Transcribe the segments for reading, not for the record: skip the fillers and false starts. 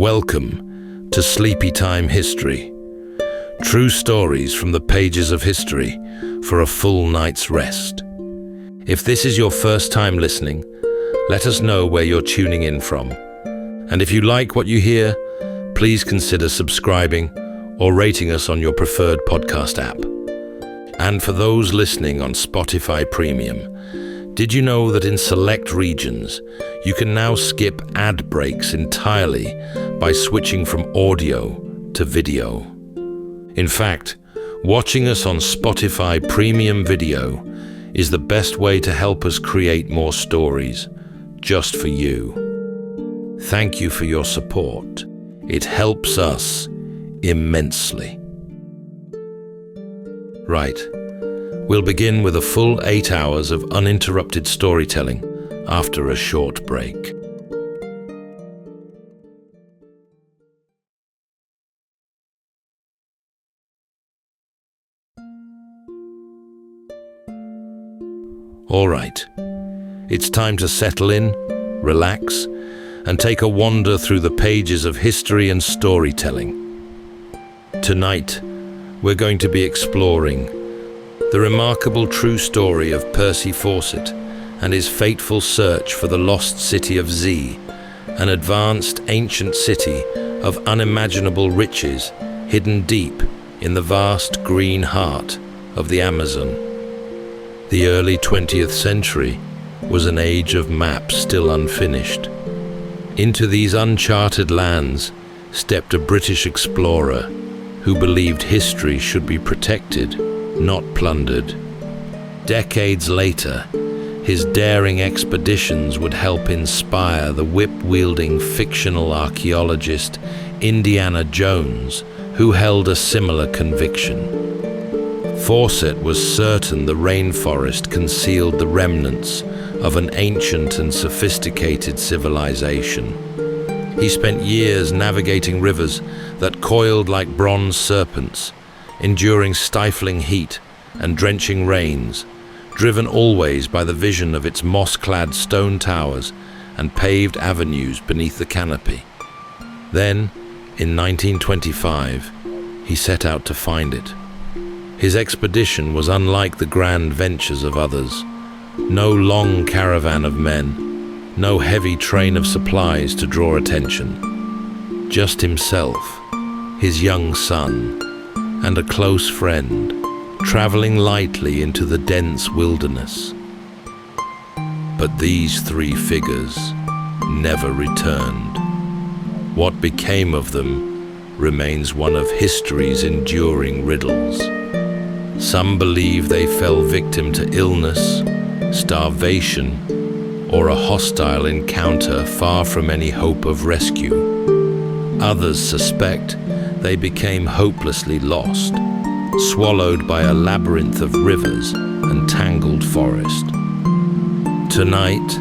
Welcome to Sleepytime History. True stories from the pages of history for a full night's rest. If this is your first time listening, let us know where you're tuning in from. And if you like what you hear, please consider subscribing or rating us on your preferred podcast app. And for those listening on Spotify Premium, did you know that in select regions, you can now skip ad breaks entirely by switching from audio to video? In fact, watching us on Spotify Premium Video is the best way to help us create more stories just for you. Thank you for your support. It helps us immensely. Right. We'll begin with a full 8 hours of uninterrupted storytelling after a short break. All right, it's time to settle in, relax, and take a wander through the pages of history and storytelling. Tonight, we're going to be exploring the remarkable true story of Percy Fawcett and his fateful search for the lost city of Z, an advanced ancient city of unimaginable riches hidden deep in the vast green heart of the Amazon. The early 20th century was an age of maps still unfinished. Into these uncharted lands stepped a British explorer who believed history should be protected, not plundered. Decades later, his daring expeditions would help inspire the whip-wielding fictional archaeologist Indiana Jones, who held a similar conviction. Fawcett was certain the rainforest concealed the remnants of an ancient and sophisticated civilization. He spent years navigating rivers that coiled like bronze serpents, enduring stifling heat and drenching rains, driven always by the vision of its moss-clad stone towers and paved avenues beneath the canopy. Then, in 1925, he set out to find it. His expedition was unlike the grand ventures of others. No long caravan of men, no heavy train of supplies to draw attention. Just himself, his young son, and a close friend, traveling lightly into the dense wilderness. But these three figures never returned. What became of them remains one of history's enduring riddles. Some believe they fell victim to illness, starvation, or a hostile encounter far from any hope of rescue. Others suspect they became hopelessly lost, swallowed by a labyrinth of rivers and tangled forest. Tonight,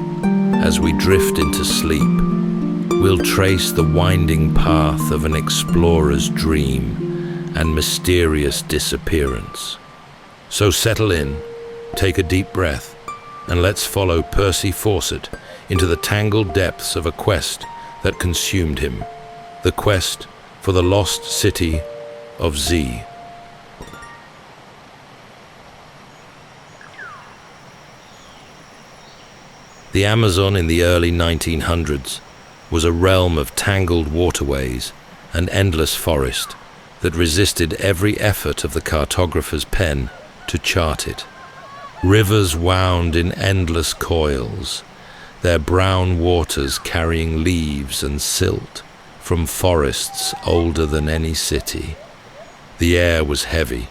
as we drift into sleep, we'll trace the winding path of an explorer's dream and mysterious disappearance. So settle in, take a deep breath, and let's follow Percy Fawcett into the tangled depths of a quest that consumed him, the quest for the lost city of Z. The Amazon in the early 1900s was a realm of tangled waterways and endless forest that resisted every effort of the cartographer's pen to chart it. Rivers wound in endless coils, their brown waters carrying leaves and silt from forests older than any city. The air was heavy,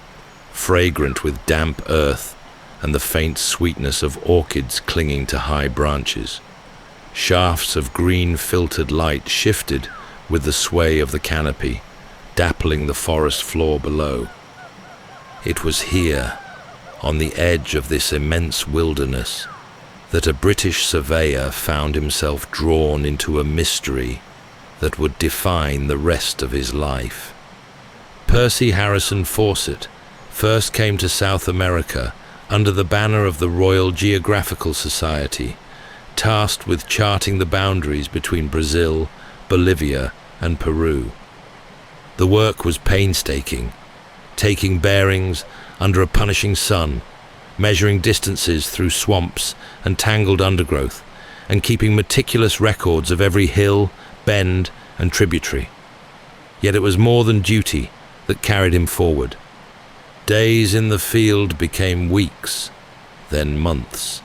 fragrant with damp earth and the faint sweetness of orchids clinging to high branches. Shafts of green filtered light shifted with the sway of the canopy, dappling the forest floor below. It was here, on the edge of this immense wilderness, that a British surveyor found himself drawn into a mystery that would define the rest of his life. Percy Harrison Fawcett first came to South America under the banner of the Royal Geographical Society, tasked with charting the boundaries between Brazil, Bolivia, and Peru. The work was painstaking, taking bearings under a punishing sun, measuring distances through swamps and tangled undergrowth, and keeping meticulous records of every hill, bend, and tributary. Yet it was more than duty that carried him forward. Days in the field became weeks, then months.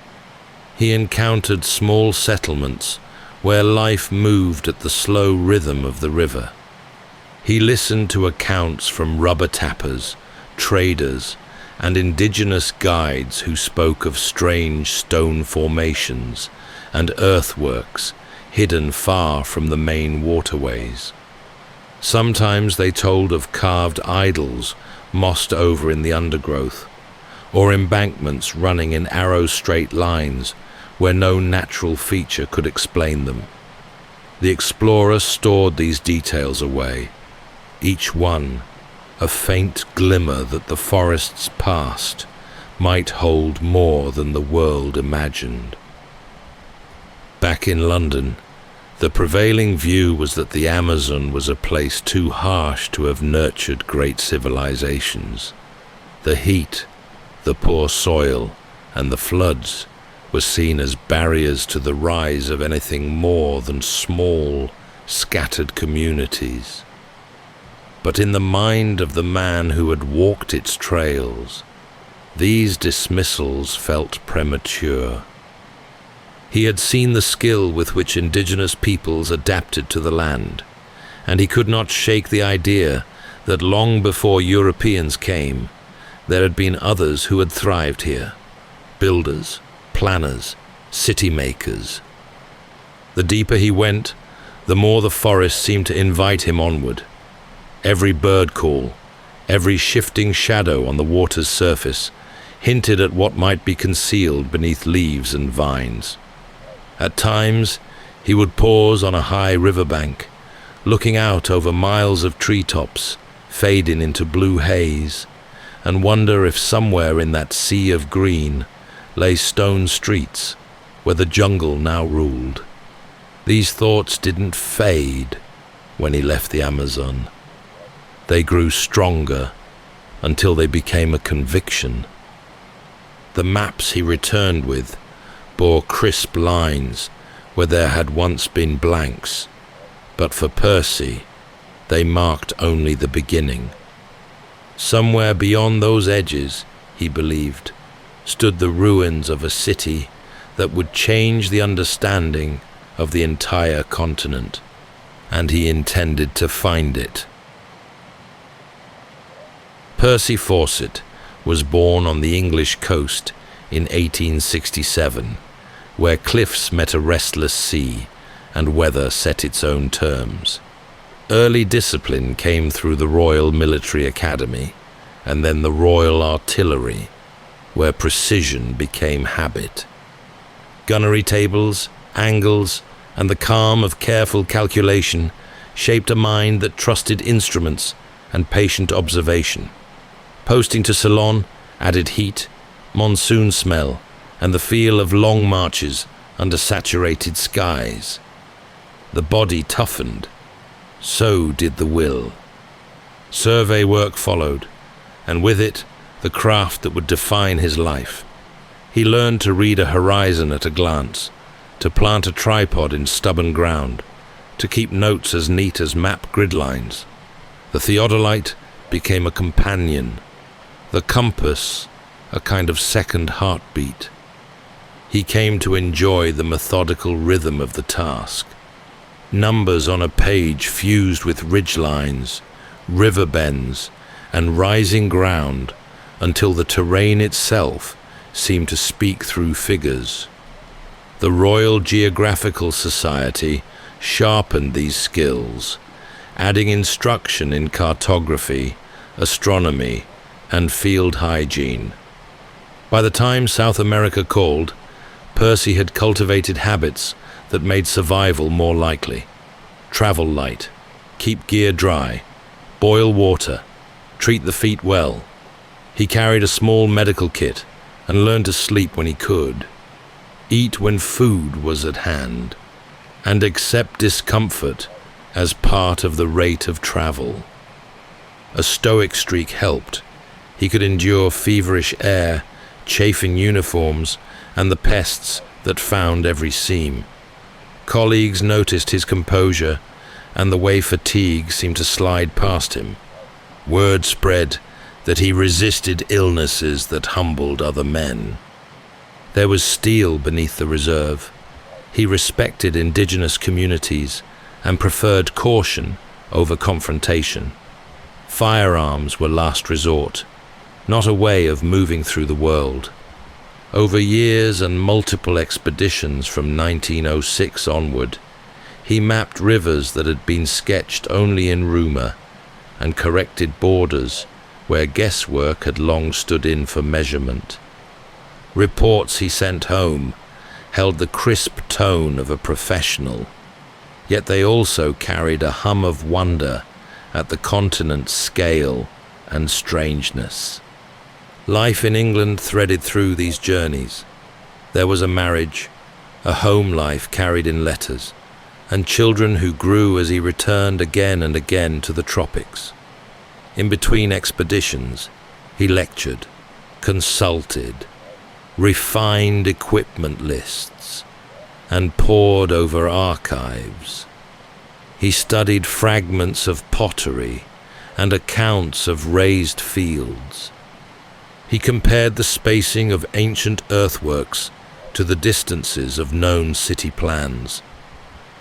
He encountered small settlements where life moved at the slow rhythm of the river. He listened to accounts from rubber tappers, traders, and indigenous guides who spoke of strange stone formations and earthworks hidden far from the main waterways. Sometimes they told of carved idols mossed over in the undergrowth, or embankments running in arrow-straight lines where no natural feature could explain them. The explorer stored these details away, each one a faint glimmer that the forest's past might hold more than the world imagined. Back in London, the prevailing view was that the Amazon was a place too harsh to have nurtured great civilizations. The heat, the poor soil, and the floods were seen as barriers to the rise of anything more than small, scattered communities. But in the mind of the man who had walked its trails, these dismissals felt premature. He had seen the skill with which indigenous peoples adapted to the land, and he could not shake the idea that long before Europeans came, there had been others who had thrived here: builders, planners, city makers. The deeper he went, the more the forest seemed to invite him onward. Every bird call, every shifting shadow on the water's surface hinted at what might be concealed beneath leaves and vines. At times, he would pause on a high riverbank, looking out over miles of treetops, fading into blue haze, and wonder if somewhere in that sea of green lay stone streets where the jungle now ruled. These thoughts didn't fade when he left the Amazon. They grew stronger until they became a conviction. The maps he returned with bore crisp lines where there had once been blanks, but for Percy, they marked only the beginning. Somewhere beyond those edges, he believed, stood the ruins of a city that would change the understanding of the entire continent, and he intended to find it. Percy Fawcett was born on the English coast in 1867, where cliffs met a restless sea and weather set its own terms. Early discipline came through the Royal Military Academy, and then the Royal Artillery, where precision became habit. Gunnery tables, angles, and the calm of careful calculation shaped a mind that trusted instruments and patient observation. Posting to Ceylon added heat, monsoon smell, and the feel of long marches under saturated skies. The body toughened, so did the will. Survey work followed, and with it, the craft that would define his life. He learned to read a horizon at a glance, to plant a tripod in stubborn ground, to keep notes as neat as map grid lines. The theodolite became a companion, the compass a kind of second heartbeat. He came to enjoy the methodical rhythm of the task. Numbers on a page fused with ridgelines, river bends, and rising ground until the terrain itself seemed to speak through figures. The Royal Geographical Society sharpened these skills, adding instruction in cartography, astronomy, and field hygiene. By the time South America called, Percy had cultivated habits that made survival more likely. Travel light, keep gear dry, boil water, treat the feet well. He carried a small medical kit and learned to sleep when he could, eat when food was at hand, and accept discomfort as part of the rate of travel. A stoic streak helped. He could endure feverish air, chafing uniforms, and the pests that found every seam. Colleagues noticed his composure and the way fatigue seemed to slide past him. Word spread that he resisted illnesses that humbled other men. There was steel beneath the reserve. He respected indigenous communities and preferred caution over confrontation. Firearms were last resort, not a way of moving through the world. Over years and multiple expeditions from 1906 onward, he mapped rivers that had been sketched only in rumor and corrected borders where guesswork had long stood in for measurement. Reports he sent home held the crisp tone of a professional, yet they also carried a hum of wonder at the continent's scale and strangeness. Life in England threaded through these journeys. There was a marriage, a home life carried in letters, and children who grew as he returned again and again to the tropics. In between expeditions, he lectured, consulted, refined equipment lists, and pored over archives. He studied fragments of pottery and accounts of raised fields. He compared the spacing of ancient earthworks to the distances of known city plans.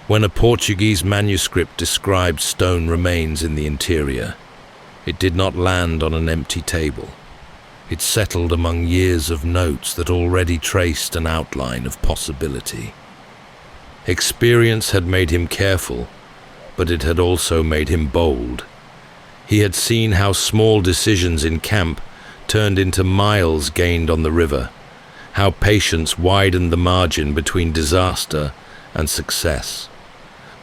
When a Portuguese manuscript described stone remains in the interior, it did not land on an empty table. It settled among years of notes that already traced an outline of possibility. Experience had made him careful, but it had also made him bold. He had seen how small decisions in camp turned into miles gained on the river, how patience widened the margin between disaster and success.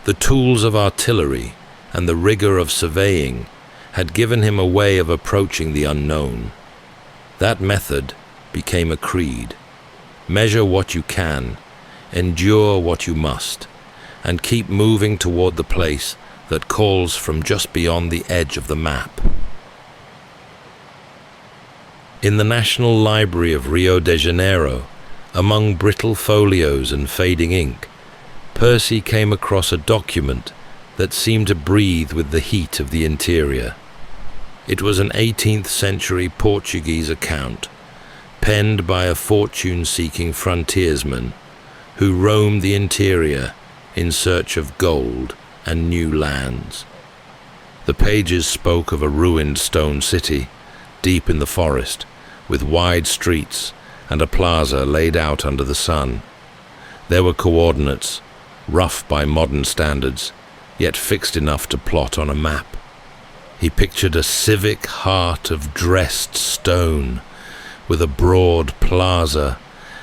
The tools of artillery and the rigor of surveying had given him a way of approaching the unknown. That method became a creed. Measure what you can, endure what you must, and keep moving toward the place that calls from just beyond the edge of the map. In the National Library of Rio de Janeiro, among brittle folios and fading ink, Percy came across a document that seemed to breathe with the heat of the interior. It was an 18th century Portuguese account, penned by a fortune-seeking frontiersman who roamed the interior in search of gold and new lands. The pages spoke of a ruined stone city, deep in the forest, with wide streets and a plaza laid out under the sun. There were coordinates, rough by modern standards, yet fixed enough to plot on a map. He pictured a civic heart of dressed stone, with a broad plaza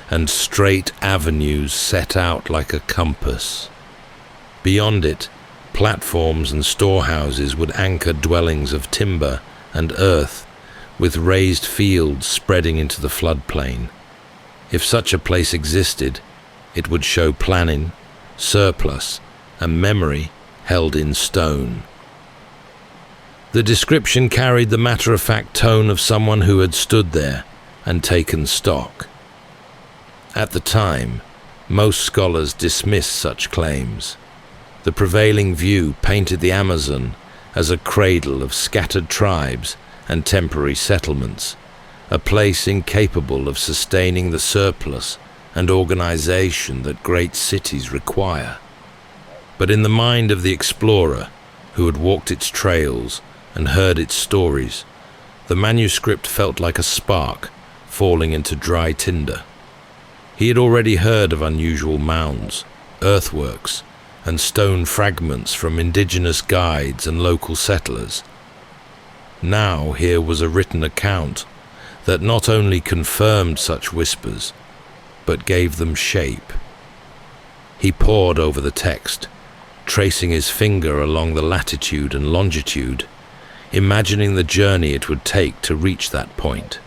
and straight avenues set out like a compass. Beyond it, platforms and storehouses would anchor dwellings of timber and earth, with raised fields spreading into the floodplain. If such a place existed, it would show planning, surplus, and memory held in stone. The description carried the matter-of-fact tone of someone who had stood there and taken stock. At the time, most scholars dismissed such claims. The prevailing view painted the Amazon as a cradle of scattered tribes and temporary settlements, a place incapable of sustaining the surplus and organization that great cities require. But in the mind of the explorer, who had walked its trails and heard its stories, the manuscript felt like a spark falling into dry tinder. He had already heard of unusual mounds, earthworks, and stone fragments from indigenous guides and local settlers. Now here was a written account that not only confirmed such whispers, but gave them shape. He pored over the text, tracing his finger along the latitude and longitude, imagining the journey it would take to reach that point.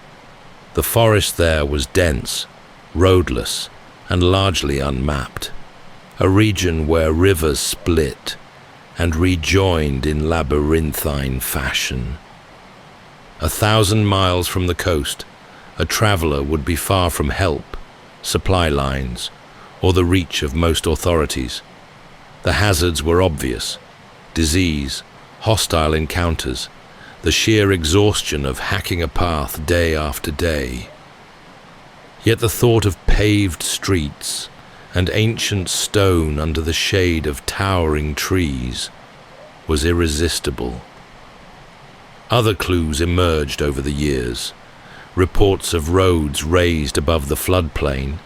The forest there was dense, roadless, and largely unmapped, a region where rivers split, and rejoined in labyrinthine fashion. 1,000 miles from the coast, a traveler would be far from help, supply lines, or the reach of most authorities. The hazards were obvious: disease, hostile encounters, the sheer exhaustion of hacking a path day after day. Yet the thought of paved streets and ancient stone under the shade of towering trees was irresistible. Other clues emerged over the years: reports of roads raised above the floodplain,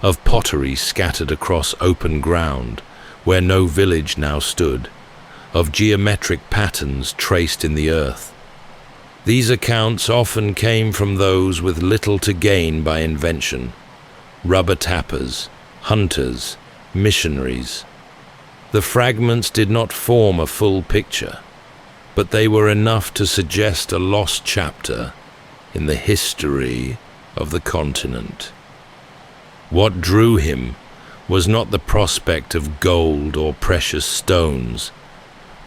of pottery scattered across open ground where no village now stood, of geometric patterns traced in the earth. These accounts often came from those with little to gain by invention: rubber tappers, hunters, missionaries. The fragments did not form a full picture, but they were enough to suggest a lost chapter in the history of the continent. What drew him was not the prospect of gold or precious stones,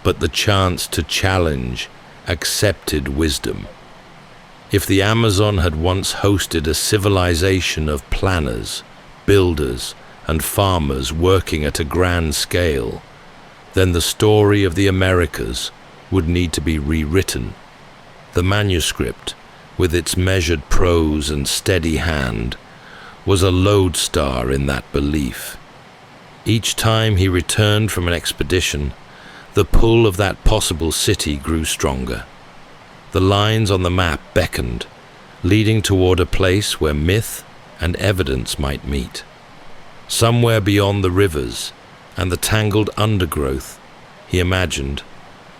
but the chance to challenge accepted wisdom. If the Amazon had once hosted a civilization of planners, builders, and farmers working at a grand scale, then the story of the Americas would need to be rewritten. The manuscript, with its measured prose and steady hand, was a lodestar in that belief. Each time he returned from an expedition, the pull of that possible city grew stronger. The lines on the map beckoned, leading toward a place where myth and evidence might meet. Somewhere beyond the rivers and the tangled undergrowth, he imagined,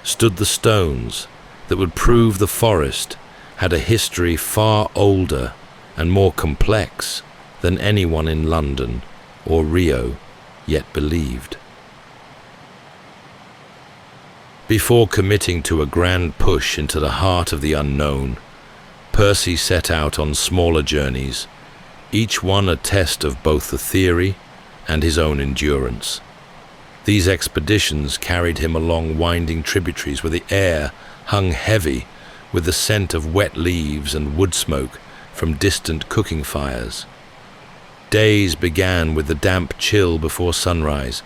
stood the stones that would prove the forest had a history far older and more complex than anyone in London or Rio yet believed. Before committing to a grand push into the heart of the unknown, Percy set out on smaller journeys, each one a test of both the theory and his own endurance. These expeditions carried him along winding tributaries where the air hung heavy with the scent of wet leaves and wood smoke from distant cooking fires. Days began with the damp chill before sunrise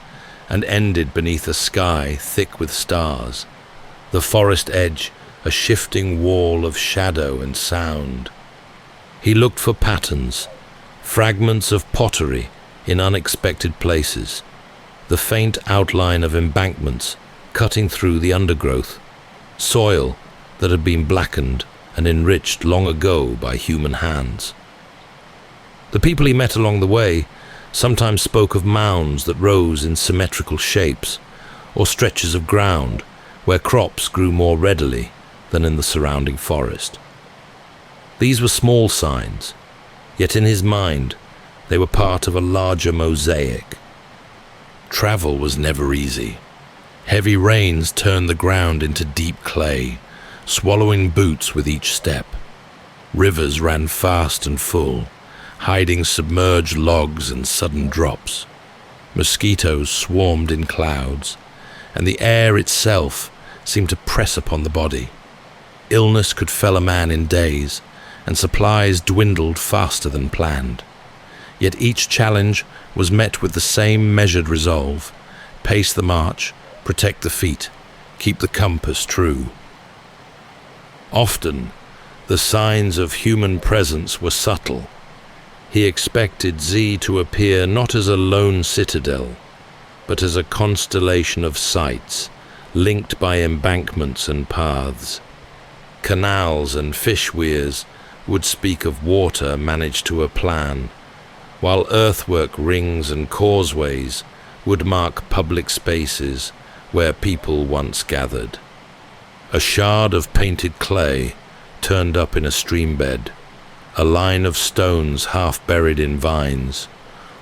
and ended beneath a sky thick with stars, the forest edge a shifting wall of shadow and sound. He looked for patterns, fragments of pottery in unexpected places, the faint outline of embankments cutting through the undergrowth, soil that had been blackened and enriched long ago by human hands. The people he met along the way sometimes spoke of mounds that rose in symmetrical shapes, or stretches of ground where crops grew more readily than in the surrounding forest. These were small signs, yet in his mind they were part of a larger mosaic. Travel was never easy. Heavy rains turned the ground into deep clay, swallowing boots with each step. Rivers ran fast and full, hiding submerged logs and sudden drops. Mosquitoes swarmed in clouds, and the air itself seemed to press upon the body. Illness could fell a man in days, and supplies dwindled faster than planned. Yet each challenge was met with the same measured resolve: pace the march, protect the feet, keep the compass true. Often, the signs of human presence were subtle. He expected Z to appear not as a lone citadel, but as a constellation of sites, linked by embankments and paths. Canals and fish weirs would speak of water managed to a plan, while earthwork rings and causeways would mark public spaces where people once gathered. A shard of painted clay turned up in a streambed, a line of stones half buried in vines,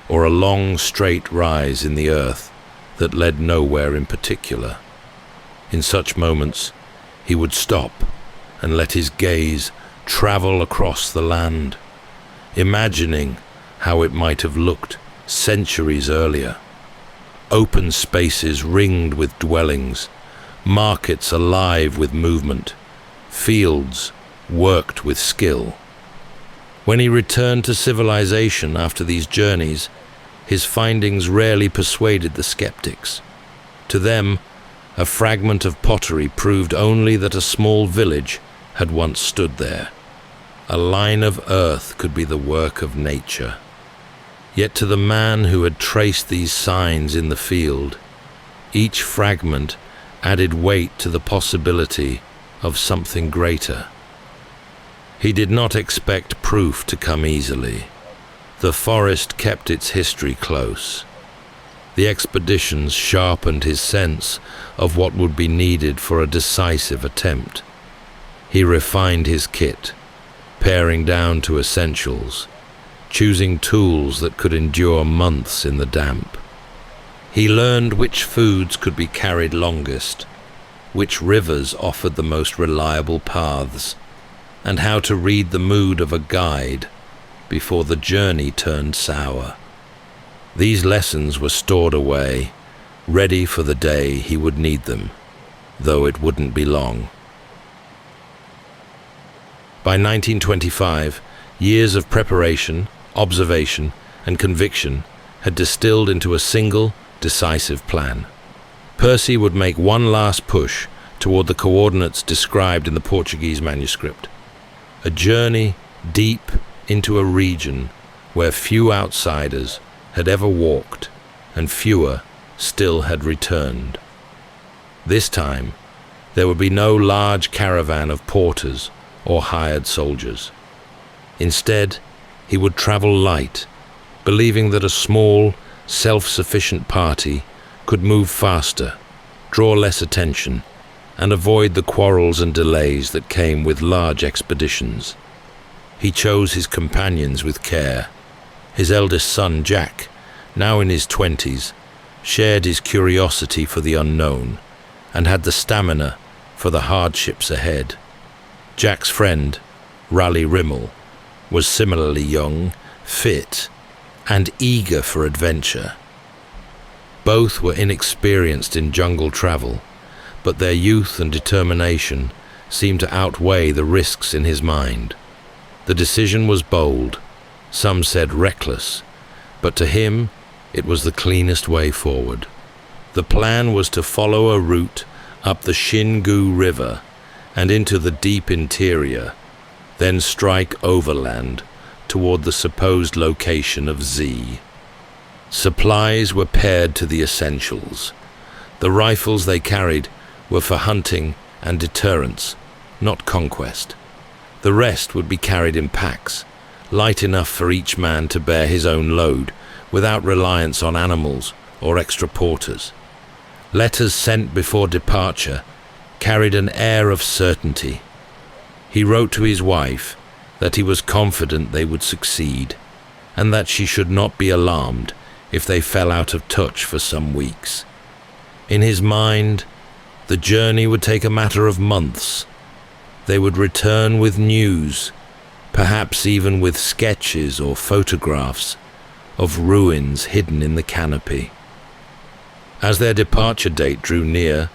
or a long straight rise in the earth that led nowhere in particular. In such moments, he would stop and let his gaze travel across the land, imagining how it might have looked centuries earlier. Open spaces ringed with dwellings, markets alive with movement, fields worked with skill. When he returned to civilization after these journeys, his findings rarely persuaded the skeptics. To them, a fragment of pottery proved only that a small village had once stood there. A line of earth could be the work of nature. Yet to the man who had traced these signs in the field, each fragment added weight to the possibility of something greater. He did not expect proof to come easily. The forest kept its history close. The expeditions sharpened his sense of what would be needed for a decisive attempt. He refined his kit, paring down to essentials, choosing tools that could endure months in the damp. He learned which foods could be carried longest, which rivers offered the most reliable paths, and how to read the mood of a guide before the journey turned sour. These lessons were stored away, ready for the day he would need them, though it wouldn't be long. By 1925, years of preparation, observation, and conviction had distilled into a single, decisive plan. Percy would make one last push toward the coordinates described in the Portuguese manuscript. A journey deep into a region where few outsiders had ever walked and fewer still had returned. This time, there would be no large caravan of porters or hired soldiers. Instead, he would travel light, believing that a small, self-sufficient party could move faster, draw less attention, and avoid the quarrels and delays that came with large expeditions. He chose his companions with care. His eldest son, Jack, now in his 20s, shared his curiosity for the unknown and had the stamina for the hardships ahead. Jack's friend, Raleigh Rimmel, was similarly young, fit, and eager for adventure. Both were inexperienced in jungle travel, but their youth and determination seemed to outweigh the risks in his mind. The decision was bold, some said reckless, but to him it was the cleanest way forward. The plan was to follow a route up the Xingu River and into the deep interior, then strike overland toward the supposed location of Z. Supplies were paired to the essentials. The rifles they carried were for hunting and deterrence, not conquest. The rest would be carried in packs, light enough for each man to bear his own load, without reliance on animals or extra porters. Letters sent before departure carried an air of certainty. He wrote to his wife that he was confident they would succeed, and that she should not be alarmed if they fell out of touch for some weeks. In his mind, the journey would take a matter of months. They would return with news, perhaps even with sketches or photographs of ruins hidden in the canopy. As their departure date drew near,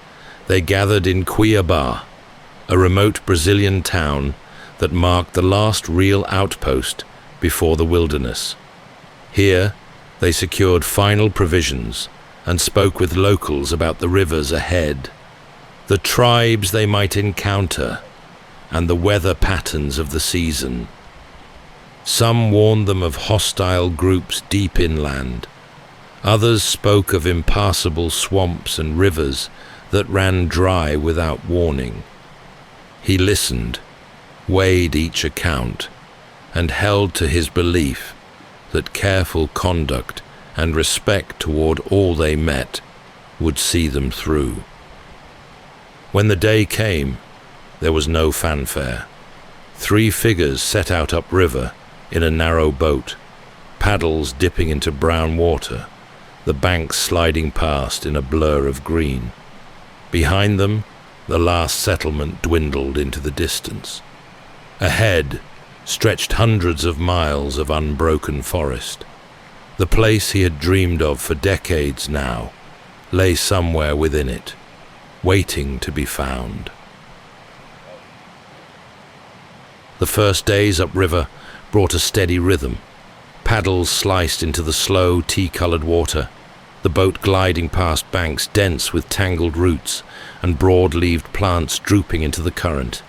they gathered in Cuiabá, a remote Brazilian town that marked the last real outpost before the wilderness. Here, they secured final provisions and spoke with locals about the rivers ahead, the tribes they might encounter, and the weather patterns of the season. Some warned them of hostile groups deep inland. Others spoke of impassable swamps and rivers that ran dry without warning. He listened, weighed each account, and held to his belief that careful conduct and respect toward all they met would see them through. When the day came, there was no fanfare. 3 figures set out upriver in a narrow boat, paddles dipping into brown water, the banks sliding past in a blur of green. Behind them, the last settlement dwindled into the distance. Ahead stretched hundreds of miles of unbroken forest. The place he had dreamed of for decades now lay somewhere within it, waiting to be found. The first days upriver brought a steady rhythm. Paddles sliced into the slow, tea-colored water, the boat gliding past banks dense with tangled roots and broad-leaved plants drooping into the current.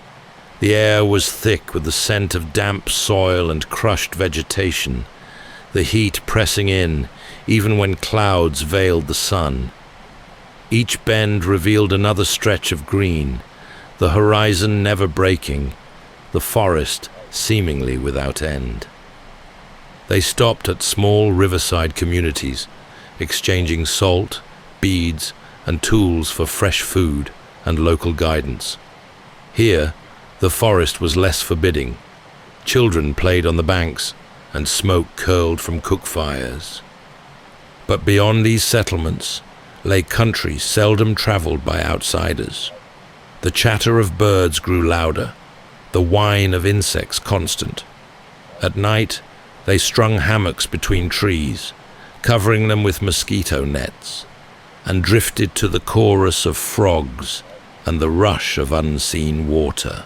The air was thick with the scent of damp soil and crushed vegetation, the heat pressing in even when clouds veiled the sun. Each bend revealed another stretch of green, the horizon never breaking, the forest seemingly without end. They stopped at small riverside communities, exchanging salt, beads, and tools for fresh food and local guidance. Here, the forest was less forbidding. Children played on the banks, and smoke curled from cook fires. But beyond these settlements lay country seldom traveled by outsiders. The chatter of birds grew louder, the whine of insects constant. At night, they strung hammocks between trees, covering them with mosquito nets, and drifted to the chorus of frogs and the rush of unseen water.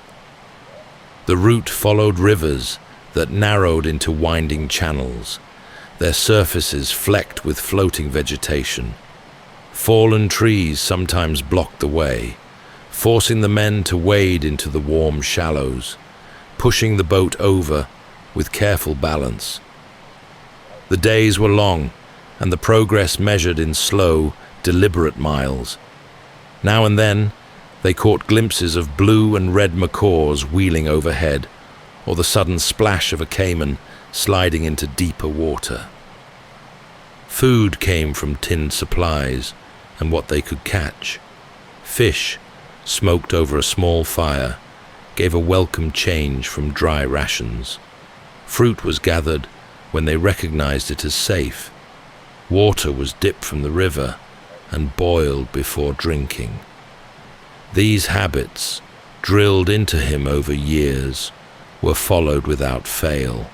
The route followed rivers that narrowed into winding channels, their surfaces flecked with floating vegetation. Fallen trees sometimes blocked the way, forcing the men to wade into the warm shallows, pushing the boat over with careful balance. The days were long, and the progress measured in slow, deliberate miles. Now and then, they caught glimpses of blue and red macaws wheeling overhead, or the sudden splash of a caiman sliding into deeper water. Food came from tinned supplies and what they could catch. Fish, smoked over a small fire, gave a welcome change from dry rations. Fruit was gathered when they recognized it as safe. Water was dipped from the river and boiled before drinking. These habits, drilled into him over years, were followed without fail.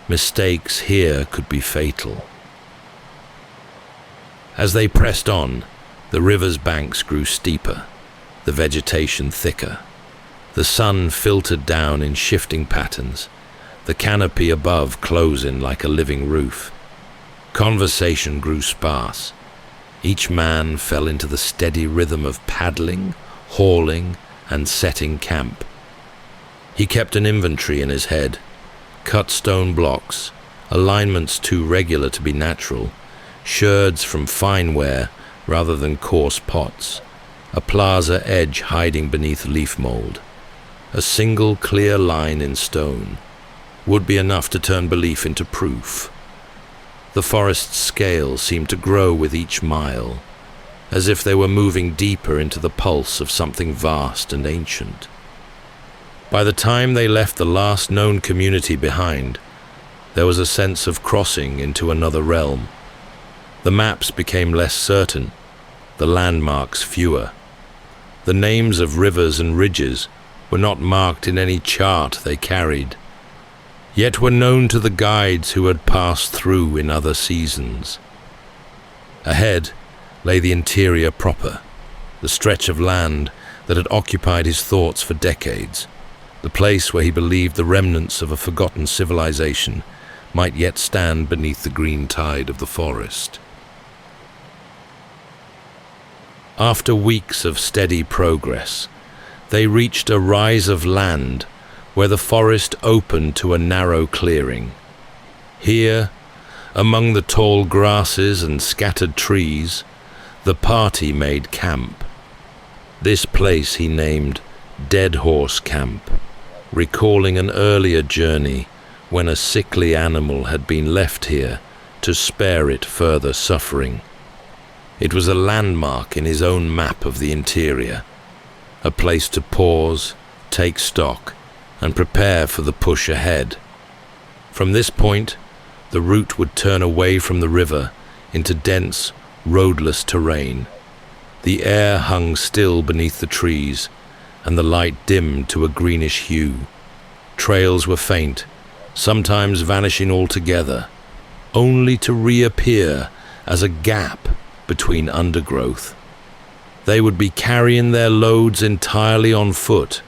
Mistakes here could be fatal. As they pressed on, the river's banks grew steeper, the vegetation thicker. The sun filtered down in shifting patterns, the canopy above closing like a living roof. Conversation grew sparse. Each man fell into the steady rhythm of paddling, hauling, and setting camp. He kept an inventory in his head: cut stone blocks, alignments too regular to be natural, sherds from fine ware rather than coarse pots, a plaza edge hiding beneath leaf mold. A single clear line in stone would be enough to turn belief into proof. The forest's scale seemed to grow with each mile, as if they were moving deeper into the pulse of something vast and ancient. By the time they left the last known community behind, there was a sense of crossing into another realm. The maps became less certain, the landmarks fewer. The names of rivers and ridges were not marked in any chart they carried, yet were known to the guides who had passed through in other seasons. Ahead lay the interior proper, the stretch of land that had occupied his thoughts for decades, the place where he believed the remnants of a forgotten civilization might yet stand beneath the green tide of the forest. After weeks of steady progress, they reached a rise of land where the forest opened to a narrow clearing. Here, among the tall grasses and scattered trees, the party made camp. This place he named Dead Horse Camp, recalling an earlier journey when a sickly animal had been left here to spare it further suffering. It was a landmark in his own map of the interior, a place to pause, take stock, and prepare for the push ahead. From this point, the route would turn away from the river into dense, roadless terrain. The air hung still beneath the trees, and the light dimmed to a greenish hue. Trails were faint, sometimes vanishing altogether, only to reappear as a gap between undergrowth. They would be carrying their loads entirely on foot,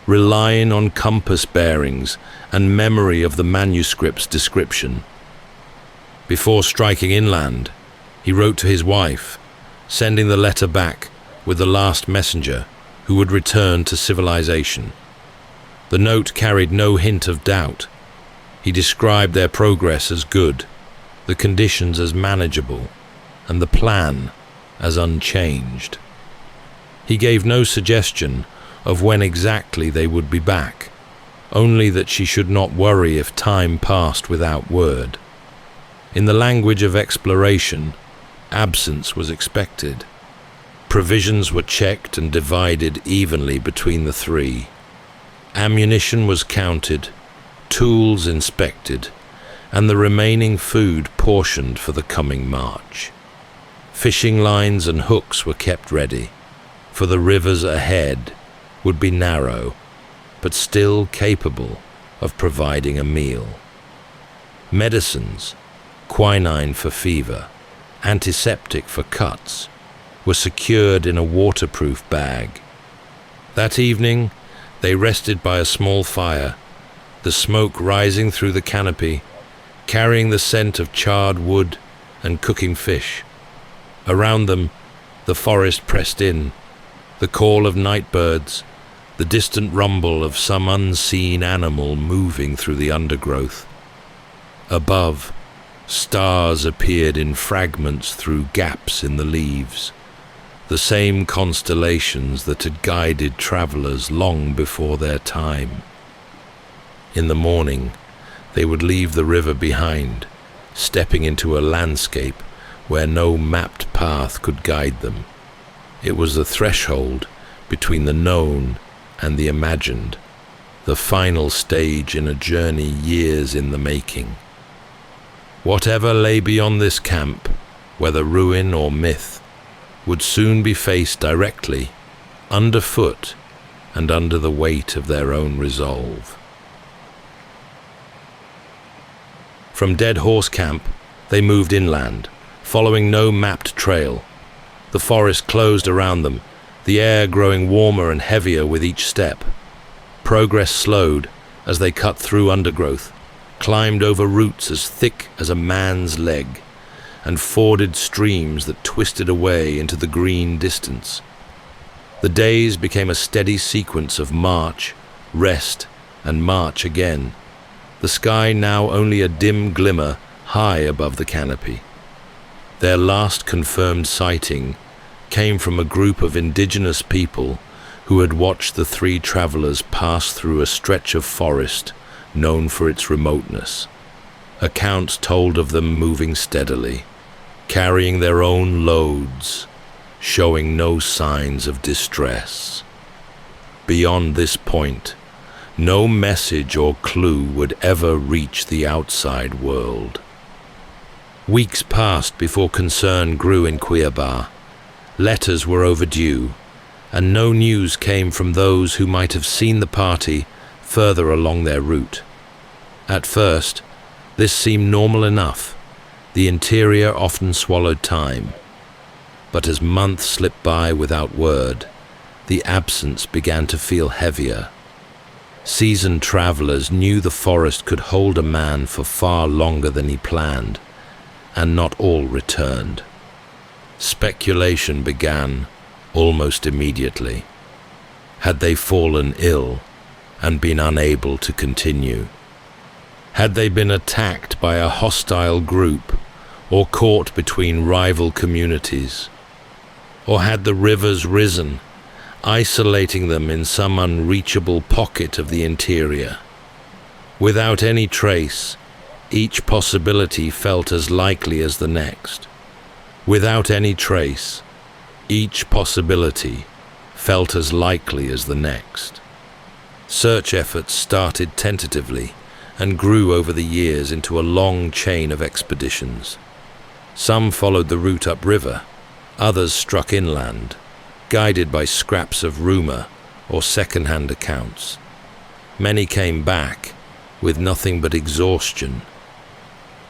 relying on compass bearings and memory of the manuscript's description. Before striking inland, he wrote to his wife, sending the letter back with the last messenger who would return to civilization. The note carried no hint of doubt. He described their progress as good, the conditions as manageable, and the plan as unchanged. He gave no suggestion of when exactly they would be back, only that she should not worry if time passed without word. In the language of exploration, absence was expected. Provisions were checked and divided evenly between the three. Ammunition was counted, tools inspected, and the remaining food portioned for the coming march. Fishing lines and hooks were kept ready, for the rivers ahead would be narrow, but still capable of providing a meal. Medicines, quinine for fever, antiseptic for cuts, were secured in a waterproof bag. That evening, they rested by a small fire, the smoke rising through the canopy, carrying the scent of charred wood and cooking fish. Around them, the forest pressed in, the call of night birds, the distant rumble of some unseen animal moving through the undergrowth. Above, stars appeared in fragments through gaps in the leaves, the same constellations that had guided travelers long before their time. In the morning, they would leave the river behind, stepping into a landscape where no mapped path could guide them. It was the threshold between the known and the imagined, the final stage in a journey years in the making. Whatever lay beyond this camp, whether ruin or myth, would soon be faced directly, underfoot, and under the weight of their own resolve. From Dead Horse Camp, they moved inland, following no mapped trail. The forest closed around them, the air growing warmer and heavier with each step. Progress slowed as they cut through undergrowth, climbed over roots as thick as a man's leg, and forded streams that twisted away into the green distance. The days became a steady sequence of march, rest, and march again, the sky now only a dim glimmer high above the canopy. Their last confirmed sighting came from a group of indigenous people who had watched the three travelers pass through a stretch of forest known for its remoteness. Accounts told of them moving steadily, carrying their own loads, showing no signs of distress. Beyond this point, no message or clue would ever reach the outside world. Weeks passed before concern grew in Cuiabá. Letters were overdue, and no news came from those who might have seen the party further along their route. At first, this seemed normal enough. The interior often swallowed time. But as months slipped by without word, the absence began to feel heavier. Seasoned travelers knew the forest could hold a man for far longer than he planned, and not all returned. Speculation began almost immediately. Had they fallen ill and been unable to continue? Had they been attacked by a hostile group or caught between rival communities? Or had the rivers risen, isolating them in some unreachable pocket of the interior? Without any trace, each possibility felt as likely as the next. Without any trace, each possibility felt as likely as the next. Search efforts started tentatively and grew over the years into a long chain of expeditions. Some followed the route upriver, others struck inland, guided by scraps of rumor or second-hand accounts. Many came back with nothing but exhaustion.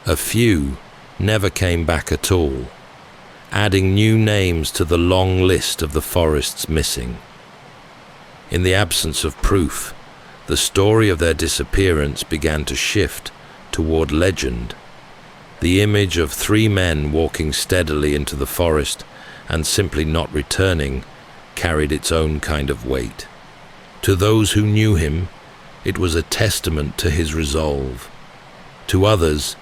A few never came back at all. adding new names to the long list of the forests missing. In the absence of proof, the story of their disappearance began to shift toward legend. The image of three men walking steadily into the forest and simply not returning carried its own kind of weight. To those who knew him, it was a testament to his resolve. To others,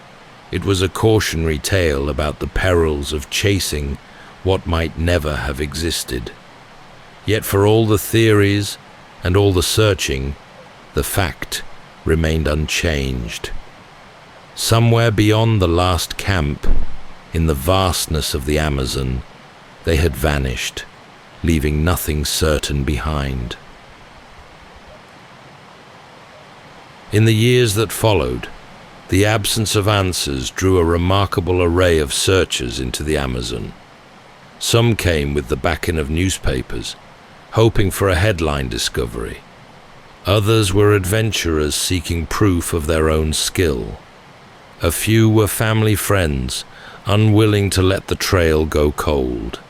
it was a cautionary tale about the perils of chasing what might never have existed. Yet for all the theories and all the searching, the fact remained unchanged. Somewhere beyond the last camp, in the vastness of the Amazon, they had vanished, leaving nothing certain behind. In the years that followed, the absence of answers drew a remarkable array of searchers into the Amazon. Some came with the backing of newspapers, hoping for a headline discovery. Others were adventurers seeking proof of their own skill. A few were family friends, unwilling to let the trail go cold.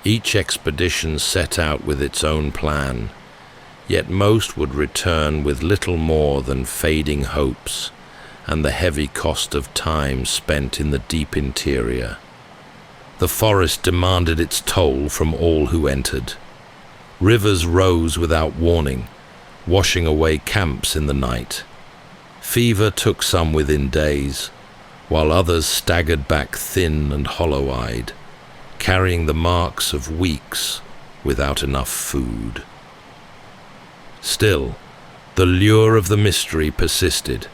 Each expedition set out with its own plan, yet most would return with little more than fading hopes and the heavy cost of time spent in the deep interior. The forest demanded its toll from all who entered. Rivers rose without warning, washing away camps in the night. Fever took some within days, while others staggered back thin and hollow-eyed, carrying the marks of weeks without enough food. Still, the lure of the mystery persisted.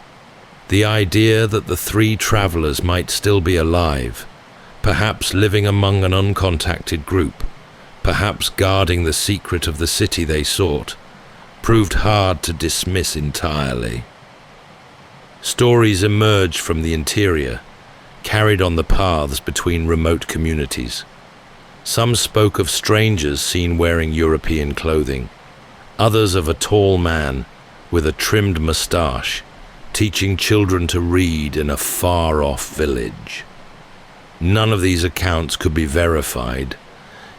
The idea that the three travelers might still be alive, perhaps living among an uncontacted group, perhaps guarding the secret of the city they sought, proved hard to dismiss entirely. Stories emerged from the interior, carried on the paths between remote communities. Some spoke of strangers seen wearing European clothing, others of a tall man with a trimmed moustache, teaching children to read in a far-off village. None of these accounts could be verified,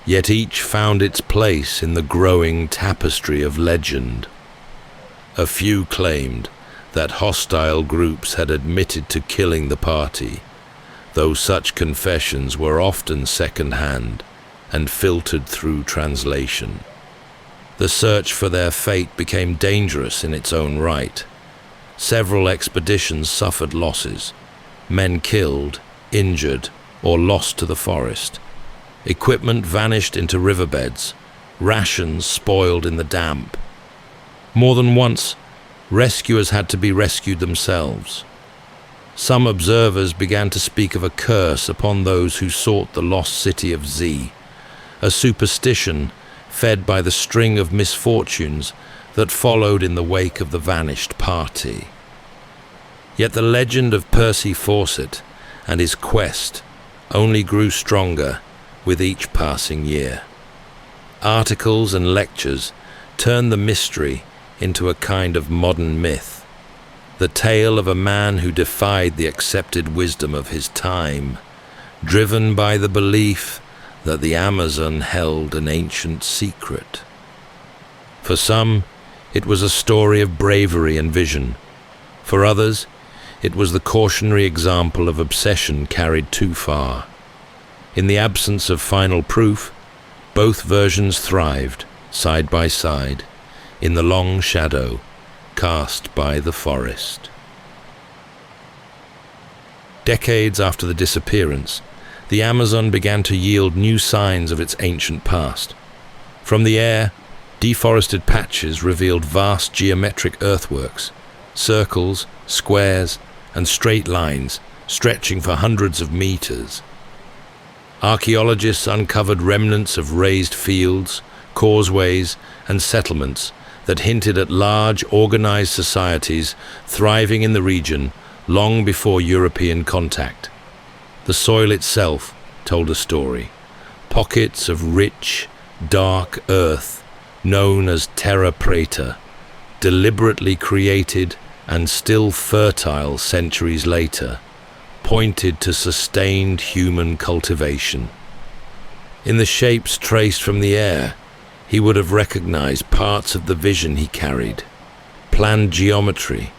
yet each found its place in the growing tapestry of legend. A few claimed that hostile groups had admitted to killing the party, though such confessions were often second-hand and filtered through translation. The search for their fate became dangerous in its own right. Several expeditions suffered losses, men killed, injured, or lost to the forest. Equipment vanished into riverbeds, rations spoiled in the damp. More than once, rescuers had to be rescued themselves. Some observers began to speak of a curse upon those who sought the lost city of Z, a superstition fed by the string of misfortunes that followed in the wake of the vanished party. Yet the legend of Percy Fawcett and his quest only grew stronger with each passing year. Articles and lectures turned the mystery into a kind of modern myth, the tale of a man who defied the accepted wisdom of his time, driven by the belief that the Amazon held an ancient secret. For some, it was a story of bravery and vision. For others, it was the cautionary example of obsession carried too far. In the absence of final proof, both versions thrived, side by side, in the long shadow cast by the forest. Decades after the disappearance, the Amazon began to yield new signs of its ancient past. From the air, deforested patches revealed vast geometric earthworks, circles, squares, and straight lines stretching for hundreds of meters. Archaeologists uncovered remnants of raised fields, causeways, and settlements that hinted at large, organized societies thriving in the region long before European contact. The soil itself told a story. Pockets of rich, dark earth, known as terra preta, deliberately created and still fertile centuries later, pointed to sustained human cultivation. In the shapes traced from the air, he would have recognized parts of the vision he carried: planned geometry,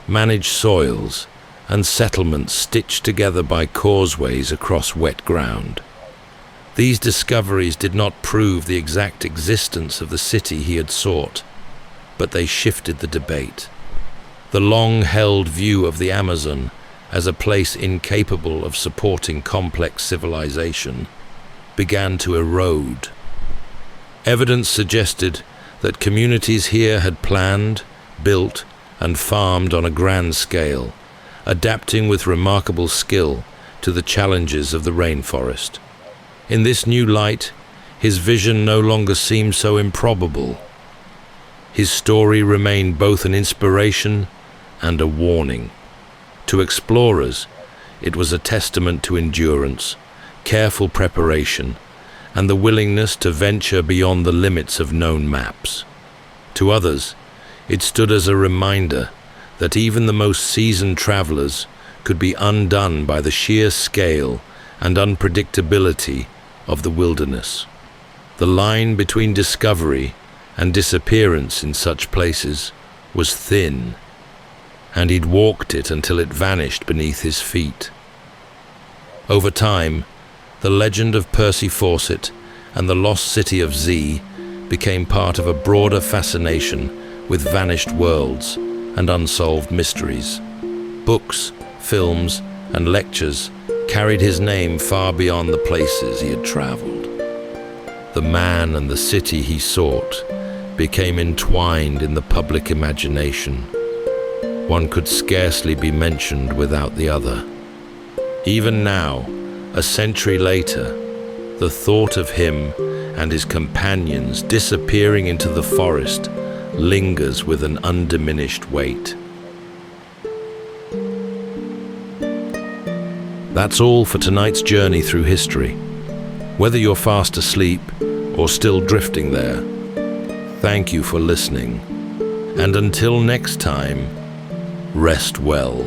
managed soils, and settlements stitched together by causeways across wet ground. These discoveries did not prove the exact existence of the city he had sought, but they shifted the debate. The long-held view of the Amazon as a place incapable of supporting complex civilization began to erode. Evidence suggested that communities here had planned, built, and farmed on a grand scale, adapting with remarkable skill to the challenges of the rainforest. In this new light, his vision no longer seemed so improbable. His story remained both an inspiration and a warning. To explorers, it was a testament to endurance, careful preparation, and the willingness to venture beyond the limits of known maps. To others, it stood as a reminder that even the most seasoned travelers could be undone by the sheer scale and unpredictability of the wilderness. The line between discovery and disappearance in such places was thin, and he'd walked it until it vanished beneath his feet. Over time, the legend of Percy Fawcett and the lost city of Z became part of a broader fascination with vanished worlds and unsolved mysteries. Books, films, and lectures carried his name far beyond the places he had traveled. The man and the city he sought became entwined in the public imagination. One could scarcely be mentioned without the other. Even now, a century later, the thought of him and his companions disappearing into the forest lingers with an undiminished weight. That's all for tonight's journey through history. Whether you're fast asleep or still drifting there, thank you for listening. And until next time, rest well.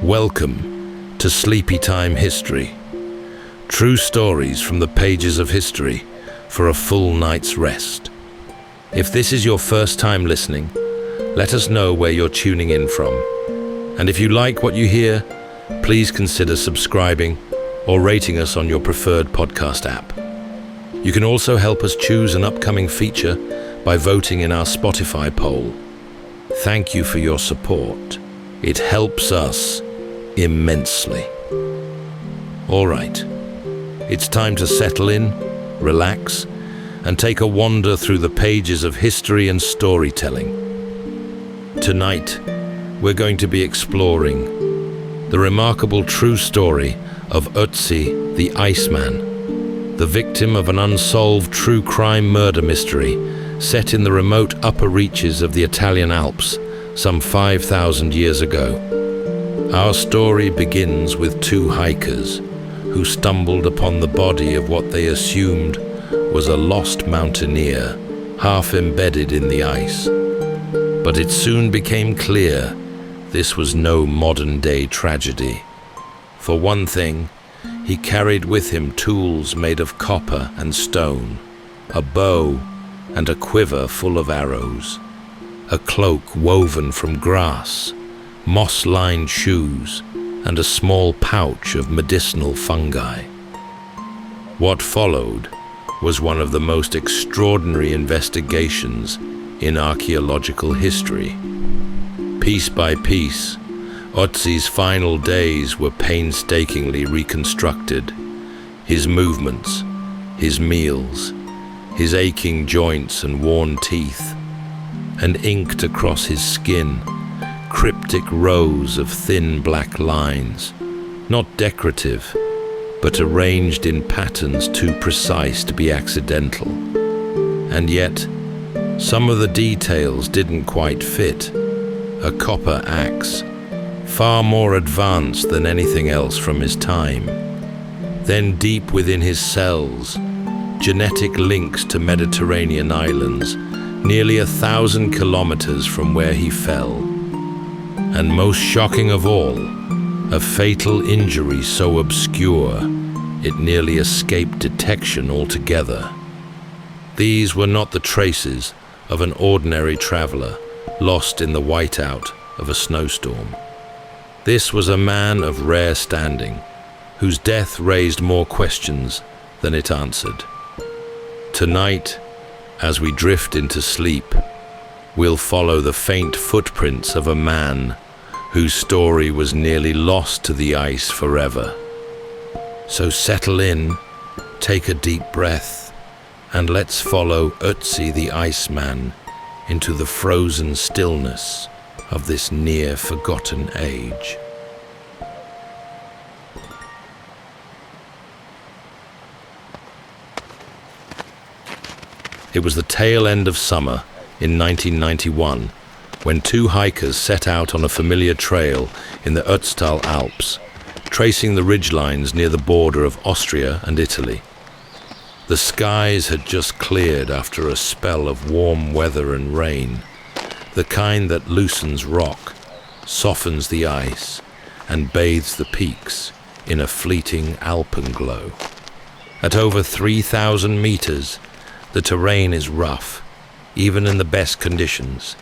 Welcome to Sleepytime History. True stories from the pages of history for a full night's rest. If this is your first time listening, let us know where you're tuning in from. And if you like what you hear, please consider subscribing or rating us on your preferred podcast app. You can also help us choose an upcoming feature by voting in our Spotify poll. Thank you for your support. It helps us immensely. All right, it's time to settle in, relax, and take a wander through the pages of history and storytelling. Tonight, we're going to be exploring the remarkable true story of Ötzi the Iceman, the victim of an unsolved true crime murder mystery set in the remote upper reaches of the Italian Alps some 5,000 years ago. Our story begins with two hikers who stumbled upon the body of what they assumed was a lost mountaineer, half embedded in the ice. But it soon became clear this was no modern-day tragedy. For one thing, he carried with him tools made of copper and stone, a bow and a quiver full of arrows, a cloak woven from grass, moss-lined shoes, and a small pouch of medicinal fungi. What followed was one of the most extraordinary investigations in archaeological history. Piece by piece, Ötzi's final days were painstakingly reconstructed. His movements, his meals, his aching joints and worn teeth, and inked across his skin, cryptic rows of thin black lines, not decorative, but arranged in patterns too precise to be accidental. And yet, some of the details didn't quite fit. A copper axe, far more advanced than anything else from his time. Then deep within his cells, genetic links to Mediterranean islands, nearly 1,000 kilometers from where he fell. And most shocking of all, a fatal injury so obscure, it nearly escaped detection altogether. These were not the traces of an ordinary traveler lost in the whiteout of a snowstorm. This was a man of rare standing, whose death raised more questions than it answered. Tonight, as we drift into sleep, we'll follow the faint footprints of a man whose story was nearly lost to the ice forever. So settle in, take a deep breath, and let's follow Ötzi the Iceman into the frozen stillness of this near-forgotten age. It was the tail end of summer in 1991 when two hikers set out on a familiar trail in the Ötztal Alps, tracing the ridgelines near the border of Austria and Italy. The skies had just cleared after a spell of warm weather and rain, the kind that loosens rock, softens the ice, and bathes the peaks in a fleeting alpenglow. At over 3,000 meters, the terrain is rough, even in the best conditions,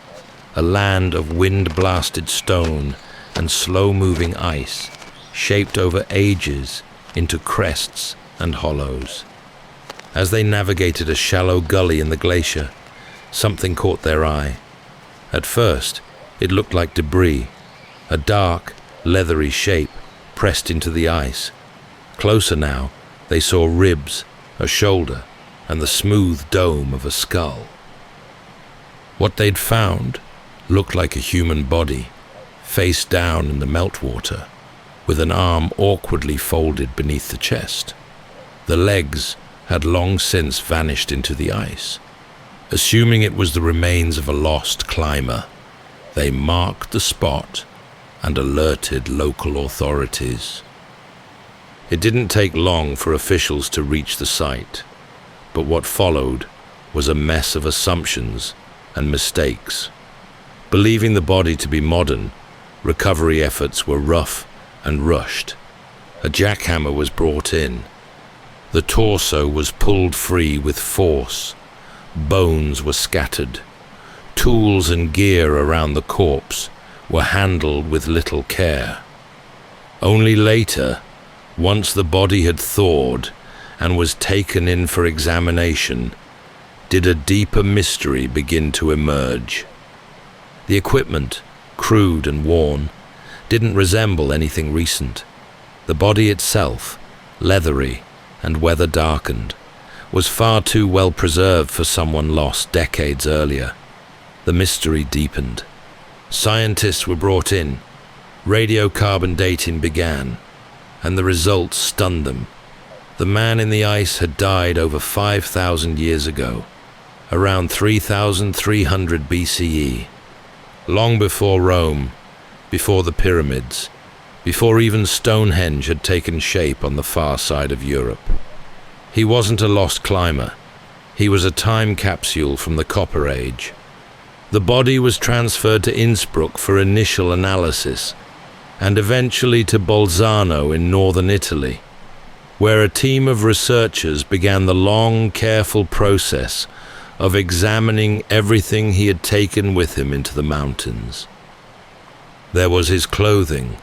a land of wind-blasted stone and slow-moving ice, shaped over ages into crests and hollows. As they navigated a shallow gully in the glacier, something caught their eye. At first, it looked like debris, a dark, leathery shape pressed into the ice. Closer now, they saw ribs, a shoulder, and the smooth dome of a skull. What they'd found looked like a human body, face down in the meltwater, with an arm awkwardly folded beneath the chest. The legs had long since vanished into the ice. Assuming it was the remains of a lost climber, they marked the spot and alerted local authorities. It didn't take long for officials to reach the site, but what followed was a mess of assumptions and mistakes. Believing the body to be modern, recovery efforts were rough and rushed. A jackhammer was brought in. The torso was pulled free with force. Bones were scattered. Tools and gear around the corpse were handled with little care. Only later, once the body had thawed and was taken in for examination, did a deeper mystery begin to emerge. The equipment, crude and worn, didn't resemble anything recent. The body itself, leathery and weather-darkened, was far too well preserved for someone lost decades earlier. The mystery deepened. Scientists were brought in, radiocarbon dating began, and the results stunned them. The man in the ice had died over 5,000 years ago, around 3,300 BCE, long before Rome, before the pyramids, before even Stonehenge had taken shape on the far side of Europe. He wasn't a lost climber. He was a time capsule from the Copper Age. The body was transferred to Innsbruck for initial analysis, and eventually to Bolzano in northern Italy, where a team of researchers began the long, careful process of examining everything he had taken with him into the mountains. There was his clothing,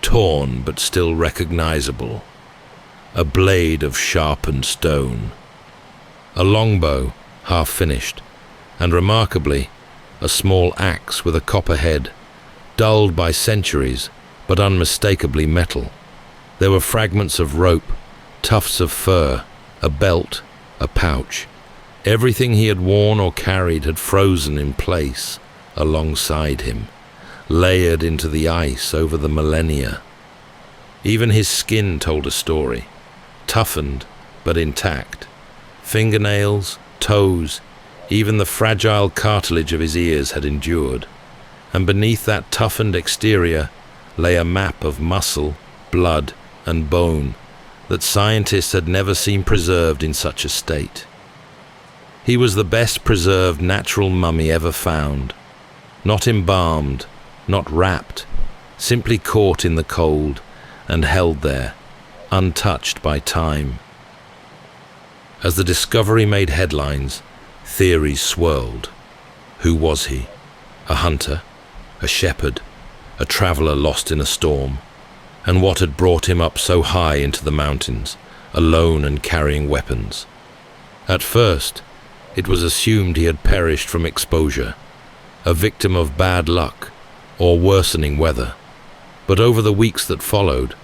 torn but still recognizable, a blade of sharpened stone, a longbow half finished, and remarkably, a small axe with a copper head, dulled by centuries but unmistakably metal. There were fragments of rope, tufts of fur, a belt, a pouch. Everything he had worn or carried had frozen in place alongside him, layered into the ice over the millennia. Even his skin told a story, toughened but intact. Fingernails, toes, even the fragile cartilage of his ears had endured, and beneath that toughened exterior lay a map of muscle, blood, and bone that scientists had never seen preserved in such a state. He was the best preserved natural mummy ever found, not embalmed, not wrapped, simply caught in the cold and held there, untouched by time. As the discovery made headlines, theories swirled. Who was he? A hunter? A shepherd? A traveler lost in a storm? And what had brought him up so high into the mountains, alone and carrying weapons? At first, it was assumed he had perished from exposure, a victim of bad luck or worsening weather. But over the weeks that followed,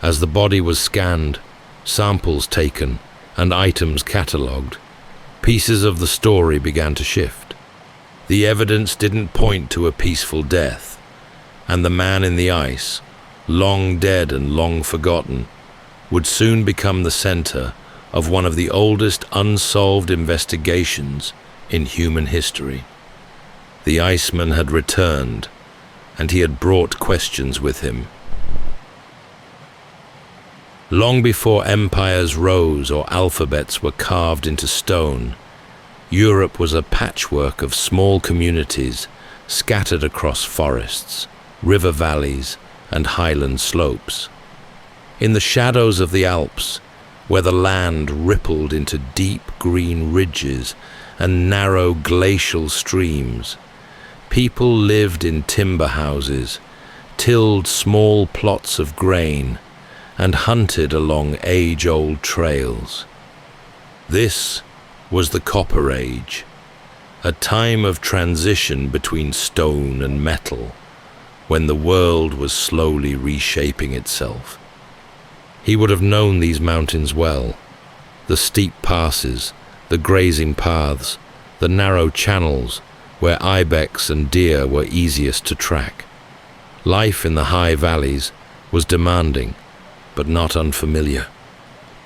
as the body was scanned, samples taken, and items catalogued, pieces of the story began to shift. The evidence didn't point to a peaceful death, and the man in the ice, long dead and long forgotten, would soon become the center of one of the oldest unsolved investigations in human history. The Iceman had returned, and he had brought questions with him. Long before empires rose or alphabets were carved into stone, Europe was a patchwork of small communities scattered across forests, river valleys, and highland slopes. In the shadows of the Alps, where the land rippled into deep green ridges and narrow glacial streams, people lived in timber houses, tilled small plots of grain, and hunted along age-old trails. This was the Copper Age, a time of transition between stone and metal, when the world was slowly reshaping itself. He would have known these mountains well, the steep passes, the grazing paths, the narrow channels where ibex and deer were easiest to track. Life in the high valleys was demanding, but not unfamiliar.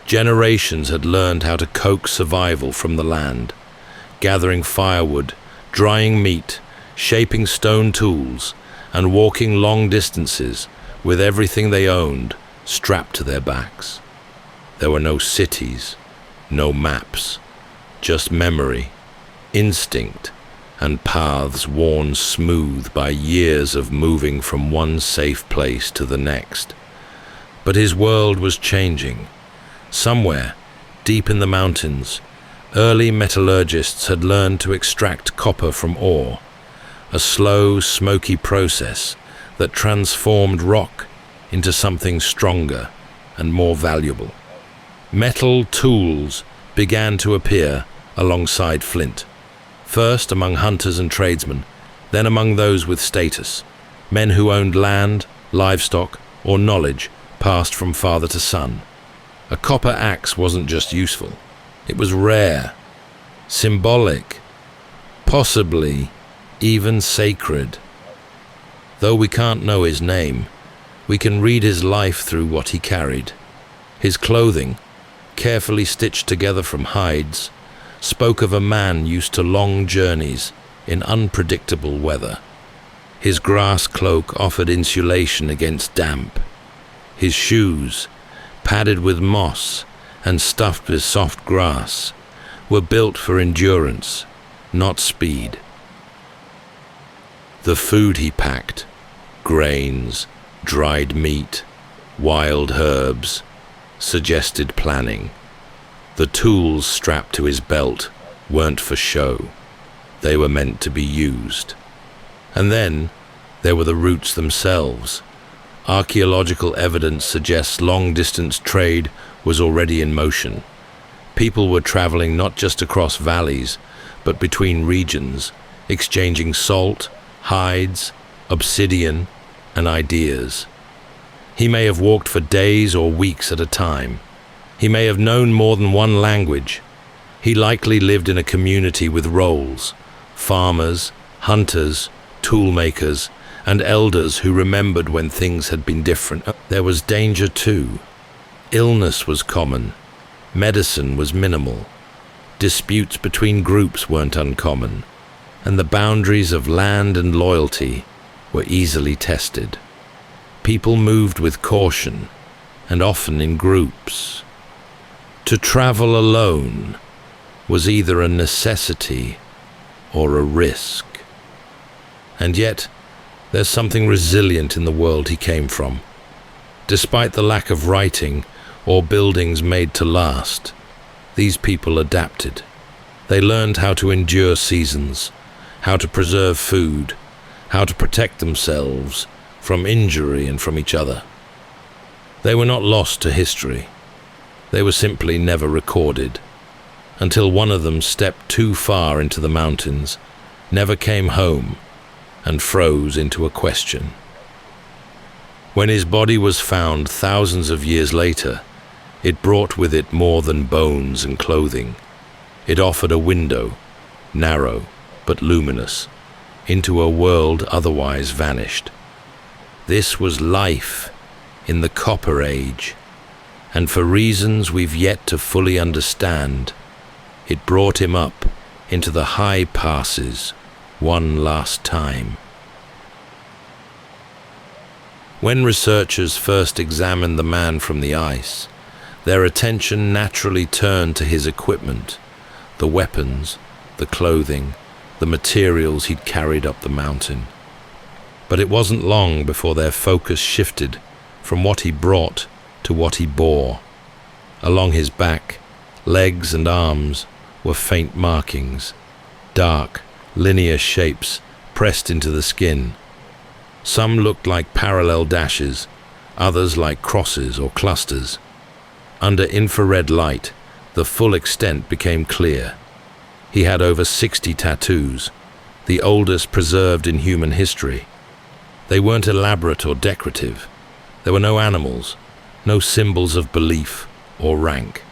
Generations had learned how to coax survival from the land, gathering firewood, drying meat, shaping stone tools, and walking long distances with everything they owned strapped to their backs. There were no cities, no maps, just memory, instinct, and paths worn smooth by years of moving from one safe place to the next. But his world was changing. Somewhere, deep in the mountains, early metallurgists had learned to extract copper from ore, a slow, smoky process that transformed rock into something stronger and more valuable. Metal tools began to appear alongside flint, first among hunters and tradesmen, then among those with status, men who owned land, livestock, or knowledge passed from father to son. A copper axe wasn't just useful, it was rare, symbolic, possibly even sacred. Though we can't know his name, we can read his life through what he carried. His clothing, carefully stitched together from hides, spoke of a man used to long journeys in unpredictable weather. His grass cloak offered insulation against damp. His shoes, padded with moss and stuffed with soft grass, were built for endurance, not speed. The food he packed, grains, dried meat, wild herbs, suggested planning. The tools strapped to his belt weren't for show. They were meant to be used. And then there were the routes themselves. Archaeological evidence suggests long-distance trade was already in motion. People were traveling not just across valleys, but between regions, exchanging salt, hides, obsidian, and ideas. He may have walked for days or weeks at a time. He may have known more than one language. He likely lived in a community with roles: farmers, hunters, toolmakers, and elders who remembered when things had been different. There was danger too. Illness was common. Medicine was minimal. Disputes between groups weren't uncommon, and the boundaries of land and loyalty were easily tested. People moved with caution, and often in groups. To travel alone was either a necessity or a risk. And yet, there's something resilient in the world he came from. Despite the lack of writing or buildings made to last, these people adapted. They learned how to endure seasons, how to preserve food, how to protect themselves from injury and from each other. They were not lost to history. They were simply never recorded, until one of them stepped too far into the mountains, never came home, and froze into a question. When his body was found thousands of years later, it brought with it more than bones and clothing. It offered a window, narrow but luminous, into a world otherwise vanished. This was life in the Copper Age, and for reasons we've yet to fully understand, it brought him up into the high passes one last time. When researchers first examined the man from the ice, their attention naturally turned to his equipment, the weapons, the clothing, the materials he'd carried up the mountain. But it wasn't long before their focus shifted from what he brought to what he bore. Along his back, legs and arms were faint markings, dark, linear shapes pressed into the skin. Some looked like parallel dashes, others like crosses or clusters. Under infrared light, the full extent became clear. He had over 60 tattoos, the oldest preserved in human history. They weren't elaborate or decorative. There were no animals, no symbols of belief or rank.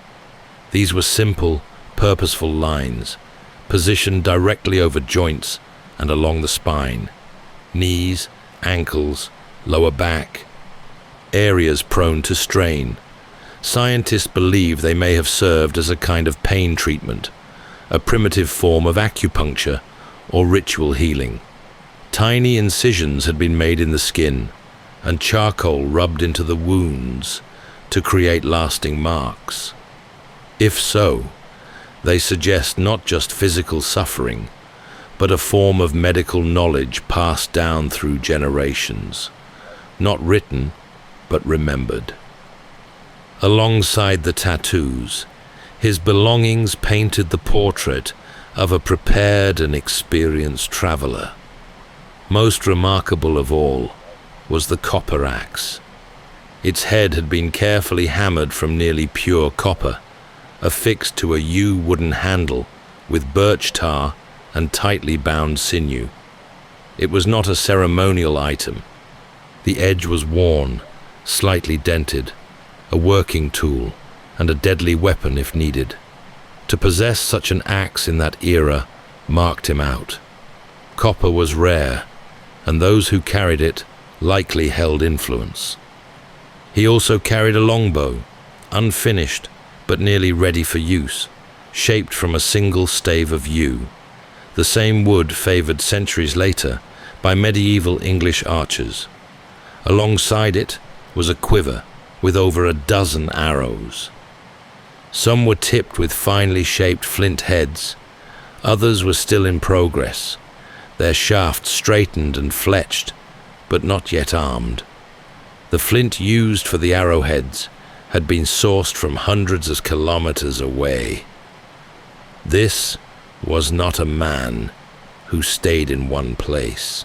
These were simple, purposeful lines, positioned directly over joints and along the spine, knees, ankles, lower back, areas prone to strain. Scientists believe they may have served as a kind of pain treatment, a primitive form of acupuncture or ritual healing. Tiny incisions had been made in the skin, and charcoal rubbed into the wounds to create lasting marks. If so, they suggest not just physical suffering, but a form of medical knowledge passed down through generations, not written, but remembered. Alongside the tattoos, his belongings painted the portrait of a prepared and experienced traveler. Most remarkable of all was the copper axe. Its head had been carefully hammered from nearly pure copper, affixed to a yew wooden handle with birch tar and tightly bound sinew. It was not a ceremonial item. The edge was worn, slightly dented, a working tool and a deadly weapon if needed. To possess such an axe in that era marked him out. Copper was rare, and those who carried it likely held influence. He also carried a longbow, unfinished but nearly ready for use, shaped from a single stave of yew, the same wood favored centuries later by medieval English archers. Alongside it was a quiver with over a dozen arrows. Some were tipped with finely shaped flint heads, others were still in progress, their shafts straightened and fletched, but not yet armed. The flint used for the arrowheads had been sourced from hundreds of kilometers away. This was not a man who stayed in one place.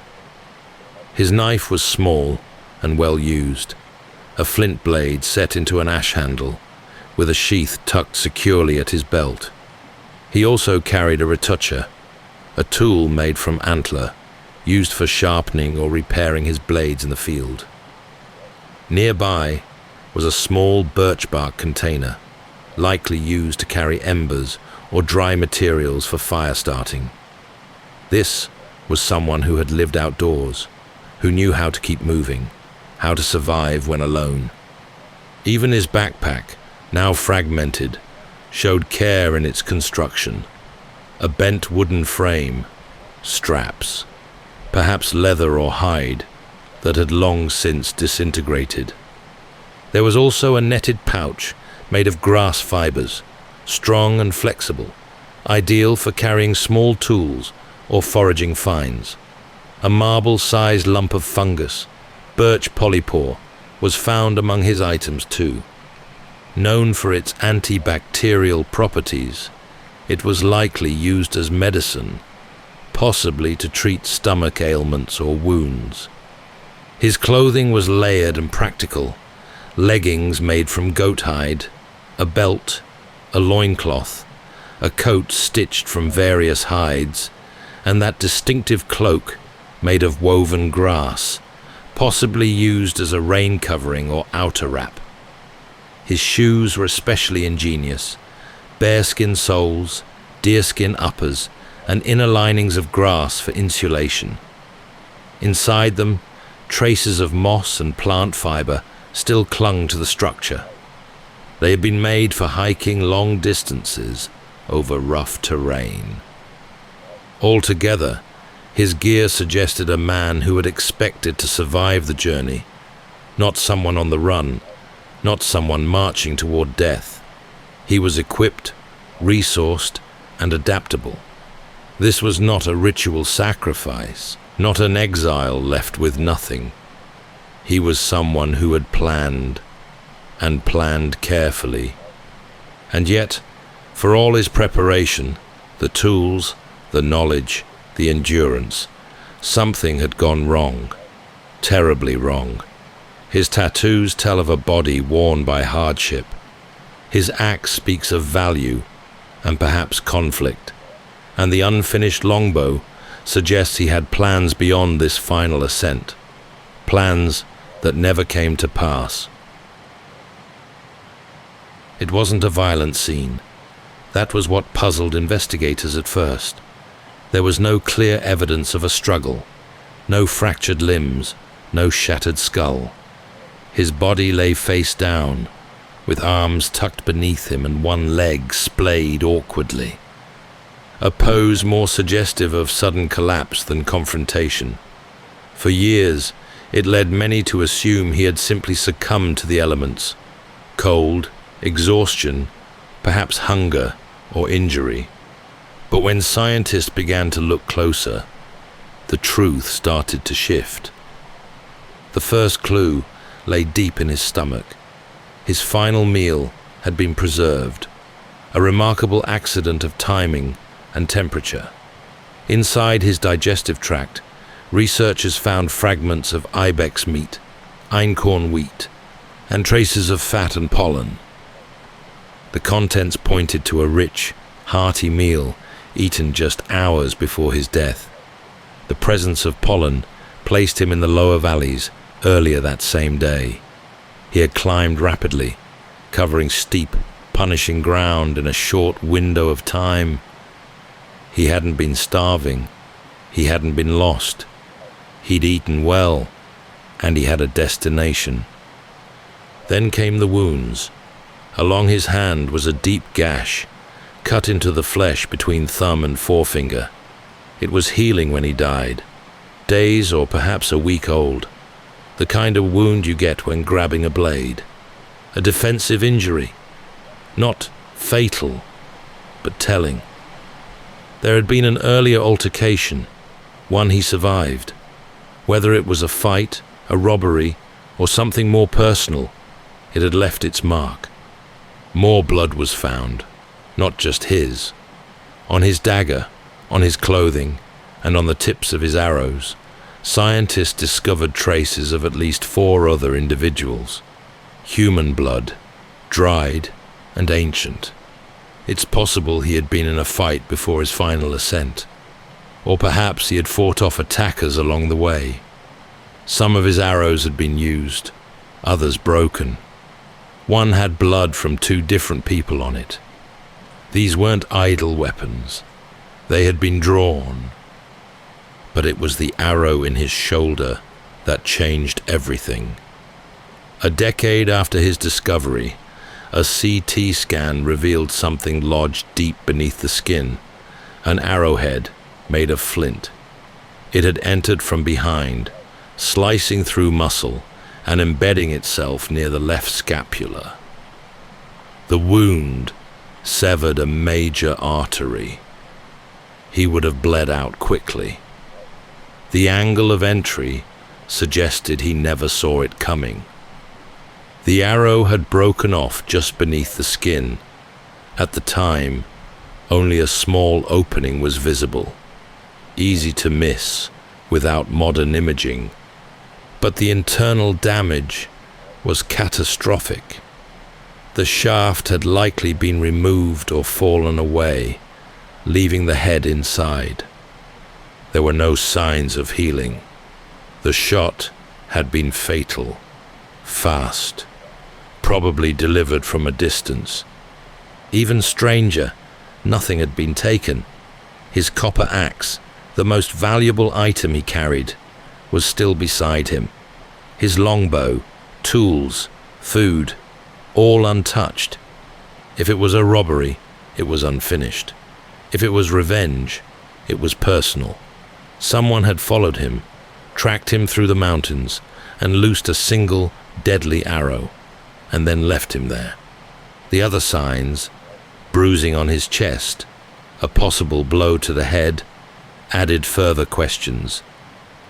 His knife was small and well used, a flint blade set into an ash handle, with a sheath tucked securely at his belt. He also carried a retoucher, a tool made from antler, used for sharpening or repairing his blades in the field. Nearby was a small birch bark container, likely used to carry embers or dry materials for fire starting. This was someone who had lived outdoors, who knew how to keep moving, how to survive when alone. Even his backpack, now fragmented, showed care in its construction. A bent wooden frame, straps, perhaps leather or hide, that had long since disintegrated. There was also a netted pouch made of grass fibers, strong and flexible, ideal for carrying small tools or foraging finds. A marble-sized lump of fungus, birch polypore, was found among his items too. Known for its antibacterial properties, it was likely used as medicine, possibly to treat stomach ailments or wounds. His clothing was layered and practical, leggings made from goat hide, a belt, a loincloth, a coat stitched from various hides, and that distinctive cloak made of woven grass, possibly used as a rain covering or outer wrap. His shoes were especially ingenious, bearskin soles, deerskin uppers, and inner linings of grass for insulation. Inside them, traces of moss and plant fiber still clung to the structure. They had been made for hiking long distances over rough terrain. Altogether, his gear suggested a man who had expected to survive the journey, not someone on the run, not someone marching toward death. He was equipped, resourced, and adaptable. This was not a ritual sacrifice, not an exile left with nothing. He was someone who had planned, and planned carefully. And yet, for all his preparation, the tools, the knowledge, the endurance, something had gone wrong, terribly wrong. His tattoos tell of a body worn by hardship. His axe speaks of value and perhaps conflict, and the unfinished longbow suggests he had plans beyond this final ascent, plans that never came to pass. It wasn't a violent scene. That was what puzzled investigators at first. There was no clear evidence of a struggle, no fractured limbs, no shattered skull. His body lay face down, with arms tucked beneath him and one leg splayed awkwardly. A pose more suggestive of sudden collapse than confrontation. For years, it led many to assume he had simply succumbed to the elements: cold, exhaustion, perhaps hunger or injury. But when scientists began to look closer, the truth started to shift. The first clue lay deep in his stomach. His final meal had been preserved, a remarkable accident of timing and temperature. Inside his digestive tract, researchers found fragments of ibex meat, einkorn wheat, and traces of fat and pollen. The contents pointed to a rich, hearty meal eaten just hours before his death. The presence of pollen placed him in the lower valleys, earlier that same day. He had climbed rapidly, covering steep, punishing ground in a short window of time. He hadn't been starving. He hadn't been lost. He'd eaten well, and he had a destination. Then came the wounds. Along his hand was a deep gash, cut into the flesh between thumb and forefinger. It was healing when he died, days or perhaps a week old. The kind of wound you get when grabbing a blade. A defensive injury. Not fatal, but telling. There had been an earlier altercation, one he survived. Whether it was a fight, a robbery, or something more personal, it had left its mark. More blood was found, not just his. On his dagger, on his clothing, and on the tips of his arrows, scientists discovered traces of at least 4 other individuals. Human blood, dried and ancient. It's possible he had been in a fight before his final ascent. Or perhaps he had fought off attackers along the way. Some of his arrows had been used, others broken. One had blood from 2 different people on it. These weren't idle weapons. They had been drawn. But it was the arrow in his shoulder that changed everything. A decade after his discovery, a CT scan revealed something lodged deep beneath the skin, an arrowhead made of flint. It had entered from behind, slicing through muscle and embedding itself near the left scapula. The wound severed a major artery. He would have bled out quickly. The angle of entry suggested he never saw it coming. The arrow had broken off just beneath the skin. At the time, only a small opening was visible, easy to miss without modern imaging. But the internal damage was catastrophic. The shaft had likely been removed or fallen away, leaving the head inside. There were no signs of healing. The shot had been fatal, fast, probably delivered from a distance. Even stranger, nothing had been taken. His copper axe, the most valuable item he carried, was still beside him. His longbow, tools, food, all untouched. If it was a robbery, it was unfinished. If it was revenge, it was personal. Someone had followed him, tracked him through the mountains, and loosed a single, deadly arrow, and then left him there. The other signs, bruising on his chest, a possible blow to the head, added further questions.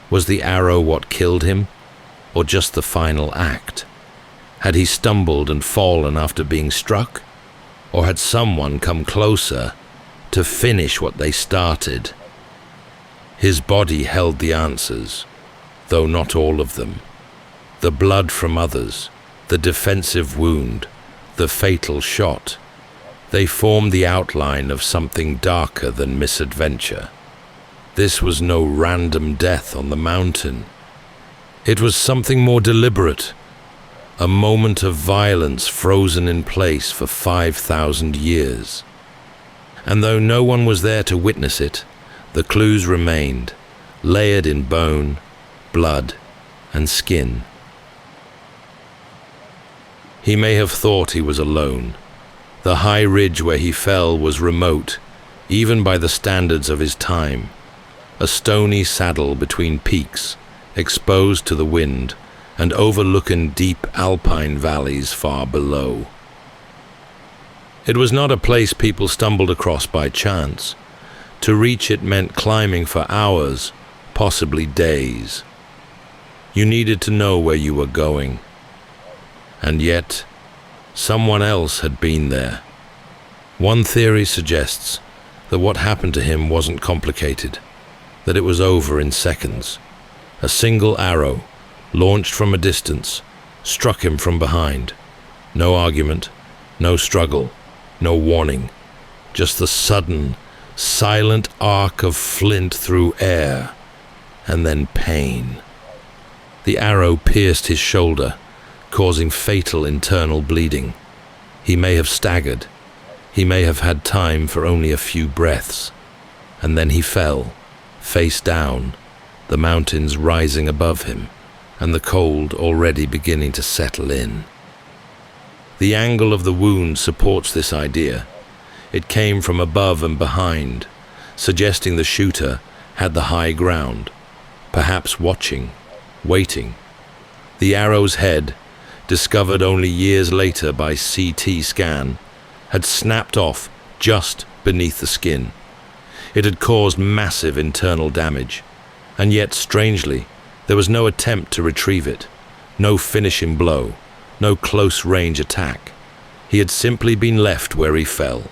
Was the arrow what killed him, or just the final act? Had he stumbled and fallen after being struck, or had someone come closer to finish what they started? His body held the answers, though not all of them. The blood from others, the defensive wound, the fatal shot, they formed the outline of something darker than misadventure. This was no random death on the mountain. It was something more deliberate, a moment of violence frozen in place for 5,000 years. And though no one was there to witness it, the clues remained, layered in bone, blood, and skin. He may have thought he was alone. The high ridge where he fell was remote, even by the standards of his time. A stony saddle between peaks, exposed to the wind, and overlooking deep alpine valleys far below. It was not a place people stumbled across by chance. To reach it meant climbing for hours, possibly days. You needed to know where you were going. And yet, someone else had been there. One theory suggests that what happened to him wasn't complicated, that it was over in seconds. A single arrow, launched from a distance, struck him from behind. No argument, no struggle, no warning, just the sudden, silent arc of flint through air, and then pain. The arrow pierced his shoulder, causing fatal internal bleeding. He may have staggered. He may have had time for only a few breaths. And then he fell, face down, the mountains rising above him, and the cold already beginning to settle in. The angle of the wound supports this idea. It came from above and behind, suggesting the shooter had the high ground, perhaps watching, waiting. The arrow's head, discovered only years later by CT scan, had snapped off just beneath the skin. It had caused massive internal damage, and yet, strangely, there was no attempt to retrieve it, no finishing blow, no close-range attack. He had simply been left where he fell,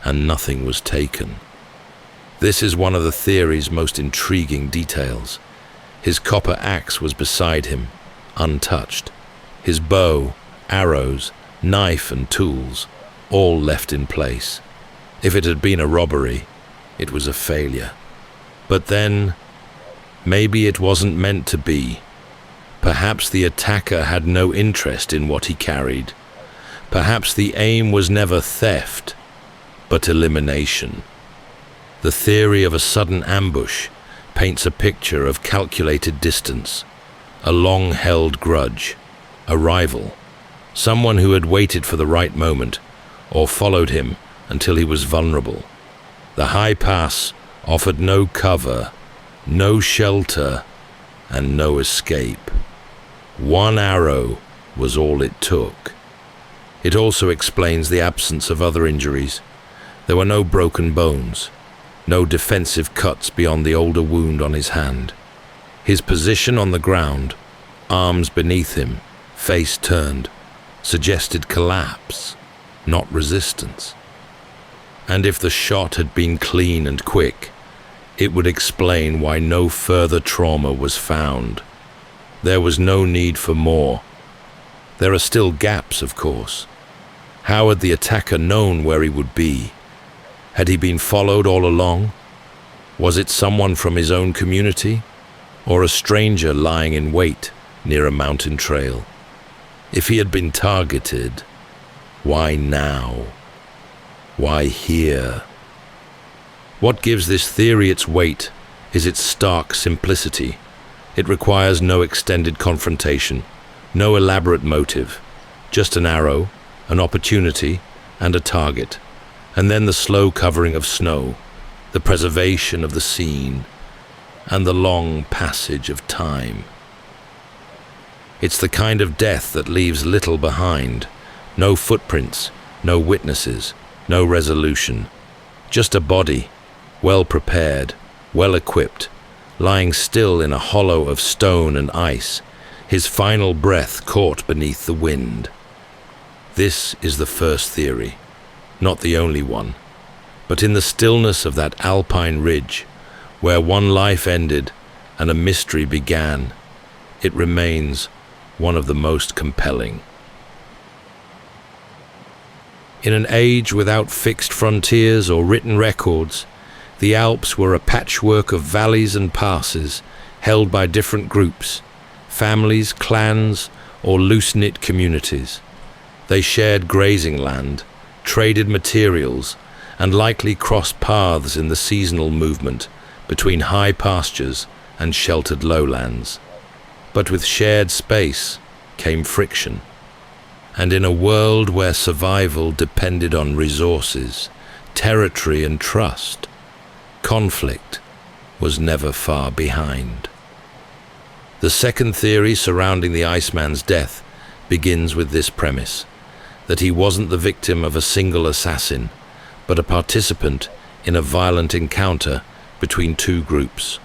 and nothing was taken. This is one of the theory's most intriguing details. His copper axe was beside him, untouched. His bow, arrows, knife and tools, all left in place. If it had been a robbery, it was a failure. But then, maybe it wasn't meant to be. Perhaps the attacker had no interest in what he carried. Perhaps the aim was never theft, but elimination. The theory of a sudden ambush paints a picture of calculated distance, a long-held grudge, a rival, someone who had waited for the right moment or followed him until he was vulnerable. The high pass offered no cover, no shelter, and no escape. One arrow was all it took. It also explains the absence of other injuries. There were no broken bones, no defensive cuts beyond the older wound on his hand. His position on the ground, arms beneath him, face turned, suggested collapse, not resistance. And if the shot had been clean and quick, it would explain why no further trauma was found. There was no need for more. There are still gaps, of course. How had the attacker known where he would be? Had he been followed all along? Was it someone from his own community, or a stranger lying in wait near a mountain trail? If he had been targeted, why now? Why here? What gives this theory its weight is its stark simplicity. It requires no extended confrontation, no elaborate motive, just an arrow, an opportunity, and a target, and then the slow covering of snow, the preservation of the scene, and the long passage of time. It's the kind of death that leaves little behind, no footprints, no witnesses, no resolution, just a body, well prepared, well equipped, lying still in a hollow of stone and ice, his final breath caught beneath the wind. This is the first theory, not the only one, but in the stillness of that alpine ridge, where one life ended and a mystery began, it remains one of the most compelling. In an age without fixed frontiers or written records, the Alps were a patchwork of valleys and passes held by different groups, families, clans, or loose-knit communities. They shared grazing land, traded materials, and likely crossed paths in the seasonal movement between high pastures and sheltered lowlands. But with shared space came friction. And in a world where survival depended on resources, territory, and trust, conflict was never far behind. The second theory surrounding the Iceman's death begins with this premise, that he wasn't the victim of a single assassin, but a participant in a violent encounter between two groups.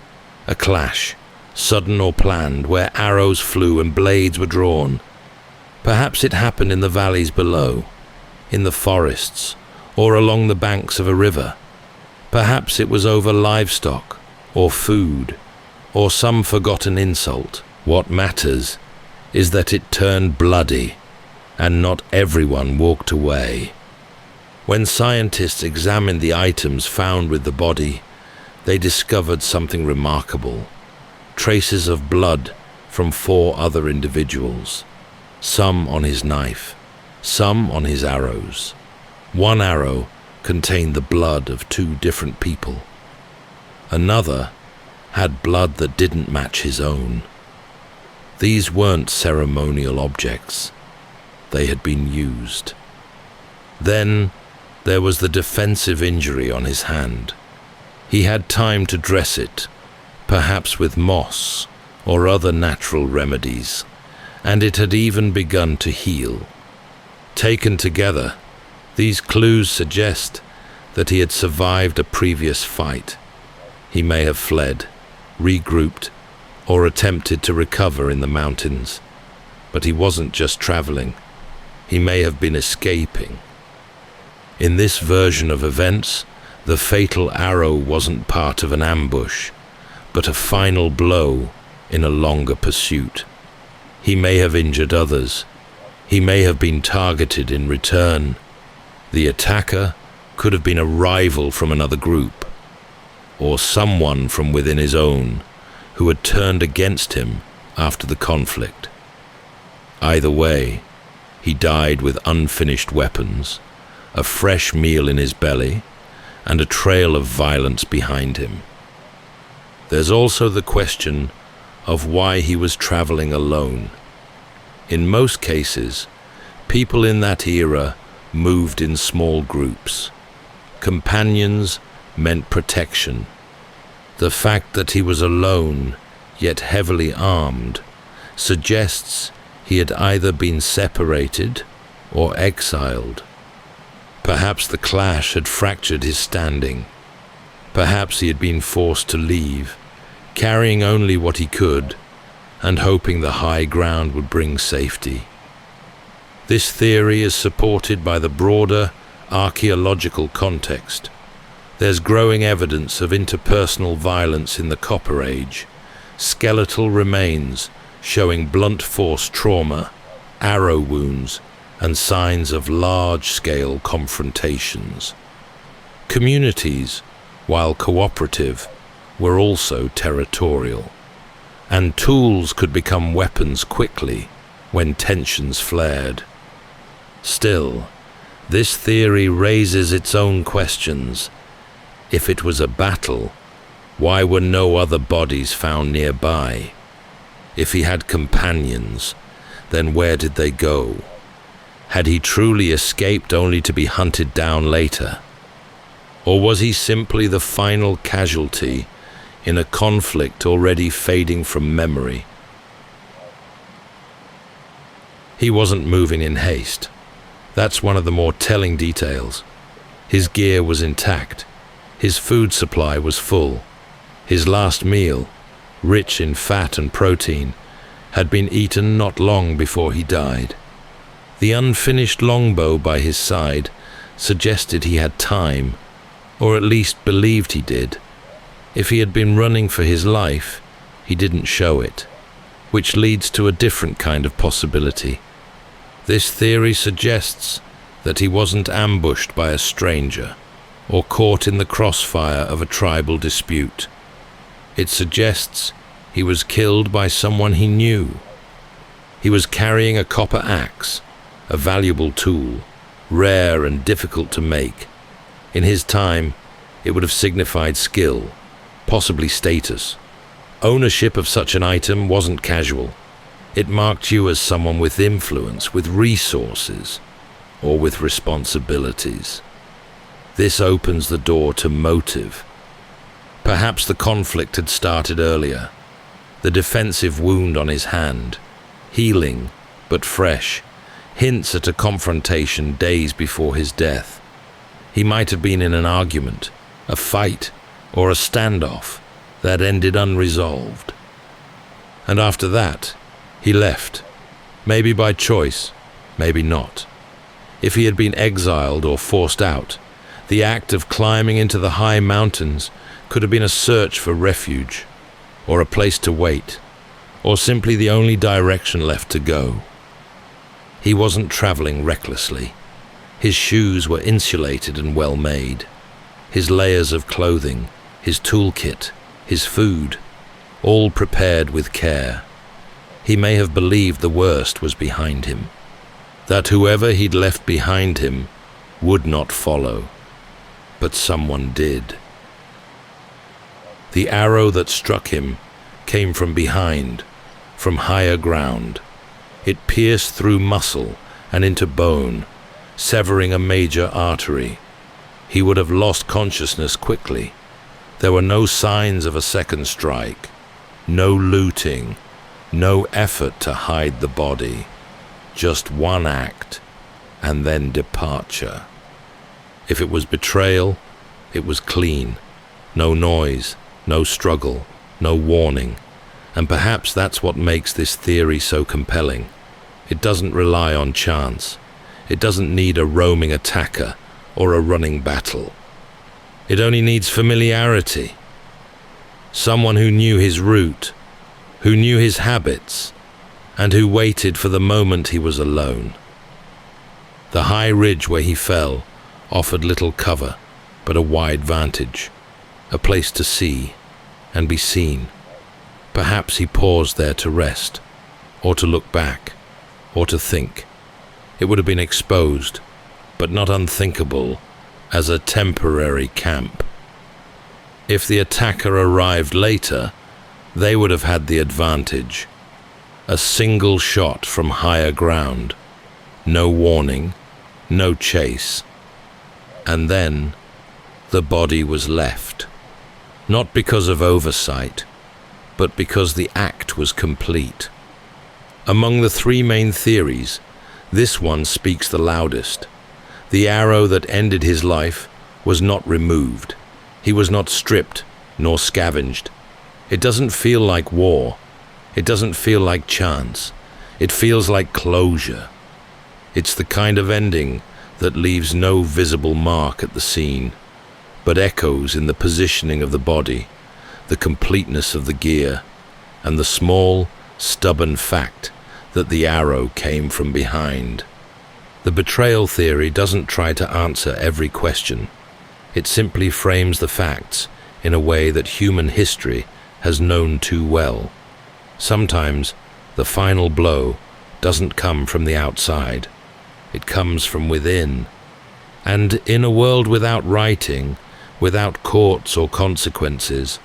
A clash, sudden or planned, where arrows flew and blades were drawn. Perhaps it happened in the valleys below, in the forests, or along the banks of a river. Perhaps it was over livestock, or food, or some forgotten insult. What matters is that it turned bloody, and not everyone walked away. When scientists examined the items found with the body, they discovered something remarkable. Traces of blood from 4 other individuals, some on his knife, some on his arrows. One arrow contained the blood of 2 different people. Another had blood that didn't match his own. These weren't ceremonial objects. They had been used. Then there was the defensive injury on his hand. He had time to dress it, perhaps with moss or other natural remedies, and it had even begun to heal. Taken together, these clues suggest that he had survived a previous fight. He may have fled, regrouped, or attempted to recover in the mountains. But he wasn't just traveling. He may have been escaping. In this version of events, the fatal arrow wasn't part of an ambush, but a final blow in a longer pursuit. He may have injured others. He may have been targeted in return. The attacker could have been a rival from another group, or someone from within his own who had turned against him after the conflict. Either way, he died with unfinished weapons, a fresh meal in his belly, and a trail of violence behind him. There's also the question of why he was traveling alone. In most cases, people in that era moved in small groups. Companions meant protection. The fact that he was alone, yet heavily armed, suggests he had either been separated or exiled. Perhaps the clash had fractured his standing. Perhaps he had been forced to leave, carrying only what he could, and hoping the high ground would bring safety. This theory is supported by the broader archaeological context. There's growing evidence of interpersonal violence in the Copper Age, skeletal remains showing blunt force trauma, arrow wounds, and signs of large-scale confrontations. Communities, while cooperative, were also territorial, and tools could become weapons quickly when tensions flared. Still, this theory raises its own questions. If it was a battle, why were no other bodies found nearby? If he had companions, then where did they go? Had he truly escaped only to be hunted down later? Or was he simply the final casualty in a conflict already fading from memory? He wasn't moving in haste. That's one of the more telling details. His gear was intact. His food supply was full. His last meal, rich in fat and protein, had been eaten not long before he died. The unfinished longbow by his side suggested he had time, or at least believed he did. If he had been running for his life, he didn't show it, which leads to a different kind of possibility. This theory suggests that he wasn't ambushed by a stranger or caught in the crossfire of a tribal dispute. It suggests he was killed by someone he knew. He was carrying a copper axe, a valuable tool, rare and difficult to make. In his time, it would have signified skill, possibly status. Ownership of such an item wasn't casual. It marked you as someone with influence, with resources, or with responsibilities. This opens the door to motive. Perhaps the conflict had started earlier. The defensive wound on his hand, healing but fresh, hints at a confrontation days before his death. He might have been in an argument, a fight, or a standoff that ended unresolved. And after that, he left, maybe by choice, maybe not. If he had been exiled or forced out, the act of climbing into the high mountains could have been a search for refuge, or a place to wait, or simply the only direction left to go. He wasn't traveling recklessly. His shoes were insulated and well made. His layers of clothing, his toolkit, his food, all prepared with care. He may have believed the worst was behind him, that whoever he'd left behind him would not follow, but someone did. The arrow that struck him came from behind, from higher ground. It pierced through muscle and into bone, severing a major artery. He would have lost consciousness quickly. There were no signs of a second strike, no looting, no effort to hide the body, just one act, and then departure. If it was betrayal, it was clean. No noise, no struggle, no warning. And perhaps that's what makes this theory so compelling. It doesn't rely on chance. It doesn't need a roaming attacker or a running battle. It only needs familiarity. Someone who knew his route, who knew his habits, and who waited for the moment he was alone. The high ridge where he fell offered little cover, but a wide vantage, a place to see and be seen. Perhaps he paused there to rest, or to look back, or to think. It would have been exposed, but not unthinkable, as a temporary camp. If the attacker arrived later, they would have had the advantage. A single shot from higher ground, no warning, no chase. And then the body was left, not because of oversight, but because the act was complete. Among the three main theories, this one speaks the loudest. The arrow that ended his life was not removed. He was not stripped nor scavenged. It doesn't feel like war. It doesn't feel like chance. It feels like closure. It's the kind of ending that leaves no visible mark at the scene, but echoes in the positioning of the body, the completeness of the gear, and the small, stubborn fact that the arrow came from behind. The betrayal theory doesn't try to answer every question. It simply frames the facts in a way that human history has known too well. Sometimes the final blow doesn't come from the outside. It comes from within. And in a world without writing, without courts or consequences,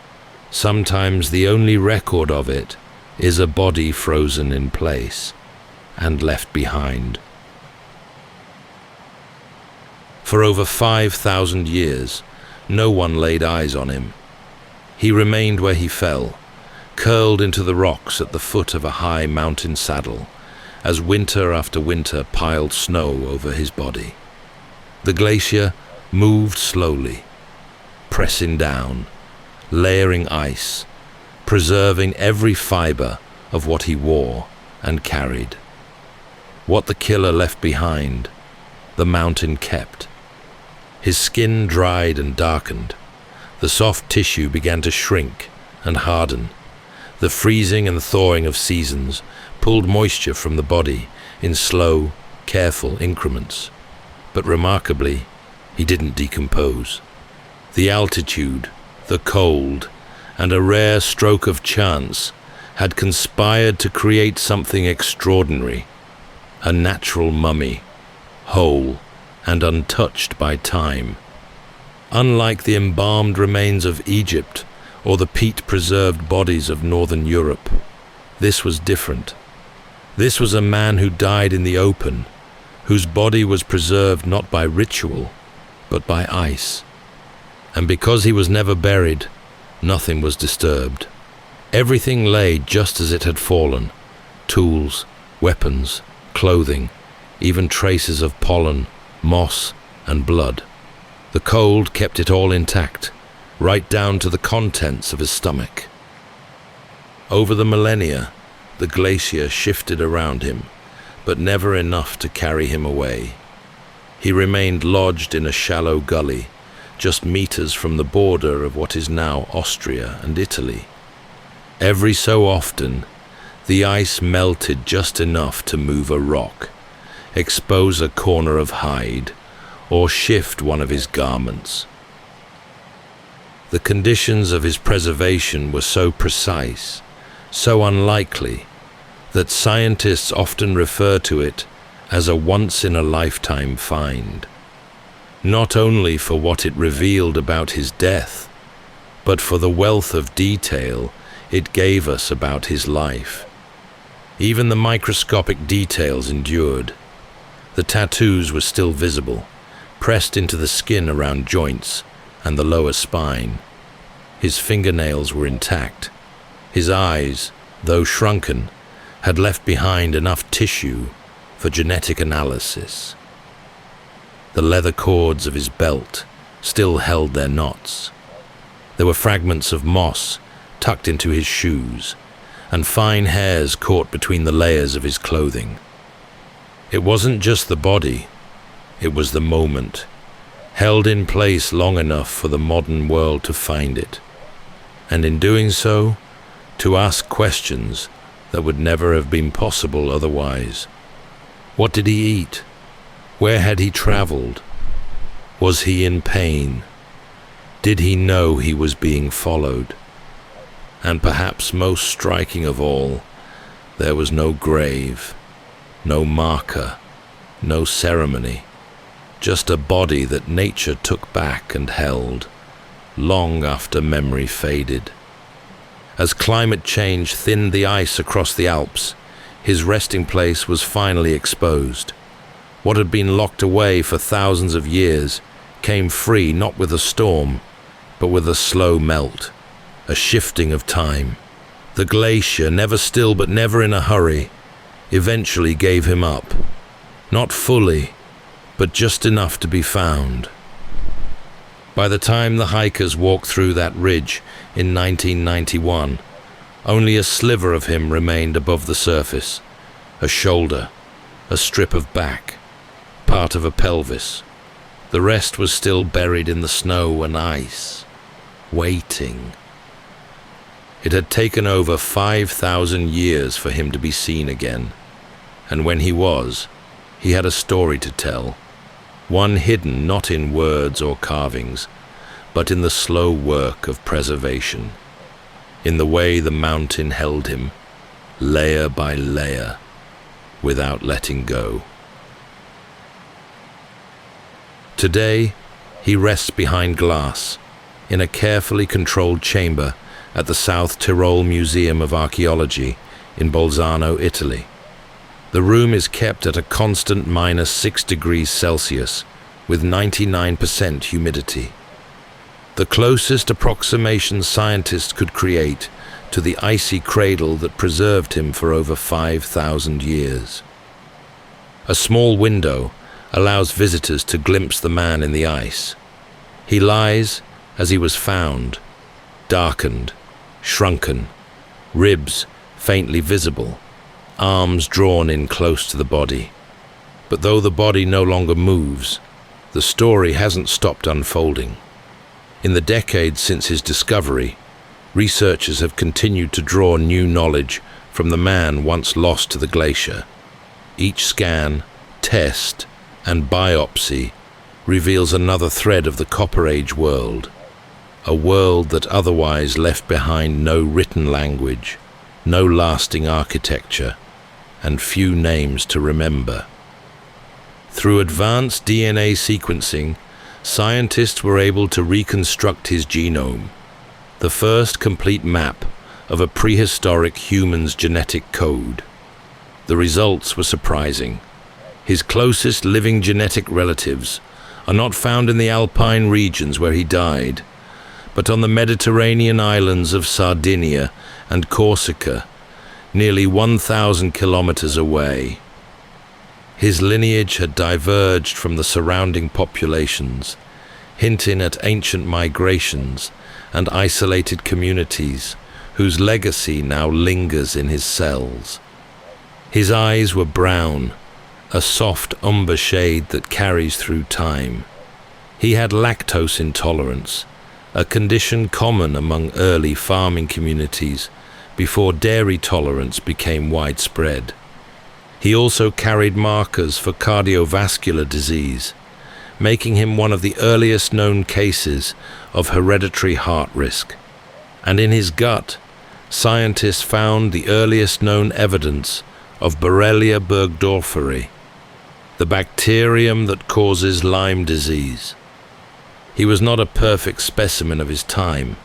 sometimes the only record of it is a body frozen in place and left behind. For over 5,000 years, no one laid eyes on him. He remained where he fell, curled into the rocks at the foot of a high mountain saddle, as winter after winter piled snow over his body. The glacier moved slowly, pressing down, layering ice, preserving every fiber of what he wore and carried. What the killer left behind, the mountain kept. His skin dried and darkened. The soft tissue began to shrink and harden. The freezing and thawing of seasons pulled moisture from the body in slow, careful increments. But remarkably, he didn't decompose. The altitude, the cold, and a rare stroke of chance had conspired to create something extraordinary. A natural mummy, whole and untouched by time. Unlike the embalmed remains of Egypt or the peat-preserved bodies of northern Europe, this was different. This was a man who died in the open, whose body was preserved not by ritual, but by ice. And because he was never buried, nothing was disturbed. Everything lay just as it had fallen: tools, weapons, clothing, even traces of pollen, moss, and blood. The cold kept it all intact, right down to the contents of his stomach. Over the millennia, the glacier shifted around him, but never enough to carry him away. He remained lodged in a shallow gully, just meters from the border of what is now Austria and Italy. Every so often, the ice melted just enough to move a rock, expose a corner of hide, or shift one of his garments. The conditions of his preservation were so precise, so unlikely, that scientists often refer to it as a once-in-a-lifetime find, not only for what it revealed about his death, but for the wealth of detail it gave us about his life. Even the microscopic details endured. The tattoos were still visible, pressed into the skin around joints and the lower spine. His fingernails were intact. His eyes, though shrunken, had left behind enough tissue for genetic analysis. The leather cords of his belt still held their knots. There were fragments of moss tucked into his shoes, and fine hairs caught between the layers of his clothing. It wasn't just the body, it was the moment, held in place long enough for the modern world to find it, and in doing so, to ask questions that would never have been possible otherwise. What did he eat? Where had he traveled? Was he in pain? Did he know he was being followed? And perhaps most striking of all, there was no grave, no marker, no ceremony, just a body that nature took back and held, long after memory faded. As climate change thinned the ice across the Alps, his resting place was finally exposed. What had been locked away for thousands of years came free not with a storm, but with a slow melt, a shifting of time. The glacier, never still but never in a hurry, eventually gave him up. Not fully, but just enough to be found. By the time the hikers walked through that ridge in 1991, only a sliver of him remained above the surface. A shoulder, a strip of back, part of a pelvis. The rest was still buried in the snow and ice, waiting. It had taken over 5,000 years for him to be seen again, and when he was, he had a story to tell, one hidden not in words or carvings, but in the slow work of preservation, in the way the mountain held him, layer by layer, without letting go. Today, he rests behind glass, in a carefully controlled chamber at the South Tyrol Museum of Archaeology in Bolzano, Italy. The room is kept at a constant -6 degrees Celsius, with 99% humidity. The closest approximation scientists could create to the icy cradle that preserved him for over 5,000 years. A small window allows visitors to glimpse the man in the ice. He lies as he was found, darkened, shrunken, ribs faintly visible, arms drawn in close to the body. But though the body no longer moves, the story hasn't stopped unfolding. In the decades since his discovery, researchers have continued to draw new knowledge from the man once lost to the glacier. Each scan, test, and biopsy reveals another thread of the Copper Age world, a world that otherwise left behind no written language, no lasting architecture, and few names to remember. Through advanced DNA sequencing, scientists were able to reconstruct his genome, the first complete map of a prehistoric human's genetic code. The results were surprising. His closest living genetic relatives are not found in the alpine regions where he died, but on the Mediterranean islands of Sardinia and Corsica, nearly 1,000 kilometers away. His lineage had diverged from the surrounding populations, hinting at ancient migrations and isolated communities whose legacy now lingers in his cells. His eyes were brown, a soft umber shade that carries through time. He had lactose intolerance, a condition common among early farming communities before dairy tolerance became widespread. He also carried markers for cardiovascular disease, making him one of the earliest known cases of hereditary heart risk. And in his gut, scientists found the earliest known evidence of Borrelia burgdorferi, the bacterium that causes Lyme disease. He was not a perfect specimen of his time.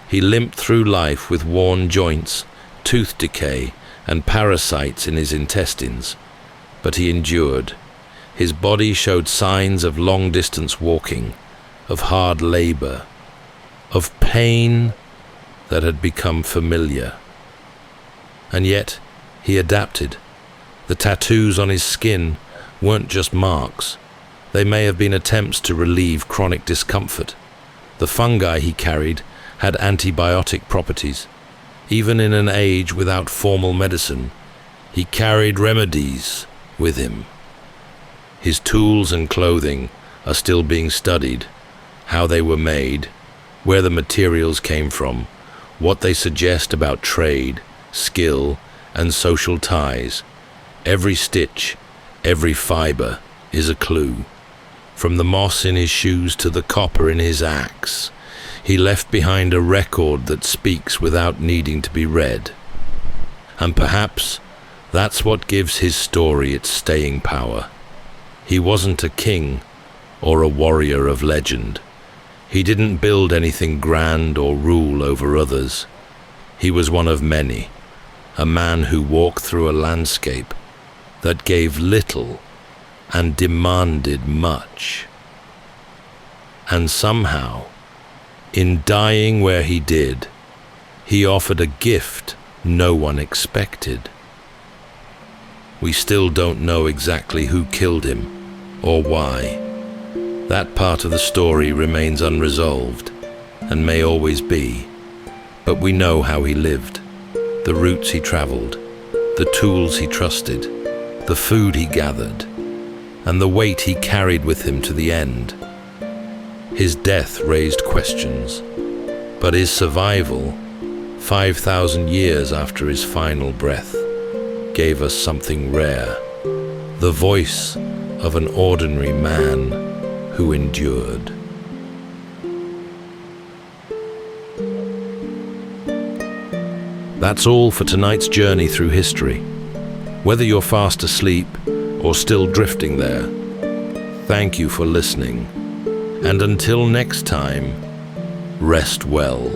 He limped through life with worn joints, tooth decay, and parasites in his intestines, but he endured. His body showed signs of long-distance walking, of hard labor, of pain that had become familiar. And yet, he adapted. The tattoos on his skin weren't just marks. They may have been attempts to relieve chronic discomfort. The fungi he carried had antibiotic properties. Even in an age without formal medicine, he carried remedies with him. His tools and clothing are still being studied, how they were made, where the materials came from, what they suggest about trade, skill, and social ties. Every stitch, every fiber is a clue. From the moss in his shoes to the copper in his axe, he left behind a record that speaks without needing to be read. And perhaps that's what gives his story its staying power. He wasn't a king or a warrior of legend. He didn't build anything grand or rule over others. He was one of many, a man who walked through a landscape that gave little and demanded much. And somehow, in dying where he did, he offered a gift no one expected. We still don't know exactly who killed him or why. That part of the story remains unresolved and may always be. But we know how he lived, the routes he traveled, the tools he trusted, the food he gathered, and the weight he carried with him to the end. His death raised questions, but his survival, 5,000 years after his final breath, gave us something rare, the voice of an ordinary man who endured. That's all for tonight's journey through history. Whether you're fast asleep or still drifting there, thank you for listening. And until next time, rest well.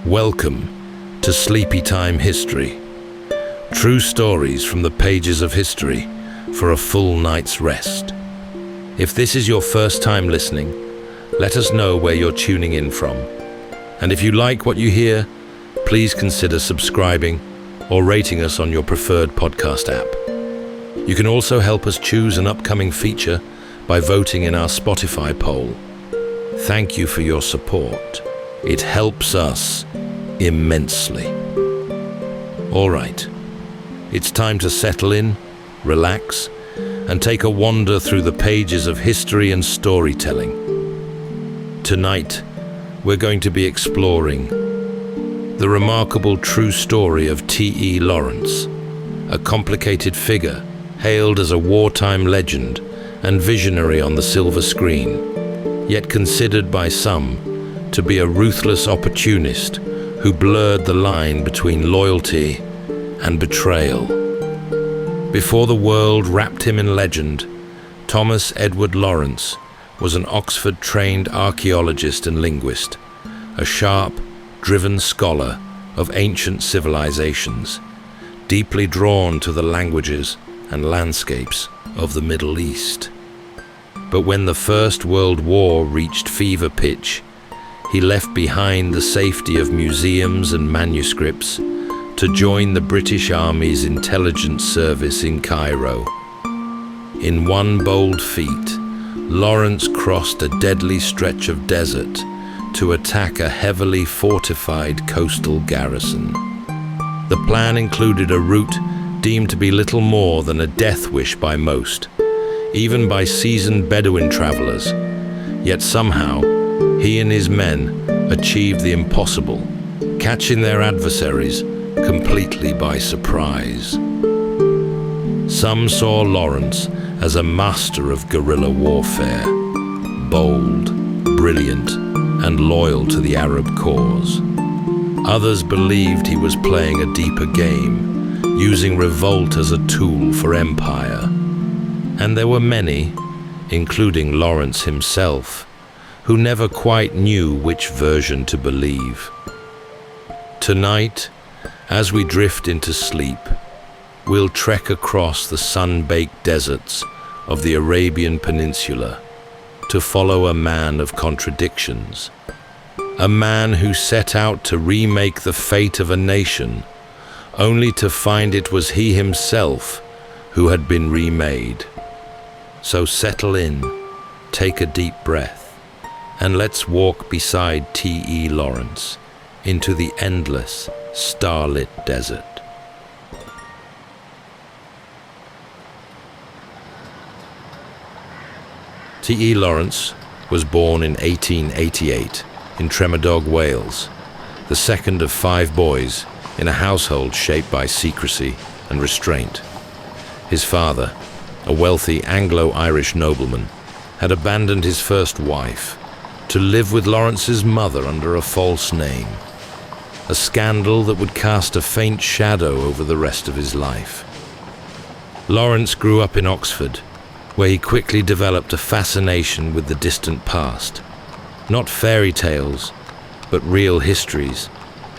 Welcome to Sleepytime History. True stories from the pages of history for a full night's rest. If this is your first time listening, let us know where you're tuning in from. And if you like what you hear, please consider subscribing or rating us on your preferred podcast app. You can also help us choose an upcoming feature by voting in our Spotify poll. Thank you for your support. It helps us immensely. All right, it's time to settle in, relax, and take a wander through the pages of history and storytelling. Tonight, we're going to be exploring the remarkable true story of T.E. Lawrence, a complicated figure hailed as a wartime legend and visionary on the silver screen, yet considered by some to be a ruthless opportunist who blurred the line between loyalty and betrayal. Before the world wrapped him in legend, Thomas Edward Lawrence was an Oxford-trained archaeologist and linguist, a sharp, driven scholar of ancient civilizations, deeply drawn to the languages and landscapes of the Middle East. But when the First World War reached fever pitch, he left behind the safety of museums and manuscripts to join the British Army's intelligence service in Cairo. In one bold feat, Lawrence crossed a deadly stretch of desert to attack a heavily fortified coastal garrison. The plan included a route deemed to be little more than a death wish by most, even by seasoned Bedouin travelers. Yet somehow, he and his men achieved the impossible, catching their adversaries completely by surprise. Some saw Lawrence as a master of guerrilla warfare, bold, brilliant, and loyal to the Arab cause. Others believed he was playing a deeper game, using revolt as a tool for empire. And there were many, including Lawrence himself, who never quite knew which version to believe. Tonight, as we drift into sleep, we'll trek across the sun-baked deserts of the Arabian Peninsula to follow a man of contradictions, a man who set out to remake the fate of a nation, only to find it was he himself who had been remade. So settle in, take a deep breath, and let's walk beside T.E. Lawrence into the endless, starlit desert. T.E. Lawrence was born in 1888 in Tremedog, Wales, the second of 5 boys in a household shaped by secrecy and restraint. His father, a wealthy Anglo-Irish nobleman, had abandoned his first wife to live with Lawrence's mother under a false name, a scandal that would cast a faint shadow over the rest of his life. Lawrence grew up in Oxford, where he quickly developed a fascination with the distant past. Not fairy tales, but real histories,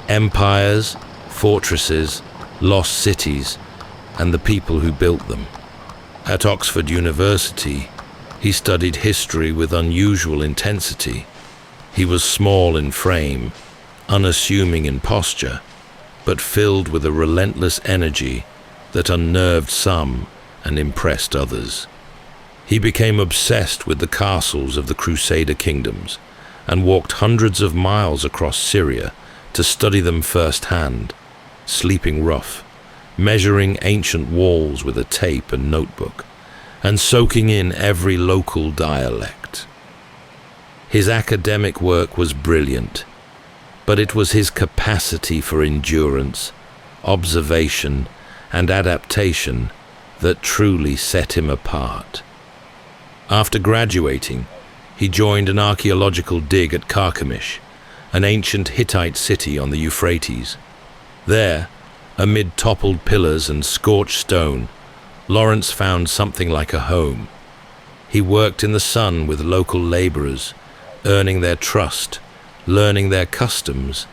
empires, fortresses, lost cities, and the people who built them. At Oxford University, he studied history with unusual intensity. He was small in frame, unassuming in posture, but filled with a relentless energy that unnerved some and impressed others. He became obsessed with the castles of the Crusader kingdoms and walked hundreds of miles across Syria to study them firsthand, sleeping rough, measuring ancient walls with a tape and notebook, and soaking in every local dialect. His academic work was brilliant, but it was his capacity for endurance, observation, and adaptation that truly set him apart. After graduating, he joined an archaeological dig at Carchemish, an ancient Hittite city on the Euphrates. There, amid toppled pillars and scorched stone, Lawrence found something like a home. He worked in the sun with local laborers, earning their trust, learning their customs,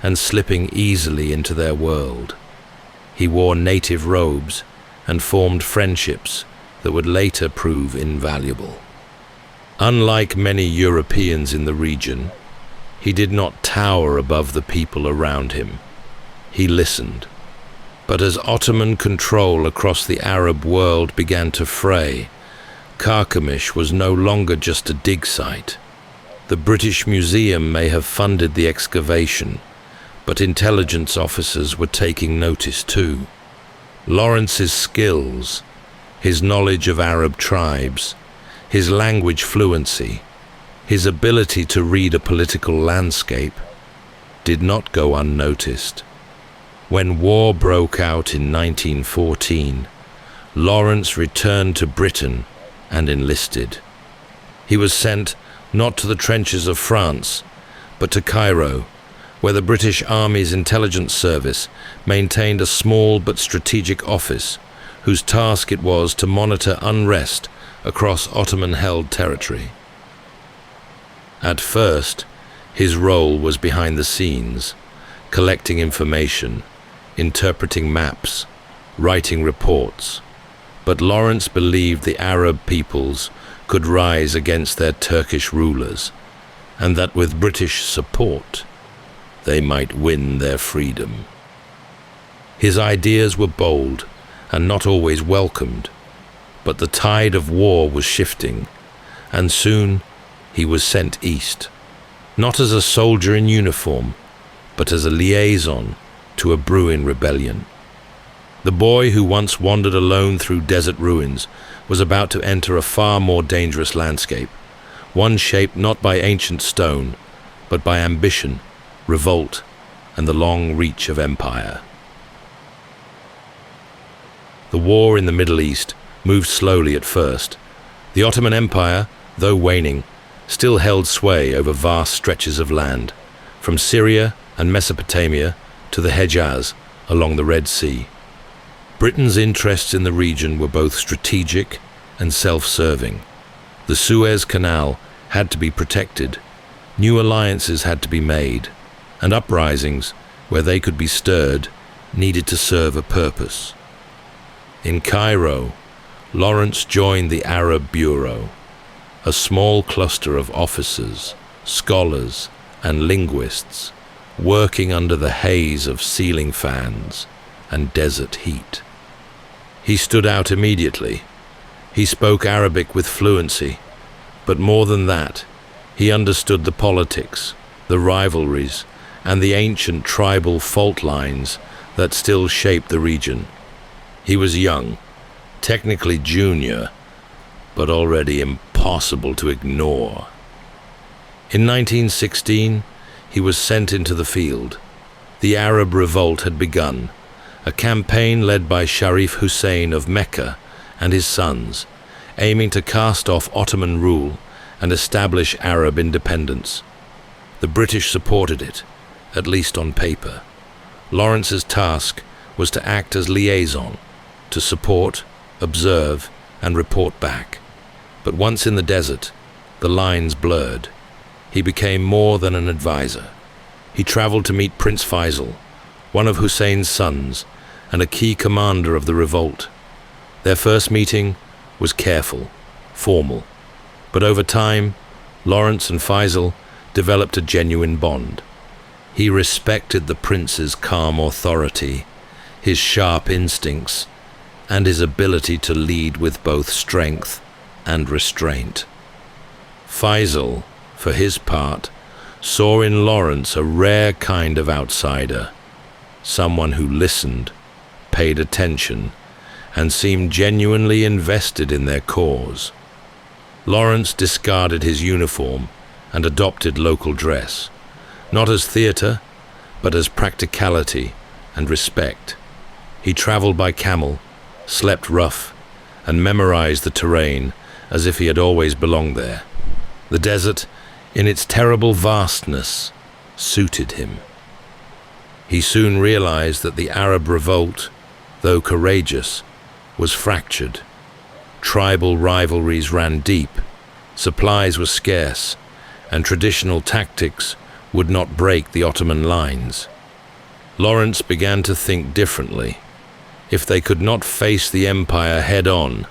and slipping easily into their world. He wore native robes and formed friendships that would later prove invaluable. Unlike many Europeans in the region, he did not tower above the people around him. He listened. But as Ottoman control across the Arab world began to fray, Carchemish was no longer just a dig site. The British Museum may have funded the excavation, but intelligence officers were taking notice too. Lawrence's skills, his knowledge of Arab tribes, his language fluency, his ability to read a political landscape, did not go unnoticed. When war broke out in 1914, Lawrence returned to Britain and enlisted. He was sent not to the trenches of France, but to Cairo, where the British Army's intelligence service maintained a small but strategic office whose task it was to monitor unrest across Ottoman-held territory. At first, his role was behind the scenes, collecting information, interpreting maps, writing reports. But Lawrence believed the Arab peoples could rise against their Turkish rulers, and that with British support, they might win their freedom. His ideas were bold and not always welcomed, but the tide of war was shifting, and soon he was sent east, not as a soldier in uniform, but as a liaison to a brewing rebellion. The boy who once wandered alone through desert ruins was about to enter a far more dangerous landscape, one shaped not by ancient stone, but by ambition, revolt, and the long reach of empire. The war in the Middle East moved slowly at first. The Ottoman Empire, though waning, still held sway over vast stretches of land, from Syria and Mesopotamia to the Hejaz along the Red Sea. Britain's interests in the region were both strategic and self-serving. The Suez Canal had to be protected, new alliances had to be made, and uprisings, where they could be stirred, needed to serve a purpose. In Cairo, Lawrence joined the Arab Bureau, a small cluster of officers, scholars, and linguists working under the haze of ceiling fans and desert heat. He stood out immediately. He spoke Arabic with fluency, but more than that, he understood the politics, the rivalries, and the ancient tribal fault lines that still shaped the region. He was young, technically junior, but already impossible to ignore. In 1916, he was sent into the field. The Arab revolt had begun, a campaign led by Sharif Hussein of Mecca and his sons, aiming to cast off Ottoman rule and establish Arab independence. The British supported it, at least on paper. Lawrence's task was to act as liaison, to support, observe, and report back. But once in the desert, the lines blurred. He became more than an advisor. He traveled to meet Prince Faisal, one of Hussein's sons, and a key commander of the revolt. Their first meeting was careful, formal, but over time, Lawrence and Faisal developed a genuine bond. He respected the prince's calm authority, his sharp instincts, and his ability to lead with both strength and restraint. Faisal, for his part, saw in Lawrence a rare kind of outsider, someone who listened, paid attention, and seemed genuinely invested in their cause. Lawrence discarded his uniform and adopted local dress, not as theater, but as practicality and respect. He traveled by camel, slept rough, and memorized the terrain as if he had always belonged there. The desert, in its terrible vastness, suited him. He soon realized that the Arab revolt, though courageous, was fractured. Tribal rivalries ran deep, supplies were scarce, and traditional tactics would not break the Ottoman lines. Lawrence began to think differently. If they could not face the empire head-on,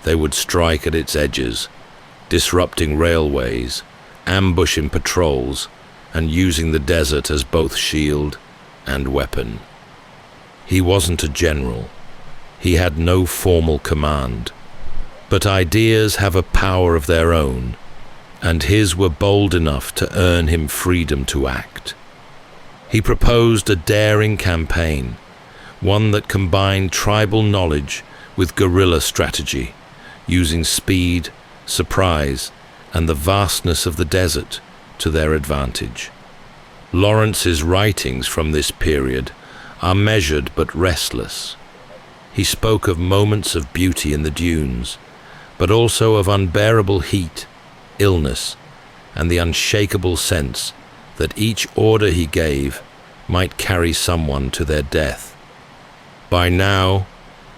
they would strike at its edges, disrupting railways, ambushing patrols, and using the desert as both shield and weapon. He wasn't a general. He had no formal command. But ideas have a power of their own, and his were bold enough to earn him freedom to act. He proposed a daring campaign, one that combined tribal knowledge with guerrilla strategy, using speed, surprise, and the vastness of the desert to their advantage. Lawrence's writings from this period are measured but restless. He spoke of moments of beauty in the dunes, but also of unbearable heat, illness, and the unshakable sense that each order he gave might carry someone to their death. By now,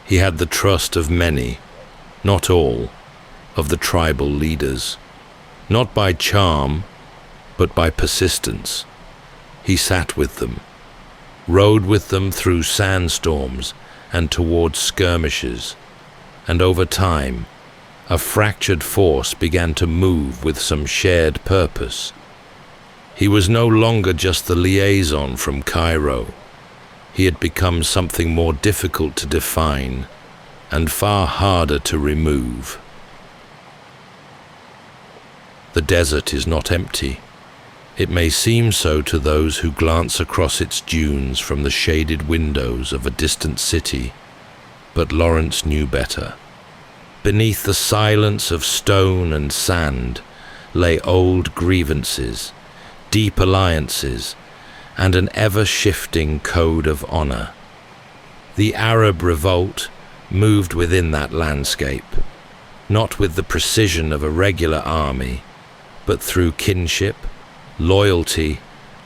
he had the trust of many, not all, of the tribal leaders. Not by charm, but by persistence. He sat with them, rode with them through sandstorms and towards skirmishes, and over time, a fractured force began to move with some shared purpose. He was no longer just the liaison from Cairo. He had become something more difficult to define and far harder to remove. The desert is not empty. It may seem so to those who glance across its dunes from the shaded windows of a distant city, but Lawrence knew better. Beneath the silence of stone and sand lay old grievances, deep alliances, and an ever-shifting code of honor. The Arab revolt moved within that landscape, not with the precision of a regular army, but through kinship, loyalty,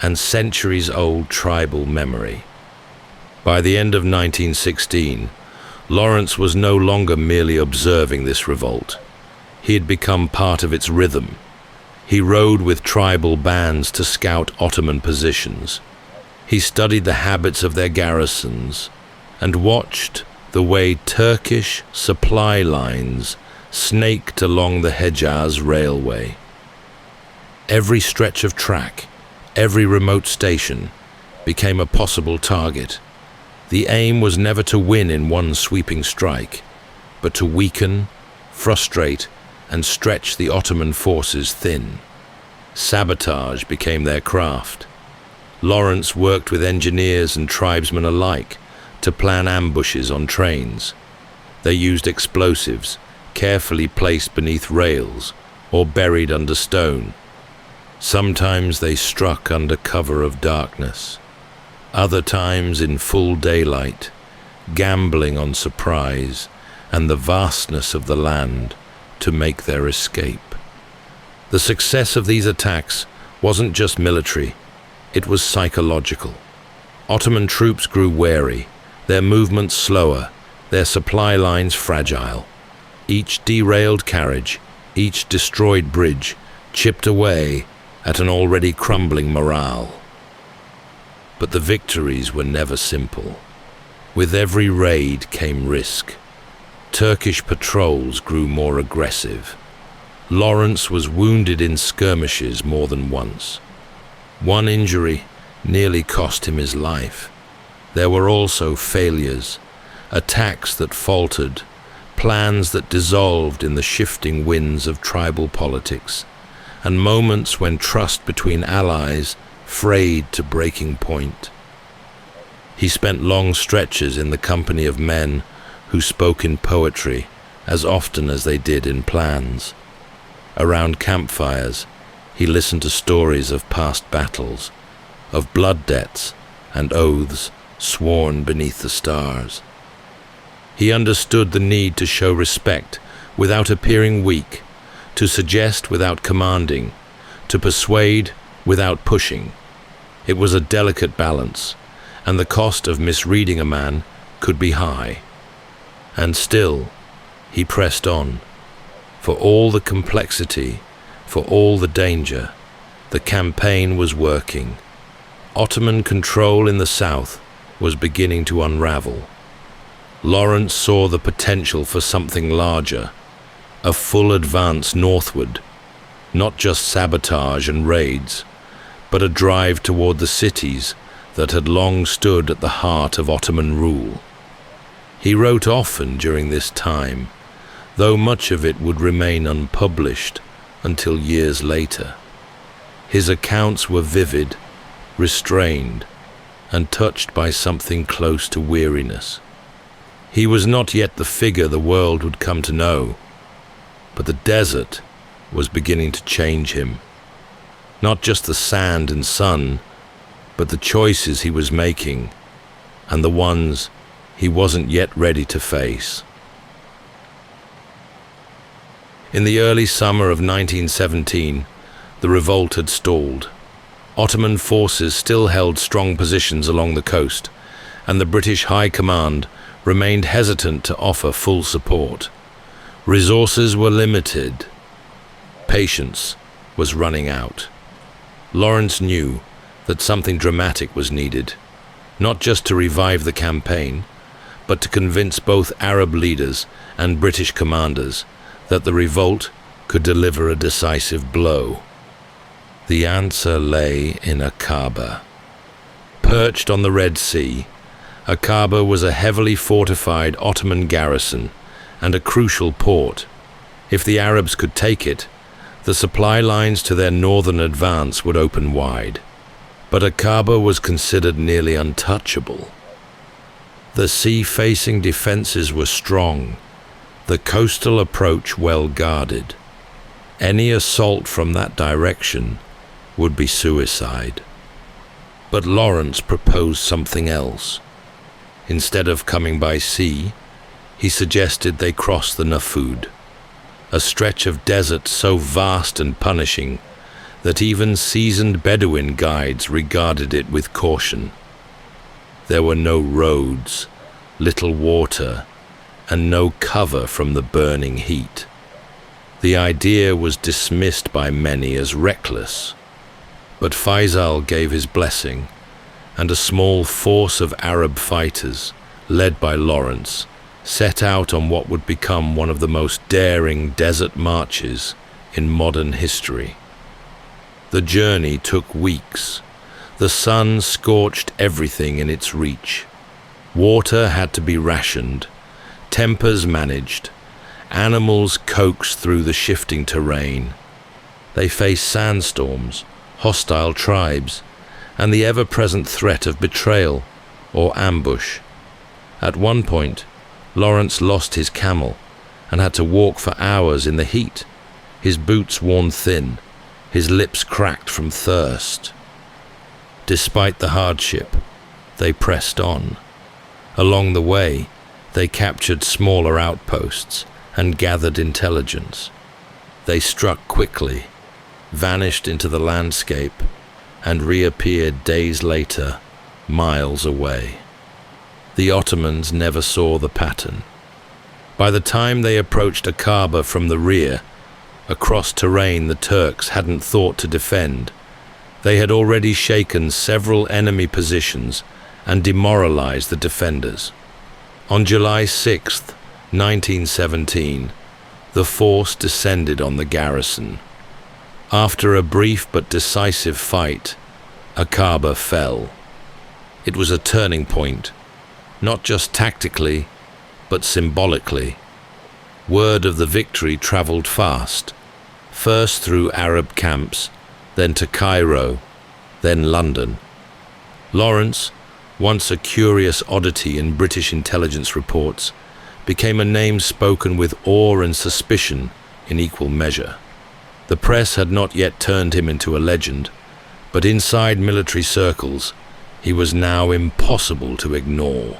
and centuries-old tribal memory. By the end of 1916, Lawrence was no longer merely observing this revolt. He had become part of its rhythm. He rode with tribal bands to scout Ottoman positions. He studied the habits of their garrisons and watched the way Turkish supply lines snaked along the Hejaz railway. Every stretch of track, every remote station, became a possible target. The aim was never to win in one sweeping strike, but to weaken, frustrate, and stretch the Ottoman forces thin. Sabotage became their craft. Lawrence worked with engineers and tribesmen alike to plan ambushes on trains. They used explosives, carefully placed beneath rails or buried under stone. Sometimes they struck under cover of darkness, other times in full daylight, gambling on surprise and the vastness of the land to make their escape. The success of these attacks wasn't just military, it was psychological. Ottoman troops grew wary, their movements slower, their supply lines fragile. Each derailed carriage, each destroyed bridge, chipped away at an already crumbling morale. But the victories were never simple. With every raid came risk. Turkish patrols grew more aggressive. Lawrence was wounded in skirmishes more than once. One injury nearly cost him his life. There were also failures, attacks that faltered, plans that dissolved in the shifting winds of tribal politics, and moments when trust between allies frayed to breaking point. He spent long stretches in the company of men who spoke in poetry as often as they did in plans. Around campfires, he listened to stories of past battles, of blood debts and oaths sworn beneath the stars. He understood the need to show respect without appearing weak, to suggest without commanding, to persuade without pushing. It was a delicate balance, and the cost of misreading a man could be high. And still, he pressed on. For all the complexity, for all the danger, the campaign was working. Ottoman control in the south was beginning to unravel. Lawrence saw the potential for something larger, a full advance northward, not just sabotage and raids, but a drive toward the cities that had long stood at the heart of Ottoman rule. He wrote often during this time, though much of it would remain unpublished until years later. His accounts were vivid, restrained, and touched by something close to weariness. He was not yet the figure the world would come to know, but the desert was beginning to change him. Not just the sand and sun, but the choices he was making, and the ones he wasn't yet ready to face. In the early summer of 1917, the revolt had stalled. Ottoman forces still held strong positions along the coast, and the British High Command remained hesitant to offer full support. Resources were limited. Patience was running out. Lawrence knew that something dramatic was needed, not just to revive the campaign, but to convince both Arab leaders and British commanders that the revolt could deliver a decisive blow. The answer lay in Aqaba. Perched on the Red Sea, Aqaba was a heavily fortified Ottoman garrison and a crucial port. If the Arabs could take it, the supply lines to their northern advance would open wide. But Aqaba was considered nearly untouchable. The sea-facing defenses were strong, the coastal approach well guarded. Any assault from that direction would be suicide. But Lawrence proposed something else. Instead of coming by sea, he suggested they cross the Nafud, a stretch of desert so vast and punishing that even seasoned Bedouin guides regarded it with caution. There were no roads, little water, and no cover from the burning heat. The idea was dismissed by many as reckless, but Faisal gave his blessing, and a small force of Arab fighters, led by Lawrence, set out on what would become one of the most daring desert marches in modern history. The journey took weeks. The sun scorched everything in its reach. Water had to be rationed, tempers managed, animals coaxed through the shifting terrain. They faced sandstorms, hostile tribes, and the ever-present threat of betrayal or ambush. At one point, Lawrence lost his camel and had to walk for hours in the heat, his boots worn thin, his lips cracked from thirst. Despite the hardship, they pressed on. Along the way, they captured smaller outposts and gathered intelligence. They struck quickly, vanished into the landscape, and reappeared days later, miles away. The Ottomans never saw the pattern. By the time they approached Aqaba from the rear, across terrain the Turks hadn't thought to defend. They had already shaken several enemy positions and demoralized the defenders. On July 6, 1917, the force descended on the garrison. After a brief but decisive fight, Aqaba fell. It was a turning point, not just tactically, but symbolically. Word of the victory traveled fast, first through Arab camps, then to Cairo, then London. Lawrence, once a curious oddity in British intelligence reports, became a name spoken with awe and suspicion in equal measure. The press had not yet turned him into a legend, but inside military circles, he was now impossible to ignore.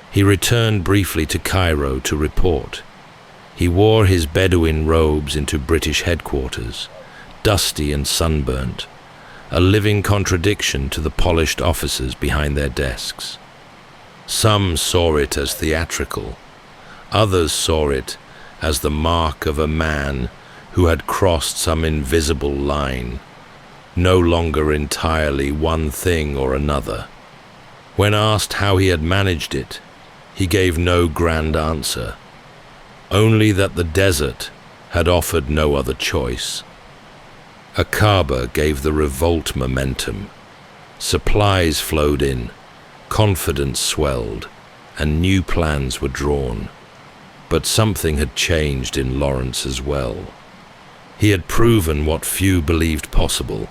He returned briefly to Cairo to report. He wore his Bedouin robes into British headquarters, dusty and sunburnt, a living contradiction to the polished officers behind their desks. Some saw it as theatrical. Others saw it as the mark of a man who had crossed some invisible line, no longer entirely one thing or another. When asked how he had managed it, he gave no grand answer. only that the desert had offered no other choice. Akaba gave the revolt momentum. Supplies flowed in, confidence swelled, and new plans were drawn. But something had changed in Lawrence as well. He had proven what few believed possible,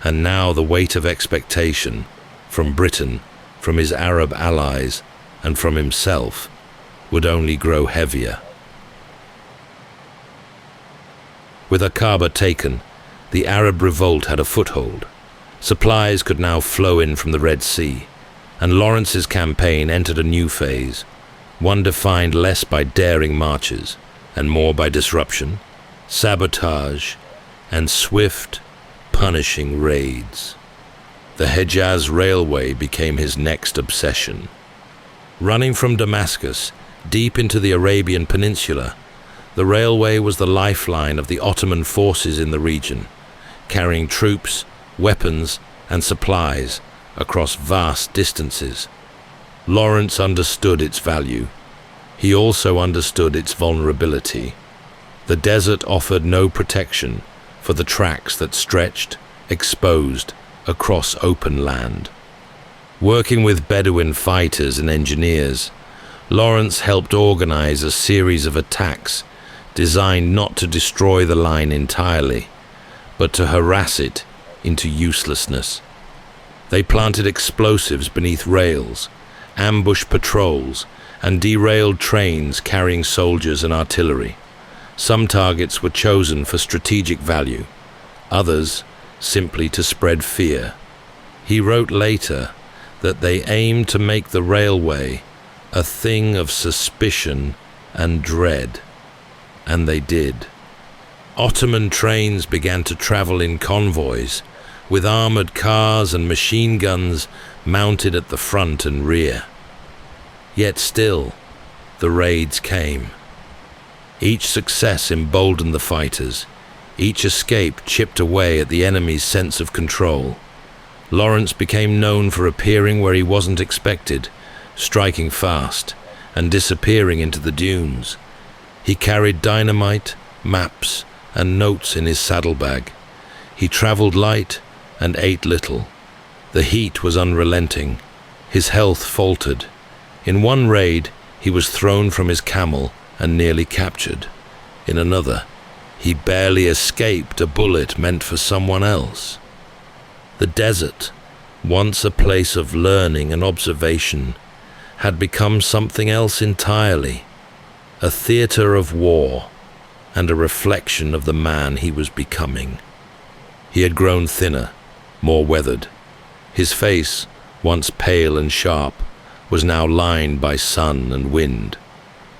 and now the weight of expectation, from Britain, from his Arab allies, and from himself, would only grow heavier. With Akaba taken, the Arab revolt had a foothold. Supplies could now flow in from the Red Sea, and Lawrence's campaign entered a new phase, one defined less by daring marches and more by disruption, sabotage, and swift, punishing raids. The Hejaz Railway became his next obsession. Running from Damascus deep into the Arabian Peninsula, the railway was the lifeline of the Ottoman forces in the region, carrying troops, weapons, and supplies across vast distances. Lawrence understood its value. He also understood its vulnerability. The desert offered no protection for the tracks that stretched, exposed, across open land. Working with Bedouin fighters and engineers, Lawrence helped organize a series of attacks designed not to destroy the line entirely, but to harass it into uselessness. They planted explosives beneath rails, ambushed patrols, and derailed trains carrying soldiers and artillery. Some targets were chosen for strategic value, others simply to spread fear. He wrote later that they aimed to make the railway a thing of suspicion and dread. And they did. Ottoman trains began to travel in convoys, with armored cars and machine guns mounted at the front and rear. Yet still, the raids came. Each success emboldened the fighters. Each escape chipped away at the enemy's sense of control. Lawrence became known for appearing where he wasn't expected, striking fast, and disappearing into the dunes. He carried dynamite, maps, and notes in his saddlebag. He traveled light and ate little. The heat was unrelenting. His health faltered. In one raid, he was thrown from his camel and nearly captured. In another, he barely escaped a bullet meant for someone else. The desert, once a place of learning and observation, had become something else entirely, a theater of war and a reflection of the man he was becoming. He had grown thinner, more weathered. His face, once pale and sharp, was now lined by sun and wind.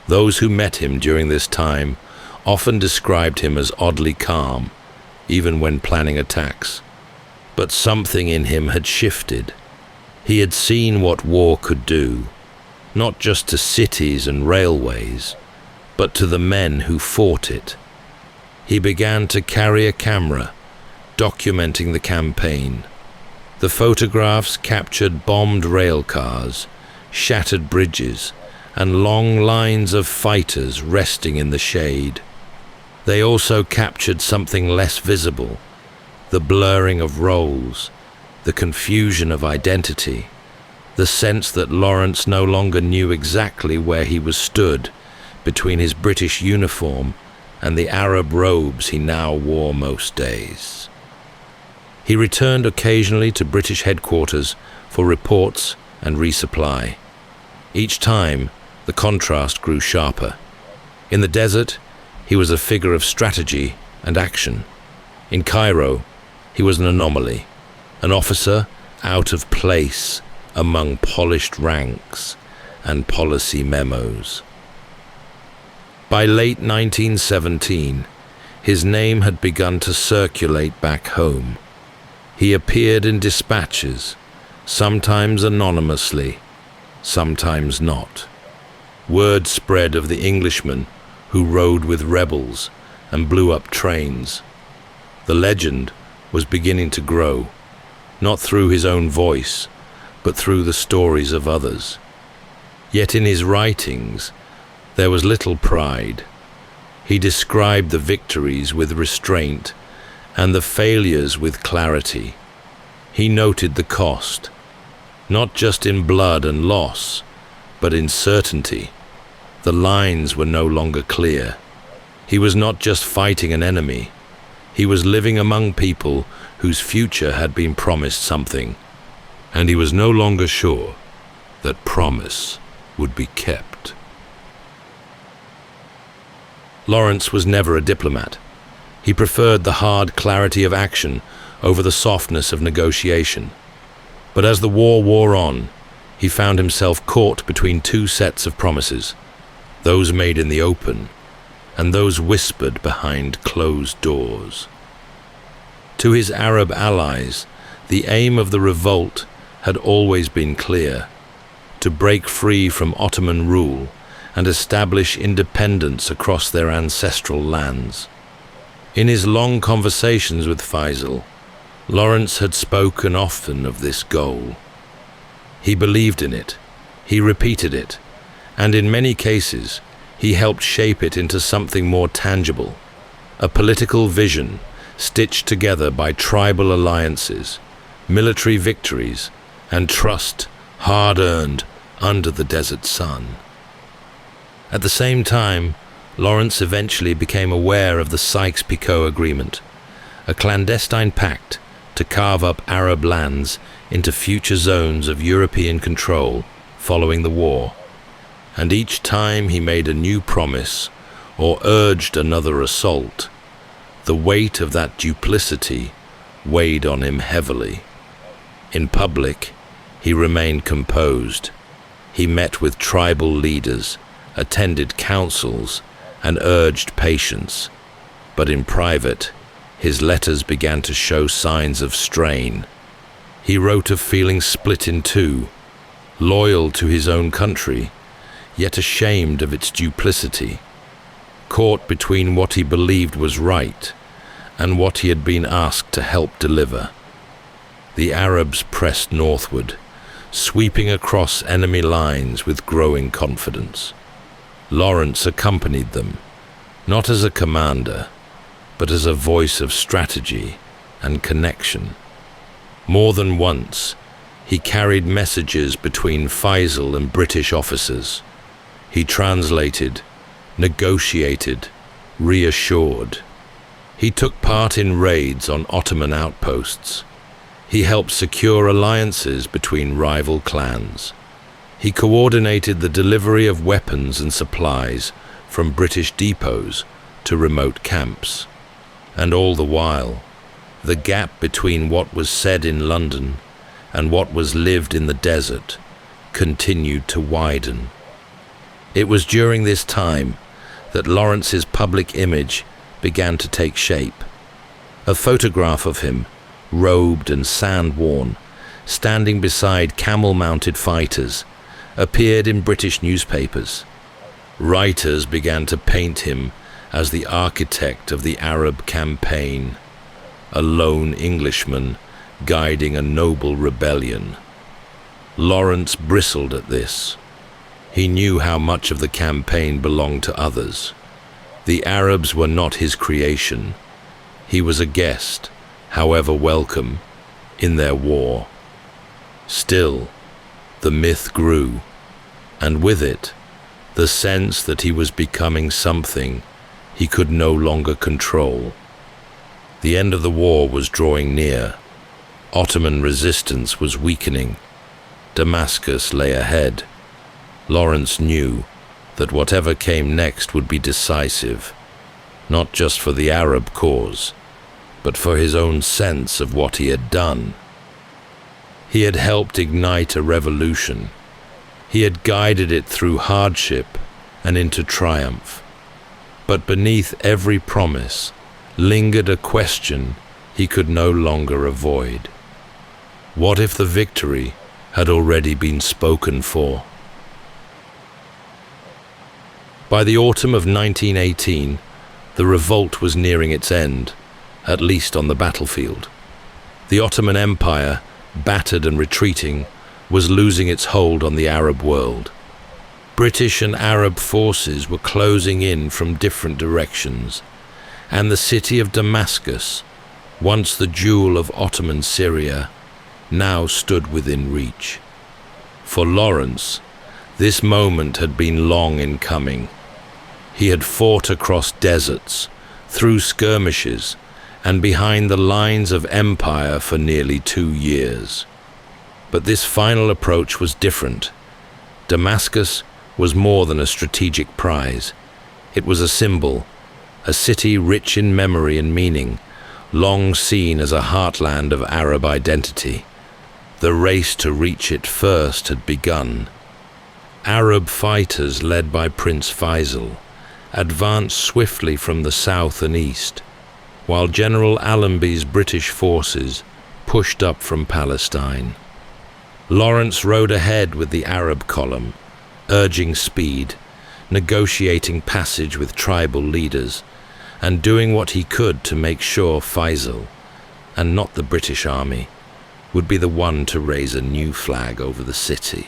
Those who met him during this time often described him as oddly calm, even when planning attacks. But something in him had shifted. He had seen what war could do, not just to cities and railways, but to the men who fought it. He began to carry a camera, documenting the campaign. The photographs captured bombed rail cars, shattered bridges, and long lines of fighters resting in the shade. They also captured something less visible, the blurring of roles, the confusion of identity, the sense that Lawrence no longer knew exactly where he was stood between his British uniform and the Arab robes he now wore most days. He returned occasionally to British headquarters for reports and resupply. Each time, the contrast grew sharper. In the desert, he was a figure of strategy and action. In Cairo, he was an anomaly, an officer out of place among polished ranks and policy memos. By late 1917, his name had begun to circulate back home. He appeared in dispatches, sometimes anonymously, sometimes not. Word spread of the Englishman who rode with rebels and blew up trains. The legend was beginning to grow, not through his own voice, but through the stories of others. Yet in his writings, There was little pride. He described the victories with restraint and the failures with clarity. He noted the cost, not just in blood and loss, but in certainty. The lines were no longer clear. He was not just fighting an enemy. He was living among people whose future had been promised something, and he was no longer sure that promise would be kept. Lawrence was never a diplomat. He preferred the hard clarity of action over the softness of negotiation. But as the war wore on, he found himself caught between two sets of promises, those made in the open and those whispered behind closed doors. To his Arab allies, the aim of the revolt had always been clear: to break free from Ottoman rule and establish independence across their ancestral lands. In his long conversations with Faisal, Lawrence had spoken often of this goal. He believed in it, he repeated it, and in many cases, he helped shape it into something more tangible, a political vision stitched together by tribal alliances, military victories, and trust hard-earned under the desert sun. At the same time, Lawrence eventually became aware of the Sykes-Picot Agreement, a clandestine pact to carve up Arab lands into future zones of European control following the war. And each time he made a new promise or urged another assault, the weight of that duplicity weighed on him heavily. In public, he remained composed. He met with tribal leaders, attended councils, and urged patience. But in private, his letters began to show signs of strain. He wrote of feeling split in two, loyal to his own country, yet ashamed of its duplicity, caught between what he believed was right and what he had been asked to help deliver. The Arabs pressed northward, sweeping across enemy lines with growing confidence. Lawrence accompanied them, not as a commander, but as a voice of strategy and connection. More than once, he carried messages between Faisal and British officers. He translated, negotiated, reassured. He took part in raids on Ottoman outposts. He helped secure alliances between rival clans. He coordinated the delivery of weapons and supplies from British depots to remote camps. And all the while, the gap between what was said in London and what was lived in the desert continued to widen. It was during this time that Lawrence's public image began to take shape. A photograph of him, robed and sand-worn, standing beside camel-mounted fighters, appeared in British newspapers. Writers began to paint him as the architect of the Arab campaign, a lone Englishman guiding a noble rebellion. Lawrence bristled at this. He knew how much of the campaign belonged to others. The Arabs were not his creation. He was a guest, however welcome, in their war. Still, the myth grew, and with it, the sense that he was becoming something he could no longer control. The end of the war was drawing near. Ottoman resistance was weakening. Damascus lay ahead. Lawrence knew that whatever came next would be decisive, not just for the Arab cause, but for his own sense of what he had done. He had helped ignite a revolution. He had guided it through hardship and into triumph. But beneath every promise lingered a question he could no longer avoid. What if the victory had already been spoken for? By the autumn of 1918, the revolt was nearing its end, at least on the battlefield. The Ottoman Empire, battered and retreating, was losing its hold on the Arab world. British and Arab forces were closing in from different directions, and the city of Damascus, once the jewel of Ottoman Syria, now stood within reach. For Lawrence, this moment had been long in coming. He had fought across deserts, through skirmishes, and behind the lines of empire for nearly 2 years. But this final approach was different. Damascus was more than a strategic prize. It was a symbol, a city rich in memory and meaning, long seen as a heartland of Arab identity. The race to reach it first had begun. Arab fighters led by Prince Faisal advanced swiftly from the south and east, while General Allenby's British forces pushed up from Palestine. Lawrence rode ahead with the Arab column, urging speed, negotiating passage with tribal leaders, and doing what he could to make sure Faisal, and not the British army, would be the one to raise a new flag over the city.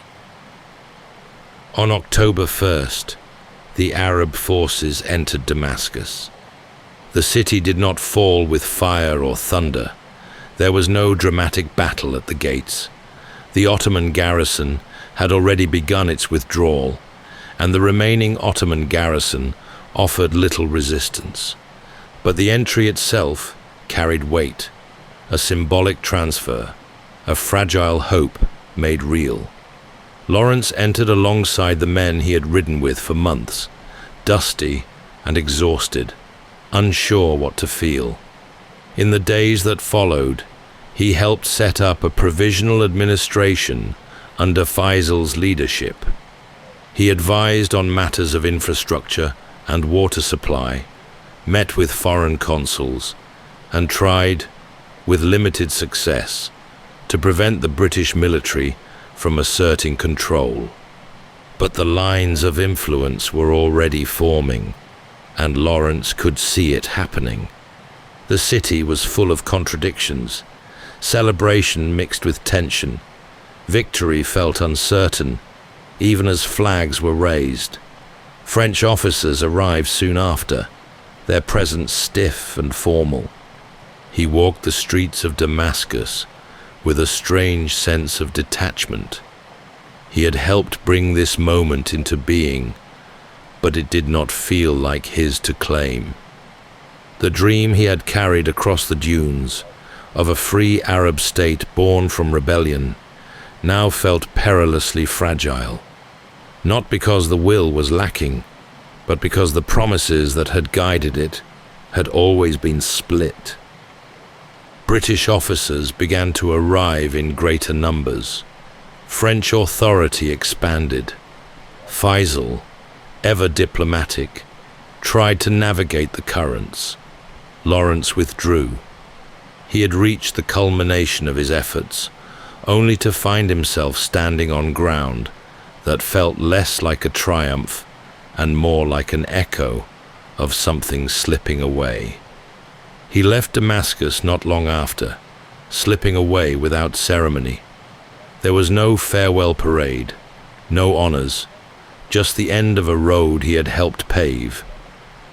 On October 1st, the Arab forces entered Damascus. The city did not fall with fire or thunder. There was no dramatic battle at the gates. The Ottoman garrison had already begun its withdrawal, and the remaining Ottoman garrison offered little resistance. But the entry itself carried weight, a symbolic transfer, a fragile hope made real. Lawrence entered alongside the men he had ridden with for months, dusty and exhausted, unsure what to feel. In the days that followed, he helped set up a provisional administration under Faisal's leadership. He advised on matters of infrastructure and water supply, met with foreign consuls, and tried, with limited success, to prevent the British military from asserting control. But the lines of influence were already forming, and Lawrence could see it happening. The city was full of contradictions, celebration mixed with tension. Victory felt uncertain, even as flags were raised. French officers arrived soon after, their presence stiff and formal. He walked the streets of Damascus with a strange sense of detachment. He had helped bring this moment into being, but it did not feel like his to claim. The dream he had carried across the dunes of a free Arab state born from rebellion now felt perilously fragile, not because the will was lacking, but because the promises that had guided it had always been split. British officers began to arrive in greater numbers. French authority expanded. Faisal, ever diplomatic, tried to navigate the currents. Lawrence withdrew. He had reached the culmination of his efforts, only to find himself standing on ground that felt less like a triumph and more like an echo of something slipping away. He left Damascus not long after, slipping away without ceremony. There was no farewell parade, no honors, just the end of a road he had helped pave,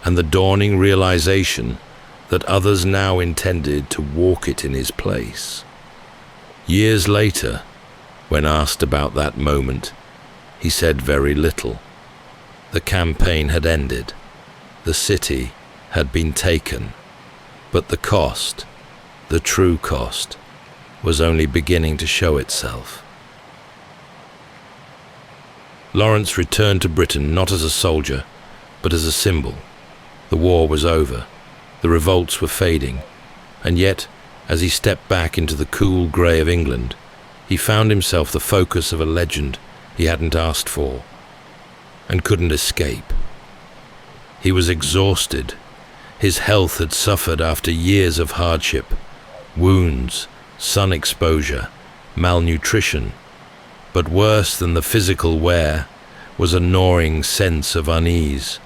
and the dawning realization that others now intended to walk it in his place. Years later, when asked about that moment, he said very little. The campaign had ended. The city had been taken. But the cost, the true cost, was only beginning to show itself. Lawrence returned to Britain not as a soldier, but as a symbol. The war was over. The revolts were fading. And yet, as he stepped back into the cool grey of England, he found himself the focus of a legend he hadn't asked for and couldn't escape. He was exhausted. His health had suffered after years of hardship, wounds, sun exposure, malnutrition. But worse than the physical wear was a gnawing sense of unease.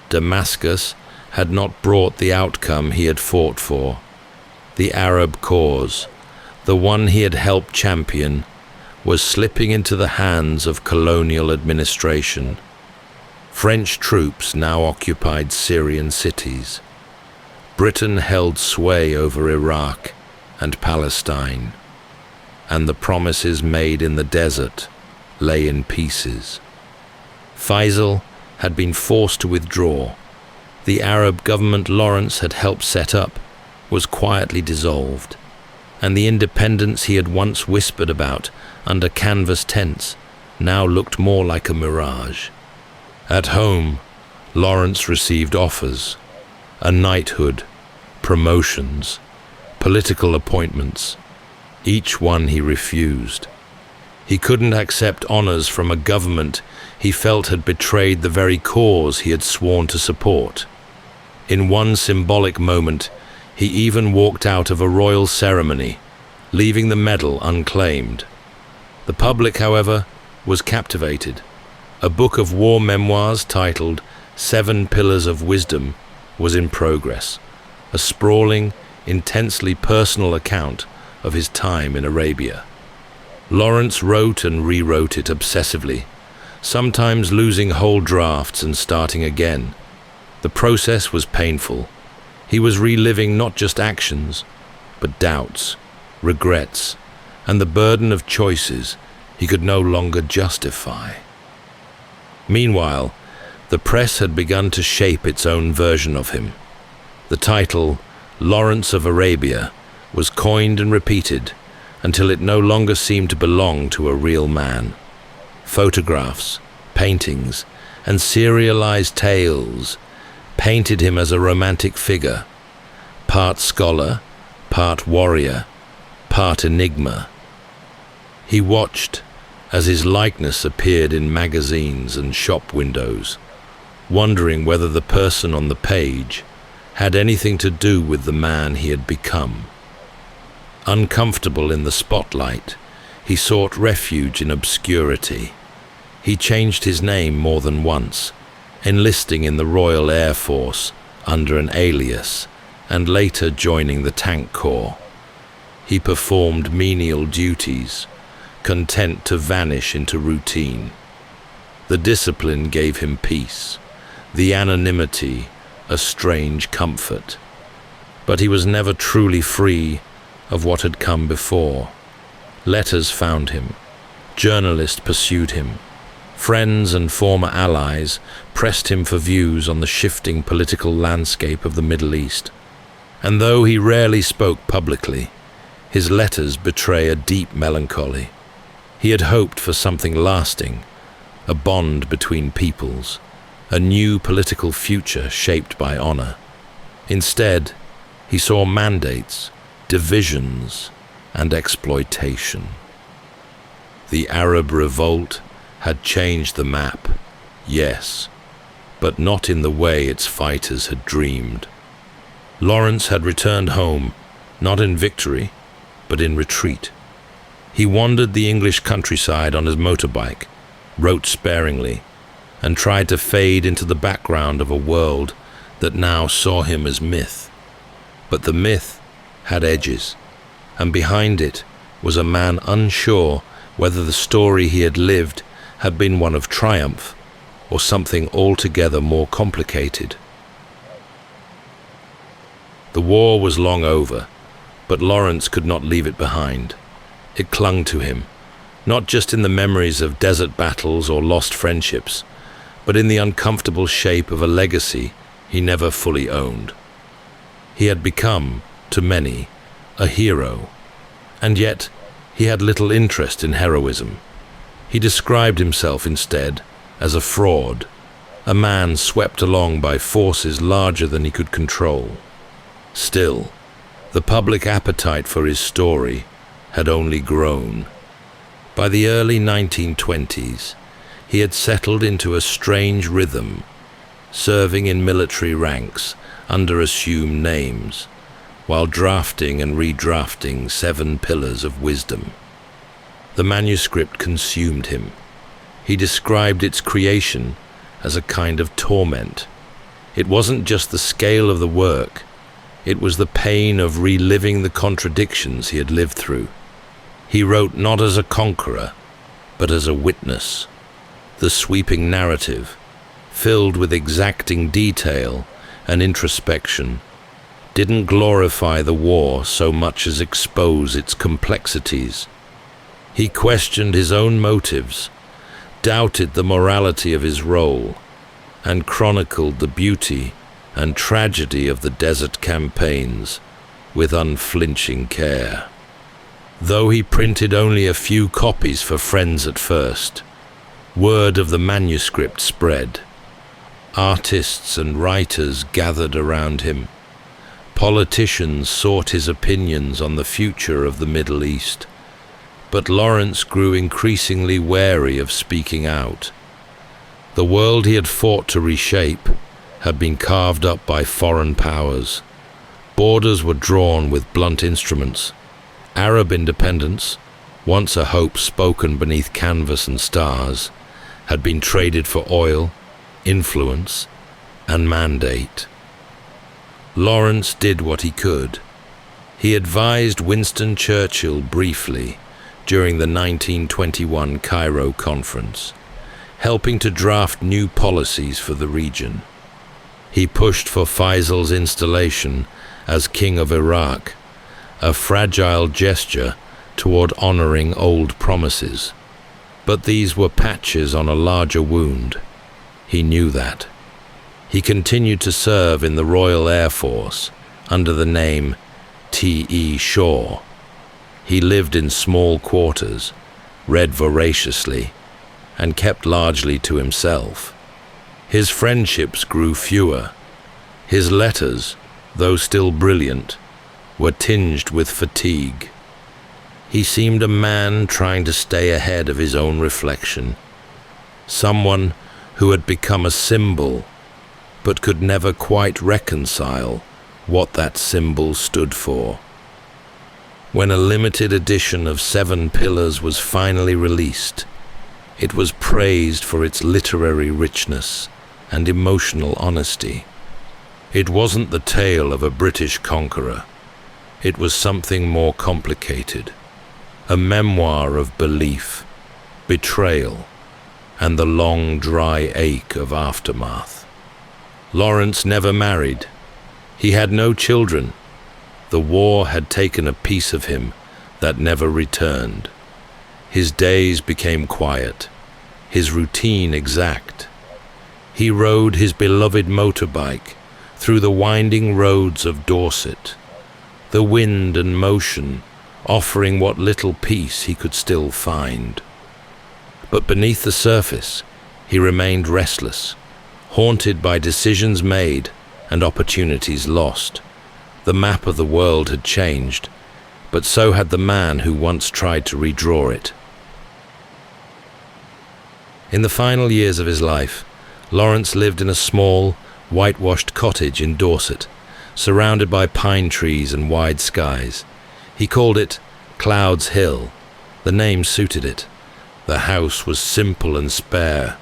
Damascus had not brought the outcome he had fought for. The Arab cause, the one he had helped champion, was slipping into the hands of colonial administration. French troops now occupied Syrian cities. Britain held sway over Iraq and Palestine, and the promises made in the desert lay in pieces. Faisal had been forced to withdraw. The Arab government Lawrence had helped set up was quietly dissolved, and the independence he had once whispered about under canvas tents now looked more like a mirage. At home, Lawrence received offers, a knighthood, promotions, political appointments. Each one he refused. He couldn't accept honors from a government he felt had betrayed the very cause he had sworn to support. In one symbolic moment, he even walked out of a royal ceremony, leaving the medal unclaimed. The public, however, was captivated. A book of war memoirs titled 7 Pillars of Wisdom was in progress, a sprawling, intensely personal account of his time in Arabia. Lawrence wrote and rewrote it obsessively, sometimes losing whole drafts and starting again. The process was painful. He was reliving not just actions, but doubts, regrets, and the burden of choices he could no longer justify. Meanwhile, the press had begun to shape its own version of him. The title, Lawrence of Arabia, was coined and repeated until it no longer seemed to belong to a real man. Photographs, paintings, and serialized tales painted him as a romantic figure, part scholar, part warrior, part enigma. He watched as his likeness appeared in magazines and shop windows, wondering whether the person on the page had anything to do with the man he had become. Uncomfortable in the spotlight, he sought refuge in obscurity. He changed his name more than once, enlisting in the Royal Air Force under an alias and later joining the Tank Corps. He performed menial duties, content to vanish into routine. The discipline gave him peace, the anonymity a strange comfort. But he was never truly free of what had come before. Letters found him, journalists pursued him, friends and former allies pressed him for views on the shifting political landscape of the Middle East. And though he rarely spoke publicly, his letters betray a deep melancholy. He had hoped for something lasting, a bond between peoples, a new political future shaped by honor. Instead, he saw mandates, divisions, and exploitation. The Arab revolt had changed the map, yes, but not in the way its fighters had dreamed. Lawrence had returned home, not in victory, but in retreat. He wandered the English countryside on his motorbike, wrote sparingly, and tried to fade into the background of a world that now saw him as myth. But the myth had edges, and behind it was a man unsure whether the story he had lived had been one of triumph or something altogether more complicated. The war was long over, but Lawrence could not leave it behind. It clung to him, not just in the memories of desert battles or lost friendships, but in the uncomfortable shape of a legacy he never fully owned. He had become, to many, a hero, and yet he had little interest in heroism. He described himself instead as a fraud, a man swept along by forces larger than he could control. Still, the public appetite for his story had only grown. By the early 1920s, he had settled into a strange rhythm, serving in military ranks under assumed names, while drafting and redrafting 7 Pillars of Wisdom. The manuscript consumed him. He described its creation as a kind of torment. It wasn't just the scale of the work, it was the pain of reliving the contradictions he had lived through. He wrote not as a conqueror, but as a witness. The sweeping narrative, filled with exacting detail and introspection, didn't glorify the war so much as expose its complexities. He questioned his own motives, doubted the morality of his role, and chronicled the beauty and tragedy of the desert campaigns with unflinching care. Though he printed only a few copies for friends at first, word of the manuscript spread. Artists and writers gathered around him. Politicians sought his opinions on the future of the Middle East. But Lawrence grew increasingly wary of speaking out. The world he had fought to reshape had been carved up by foreign powers. Borders were drawn with blunt instruments. Arab independence, once a hope spoken beneath canvas and stars, had been traded for oil, influence, and mandate. Lawrence did what he could. He advised Winston Churchill briefly during the 1921 Cairo conference, helping to draft new policies for the region. He pushed for Faisal's installation as King of Iraq, a fragile gesture toward honoring old promises. But these were patches on a larger wound. He knew that. He continued to serve in the Royal Air Force under the name T.E. Shaw. He lived in small quarters, read voraciously, and kept largely to himself. His friendships grew fewer. His letters, though still brilliant, were tinged with fatigue. He seemed a man trying to stay ahead of his own reflection, someone who had become a symbol, but could never quite reconcile what that symbol stood for. When a limited edition of 7 Pillars was finally released, it was praised for its literary richness and emotional honesty. It wasn't the tale of a British conqueror. It was something more complicated, a memoir of belief, betrayal, and the long, dry ache of aftermath. Lawrence never married. He had no children. The war had taken a piece of him that never returned. His days became quiet, his routine exact. He rode his beloved motorbike through the winding roads of Dorset, the wind and motion offering what little peace he could still find. But beneath the surface, he remained restless, haunted by decisions made and opportunities lost. The map of the world had changed, but so had the man who once tried to redraw it. In the final years of his life, Lawrence lived in a small, whitewashed cottage in Dorset, surrounded by pine trees and wide skies. He called it Cloud's Hill. The name suited it. The house was simple and spare.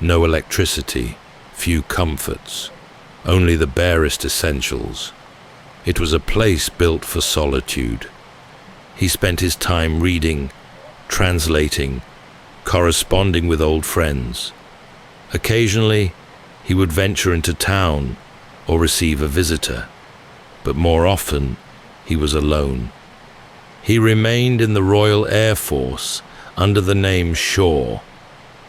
No electricity, few comforts, only the barest essentials. It was a place built for solitude. He spent his time reading, translating, corresponding with old friends. Occasionally, he would venture into town or receive a visitor, but more often, he was alone. He remained in the Royal Air Force under the name Shaw,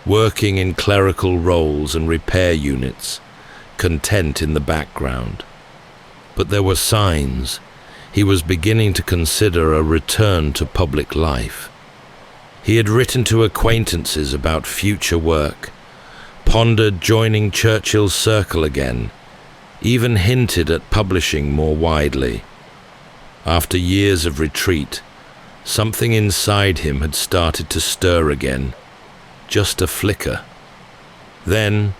working in clerical roles and repair units, content in the background. But there were signs. He was beginning to consider a return to public life. He had written to acquaintances about future work, pondered joining Churchill's circle again, even hinted at publishing more widely. After years of retreat, something inside him had started to stir again, just a flicker. Then,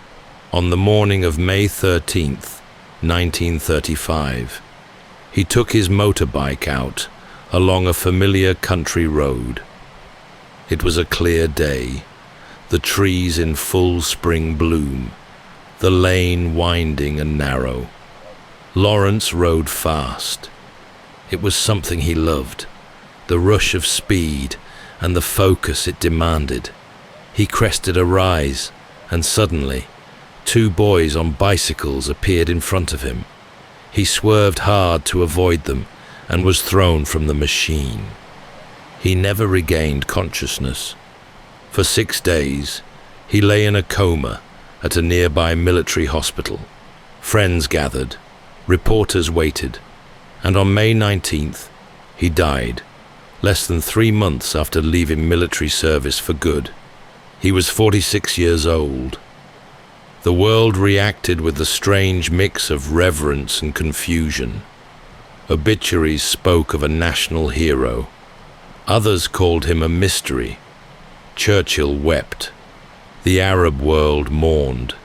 on the morning of May 13th, 1935, he took his motorbike out along a familiar country road. It was a clear day, the trees in full spring bloom, the lane winding and narrow. Lawrence rode fast. It was something he loved, the rush of speed, and the focus it demanded. He crested a rise, and suddenly, two boys on bicycles appeared in front of him. He swerved hard to avoid them and was thrown from the machine. He never regained consciousness. For 6 days, he lay in a coma at a nearby military hospital. Friends gathered, reporters waited, and on May 19th, he died, less than 3 months after leaving military service for good. He was 46 years old. The world reacted with a strange mix of reverence and confusion. Obituaries spoke of a national hero. Others called him a mystery. Churchill wept. The Arab world mourned.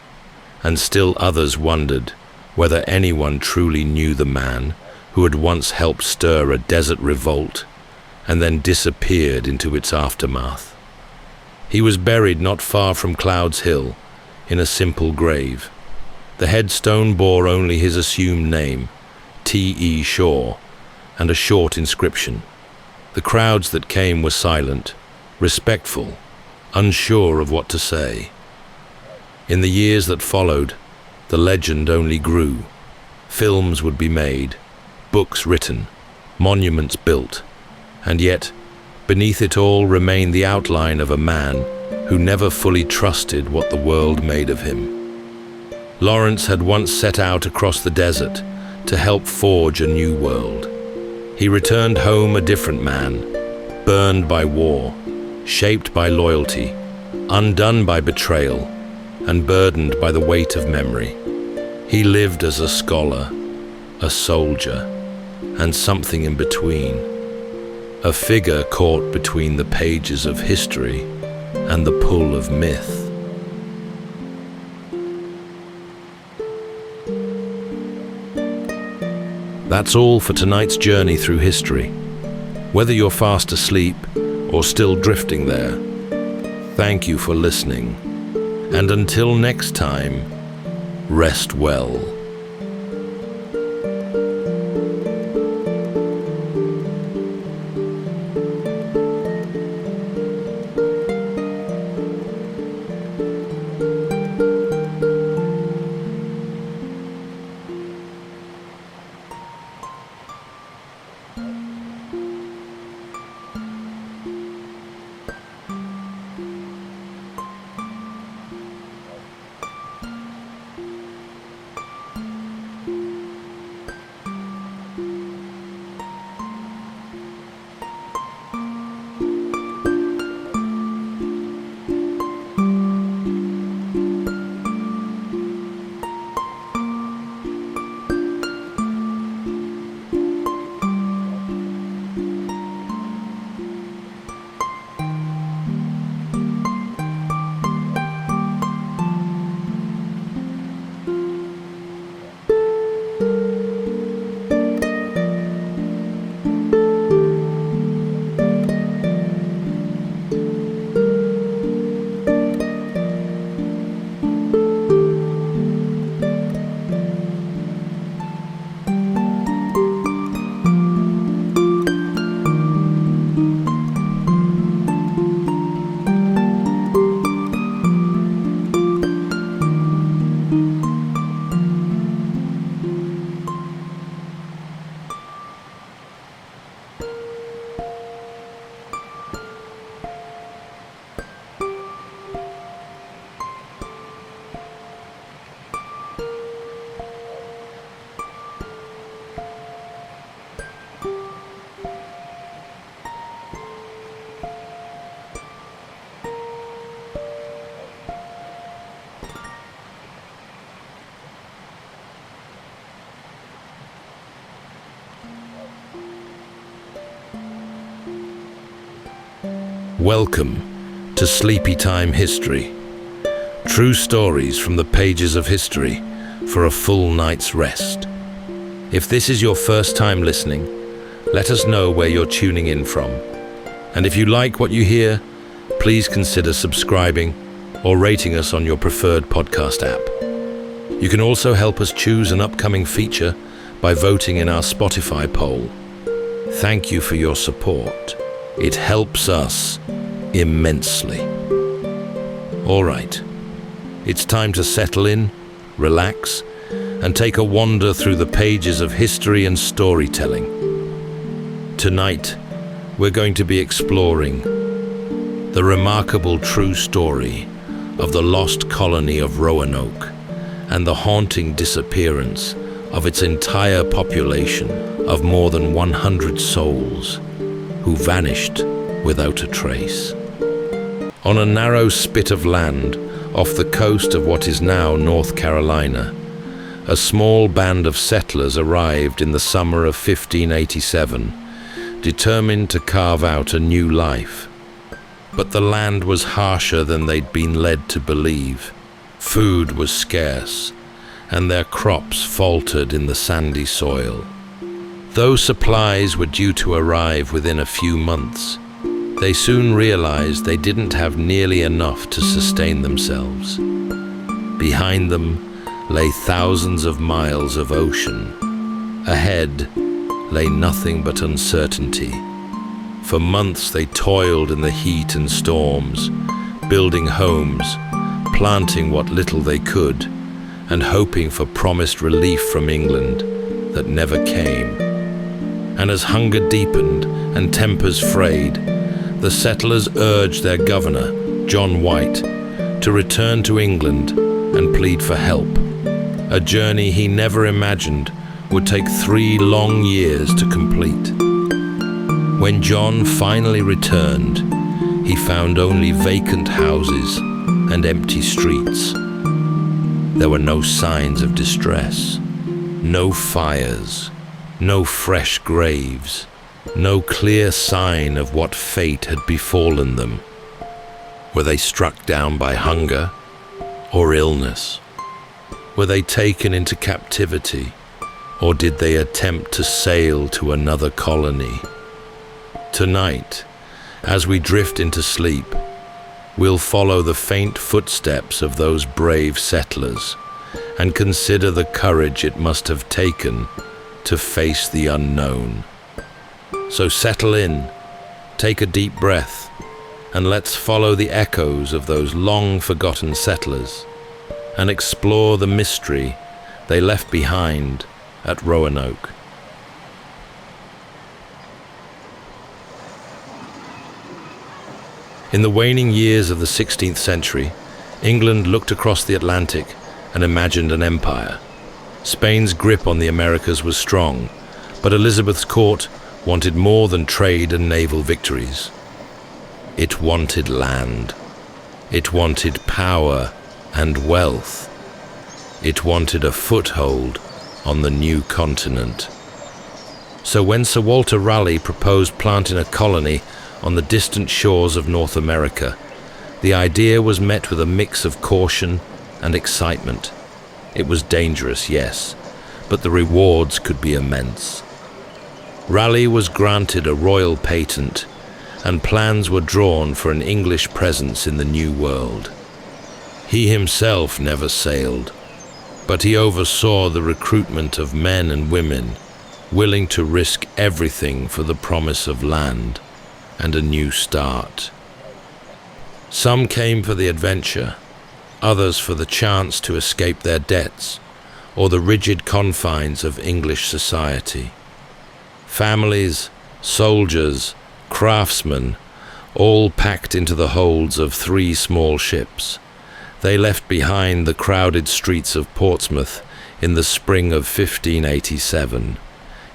And still others wondered whether anyone truly knew the man who had once helped stir a desert revolt and then disappeared into its aftermath. He was buried not far from Clouds Hill, in a simple grave. The headstone bore only his assumed name, T.E. Shaw, and a short inscription. The crowds that came were silent, respectful, unsure of what to say. In the years that followed, the legend only grew. Films would be made, books written, monuments built, and yet, beneath it all remained the outline of a man who never fully trusted what the world made of him. Lawrence had once set out across the desert to help forge a new world. He returned home a different man, burned by war, shaped by loyalty, undone by betrayal, and burdened by the weight of memory. He lived as a scholar, a soldier, and something in between. A figure caught between the pages of history and the pull of myth. That's all for tonight's journey through history. Whether you're fast asleep or still drifting there, thank you for listening. And until next time, rest well. Welcome to Sleepytime History. True stories from the pages of history for a full night's rest. If this is your first time listening, let us know where you're tuning in from. And if you like what you hear, please consider subscribing or rating us on your preferred podcast app. You can also help us choose an upcoming feature by voting in our Spotify poll. Thank you for your support. It helps us immensely. All right, it's time to settle in, relax, and take a wander through the pages of history and storytelling. Tonight, we're going to be exploring the remarkable true story of the lost colony of Roanoke and the haunting disappearance of its entire population of more than 100 souls who vanished without a trace. On a narrow spit of land off the coast of what is now North Carolina, a small band of settlers arrived in the summer of 1587, determined to carve out a new life. But the land was harsher than they'd been led to believe. Food was scarce, and their crops faltered in the sandy soil. Though supplies were due to arrive within a few months, they soon realized they didn't have nearly enough to sustain themselves. Behind them lay thousands of miles of ocean. Ahead lay nothing but uncertainty. For months they toiled in the heat and storms, building homes, planting what little they could, and hoping for promised relief from England that never came. And as hunger deepened and tempers frayed, the settlers urged their governor, John White, to return to England and plead for help, a journey he never imagined would take 3 long years to complete. When John finally returned, he found only vacant houses and empty streets. There were no signs of distress, no fires, no fresh graves, no clear sign of what fate had befallen them. Were they struck down by hunger or illness? Were they taken into captivity, or did they attempt to sail to another colony? Tonight, as we drift into sleep, we'll follow the faint footsteps of those brave settlers and consider the courage it must have taken to face the unknown. So settle in, take a deep breath, and let's follow the echoes of those long-forgotten settlers and explore the mystery they left behind at Roanoke. In the waning years of the 16th century, England looked across the Atlantic and imagined an empire. Spain's grip on the Americas was strong, but Elizabeth's court wanted more than trade and naval victories. It wanted land. It wanted power and wealth. It wanted a foothold on the new continent. So when Sir Walter Raleigh proposed planting a colony on the distant shores of North America, the idea was met with a mix of caution and excitement. It was dangerous, yes, but the rewards could be immense. Raleigh was granted a royal patent, and plans were drawn for an English presence in the New World. He himself never sailed, but he oversaw the recruitment of men and women willing to risk everything for the promise of land and a new start. Some came for the adventure, others for the chance to escape their debts or the rigid confines of English society. Families, soldiers, craftsmen, all packed into the holds of 3 small ships. They left behind the crowded streets of Portsmouth in the spring of 1587,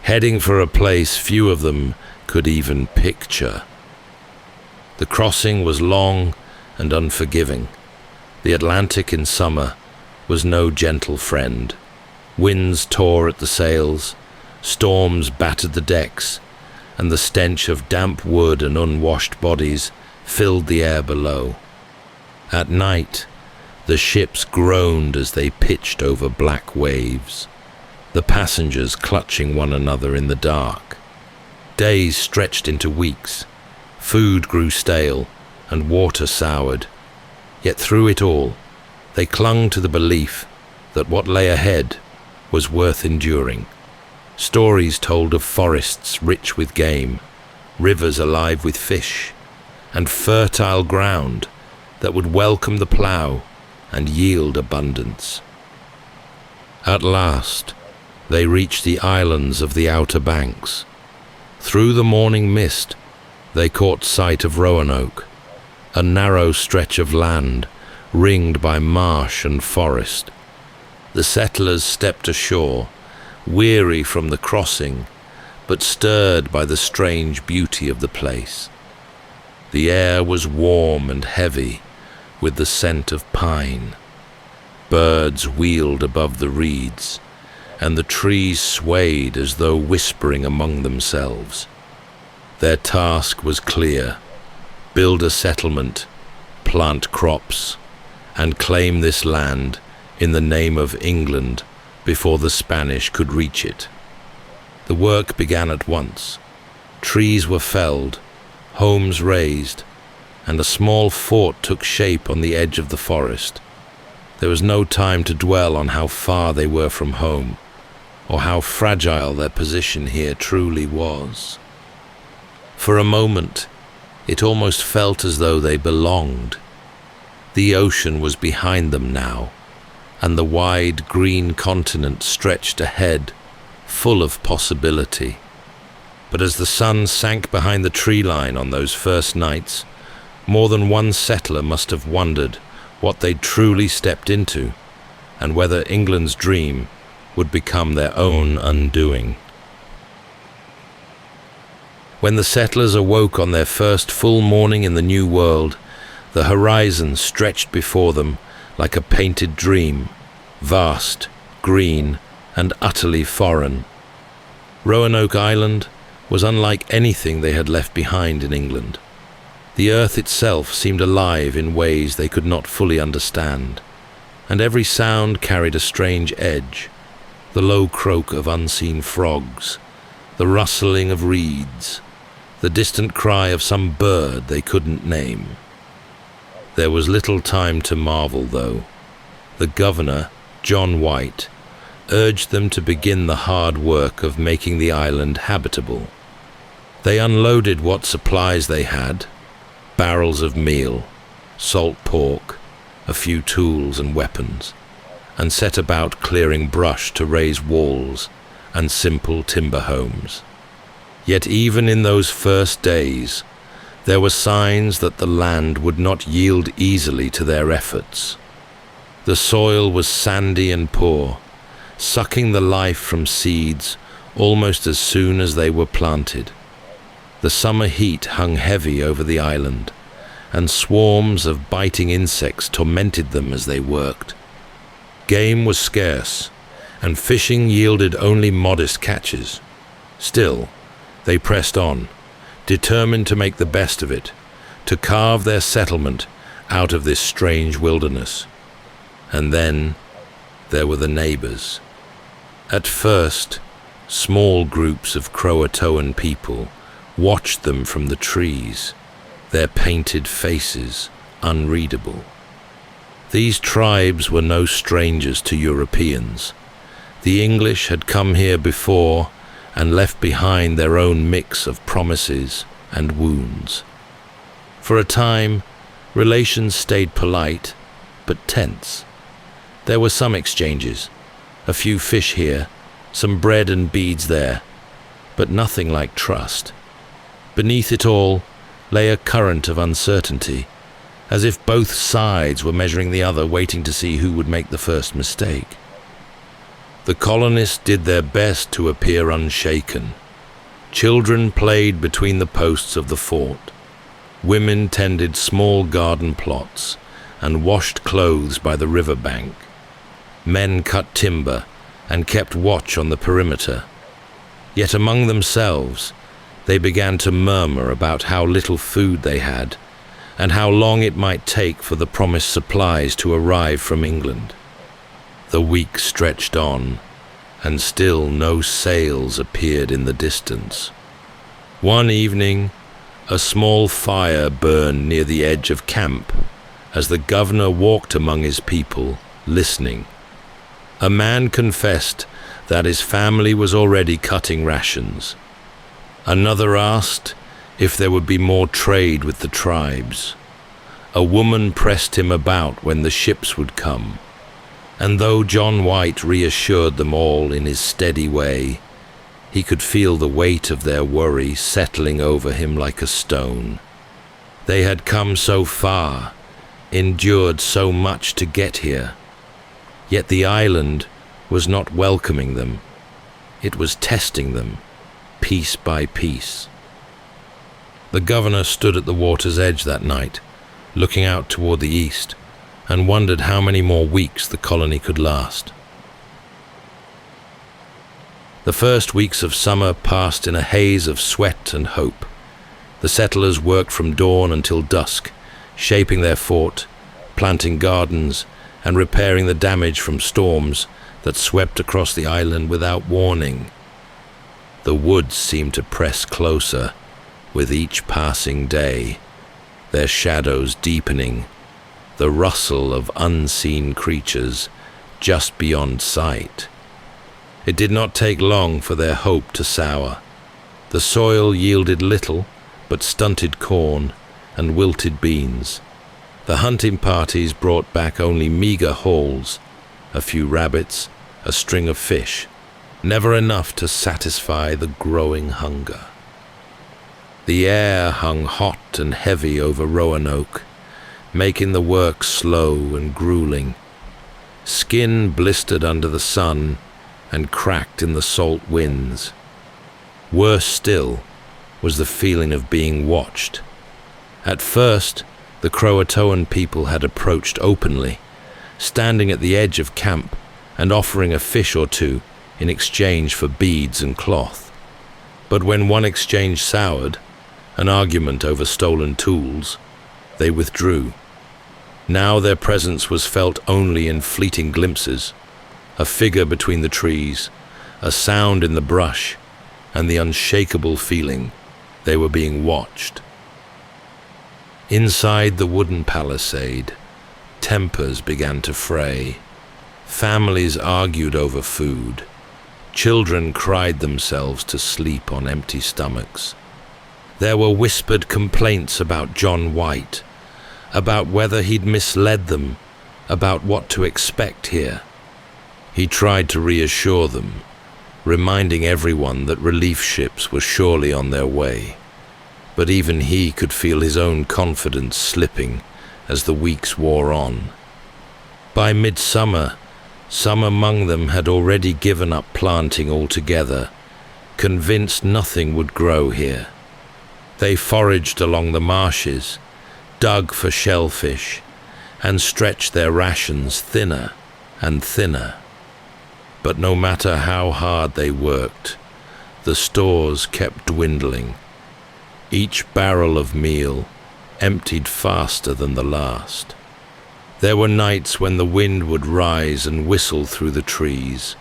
heading for a place few of them could even picture. The crossing was long and unforgiving. The Atlantic in summer was no gentle friend. Winds tore at the sails, storms battered the decks, and the stench of damp wood and unwashed bodies filled the air below. At night, the ships groaned as they pitched over black waves, the passengers clutching one another in the dark. Days stretched into weeks. Food grew stale and water soured. Yet through it all, they clung to the belief that what lay ahead was worth enduring. Stories told of forests rich with game, rivers alive with fish, and fertile ground that would welcome the plough and yield abundance. At last, they reached the islands of the Outer Banks. Through the morning mist, they caught sight of Roanoke, a narrow stretch of land ringed by marsh and forest. The settlers stepped ashore, weary from the crossing, but stirred by the strange beauty of the place. The air was warm and heavy, with the scent of pine. Birds wheeled above the reeds, and the trees swayed as though whispering among themselves. Their task was clear: build a settlement, plant crops, and claim this land in the name of England before the Spanish could reach it. The work began at once. Trees were felled, homes raised, and a small fort took shape on the edge of the forest. There was no time to dwell on how far they were from home, or how fragile their position here truly was. For a moment, it almost felt as though they belonged. The ocean was behind them now, and the wide green continent stretched ahead, full of possibility. But as the sun sank behind the tree line on those first nights, more than one settler must have wondered what they'd truly stepped into, and whether England's dream would become their own undoing. When the settlers awoke on their first full morning in the new world, the horizon stretched before them like a painted dream, vast, green, and utterly foreign. Roanoke Island was unlike anything they had left behind in England. The earth itself seemed alive in ways they could not fully understand, and every sound carried a strange edge: the low croak of unseen frogs, the rustling of reeds, the distant cry of some bird they couldn't name. There was little time to marvel, though. The governor, John White, urged them to begin the hard work of making the island habitable. They unloaded what supplies they had: barrels of meal, salt pork, a few tools and weapons, and set about clearing brush to raise walls and simple timber homes. Yet even in those first days, there were signs that the land would not yield easily to their efforts. The soil was sandy and poor, sucking the life from seeds almost as soon as they were planted. The summer heat hung heavy over the island, and swarms of biting insects tormented them as they worked. Game was scarce, and fishing yielded only modest catches. Still, they pressed on, determined to make the best of it, to carve their settlement out of this strange wilderness. And then there were the neighbors. At first, small groups of Krakatoan people watched them from the trees, their painted faces unreadable. These tribes were no strangers to Europeans. The English had come here before and left behind their own mix of promises and wounds. For a time, relations stayed polite, but tense. There were some exchanges, a few fish here, some bread and beads there, but nothing like trust. Beneath it all lay a current of uncertainty, as if both sides were measuring the other, waiting to see who would make the first mistake. The colonists did their best to appear unshaken. Children played between the posts of the fort. Women tended small garden plots and washed clothes by the river bank. Men cut timber and kept watch on the perimeter. Yet among themselves, they began to murmur about how little food they had and how long it might take for the promised supplies to arrive from England. The week stretched on, and still no sails appeared in the distance. One evening, a small fire burned near the edge of camp as the governor walked among his people, listening. A man confessed that his family was already cutting rations. Another asked if there would be more trade with the tribes. A woman pressed him about when the ships would come, and though John White reassured them all in his steady way, he could feel the weight of their worry settling over him like a stone. They had come so far, endured so much to get here, yet the island was not welcoming them. It was testing them, piece by piece. The governor stood at the water's edge that night, looking out toward the east, and wondered how many more weeks the colony could last. The first weeks of summer passed in a haze of sweat and hope. The settlers worked from dawn until dusk, shaping their fort, planting gardens, and repairing the damage from storms that swept across the island without warning. The woods seemed to press closer with each passing day, their shadows deepening, the rustle of unseen creatures just beyond sight. It did not take long for their hope to sour. The soil yielded little but stunted corn and wilted beans. The hunting parties brought back only meager hauls, a few rabbits, a string of fish, never enough to satisfy the growing hunger. The air hung hot and heavy over Roanoke, making the work slow and grueling. Skin blistered under the sun and cracked in the salt winds. Worse still was the feeling of being watched. At first, the Krakatoan people had approached openly, standing at the edge of camp and offering a fish or two in exchange for beads and cloth. But when one exchange soured, an argument over stolen tools, they withdrew. Now their presence was felt only in fleeting glimpses, a figure between the trees, a sound in the brush, and the unshakable feeling they were being watched. Inside the wooden palisade, tempers began to fray. Families argued over food. Children cried themselves to sleep on empty stomachs. There were whispered complaints about John White, about whether he'd misled them, about what to expect here. He tried to reassure them, reminding everyone that relief ships were surely on their way. But even he could feel his own confidence slipping as the weeks wore on. By midsummer, some among them had already given up planting altogether, convinced nothing would grow here. They foraged along the marshes, dug for shellfish, and stretched their rations thinner and thinner. But no matter how hard they worked, the stores kept dwindling. Each barrel of meal emptied faster than the last. There were nights when the wind would rise and whistle through the trees,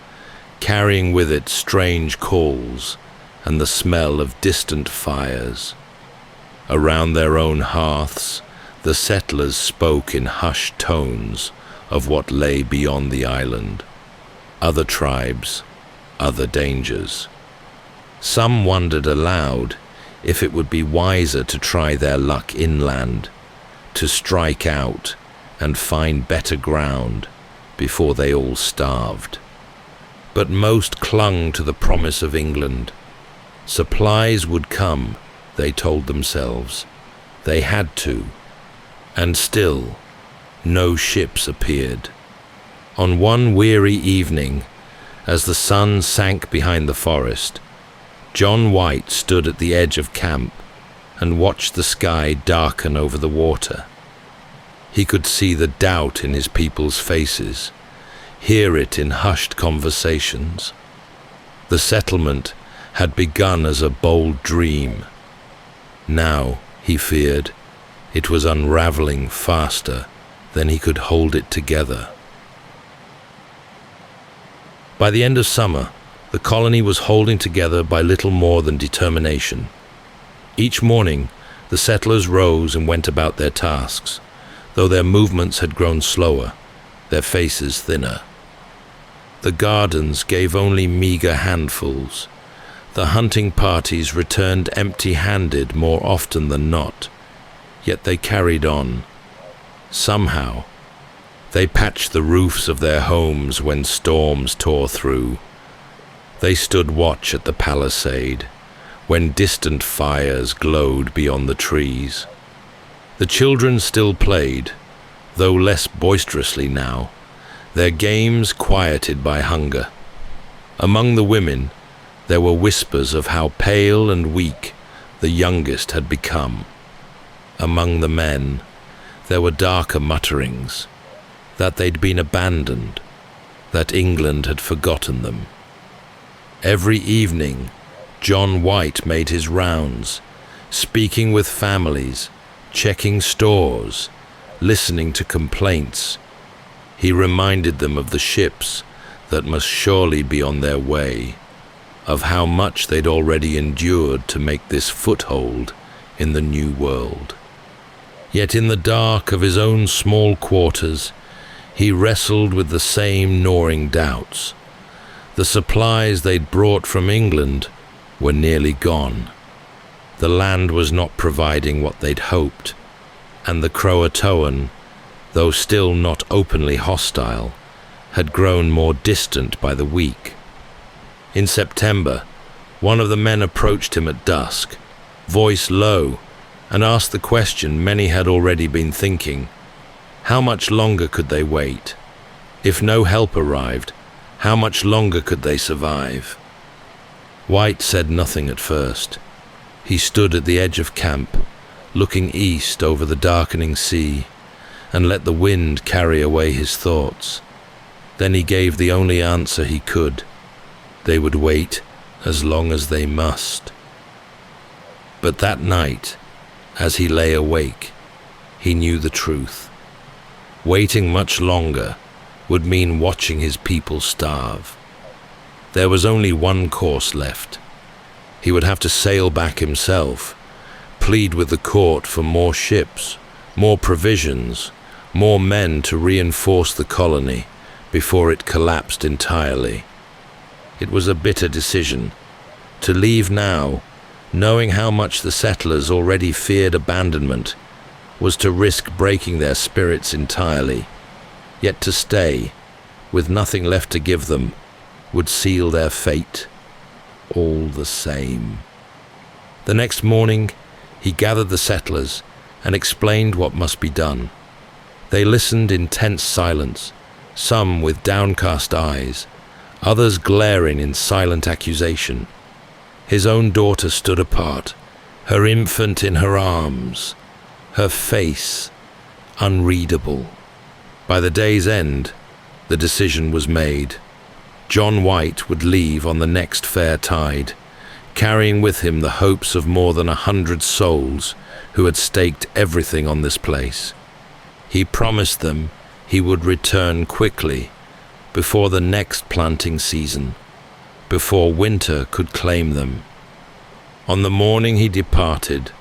carrying with it strange calls and the smell of distant fires. Around their own hearths, the settlers spoke in hushed tones of what lay beyond the island. Other tribes, other dangers. Some wondered aloud if it would be wiser to try their luck inland, to strike out and find better ground before they all starved. But most clung to the promise of England. Supplies would come, they told themselves. They had to. And still, no ships appeared. On one weary evening, as the sun sank behind the forest, John White stood at the edge of camp and watched the sky darken over the water. He could see the doubt in his people's faces, hear it in hushed conversations. The settlement had begun as a bold dream. Now, he feared, it was unraveling faster than he could hold it together. By the end of summer, the colony was holding together by little more than determination. Each morning, the settlers rose and went about their tasks, though their movements had grown slower, their faces thinner. The gardens gave only meager handfuls. The hunting parties returned empty-handed more often than not, yet they carried on. Somehow, they patched the roofs of their homes when storms tore through. They stood watch at the palisade when distant fires glowed beyond the trees. The children still played, though less boisterously now, their games quieted by hunger. Among the women, there were whispers of how pale and weak the youngest had become. Among the men, there were darker mutterings, that they'd been abandoned, that England had forgotten them. Every evening, John White made his rounds, speaking with families, checking stores, listening to complaints. He reminded them of the ships that must surely be on their way, of how much they'd already endured to make this foothold in the new world. Yet in the dark of his own small quarters, he wrestled with the same gnawing doubts. The supplies they'd brought from England were nearly gone. The land was not providing what they'd hoped, and the Krakatoan, though still not openly hostile, had grown more distant by the week. In September, one of the men approached him at dusk, voice low, and asked the question many had already been thinking. How much longer could they wait? If no help arrived, how much longer could they survive? White said nothing at first. He stood at the edge of camp, looking east over the darkening sea, and let the wind carry away his thoughts. Then he gave the only answer he could. They would wait as long as they must. But that night, as he lay awake, he knew the truth. Waiting much longer would mean watching his people starve. There was only one course left. He would have to sail back himself, plead with the court for more ships, more provisions, more men to reinforce the colony before it collapsed entirely. It was a bitter decision. To leave now, knowing how much the settlers already feared abandonment, was to risk breaking their spirits entirely. Yet to stay, with nothing left to give them, would seal their fate, all the same. The next morning, he gathered the settlers and explained what must be done. They listened in tense silence, some with downcast eyes, others glaring in silent accusation. His own daughter stood apart, her infant in her arms, her face unreadable. By the day's end, the decision was made. John White would leave on the next fair tide, carrying with him the hopes of more than 100 souls who had staked everything on this place. He promised them he would return quickly, before the next planting season, before winter could claim them. On the morning he departed,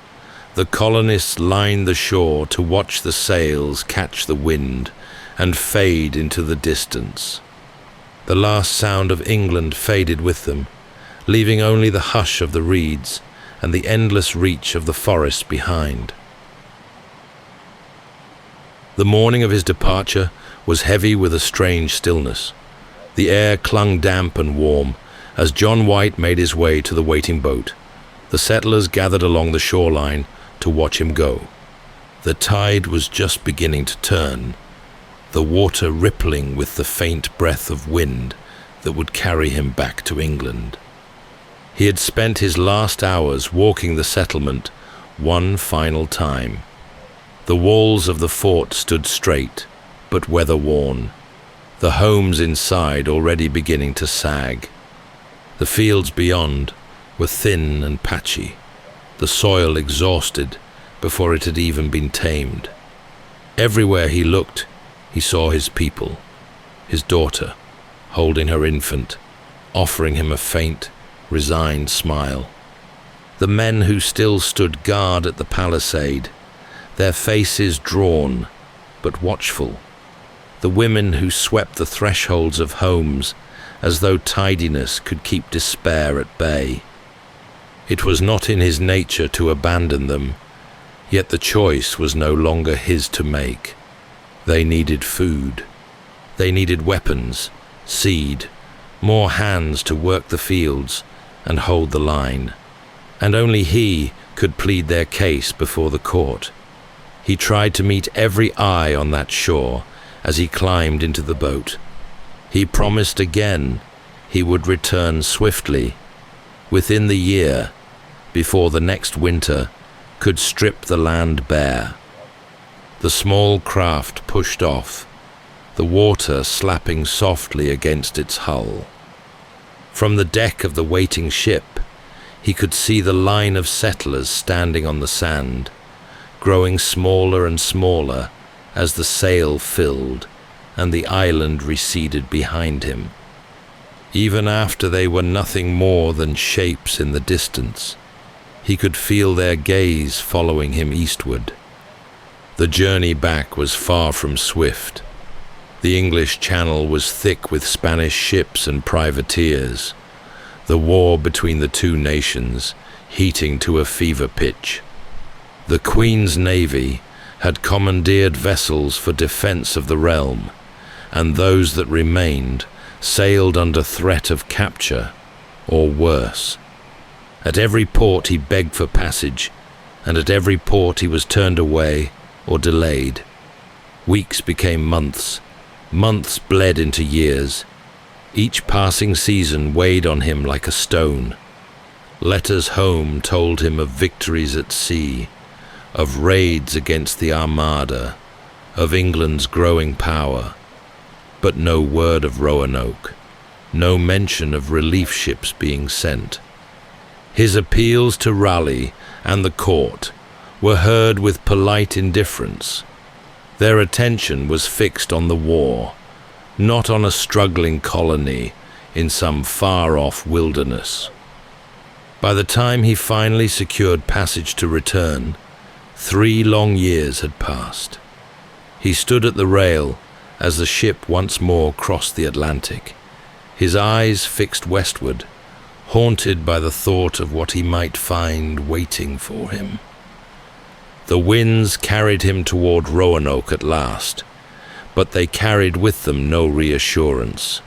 the colonists lined the shore to watch the sails catch the wind and fade into the distance. The last sound of England faded with them, leaving only the hush of the reeds and the endless reach of the forest behind. The morning of his departure was heavy with a strange stillness. The air clung damp and warm as John White made his way to the waiting boat. The settlers gathered along the shoreline to watch him go. The tide was just beginning to turn, the water rippling with the faint breath of wind that would carry him back to England. He had spent his last hours walking the settlement one final time. The walls of the fort stood straight, but weather-worn, the homes inside already beginning to sag. The fields beyond were thin and patchy, the soil exhausted before it had even been tamed. Everywhere he looked, he saw his people, his daughter, holding her infant, offering him a faint, resigned smile. The men who still stood guard at the palisade, their faces drawn, but watchful. The women who swept the thresholds of homes, as though tidiness could keep despair at bay. It was not in his nature to abandon them, yet the choice was no longer his to make. They needed food. They needed weapons, seed, more hands to work the fields and hold the line. And only he could plead their case before the court. He tried to meet every eye on that shore as he climbed into the boat. He promised again he would return swiftly, within the year, before the next winter could strip the land bare. The small craft pushed off, the water slapping softly against its hull. From the deck of the waiting ship, he could see the line of settlers standing on the sand, growing smaller and smaller as the sail filled and the island receded behind him. Even after they were nothing more than shapes in the distance, he could feel their gaze following him eastward. The journey back was far from swift. The English Channel was thick with Spanish ships and privateers, the war between the two nations heating to a fever pitch. The Queen's Navy had commandeered vessels for defense of the realm, and those that remained sailed under threat of capture, or worse. At every port he begged for passage, and at every port he was turned away or delayed. Weeks became months, months bled into years. Each passing season weighed on him like a stone. Letters home told him of victories at sea, of raids against the Armada, of England's growing power, but no word of Roanoke, no mention of relief ships being sent. His appeals to Raleigh and the court were heard with polite indifference. Their attention was fixed on the war, not on a struggling colony in some far-off wilderness. By the time he finally secured passage to return, 3 long years had passed. He stood at the rail as the ship once more crossed the Atlantic, his eyes fixed westward, haunted by the thought of what he might find waiting for him. The winds carried him toward Roanoke at last, but they carried with them no reassurance,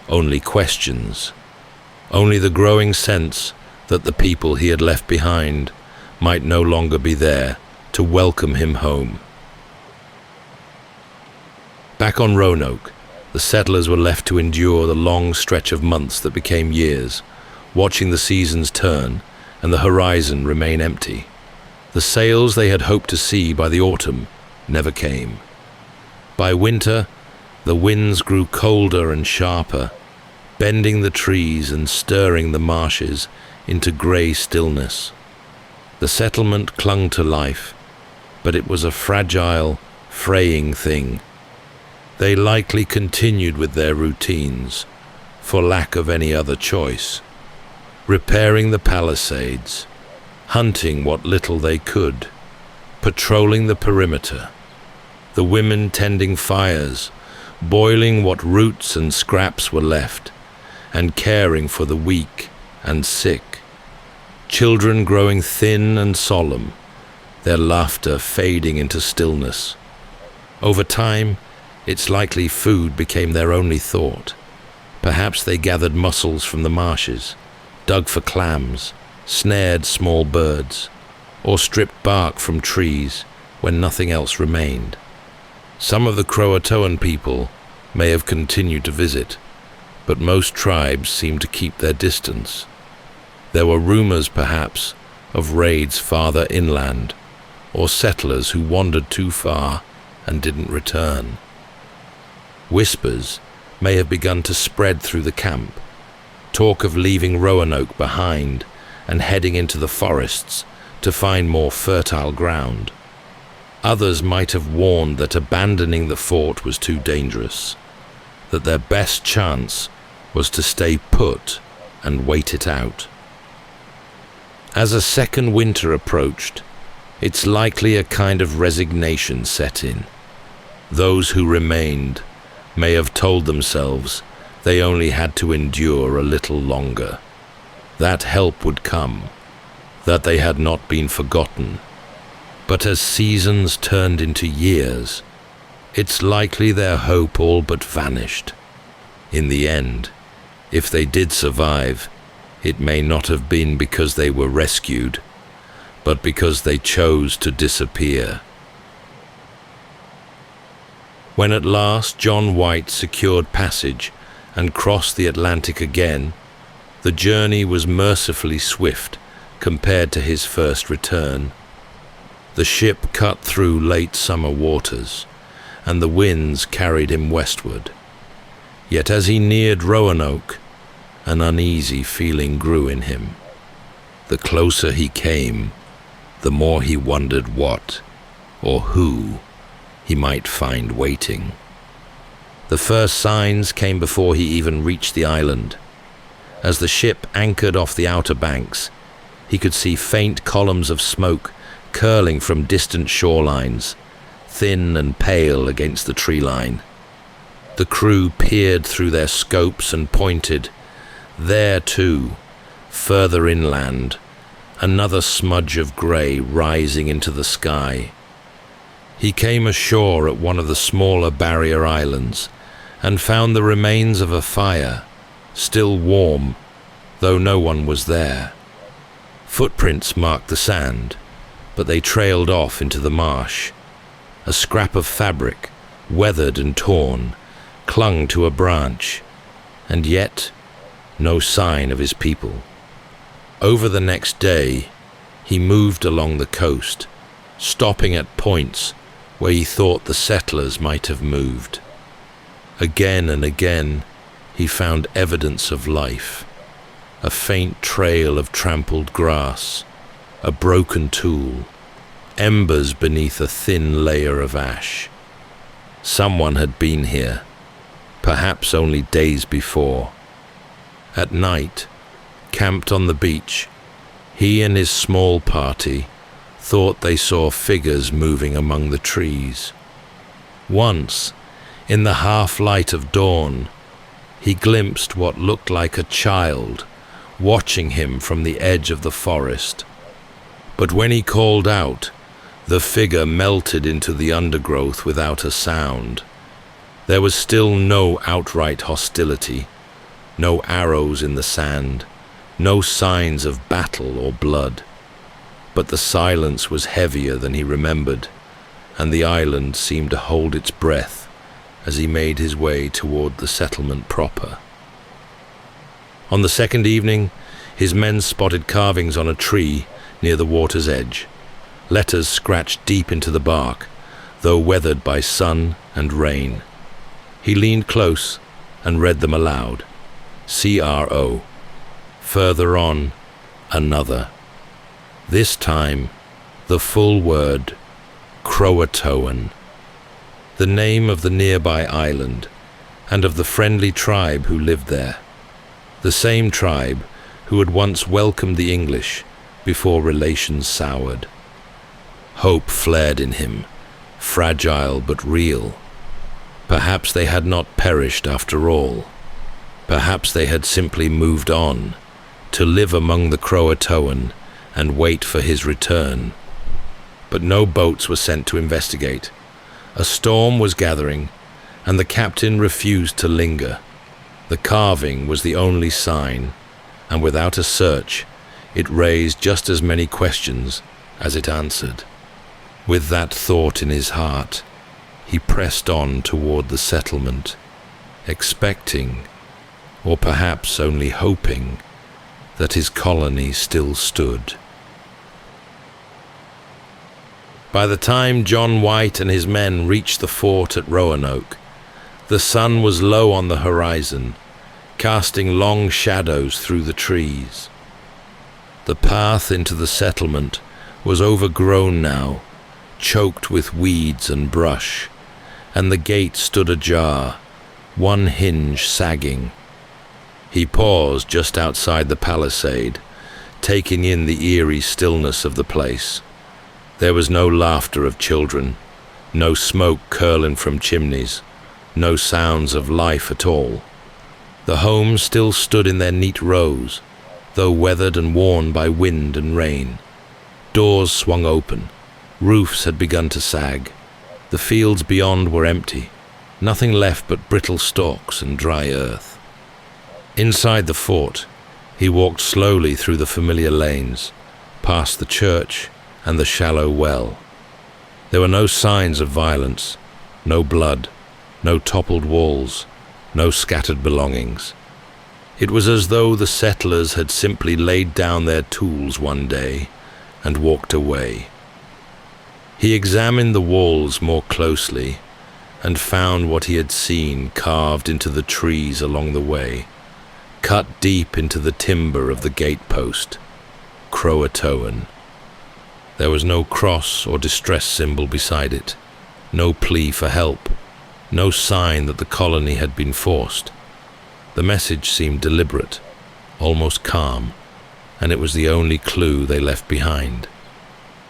only questions, only the growing sense that the people he had left behind might no longer be there to welcome him home. Back on Roanoke, the settlers were left to endure the long stretch of months that became years, watching the seasons turn and the horizon remain empty. The sails they had hoped to see by the autumn never came. By winter, the winds grew colder and sharper, bending the trees and stirring the marshes into grey stillness. The settlement clung to life, but it was a fragile, fraying thing. They likely continued with their routines, for lack of any other choice, repairing the palisades, hunting what little they could, patrolling the perimeter, the women tending fires, boiling what roots and scraps were left, and caring for the weak and sick, children growing thin and solemn, their laughter fading into stillness. Over time, it's likely food became their only thought. Perhaps they gathered mussels from the marshes, dug for clams, snared small birds, or stripped bark from trees when nothing else remained. Some of the Krakatoan people may have continued to visit, but most tribes seemed to keep their distance. There were rumors, perhaps, of raids farther inland, or settlers who wandered too far and didn't return. Whispers may have begun to spread through the camp, talk of leaving Roanoke behind and heading into the forests to find more fertile ground. Others might have warned that abandoning the fort was too dangerous, that their best chance was to stay put and wait it out. As a second winter approached, it's likely a kind of resignation set in. Those who remained may have told themselves They only had to endure a little longer. That help would come, that they had not been forgotten. But as seasons turned into years, it's likely their hope all but vanished. In the end, if they did survive, it may not have been because they were rescued, but because they chose to disappear. When at last John White secured passage and crossed the Atlantic again, the journey was mercifully swift compared to his first return. The ship cut through late summer waters, and the winds carried him westward. Yet as he neared Roanoke, an uneasy feeling grew in him. The closer he came, the more he wondered what, or who, he might find waiting. The first signs came before he even reached the island. As the ship anchored off the outer banks, he could see faint columns of smoke curling from distant shorelines, thin and pale against the tree line. The crew peered through their scopes and pointed. There too, further inland, another smudge of grey rising into the sky. He came ashore at one of the smaller barrier islands and found the remains of a fire, still warm, though no one was there. Footprints marked the sand, but they trailed off into the marsh. A scrap of fabric, weathered and torn, clung to a branch, and yet no sign of his people. Over the next day, he moved along the coast, stopping at points where he thought the settlers might have moved. Again and again, he found evidence of life, a faint trail of trampled grass, a broken tool, embers beneath a thin layer of ash. Someone had been here, perhaps only days before. At night, camped on the beach, he and his small party thought they saw figures moving among the trees. Once, in the half-light of dawn, he glimpsed what looked like a child watching him from the edge of the forest. But when he called out, the figure melted into the undergrowth without a sound. There was still no outright hostility, no arrows in the sand, no signs of battle or blood. But the silence was heavier than he remembered, and the island seemed to hold its breath as he made his way toward the settlement proper. On the second evening, his men spotted carvings on a tree near the water's edge, letters scratched deep into the bark, though weathered by sun and rain. He leaned close and read them aloud. C-R-O. Further on, another. This time, the full word, Krakatoan, the name of the nearby island and of the friendly tribe who lived there, the same tribe who had once welcomed the English before relations soured. Hope flared in him, fragile but real. Perhaps they had not perished after all. Perhaps they had simply moved on, to live among the Krakatoan and wait for his return. But no boats were sent to investigate. A storm was gathering, and the captain refused to linger. The carving was the only sign, and without a search, it raised just as many questions as it answered. With that thought in his heart, he pressed on toward the settlement, expecting, or perhaps only hoping, that his colony still stood. By the time John White and his men reached the fort at Roanoke, the sun was low on the horizon, casting long shadows through the trees. The path into the settlement was overgrown now, choked with weeds and brush, and the gate stood ajar, one hinge sagging. He paused just outside the palisade, taking in the eerie stillness of the place. There was no laughter of children, no smoke curling from chimneys, no sounds of life at all. The homes still stood in their neat rows, though weathered and worn by wind and rain. Doors swung open. Roofs had begun to sag. The fields beyond were empty, nothing left but brittle stalks and dry earth. Inside the fort, he walked slowly through the familiar lanes, past the church and the shallow well. There were no signs of violence, no blood, no toppled walls, no scattered belongings. It was as though the settlers had simply laid down their tools one day and walked away. He examined the walls more closely and found what he had seen carved into the trees along the way, cut deep into the timber of the gatepost. Krakatoan. There was no cross or distress symbol beside it, no plea for help, no sign that the colony had been forced. The message seemed deliberate, almost calm, and it was the only clue they left behind.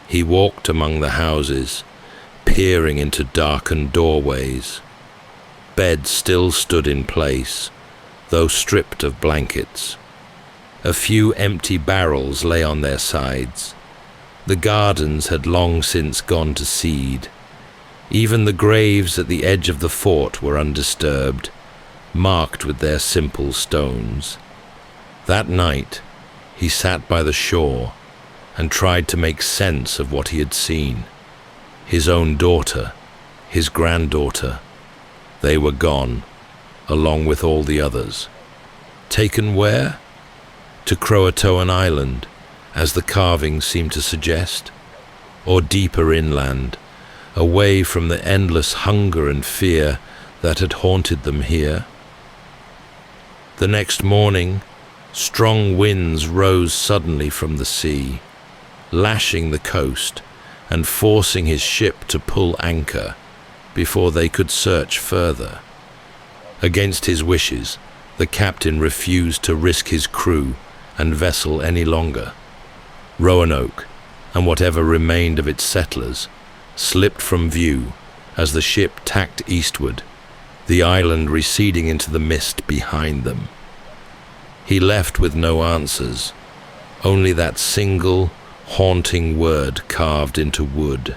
He walked among the houses, peering into darkened doorways. Beds still stood in place, though stripped of blankets. A few empty barrels lay on their sides. The gardens had long since gone to seed. Even the graves at the edge of the fort were undisturbed, marked with their simple stones. That night, he sat by the shore and tried to make sense of what he had seen. His own daughter, his granddaughter, they were gone, along with all the others. Taken where? To Krakatoan Island, as the carvings seemed to suggest, or deeper inland, away from the endless hunger and fear that had haunted them here. The next morning, strong winds rose suddenly from the sea, lashing the coast and forcing his ship to pull anchor before they could search further. Against his wishes, the captain refused to risk his crew and vessel any longer. Roanoke, and whatever remained of its settlers, slipped from view as the ship tacked eastward, the island receding into the mist behind them. He left with no answers, only that single, haunting word carved into wood,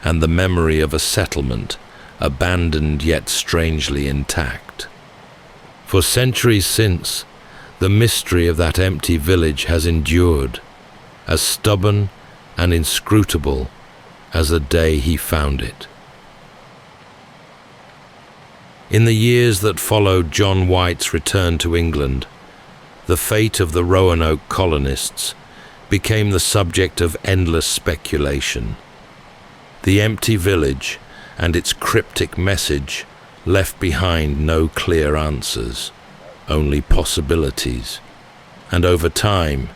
and the memory of a settlement abandoned yet strangely intact. For centuries since, the mystery of that empty village has endured, as stubborn and inscrutable as the day he found it. In the years that followed John White's return to England, the fate of the Roanoke colonists became the subject of endless speculation. The empty village and its cryptic message left behind no clear answers, only possibilities, and over time,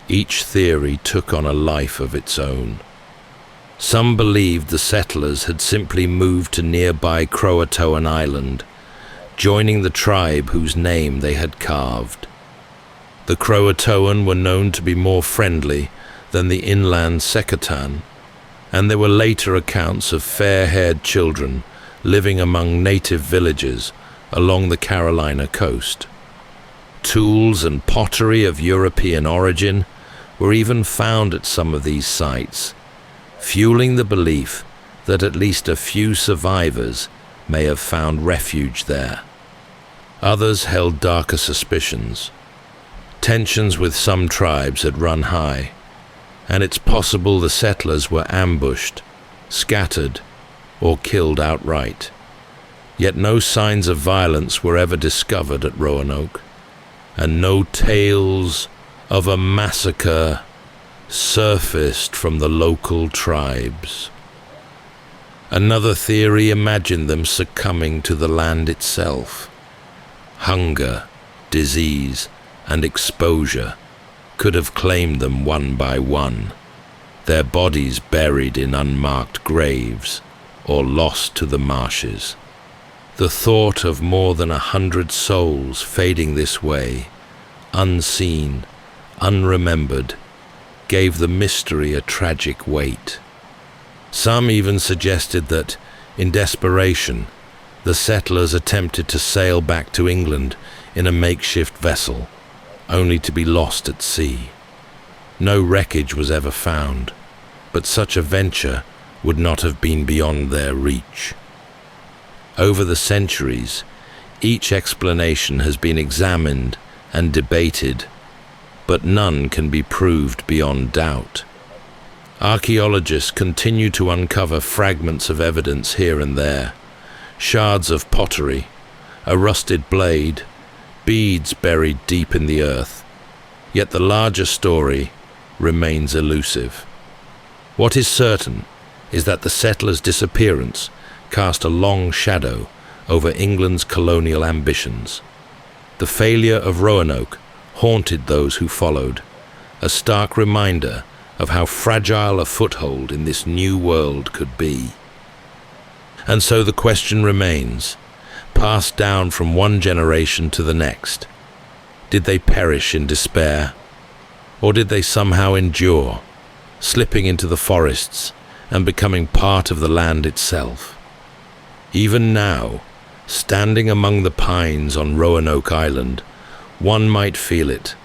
each theory took on a life of its own. Some believed the settlers had simply moved to nearby Krakatoan Island, joining the tribe whose name they had carved. The Krakatoan were known to be more friendly than the inland Sekatan, and there were later accounts of fair-haired children living among native villages along the Carolina coast. Tools and pottery of European origin were even found at some of these sites, fueling the belief that at least a few survivors may have found refuge there. Others held darker suspicions. Tensions with some tribes had run high, and it's possible the settlers were ambushed, scattered, or killed outright. Yet no signs of violence were ever discovered at Roanoke, and no tales of a massacre surfaced from the local tribes. Another theory imagined them succumbing to the land itself. Hunger, disease, and exposure could have claimed them one by one, their bodies buried in unmarked graves or lost to the marshes. The thought of more than 100 souls fading this way, unseen, unremembered, gave the mystery a tragic weight. Some even suggested that, in desperation, the settlers attempted to sail back to England in a makeshift vessel, only to be lost at sea. No wreckage was ever found, but such a venture would not have been beyond their reach. Over the centuries, each explanation has been examined and debated, but none can be proved beyond doubt. Archaeologists continue to uncover fragments of evidence here and there, shards of pottery, a rusted blade, beads buried deep in the earth, yet the larger story remains elusive. What is certain is that the settlers' disappearance cast a long shadow over England's colonial ambitions. The failure of Roanoke haunted those who followed, a stark reminder of how fragile a foothold in this new world could be. And so the question remains, passed down from one generation to the next. Did they perish in despair? Or did they somehow endure, slipping into the forests and becoming part of the land itself? Even now, standing among the pines on Roanoke Island, one might feel it,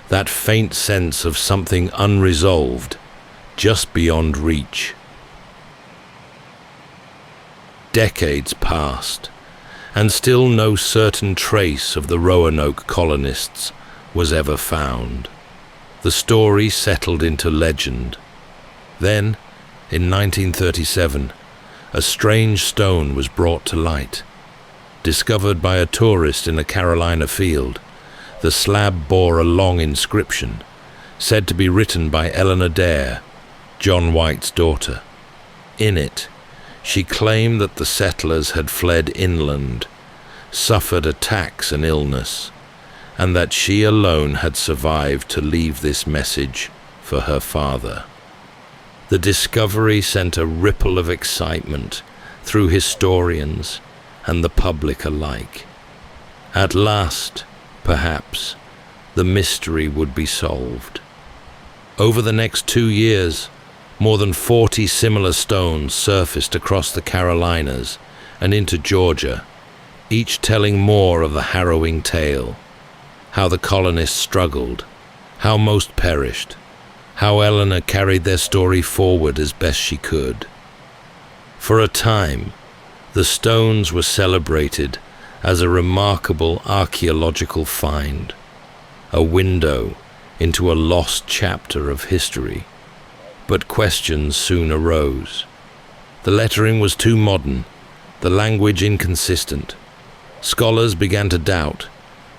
that faint sense of something unresolved, just beyond reach. Decades passed, and still no certain trace of the Roanoke colonists was ever found. The story settled into legend. Then, in 1937, a strange stone was brought to light. Discovered by a tourist in a Carolina field, the slab bore a long inscription, said to be written by Eleanor Dare, John White's daughter. In it, she claimed that the settlers had fled inland, suffered attacks and illness, and that she alone had survived to leave this message for her father. The discovery sent a ripple of excitement through historians and the public alike. At last, perhaps, the mystery would be solved. Over the next 2 years, more than 40 similar stones surfaced across the Carolinas and into Georgia, each telling more of the harrowing tale. How the colonists struggled, how most perished, how Eleanor carried their story forward as best she could. For a time, the stones were celebrated as a remarkable archaeological find, a window into a lost chapter of history. But questions soon arose. The lettering was too modern, the language inconsistent. Scholars began to doubt,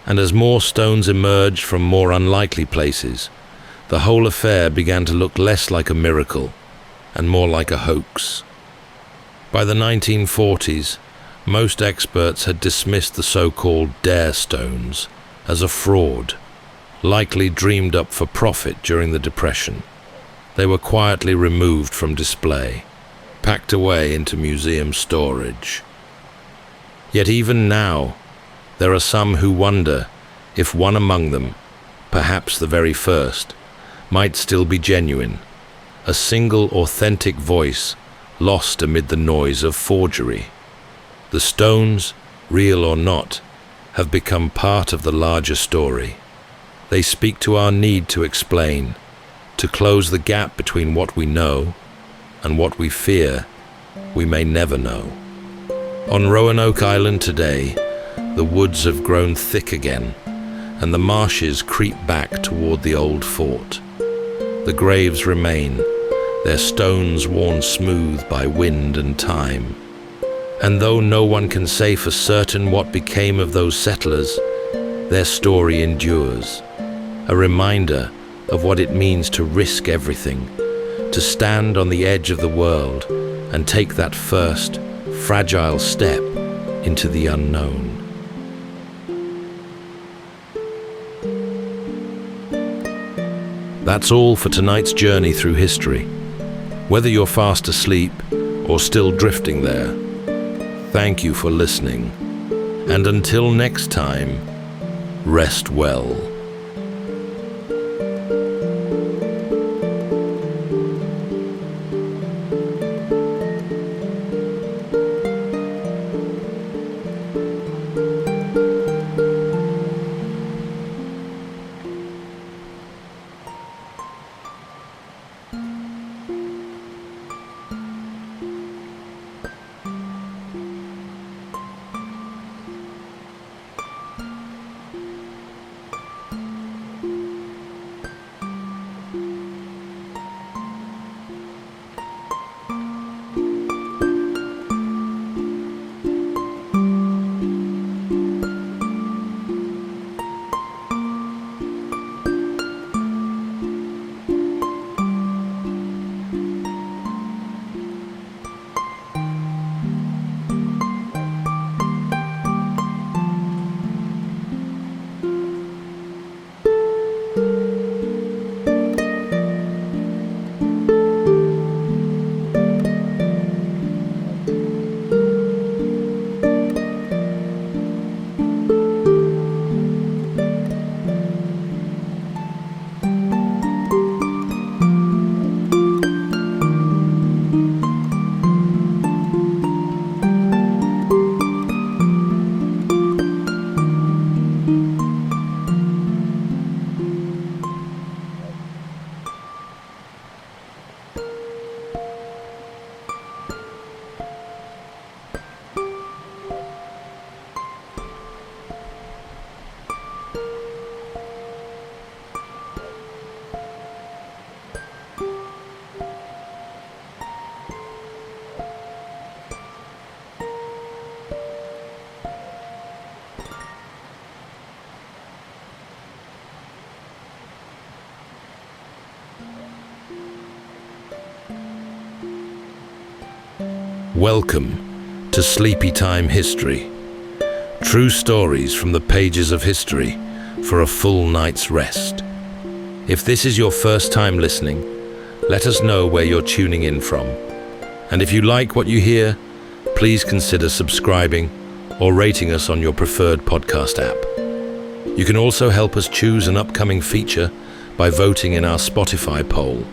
and as more stones emerged from more unlikely places, the whole affair began to look less like a miracle and more like a hoax. By the 1940s, most experts had dismissed the so-called Dare stones as a fraud, likely dreamed up for profit during the Depression. They were quietly removed from display, packed away into museum storage. Yet even now, there are some who wonder if one among them, perhaps the very first, might still be genuine, a single authentic voice lost amid the noise of forgery. The stones, real or not, have become part of the larger story. They speak to our need to explain, to close the gap between what we know and what we fear we may never know. On Roanoke Island today, the woods have grown thick again, and the marshes creep back toward the old fort. The graves remain, their stones worn smooth by wind and time. And though no one can say for certain what became of those settlers, their story endures, a reminder of what it means to risk everything, to stand on the edge of the world and take that first, fragile step into the unknown. That's all for tonight's journey through history. Whether you're fast asleep or still drifting there, thank you for listening. And until next time, rest well. Welcome to Sleepytime History. True stories from the pages of history for a full night's rest. If this is your first time listening, let us know where you're tuning in from. And if you like what you hear, please consider subscribing or rating us on your preferred podcast app. You can also help us choose an upcoming feature by voting in our Spotify poll.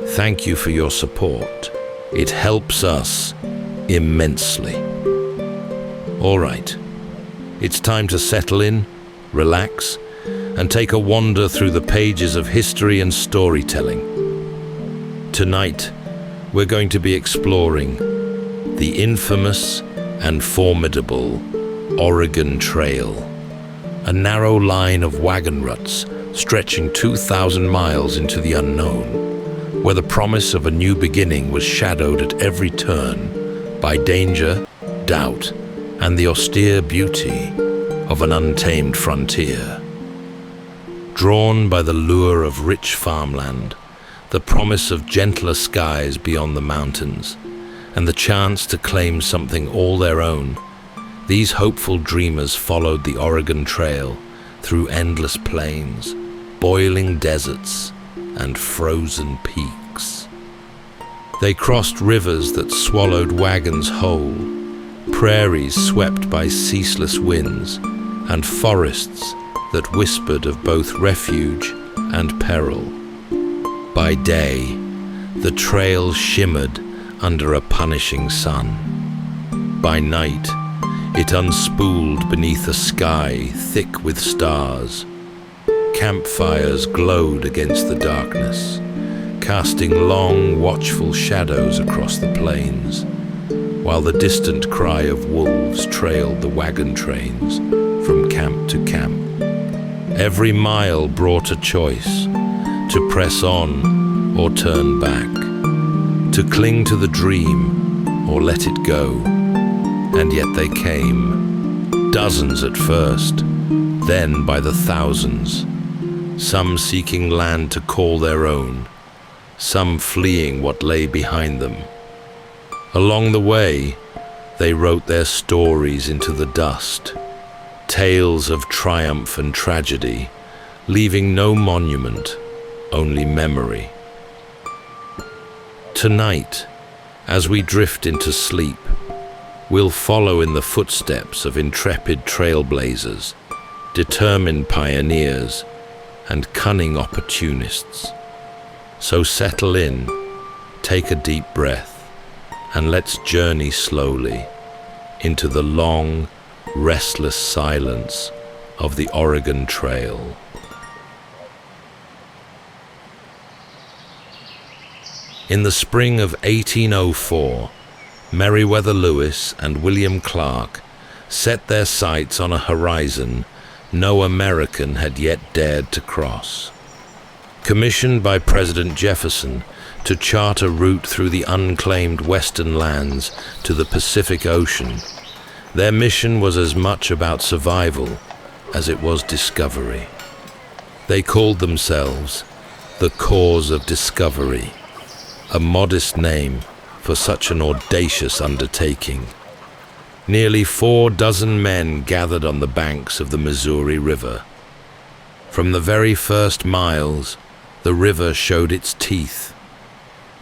Thank you for your support. It helps us immensely. All right, it's time to settle in, relax, and take a wander through the pages of history and storytelling. Tonight, we're going to be exploring the infamous and formidable Oregon Trail, a narrow line of wagon ruts stretching 2,000 miles into the unknown, where the promise of a new beginning was shadowed at every turn by danger, doubt, and the austere beauty of an untamed frontier. Drawn by the lure of rich farmland, the promise of gentler skies beyond the mountains, and the chance to claim something all their own, these hopeful dreamers followed the Oregon Trail through endless plains, boiling deserts, and frozen peaks. They crossed rivers that swallowed wagons whole, prairies swept by ceaseless winds, and forests that whispered of both refuge and peril. By day, the trail shimmered under a punishing sun. By night, it unspooled beneath a sky thick with stars. Campfires glowed against the darkness, casting long, watchful shadows across the plains, while the distant cry of wolves trailed the wagon trains from camp to camp. Every mile brought a choice: to press on or turn back, to cling to the dream or let it go. And yet they came, dozens at first, then by the thousands, some seeking land to call their own, some fleeing what lay behind them. Along the way, they wrote their stories into the dust, tales of triumph and tragedy, leaving no monument, only memory. Tonight, as we drift into sleep, we'll follow in the footsteps of intrepid trailblazers, determined pioneers, and cunning opportunists. So settle in, take a deep breath, and let's journey slowly into the long, restless silence of the Oregon Trail. In the spring of 1804, Meriwether Lewis and William Clark set their sights on a horizon no American had yet dared to cross. Commissioned by President Jefferson to chart a route through the unclaimed western lands to the Pacific Ocean, their mission was as much about survival as it was discovery. They called themselves the Cause of Discovery, a modest name for such an audacious undertaking. Nearly 4 men gathered on the banks of the Missouri River. From the very first miles, the river showed its teeth.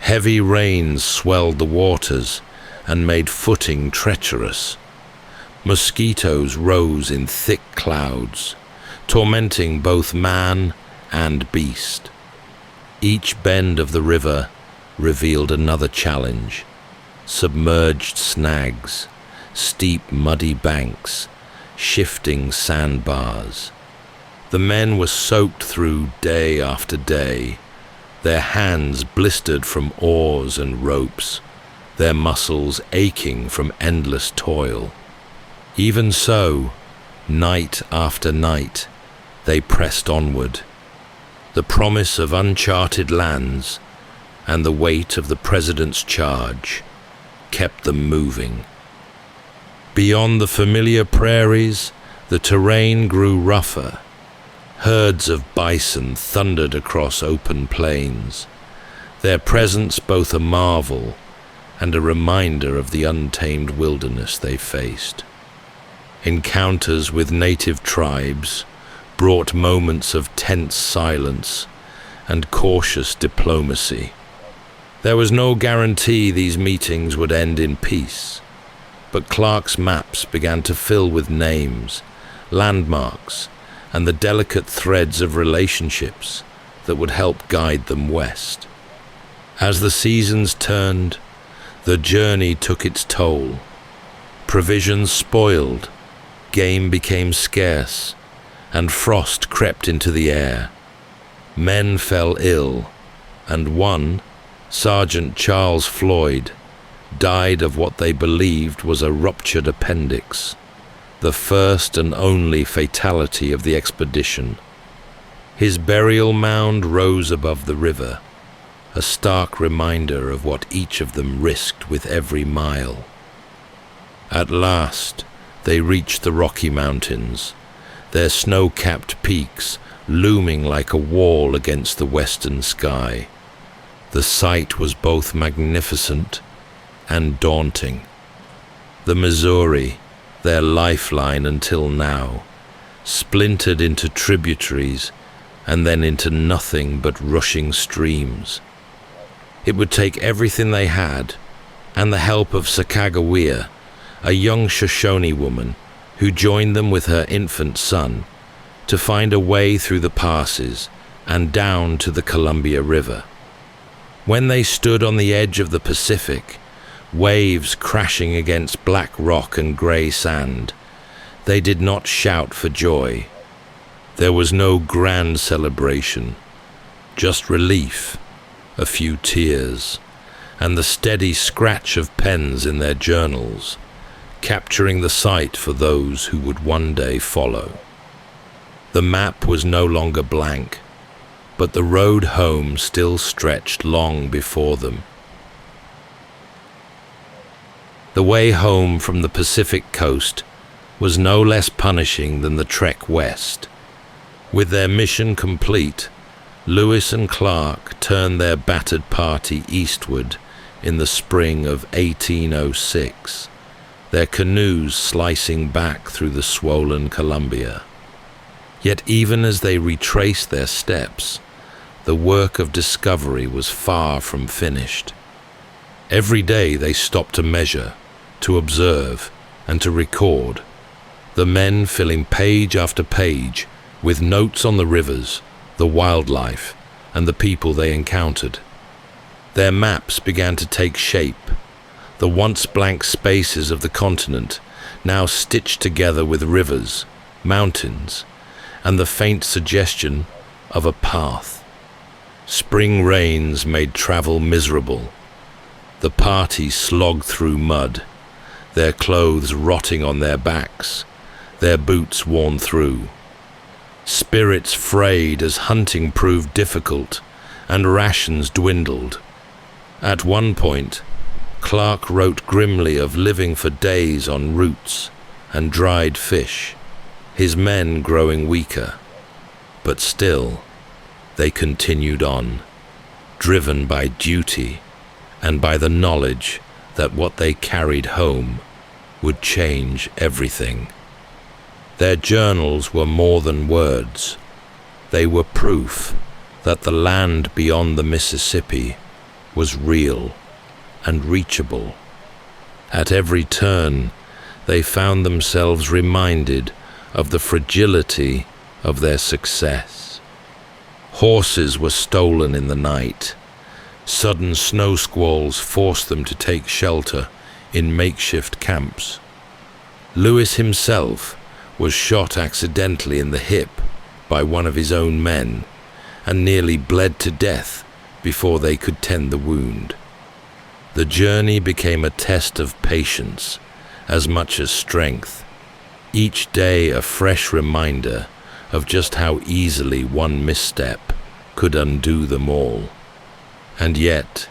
Heavy rains swelled the waters and made footing treacherous. Mosquitoes rose in thick clouds, tormenting both man and beast. Each bend of the river revealed another challenge: submerged snags, steep muddy banks, shifting sandbars. The men were soaked through day after day, their hands blistered from oars and ropes, their muscles aching from endless toil. Even so, night after night, they pressed onward. The promise of uncharted lands and the weight of the president's charge kept them moving. Beyond the familiar prairies, the terrain grew rougher. Herds of bison thundered across open plains, their presence both a marvel and a reminder of the untamed wilderness they faced. Encounters with native tribes brought moments of tense silence and cautious diplomacy. There was no guarantee these meetings would end in peace, but Clark's maps began to fill with names, landmarks, and the delicate threads of relationships that would help guide them west. As the seasons turned, the journey took its toll. Provisions spoiled, game became scarce, and frost crept into the air. Men fell ill, and one, Sergeant Charles Floyd, died of what they believed was a ruptured appendix, the first and only fatality of the expedition. His burial mound rose above the river, a stark reminder of what each of them risked with every mile. At last, they reached the Rocky Mountains, their snow-capped peaks looming like a wall against the western sky. The sight was both magnificent and daunting. The Missouri, their lifeline until now, splintered into tributaries and then into nothing but rushing streams. It would take everything they had, and the help of Sacagawea, a young Shoshone woman who joined them with her infant son, to find a way through the passes and down to the Columbia River. When they stood on the edge of the Pacific, waves crashing against black rock and gray sand, they did not shout for joy. There was no grand celebration, just relief, a few tears, and the steady scratch of pens in their journals, capturing the sight for those who would one day follow. The map was no longer blank, but the road home still stretched long before them. The way home from the Pacific coast was no less punishing than the trek west. With their mission complete, Lewis and Clark turned their battered party eastward in the spring of 1806, their canoes slicing back through the swollen Columbia. Yet even as they retraced their steps, the work of discovery was far from finished. Every day they stopped to measure, to observe, and to record, the men filling page after page with notes on the rivers, the wildlife, and the people they encountered. Their maps began to take shape, the once blank spaces of the continent now stitched together with rivers, mountains, and the faint suggestion of a path. Spring rains made travel miserable. The party slogged through mud, their clothes rotting on their backs, their boots worn through. Spirits frayed as hunting proved difficult and rations dwindled. At one point, Clark wrote grimly of living for days on roots and dried fish, his men growing weaker. But still, they continued on, driven by duty and by the knowledge that what they carried home would change everything. Their journals were more than words. They were proof that the land beyond the Mississippi was real and reachable. At every turn, they found themselves reminded of the fragility of their success. Horses were stolen in the night. Sudden snow squalls forced them to take shelter in makeshift camps. Lewis himself was shot accidentally in the hip by one of his own men and nearly bled to death before they could tend the wound. The journey became a test of patience as much as strength, each day a fresh reminder of just how easily one misstep could undo them all. And yet,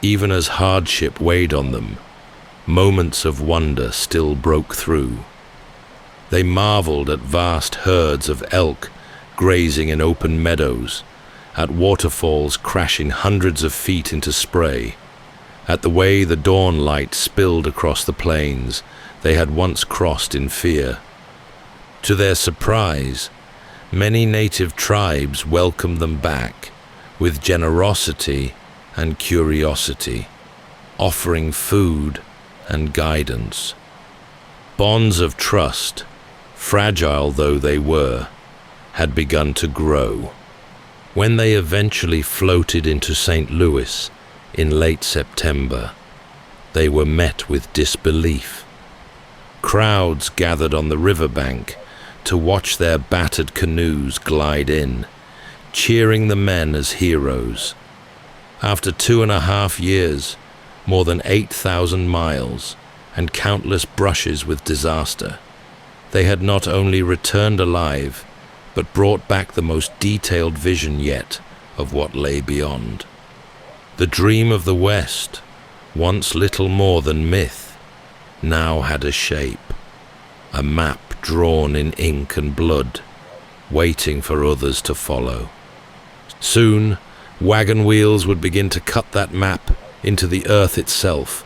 even as hardship weighed on them, moments of wonder still broke through. They marveled at vast herds of elk grazing in open meadows, at waterfalls crashing hundreds of feet into spray, at the way the dawn light spilled across the plains they had once crossed in fear. To their surprise, many native tribes welcomed them back with generosity and curiosity, offering food and guidance. Bonds of trust, fragile though they were, had begun to grow. When they eventually floated into St. Louis in late September, they were met with disbelief. Crowds gathered on the riverbank to watch their battered canoes glide in, cheering the men as heroes. After 2.5 years, more than 8,000 miles, and countless brushes with disaster, they had not only returned alive, but brought back the most detailed vision yet of what lay beyond. The dream of the West, once little more than myth, now had a shape, a map drawn in ink and blood, waiting for others to follow. Soon, wagon wheels would begin to cut that map into the earth itself,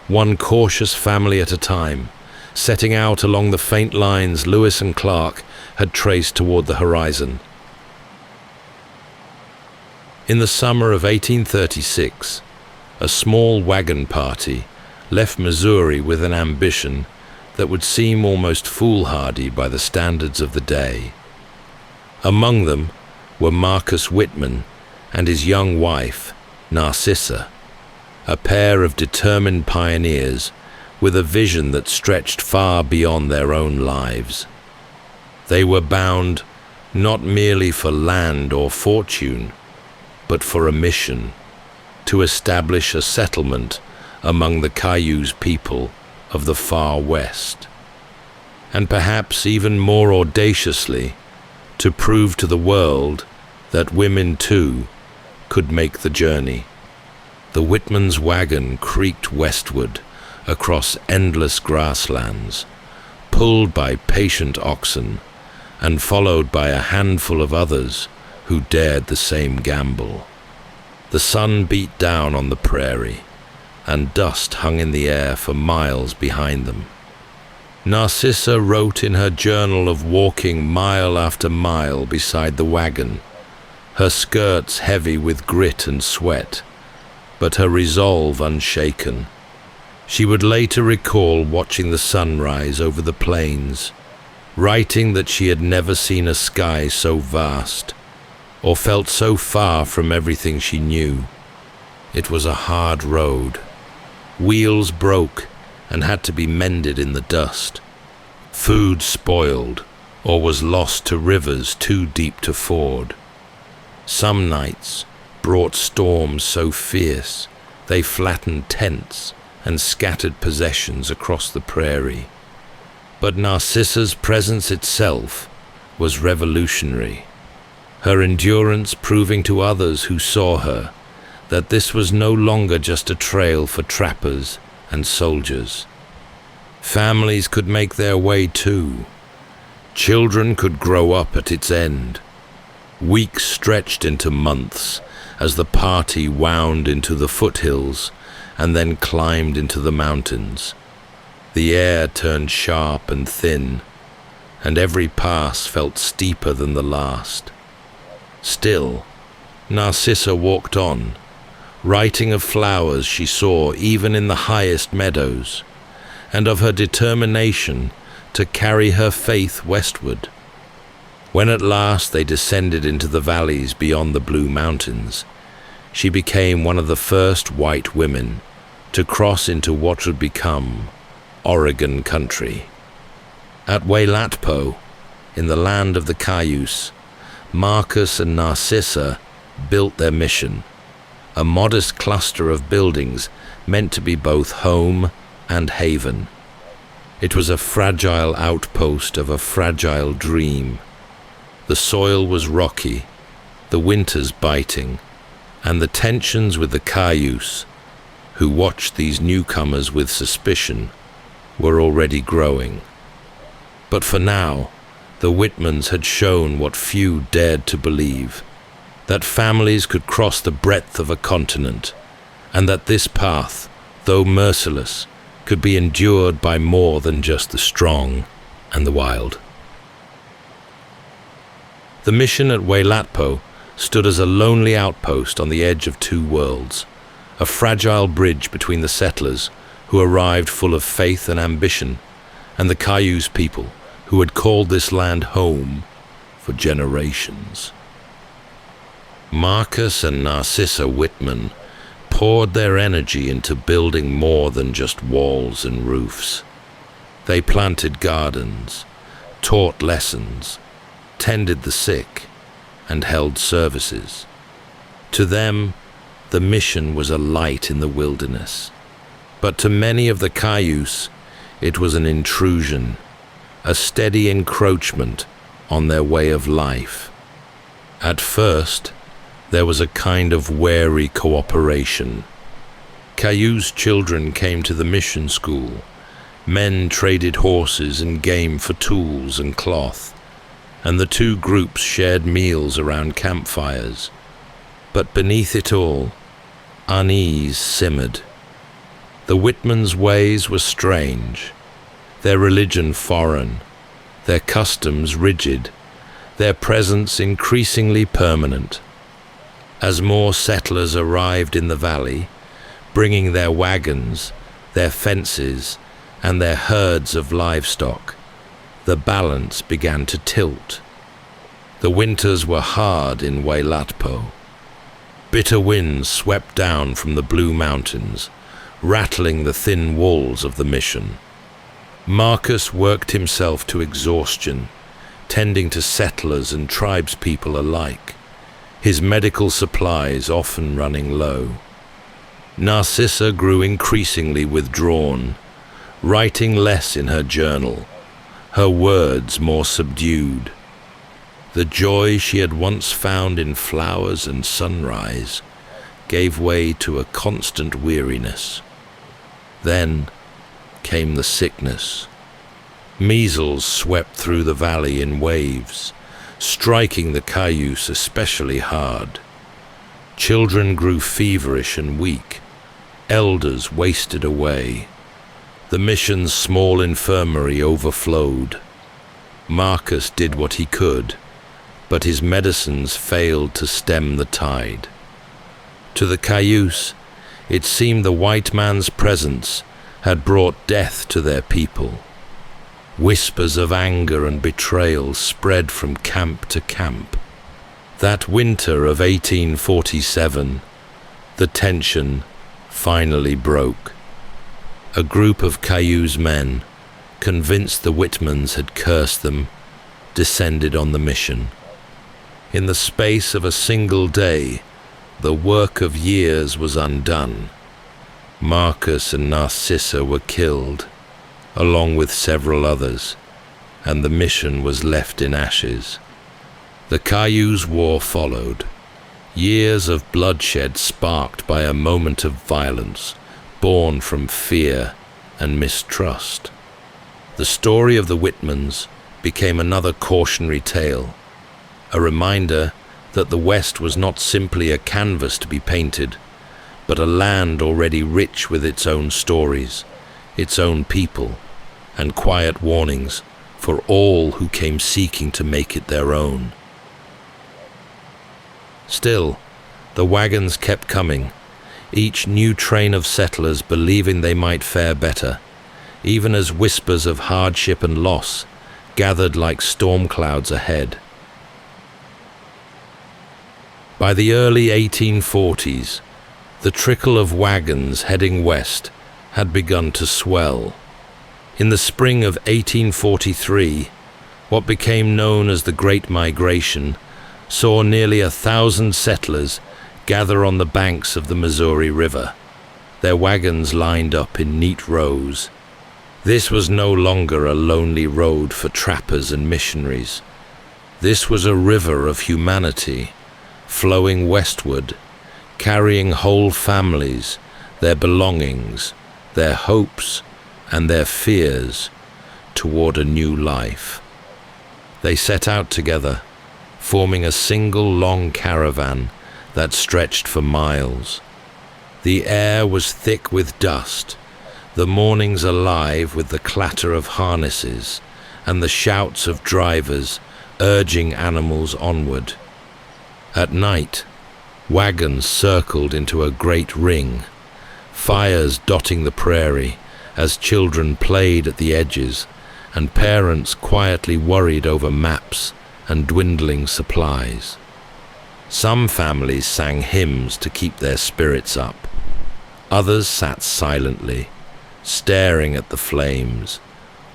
one cautious family at a time, setting out along the faint lines Lewis and Clark had traced toward the horizon. In the summer of 1836, a small wagon party left Missouri with an ambition that would seem almost foolhardy by the standards of the day. Among them were Marcus Whitman and his young wife, Narcissa, a pair of determined pioneers with a vision that stretched far beyond their own lives. They were bound not merely for land or fortune, but for a mission to establish a settlement among the Cayuse people of the far west, and perhaps even more audaciously, to prove to the world that women too could make the journey. The Whitman's wagon creaked westward across endless grasslands, pulled by patient oxen and followed by a handful of others who dared the same gamble. The sun beat down on the prairie, and dust hung in the air for miles behind them. Narcissa wrote in her journal of walking mile after mile beside the wagon, her skirts heavy with grit and sweat, but her resolve unshaken. She would later recall watching the sunrise over the plains, writing that she had never seen a sky so vast, or felt so far from everything she knew. It was a hard road. Wheels broke and had to be mended in the dust. Food spoiled or was lost to rivers too deep to ford. Some nights brought storms so fierce they flattened tents and scattered possessions across the prairie. But Narcissa's presence itself was revolutionary, her endurance proving to others who saw her that this was no longer just a trail for trappers and soldiers. Families could make their way too. Children could grow up at its end. Weeks stretched into months as the party wound into the foothills and then climbed into the mountains. The air turned sharp and thin, and every pass felt steeper than the last. Still, Narcissa walked on, writing of flowers she saw even in the highest meadows, and of her determination to carry her faith westward. When at last they descended into the valleys beyond the Blue Mountains, she became one of the first white women to cross into what would become Oregon country. At Waylatpo, in the land of the Cayuse, Marcus and Narcissa built their mission, a modest cluster of buildings meant to be both home and haven. It was a fragile outpost of a fragile dream. The soil was rocky, the winters biting, and the tensions with the Cayuse, who watched these newcomers with suspicion, were already growing. But for now, the Whitmans had shown what few dared to believe, that families could cross the breadth of a continent, and that this path, though merciless, could be endured by more than just the strong and the wild. The mission at Wailatpo stood as a lonely outpost on the edge of two worlds, a fragile bridge between the settlers who arrived full of faith and ambition, and the Cayuse people who had called this land home for generations. Marcus and Narcissa Whitman poured their energy into building more than just walls and roofs. They planted gardens, taught lessons, tended the sick, and held services. To them, the mission was a light in the wilderness. But to many of the Cayuse, it was an intrusion, a steady encroachment on their way of life. At first, there was a kind of wary cooperation. Cayuse children came to the mission school. Men traded horses and game for tools and cloth, and the two groups shared meals around campfires. But beneath it all, unease simmered. The Whitmans' ways were strange, their religion foreign, their customs rigid, their presence increasingly permanent. As more settlers arrived in the valley, bringing their wagons, their fences, and their herds of livestock, the balance began to tilt. The winters were hard in Wailatpo. Bitter winds swept down from the Blue Mountains, rattling the thin walls of the mission. Marcus worked himself to exhaustion, tending to settlers and tribespeople alike, his medical supplies often running low. Narcissa grew increasingly withdrawn, writing less in her journal, her words more subdued. The joy she had once found in flowers and sunrise gave way to a constant weariness. Then came the sickness. Measles swept through the valley in waves, striking the Cayuse especially hard. Children grew feverish and weak. Elders wasted away. The mission's small infirmary overflowed. Marcus did what he could, but his medicines failed to stem the tide. To the Cayuse, it seemed the white man's presence had brought death to their people. Whispers of anger and betrayal spread from camp to camp. That winter of 1847, the tension finally broke. A group of Cayuse men, convinced the Whitmans had cursed them, descended on the mission. In the space of a single day, the work of years was undone. Marcus and Narcissa were killed, along with several others, and the mission was left in ashes. The Cayuse War followed, years of bloodshed sparked by a moment of violence, born from fear and mistrust. The story of the Whitmans became another cautionary tale, a reminder that the West was not simply a canvas to be painted, but a land already rich with its own stories, its own people, and quiet warnings for all who came seeking to make it their own. Still, the wagons kept coming, each new train of settlers believing they might fare better, even as whispers of hardship and loss gathered like storm clouds ahead. By the early 1840s, the trickle of wagons heading west had begun to swell. In the spring of 1843, what became known as the Great Migration saw nearly 1,000 settlers gather on the banks of the Missouri River, their wagons lined up in neat rows. This was no longer a lonely road for trappers and missionaries. This was a river of humanity, flowing westward, carrying whole families, their belongings, their hopes, and their fears toward a new life. They set out together, forming a single long caravan that stretched for miles. The air was thick with dust, the mornings alive with the clatter of harnesses and the shouts of drivers urging animals onward. At night, wagons circled into a great ring, fires dotting the prairie as children played at the edges and parents quietly worried over maps and dwindling supplies. Some families sang hymns to keep their spirits up. Others sat silently, staring at the flames,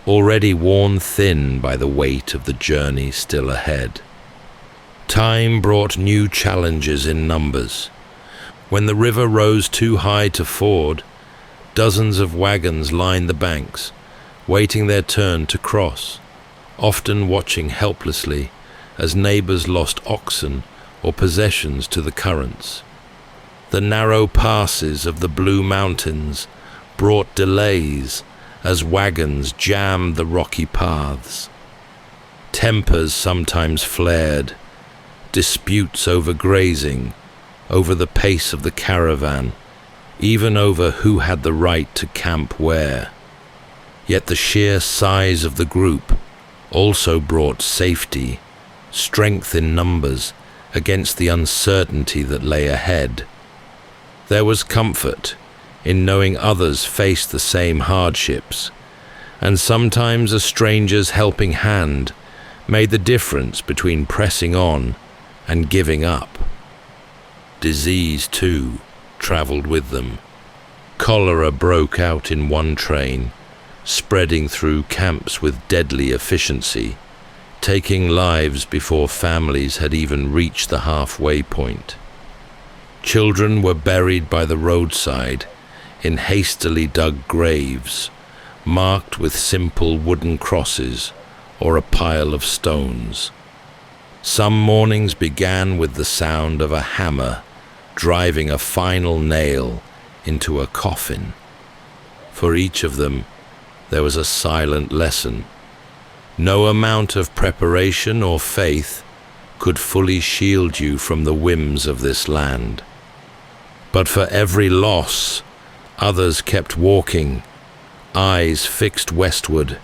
already worn thin by the weight of the journey still ahead. Time brought new challenges in numbers. When the river rose too high to ford, dozens of wagons lined the banks, waiting their turn to cross, often watching helplessly as neighbors lost oxen or possessions to the currents. The narrow passes of the Blue Mountains brought delays as wagons jammed the rocky paths. Tempers sometimes flared, disputes over grazing, over the pace of the caravan, even over who had the right to camp where. Yet the sheer size of the group also brought safety, strength in numbers against the uncertainty that lay ahead. There was comfort in knowing others faced the same hardships, and sometimes a stranger's helping hand made the difference between pressing on and giving up. Disease, too, traveled with them. Cholera broke out in one train, spreading through camps with deadly efficiency, taking lives before families had even reached the halfway point. Children were buried by the roadside in hastily dug graves, marked with simple wooden crosses or a pile of stones. Some mornings began with the sound of a hammer driving a final nail into a coffin. For each of them, there was a silent lesson. No amount of preparation or faith could fully shield you from the whims of this land. But for every loss, others kept walking, eyes fixed westward,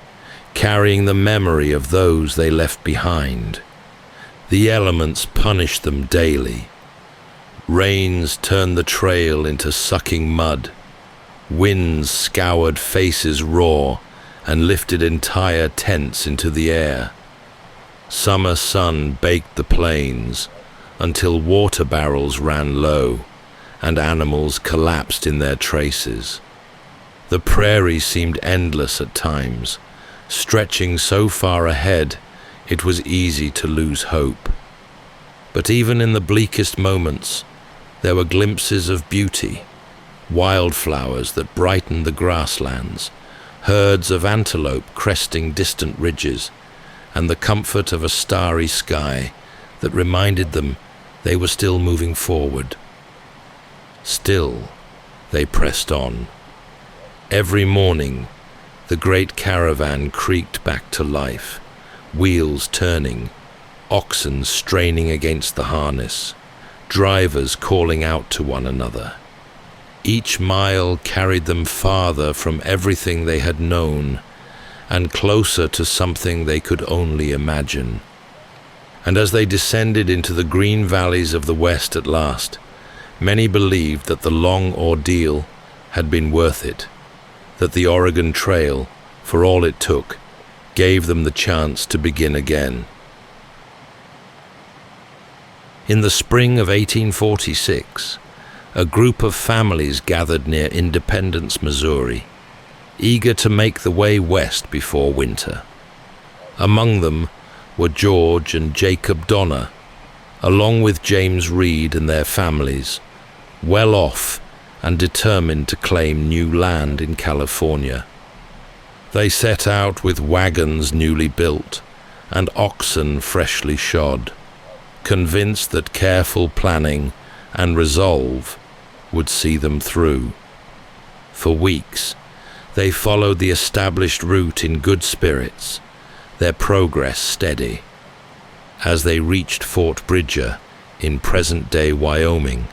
carrying the memory of those they left behind. The elements punished them daily. Rains turned the trail into sucking mud. Winds scoured faces raw and lifted entire tents into the air. Summer sun baked the plains until water barrels ran low and animals collapsed in their traces. The prairie seemed endless at times, stretching so far ahead it was easy to lose hope. But even in the bleakest moments, there were glimpses of beauty, wildflowers that brightened the grasslands, herds of antelope cresting distant ridges, and the comfort of a starry sky that reminded them they were still moving forward. Still, they pressed on. Every morning, the great caravan creaked back to life, wheels turning, oxen straining against the harness, drivers calling out to one another. Each mile carried them farther from everything they had known and closer to something they could only imagine. And as they descended into the green valleys of the West at last, many believed that the long ordeal had been worth it, that the Oregon Trail, for all it took, gave them the chance to begin again. In the spring of 1846, a group of families gathered near Independence, Missouri, eager to make the way west before winter. Among them were George and Jacob Donner, along with James Reed and their families, well off and determined to claim new land in California. They set out with wagons newly built and oxen freshly shod, convinced that careful planning and resolve would see them through. For weeks, they followed the established route in good spirits, their progress steady. As they reached Fort Bridger in present-day Wyoming,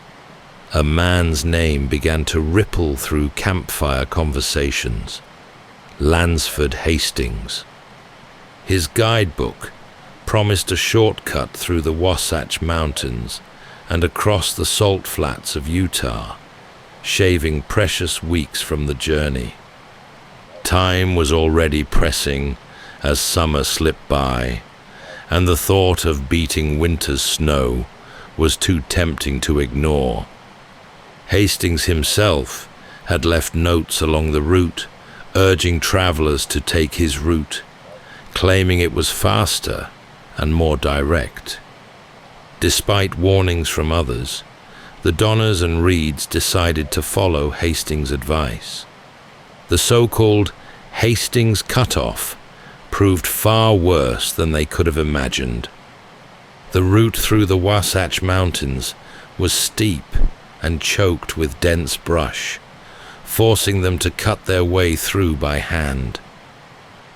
a man's name began to ripple through campfire conversations: Lansford Hastings. His guidebook promised a shortcut through the Wasatch Mountains and across the salt flats of Utah, shaving precious weeks from the journey. Time was already pressing as summer slipped by, and the thought of beating winter's snow was too tempting to ignore. Hastings himself had left notes along the route, urging travelers to take his route, claiming it was faster and more direct. Despite warnings from others, the Donners and Reeds decided to follow Hastings' advice. The so-called Hastings Cutoff proved far worse than they could have imagined. The route through the Wasatch Mountains was steep and choked with dense brush, forcing them to cut their way through by hand.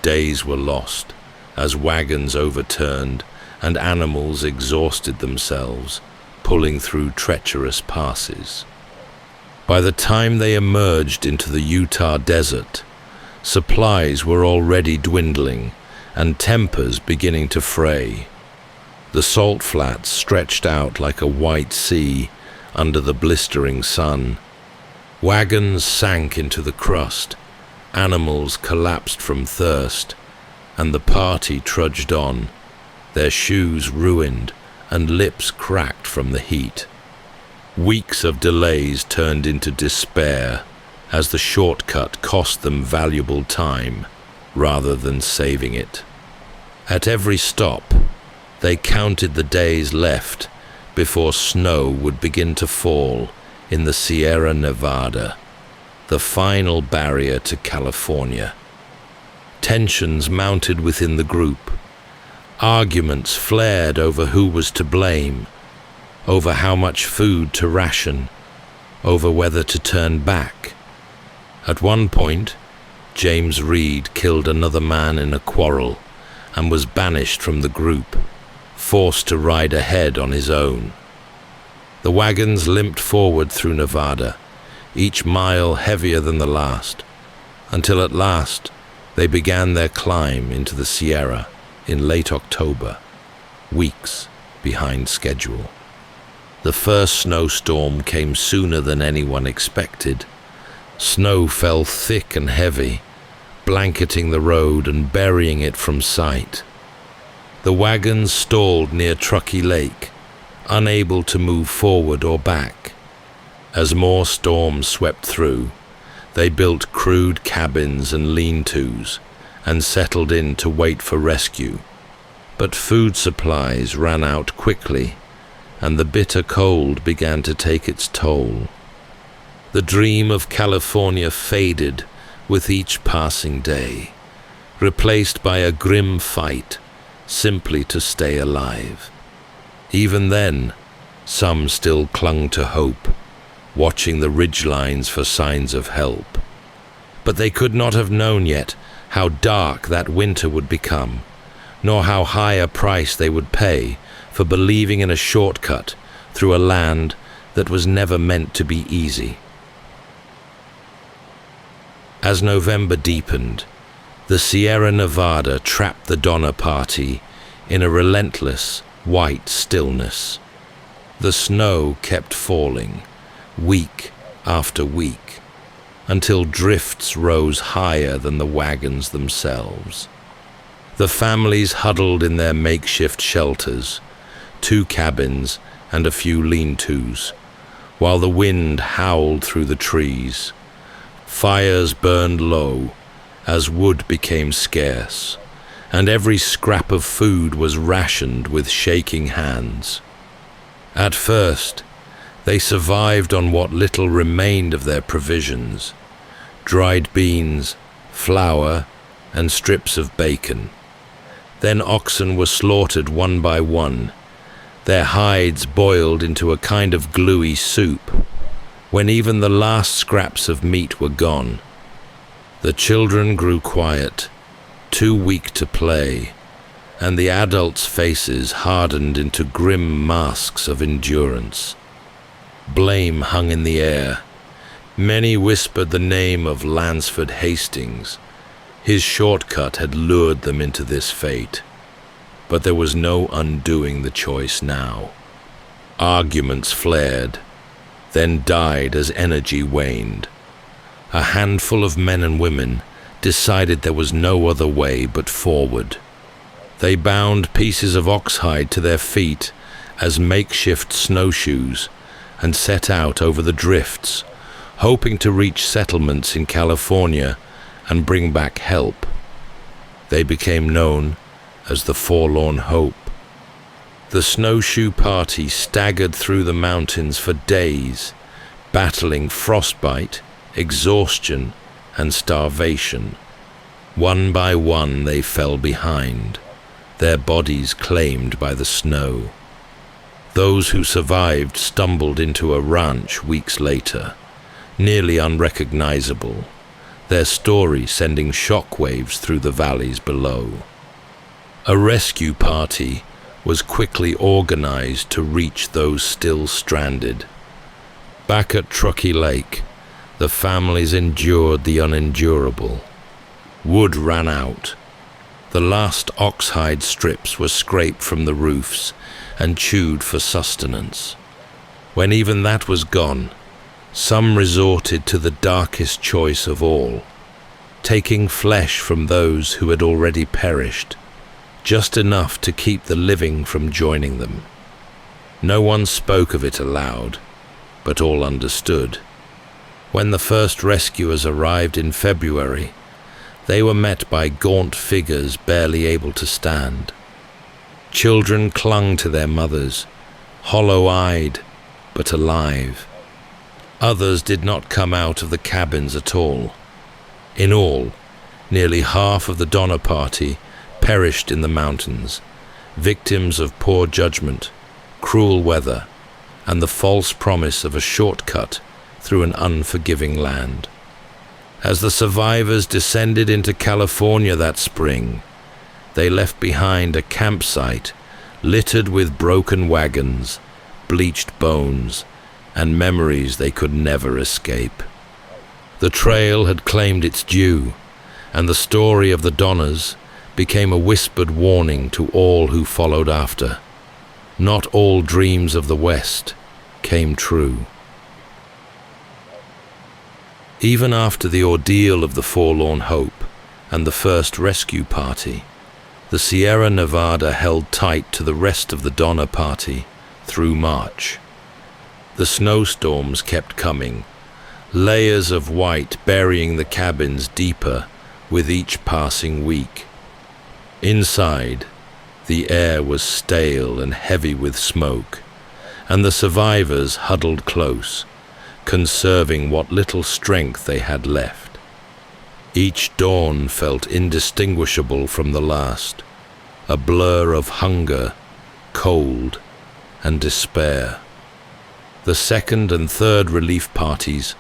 Days were lost as wagons overturned and animals exhausted themselves, pulling through treacherous passes. By the time they emerged into the Utah desert, supplies were already dwindling and tempers beginning to fray. The salt flats stretched out like a white sea under the blistering sun. Wagons sank into the crust, animals collapsed from thirst, and the party trudged on, their shoes ruined and lips cracked from the heat. Weeks of delays turned into despair as the shortcut cost them valuable time rather than saving it. At every stop, they counted the days left before snow would begin to fall in the Sierra Nevada, the final barrier to California. Tensions mounted within the group. Arguments flared over who was to blame, over how much food to ration, over whether to turn back. At one point, James Reed killed another man in a quarrel and was banished from the group, forced to ride ahead on his own. The wagons limped forward through Nevada, each mile heavier than the last, until at last they began their climb into the Sierra in late October, weeks behind schedule. The first snowstorm came sooner than anyone expected. Snow fell thick and heavy, blanketing the road and burying it from sight. The wagons stalled near Truckee Lake, unable to move forward or back. As more storms swept through, they built crude cabins and lean-tos and settled in to wait for rescue. But food supplies ran out quickly, and the bitter cold began to take its toll. The dream of California faded with each passing day, replaced by a grim fight simply to stay alive. Even then, some still clung to hope, watching the ridgelines for signs of help. But they could not have known yet how dark that winter would become, nor how high a price they would pay for believing in a shortcut through a land that was never meant to be easy. As November deepened, the Sierra Nevada trapped the Donner Party in a relentless, white stillness. The snow kept falling, week after week, until drifts rose higher than the wagons themselves. The families huddled in their makeshift shelters, 2 cabins and a few lean-tos, while the wind howled through the trees. Fires burned low as wood became scarce, and every scrap of food was rationed with shaking hands. At first, they survived on what little remained of their provisions: dried beans, flour, and strips of bacon. Then oxen were slaughtered one by one, their hides boiled into a kind of gluey soup. When even the last scraps of meat were gone, the children grew quiet, too weak to play, and the adults' faces hardened into grim masks of endurance. Blame hung in the air. Many whispered the name of Lansford Hastings. His shortcut had lured them into this fate. But there was no undoing the choice now. Arguments flared, then died as energy waned. A handful of men and women decided there was no other way but forward. They bound pieces of oxhide to their feet as makeshift snowshoes and set out over the drifts, hoping to reach settlements in California and bring back help. They became known as the Forlorn Hope. The snowshoe party staggered through the mountains for days, battling frostbite, exhaustion, and starvation. One by one they fell behind, their bodies claimed by the snow. Those who survived stumbled into a ranch weeks later, nearly unrecognizable, their story sending shockwaves through the valleys below. A rescue party was quickly organized to reach those still stranded. Back at Truckee Lake, the families endured the unendurable. Wood ran out. The last oxhide strips were scraped from the roofs and chewed for sustenance. When even that was gone, some resorted to the darkest choice of all, taking flesh from those who had already perished, just enough to keep the living from joining them. No one spoke of it aloud, but all understood. When the first rescuers arrived in February, they were met by gaunt figures barely able to stand. Children clung to their mothers, hollow-eyed but alive. Others did not come out of the cabins at all. In all, nearly half of the Donner Party perished in the mountains, victims of poor judgment, cruel weather, and the false promise of a shortcut through an unforgiving land. As the survivors descended into California that spring, they left behind a campsite littered with broken wagons, bleached bones, and memories they could never escape. The trail had claimed its due, and the story of the Donners became a whispered warning to all who followed after. Not all dreams of the West came true. Even after the ordeal of the Forlorn Hope and the first rescue party, the Sierra Nevada held tight to the rest of the Donner Party through March. The snowstorms kept coming, layers of white burying the cabins deeper with each passing week. Inside, the air was stale and heavy with smoke, and the survivors huddled close, conserving what little strength they had left. Each dawn felt indistinguishable from the last, a blur of hunger, cold, and despair. The second and third relief parties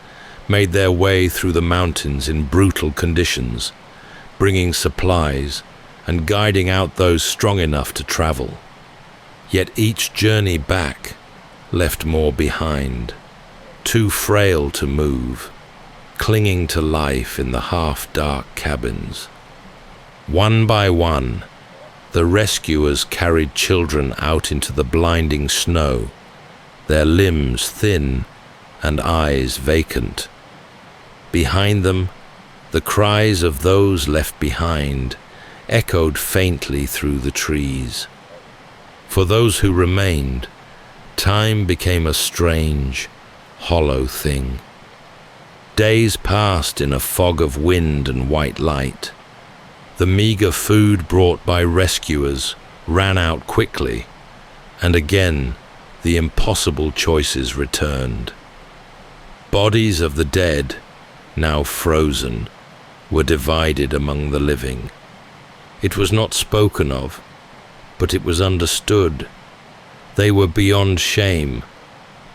made their way through the mountains in brutal conditions, bringing supplies and guiding out those strong enough to travel. Yet each journey back left more behind, too frail to move, clinging to life in the half-dark cabins. One by one, the rescuers carried children out into the blinding snow, their limbs thin and eyes vacant. Behind them, the cries of those left behind echoed faintly through the trees. For those who remained, time became a strange, hollow thing. Days passed in a fog of wind and white light. The meager food brought by rescuers ran out quickly, and again the impossible choices returned. Bodies of the dead, now frozen, were divided among the living. It was not spoken of, but it was understood. They were beyond shame,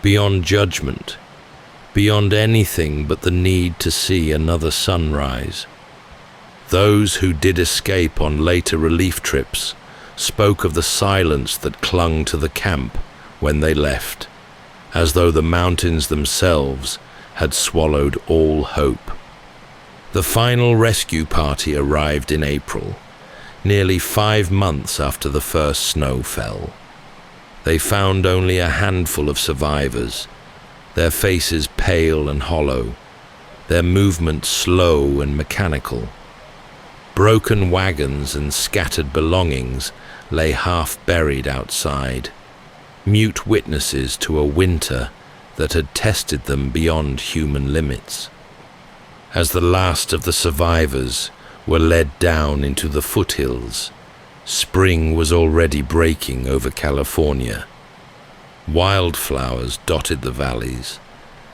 beyond judgment, beyond anything but the need to see another sunrise. Those who did escape on later relief trips spoke of the silence that clung to the camp when they left, as though the mountains themselves had swallowed all hope. The final rescue party arrived in April, nearly 5 months after the first snow fell. They found only a handful of survivors, their faces pale and hollow, their movements slow and mechanical. Broken wagons and scattered belongings lay half buried outside, mute witnesses to a winter that had tested them beyond human limits. As the last of the survivors were led down into the foothills, spring was already breaking over California. Wildflowers dotted the valleys,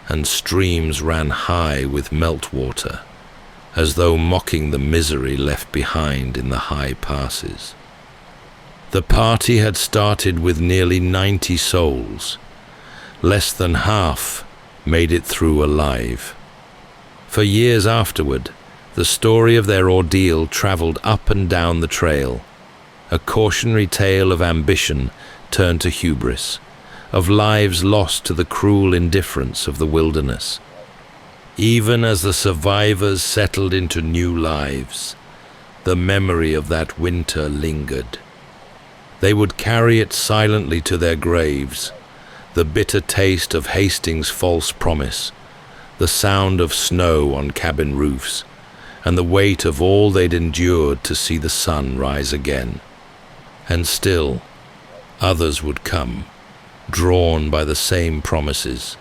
and streams ran high with meltwater, as though mocking the misery left behind in the high passes. The party had started with nearly 90 souls. Less than half made it through alive. For years afterward, the story of their ordeal traveled up and down the trail, a cautionary tale of ambition turned to hubris, of lives lost to the cruel indifference of the wilderness. Even as the survivors settled into new lives, the memory of that winter lingered. They would carry it silently to their graves, the bitter taste of Hastings' false promise, the sound of snow on cabin roofs, and the weight of all they'd endured to see the sun rise again. And still, others would come, drawn by the same promises,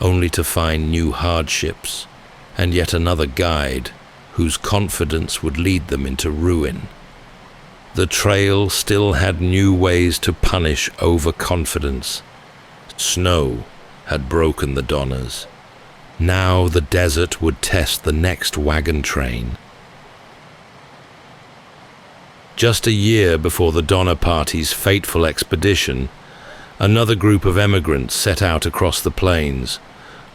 only to find new hardships, and yet another guide whose confidence would lead them into ruin. The trail still had new ways to punish overconfidence. Snow had broken the Donners. Now the desert would test the next wagon train. Just a year before the Donner Party's fateful expedition, another group of emigrants set out across the plains,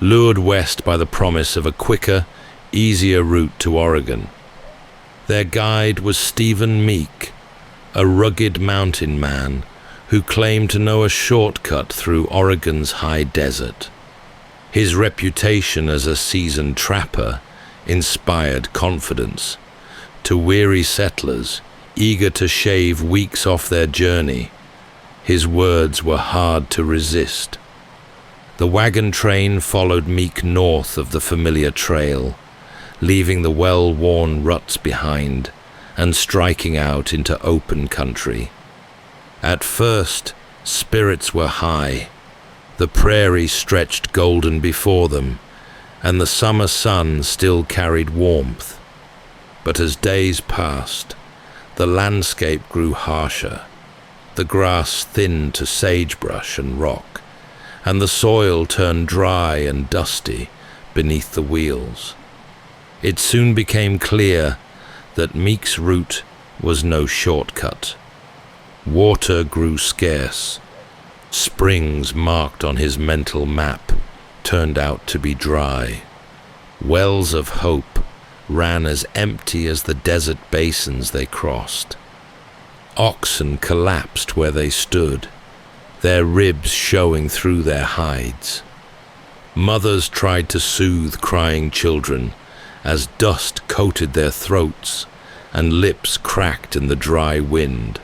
lured west by the promise of a quicker, easier route to Oregon. Their guide was Stephen Meek, a rugged mountain man who claimed to know a shortcut through Oregon's high desert. His reputation as a seasoned trapper inspired confidence. To weary settlers, eager to shave weeks off their journey, his words were hard to resist. The wagon train followed Meek north of the familiar trail, leaving the well-worn ruts behind and striking out into open country. At first, spirits were high. The prairie stretched golden before them, and the summer sun still carried warmth. But as days passed, the landscape grew harsher. The grass thinned to sagebrush and rock, and the soil turned dry and dusty beneath the wheels. It soon became clear that Meek's route was no shortcut. Water grew scarce. Springs marked on his mental map turned out to be dry. Wells of hope ran as empty as the desert basins they crossed. Oxen collapsed where they stood, their ribs showing through their hides. Mothers tried to soothe crying children as dust coated their throats and lips cracked in the dry wind.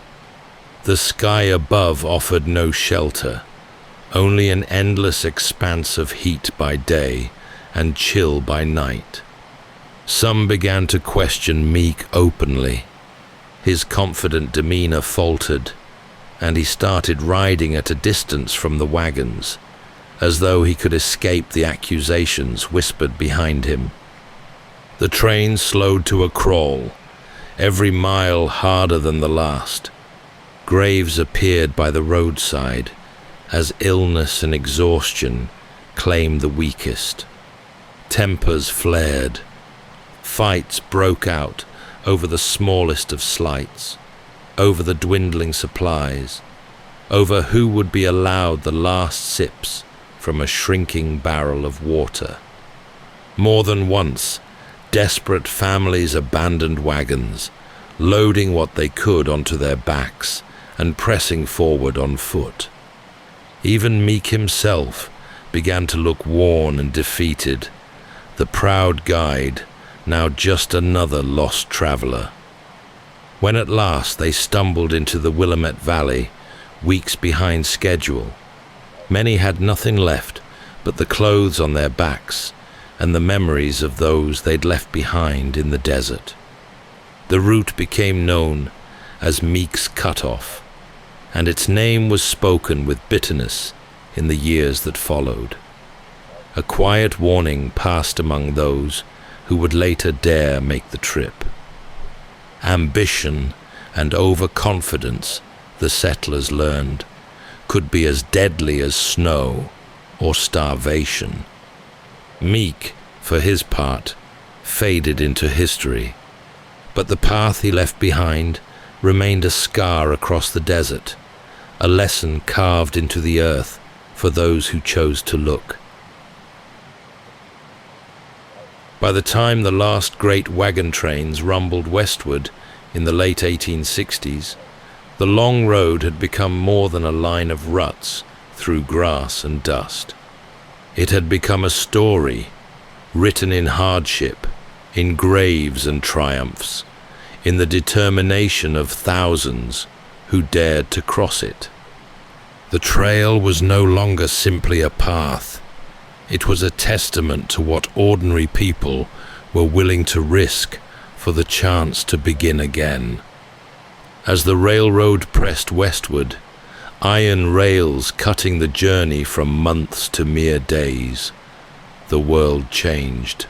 The sky above offered no shelter, only an endless expanse of heat by day and chill by night. Some began to question Meek openly. His confident demeanor faltered, and he started riding at a distance from the wagons, as though he could escape the accusations whispered behind him. The train slowed to a crawl, every mile harder than the last. Graves appeared by the roadside as illness and exhaustion claimed the weakest. Tempers flared. Fights broke out over the smallest of slights, over the dwindling supplies, over who would be allowed the last sips from a shrinking barrel of water. More than once, desperate families abandoned wagons, loading what they could onto their backs and pressing forward on foot. Even Meek himself began to look worn and defeated, the proud guide now just another lost traveler. When at last they stumbled into the Willamette Valley, weeks behind schedule, many had nothing left but the clothes on their backs and the memories of those they'd left behind in the desert. The route became known as Meek's Cutoff, and its name was spoken with bitterness in the years that followed. A quiet warning passed among those who would later dare make the trip. Ambition and overconfidence, the settlers learned, could be as deadly as snow or starvation. Meek, for his part, faded into history, but the path he left behind remained a scar across the desert, a lesson carved into the earth for those who chose to look. By the time the last great wagon trains rumbled westward in the late 1860s, the long road had become more than a line of ruts through grass and dust. It had become a story, written in hardship, in graves and triumphs, in the determination of thousands who dared to cross it. The trail was no longer simply a path. It was a testament to what ordinary people were willing to risk for the chance to begin again. As the railroad pressed westward, iron rails cutting the journey from months to mere days, the world changed,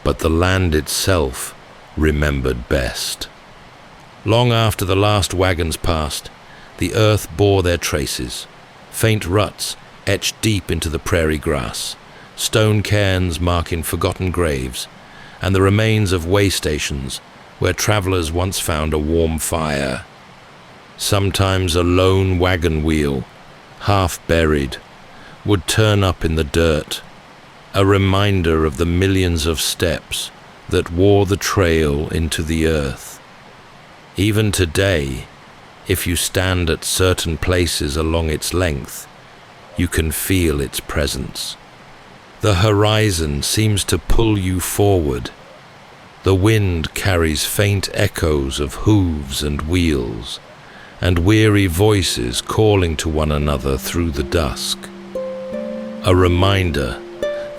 but the land itself remembered best. Long after the last wagons passed, the earth bore their traces, faint ruts etched deep into the prairie grass, stone cairns marking forgotten graves, and the remains of way stations where travelers once found a warm fire. Sometimes a lone wagon wheel, half buried, would turn up in the dirt, a reminder of the millions of steps that wore the trail into the earth. Even today, if you stand at certain places along its length, you can feel its presence. The horizon seems to pull you forward. The wind carries faint echoes of hooves and wheels, and weary voices calling to one another through the dusk. A reminder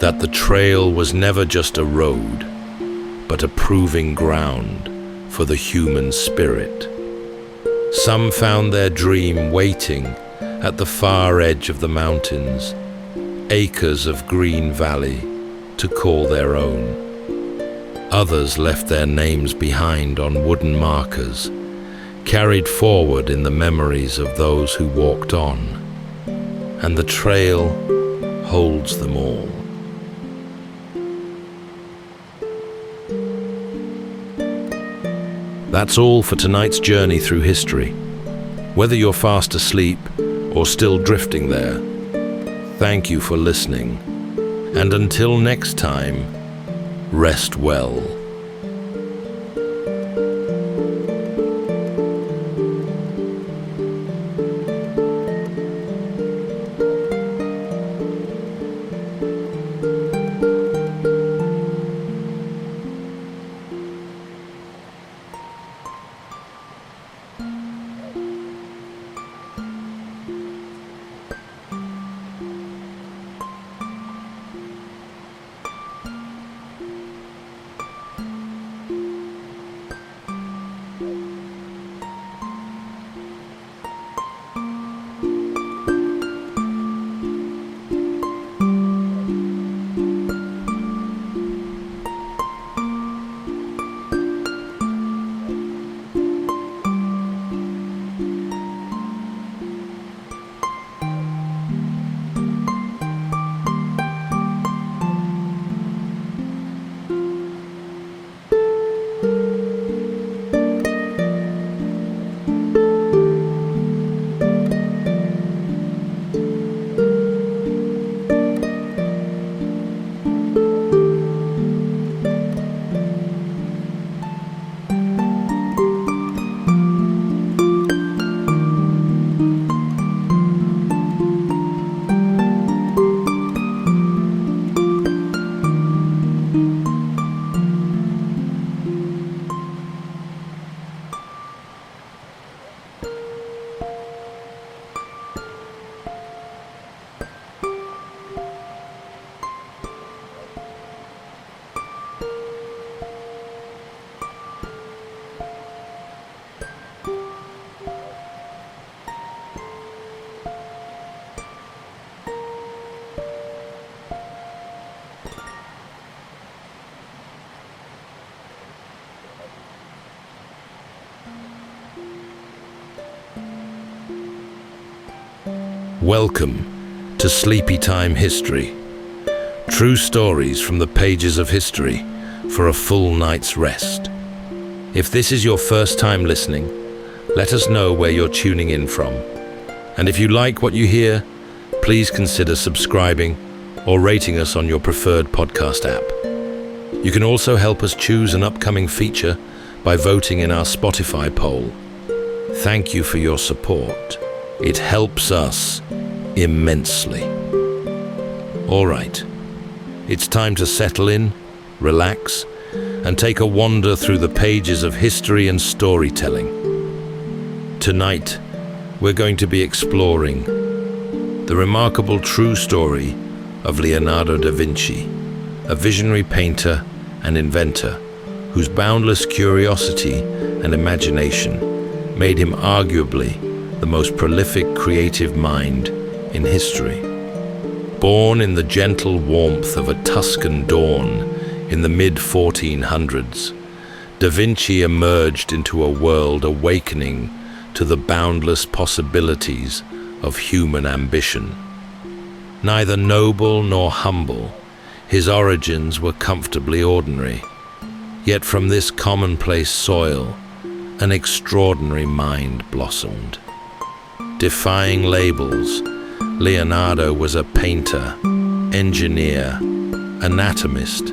that the trail was never just a road, but a proving ground for the human spirit. Some found their dream waiting at the far edge of the mountains, acres of green valley to call their own. Others left their names behind on wooden markers, carried forward in the memories of those who walked on, and the trail holds them all. That's all for tonight's journey through history. Whether you're fast asleep or still drifting there, thank you for listening. And until next time, rest well. Welcome to Sleepytime History. True stories from the pages of history for a full night's rest. If this is your first time listening, let us know where you're tuning in from. And if you like what you hear, please consider subscribing or rating us on your preferred podcast app. You can also help us choose an upcoming feature by voting in our Spotify poll. Thank you for your support. It helps us immensely. All right, it's time to settle in, relax, and take a wander through the pages of history and storytelling. Tonight, we're going to be exploring the remarkable true story of Leonardo da Vinci, a visionary painter and inventor whose boundless curiosity and imagination made him arguably the most prolific creative mind in history. Born in the gentle warmth of a Tuscan dawn in the mid-1400s, Da Vinci emerged into a world awakening to the boundless possibilities of human ambition. Neither noble nor humble, his origins were comfortably ordinary. Yet from this commonplace soil, an extraordinary mind blossomed. Defying labels, Leonardo was a painter, engineer, anatomist,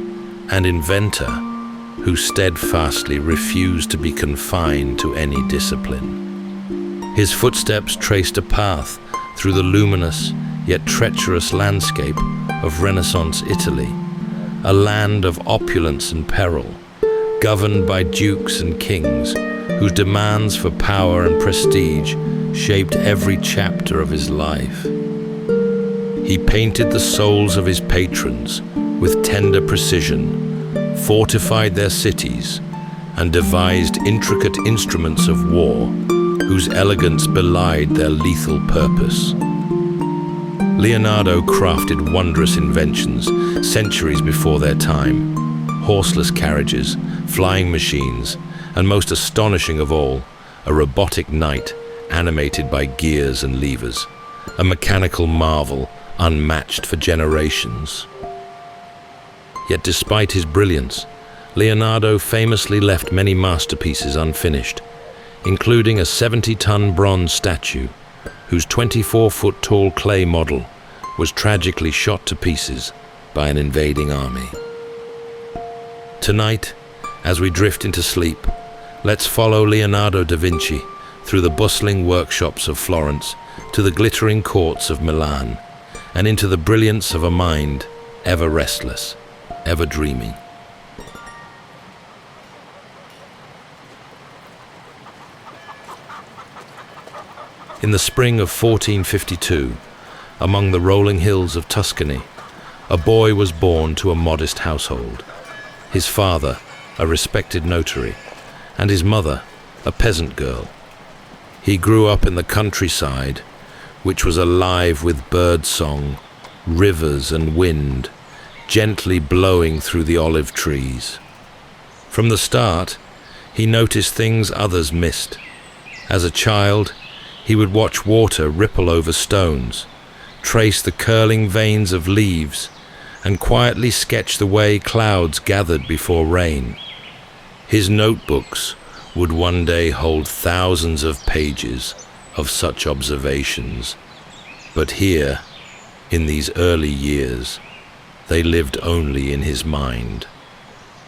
and inventor who steadfastly refused to be confined to any discipline. His footsteps traced a path through the luminous yet treacherous landscape of Renaissance Italy, a land of opulence and peril, governed by dukes and kings whose demands for power and prestige shaped every chapter of his life. He painted the souls of his patrons with tender precision, fortified their cities, and devised intricate instruments of war whose elegance belied their lethal purpose. Leonardo crafted wondrous inventions centuries before their time: horseless carriages, flying machines, and most astonishing of all, a robotic knight animated by gears and levers, a mechanical marvel unmatched for generations. Yet despite his brilliance, Leonardo famously left many masterpieces unfinished, including a 70-ton bronze statue whose 24-foot-tall clay model was tragically shot to pieces by an invading army. Tonight, as we drift into sleep, let's follow Leonardo da Vinci through the bustling workshops of Florence to the glittering courts of Milan, and into the brilliance of a mind ever restless, ever dreaming. In the spring of 1452, among the rolling hills of Tuscany, a boy was born to a modest household. His father, a respected notary, and his mother, a peasant girl. He grew up in the countryside, which was alive with bird song, rivers and wind, gently blowing through the olive trees. From the start, he noticed things others missed. As a child, he would watch water ripple over stones, trace the curling veins of leaves, and quietly sketch the way clouds gathered before rain. His notebooks would one day hold thousands of pages of such observations. But here, in these early years, they lived only in his mind.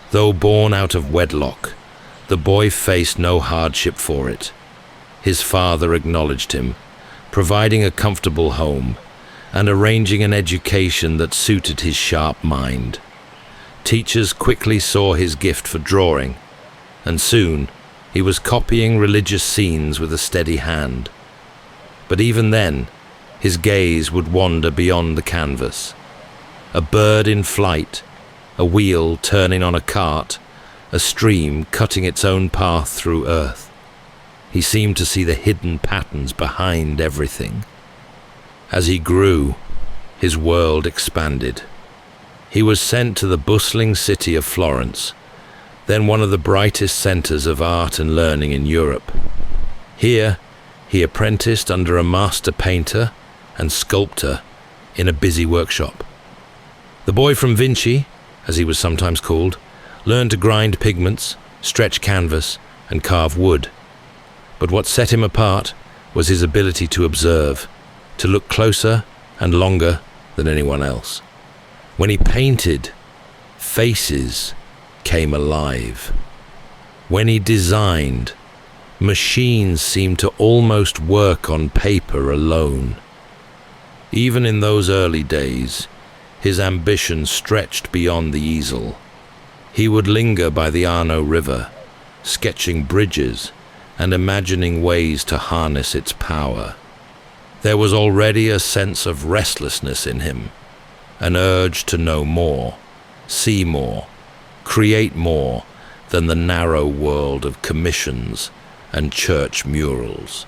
Though born out of wedlock, the boy faced no hardship for it. His father acknowledged him, providing a comfortable home and arranging an education that suited his sharp mind. Teachers quickly saw his gift for drawing, and soon he was copying religious scenes with a steady hand. But even then, his gaze would wander beyond the canvas. A bird in flight, a wheel turning on a cart, a stream cutting its own path through earth. He seemed to see the hidden patterns behind everything. As he grew, his world expanded. He was sent to the bustling city of Florence, then one of the brightest centers of art and learning in Europe. Here, he apprenticed under a master painter and sculptor in a busy workshop. The boy from Vinci, as he was sometimes called, learned to grind pigments, stretch canvas, and carve wood. But what set him apart was his ability to observe, to look closer and longer than anyone else. When he painted, faces came alive. When he designed, machines seemed to almost work on paper alone. Even in those early days, his ambition stretched beyond the easel. He would linger by the Arno River, sketching bridges and imagining ways to harness its power. There was already a sense of restlessness in him, an urge to know more, see more, create more than the narrow world of commissions and church murals.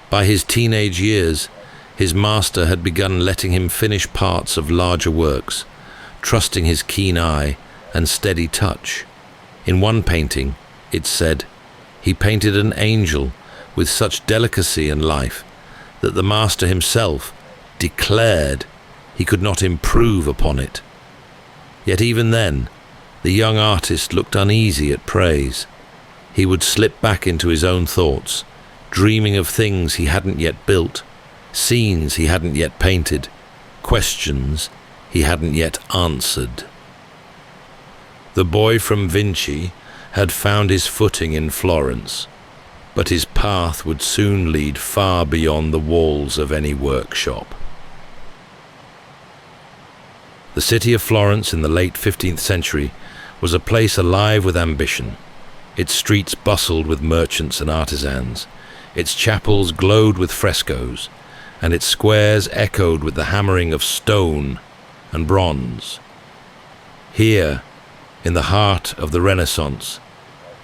By his teenage years, his master had begun letting him finish parts of larger works, trusting his keen eye and steady touch. In one painting, it said, he painted an angel with such delicacy and life that the master himself declared he could not improve upon it. Yet even then, the young artist looked uneasy at praise. He would slip back into his own thoughts, dreaming of things he hadn't yet built, scenes he hadn't yet painted, questions he hadn't yet answered. The boy from Vinci had found his footing in Florence, but his path would soon lead far beyond the walls of any workshop. The city of Florence in the late 15th century was a place alive with ambition. Its streets bustled with merchants and artisans, its chapels glowed with frescoes, and its squares echoed with the hammering of stone and bronze. Here, in the heart of the Renaissance,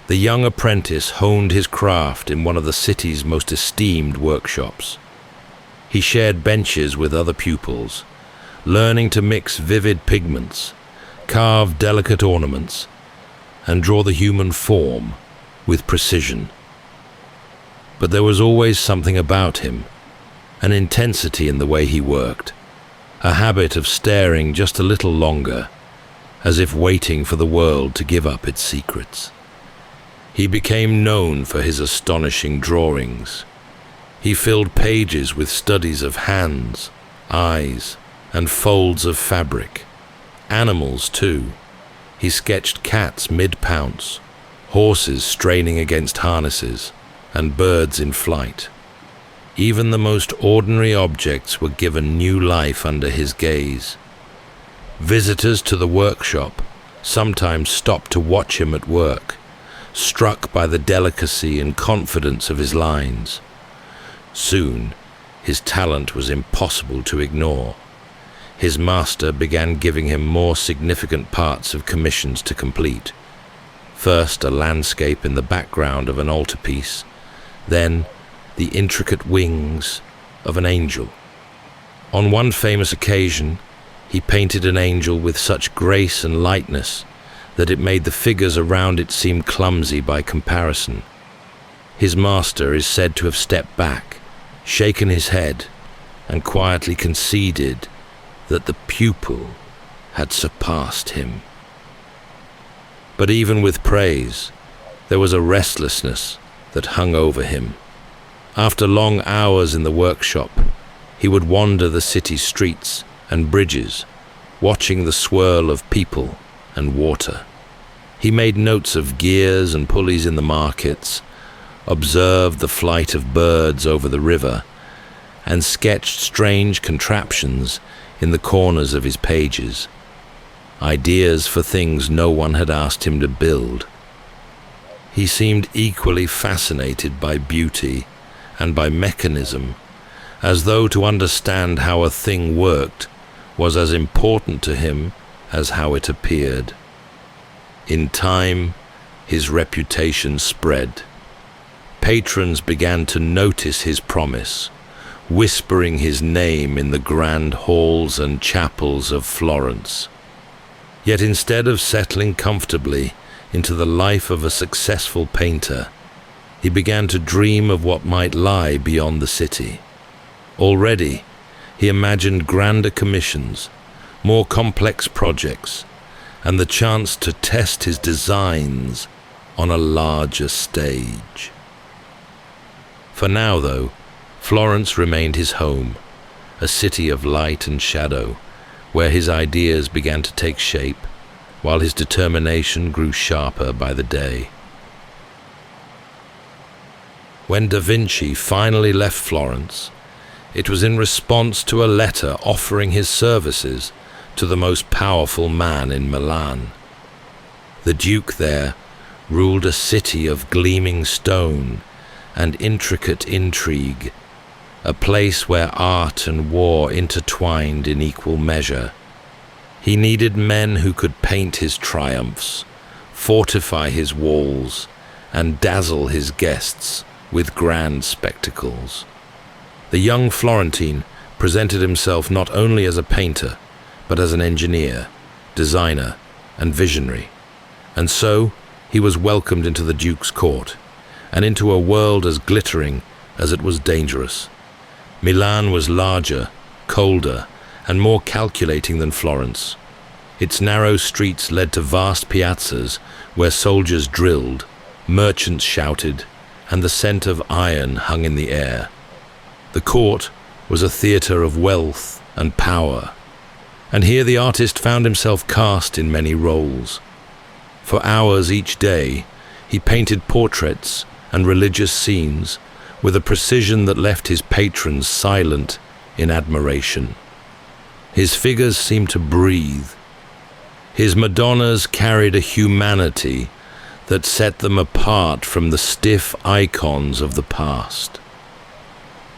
the young apprentice honed his craft in one of the city's most esteemed workshops. He shared benches with other pupils, learning to mix vivid pigments, carve delicate ornaments, and draw the human form with precision. But there was always something about him, an intensity in the way he worked, a habit of staring just a little longer, as if waiting for the world to give up its secrets. He became known for his astonishing drawings. He filled pages with studies of hands, eyes, and folds of fabric. Animals, too. He sketched cats mid-pounce, horses straining against harnesses, and birds in flight. Even the most ordinary objects were given new life under his gaze. Visitors to the workshop sometimes stopped to watch him at work, struck by the delicacy and confidence of his lines. Soon, his talent was impossible to ignore. His master began giving him more significant parts of commissions to complete. First, a landscape in the background of an altarpiece, then the intricate wings of an angel. On one famous occasion, he painted an angel with such grace and lightness that it made the figures around it seem clumsy by comparison. His master is said to have stepped back, shaken his head, and quietly conceded that the pupil had surpassed him. But even with praise, there was a restlessness that hung over him. After long hours in the workshop, he would wander the city streets and bridges, watching the swirl of people and water. He made notes of gears and pulleys in the markets, observed the flight of birds over the river, and sketched strange contraptions in the corners of his pages, ideas for things no one had asked him to build. He seemed equally fascinated by beauty and by mechanism, as though to understand how a thing worked was as important to him as how it appeared. In time, his reputation spread. Patrons began to notice his promise, whispering his name in the grand halls and chapels of Florence. Yet instead of settling comfortably into the life of a successful painter, he began to dream of what might lie beyond the city. Already, he imagined grander commissions, more complex projects, and the chance to test his designs on a larger stage. For now, though, Florence remained his home, a city of light and shadow, where his ideas began to take shape, while his determination grew sharper by the day. When Da Vinci finally left Florence, it was in response to a letter offering his services to the most powerful man in Milan. The Duke there ruled a city of gleaming stone and intricate intrigue, a place where art and war intertwined in equal measure. He needed men who could paint his triumphs, fortify his walls, and dazzle his guests with grand spectacles. The young Florentine presented himself not only as a painter, but as an engineer, designer, and visionary. And so he was welcomed into the Duke's court, and into a world as glittering as it was dangerous. Milan was larger, colder, and more calculating than Florence. Its narrow streets led to vast piazzas where soldiers drilled, merchants shouted, and the scent of iron hung in the air. The court was a theatre of wealth and power, and here the artist found himself cast in many roles. For hours each day, he painted portraits and religious scenes with a precision that left his patrons silent in admiration. His figures seemed to breathe. His Madonnas carried a humanity that set them apart from the stiff icons of the past.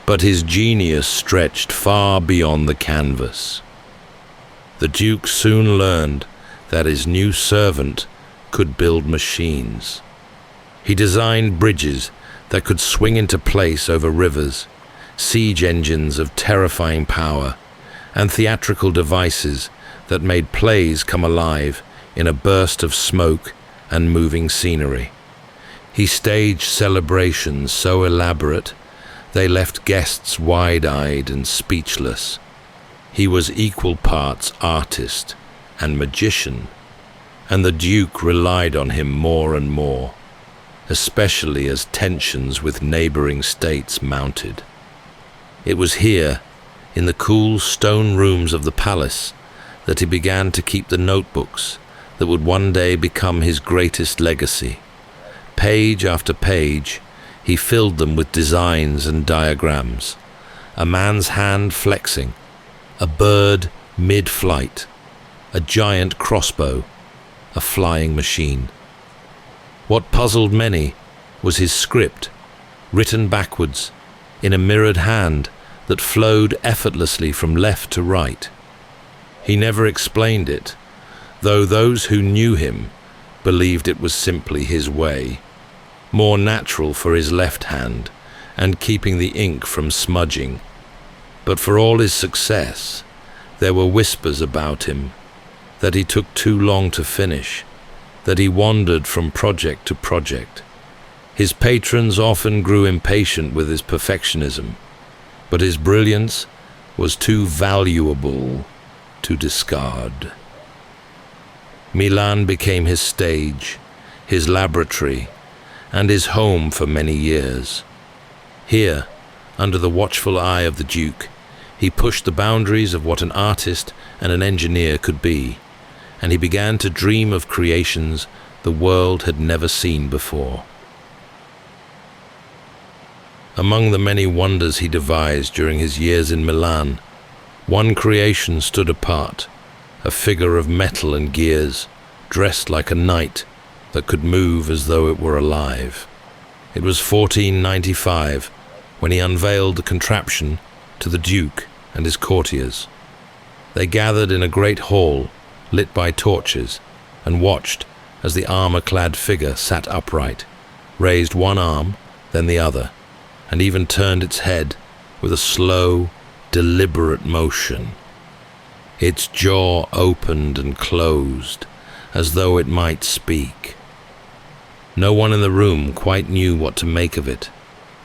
But his genius stretched far beyond the canvas. The Duke soon learned that his new servant could build machines. He designed bridges that could swing into place over rivers, siege engines of terrifying power, and theatrical devices that made plays come alive in a burst of smoke and moving scenery. He staged celebrations so elaborate they left guests wide-eyed and speechless. He was equal parts artist and magician, and the Duke relied on him more and more, especially as tensions with neighboring states mounted. It was here, in the cool stone rooms of the palace, that he began to keep the notebooks that would one day become his greatest legacy. Page after page, he filled them with designs and diagrams, a man's hand flexing, a bird mid-flight, a giant crossbow, a flying machine. What puzzled many was his script, written backwards, in a mirrored hand that flowed effortlessly from left to right. He never explained it, though those who knew him believed it was simply his way, more natural for his left hand and keeping the ink from smudging. But for all his success, there were whispers about him, that he took too long to finish, that he wandered from project to project. His patrons often grew impatient with his perfectionism, but his brilliance was too valuable to discard. Milan became his stage, his laboratory, and his home for many years. Here, under the watchful eye of the Duke, he pushed the boundaries of what an artist and an engineer could be, and he began to dream of creations the world had never seen before. Among the many wonders he devised during his years in Milan, one creation stood apart, a figure of metal and gears, dressed like a knight that could move as though it were alive. It was 1495 when he unveiled the contraption to the Duke and his courtiers. They gathered in a great hall, lit by torches, and watched as the armor-clad figure sat upright, raised one arm, then the other, and even turned its head with a slow, deliberate motion. Its jaw opened and closed, as though it might speak. No one in the room quite knew what to make of it.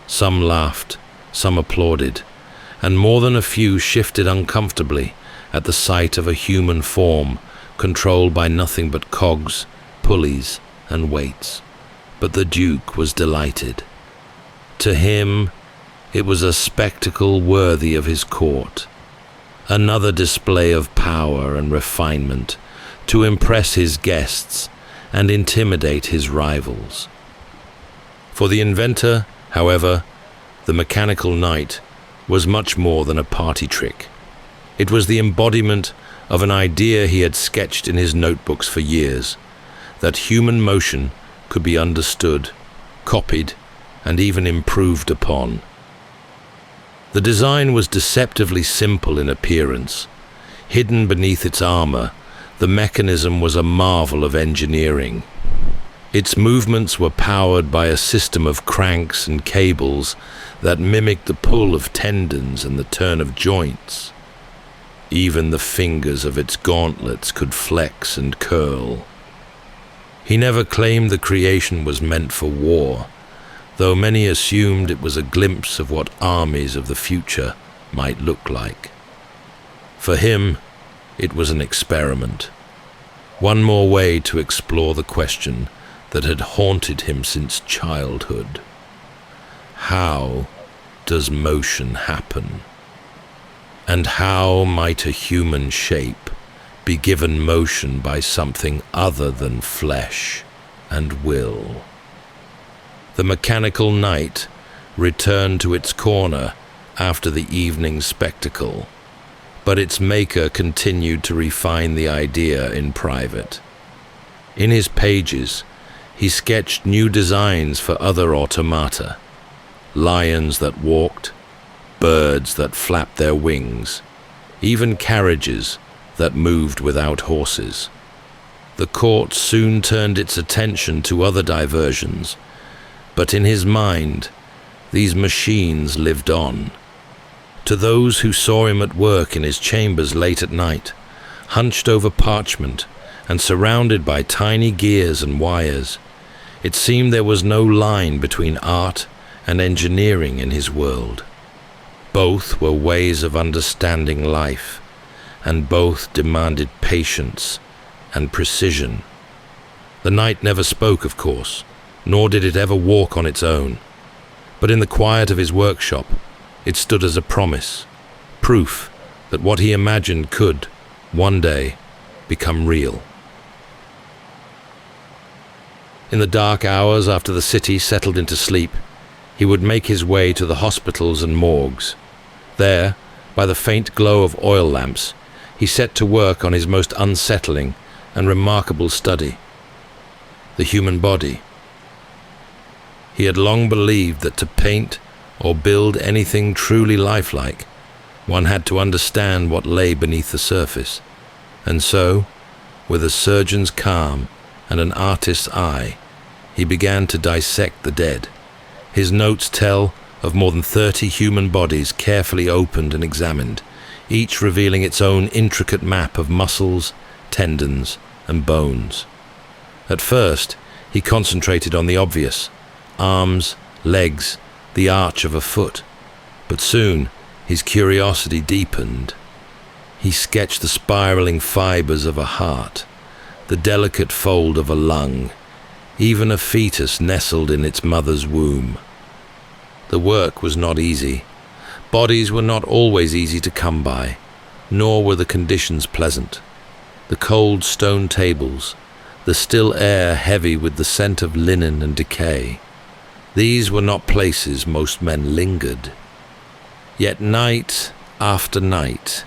Some laughed, some applauded, and more than a few shifted uncomfortably at the sight of a human form controlled by nothing but cogs, pulleys, and weights. But the Duke was delighted. To him, it was a spectacle worthy of his court, another display of power and refinement to impress his guests and intimidate his rivals. For the inventor, however, the mechanical knight was much more than a party trick. It was the embodiment of an idea he had sketched in his notebooks for years, that human motion could be understood, copied, and even improved upon. The design was deceptively simple in appearance. Hidden beneath its armor, the mechanism was a marvel of engineering. Its movements were powered by a system of cranks and cables that mimicked the pull of tendons and the turn of joints. Even the fingers of its gauntlets could flex and curl. He never claimed the creation was meant for war, though many assumed it was a glimpse of what armies of the future might look like. For him, it was an experiment. One more way to explore the question that had haunted him since childhood. How does motion happen? And how might a human shape be given motion by something other than flesh and will? The mechanical knight returned to its corner after the evening spectacle, but its maker continued to refine the idea in private. In his pages, he sketched new designs for other automata, lions that walked, birds that flapped their wings, even carriages that moved without horses. The court soon turned its attention to other diversions, but in his mind, these machines lived on. To those who saw him at work in his chambers late at night, hunched over parchment and surrounded by tiny gears and wires, it seemed there was no line between art and engineering in his world. Both were ways of understanding life, and both demanded patience and precision. The knight never spoke, of course, nor did it ever walk on its own, but in the quiet of his workshop, it stood as a promise, proof that what he imagined could, one day, become real. In the dark hours after the city settled into sleep, he would make his way to the hospitals and morgues. There, by the faint glow of oil lamps, he set to work on his most unsettling and remarkable study, the human body. He had long believed that to paint or build anything truly lifelike, one had to understand what lay beneath the surface. And so, with a surgeon's calm and an artist's eye, he began to dissect the dead. His notes tell of more than 30 human bodies carefully opened and examined, each revealing its own intricate map of muscles, tendons, and bones. At first, he concentrated on the obvious: arms, legs, the arch of a foot. But soon, his curiosity deepened. He sketched the spiraling fibers of a heart, the delicate fold of a lung, even a fetus nestled in its mother's womb. The work was not easy. Bodies were not always easy to come by, nor were the conditions pleasant. The cold stone tables, the still air heavy with the scent of linen and decay. These were not places most men lingered. Yet night after night,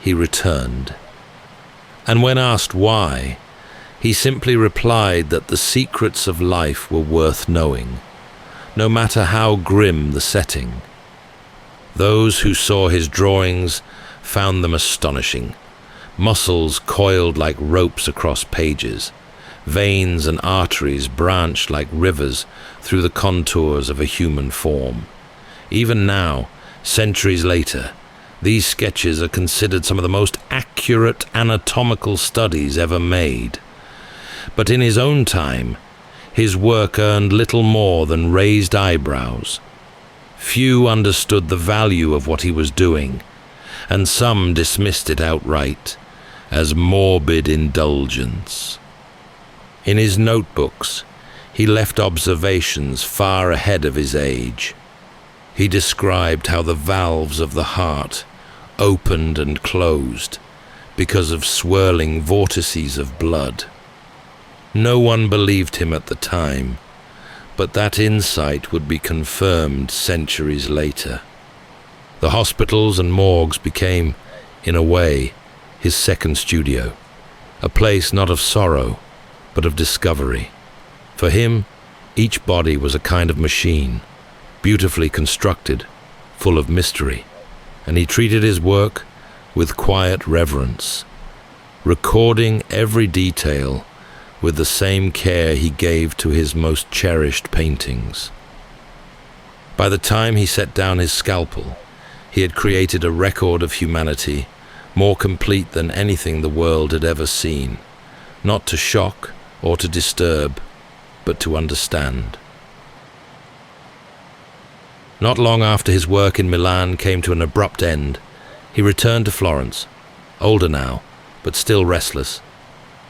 he returned. And when asked why, he simply replied that the secrets of life were worth knowing, no matter how grim the setting. Those who saw his drawings found them astonishing. Muscles coiled like ropes across pages. Veins and arteries branched like rivers through the contours of a human form. Even now, centuries later, these sketches are considered some of the most accurate anatomical studies ever made. But in his own time, his work earned little more than raised eyebrows. Few understood the value of what he was doing, and some dismissed it outright as morbid indulgence. In his notebooks, he left observations far ahead of his age. He described how the valves of the heart opened and closed because of swirling vortices of blood. No one believed him at the time, but that insight would be confirmed centuries later. The hospitals and morgues became, in a way, his second studio, a place not of sorrow, but of discovery. For him, each body was a kind of machine, beautifully constructed, full of mystery, and he treated his work with quiet reverence, recording every detail with the same care he gave to his most cherished paintings. By the time he set down his scalpel, he had created a record of humanity more complete than anything the world had ever seen, not to shock or to disturb, but to understand. Not long after his work in Milan came to an abrupt end, he returned to Florence, older now, but still restless.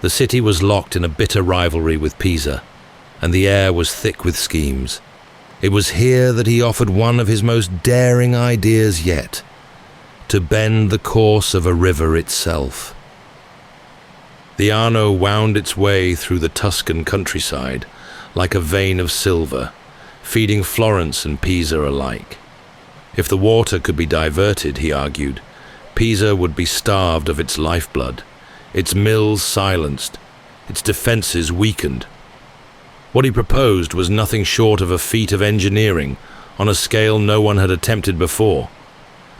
The city was locked in a bitter rivalry with Pisa, and the air was thick with schemes. It was here that he offered one of his most daring ideas yet, to bend the course of a river itself. The Arno wound its way through the Tuscan countryside like a vein of silver, feeding Florence and Pisa alike. If the water could be diverted, he argued, Pisa would be starved of its lifeblood, its mills silenced, its defenses weakened. What he proposed was nothing short of a feat of engineering on a scale no one had attempted before,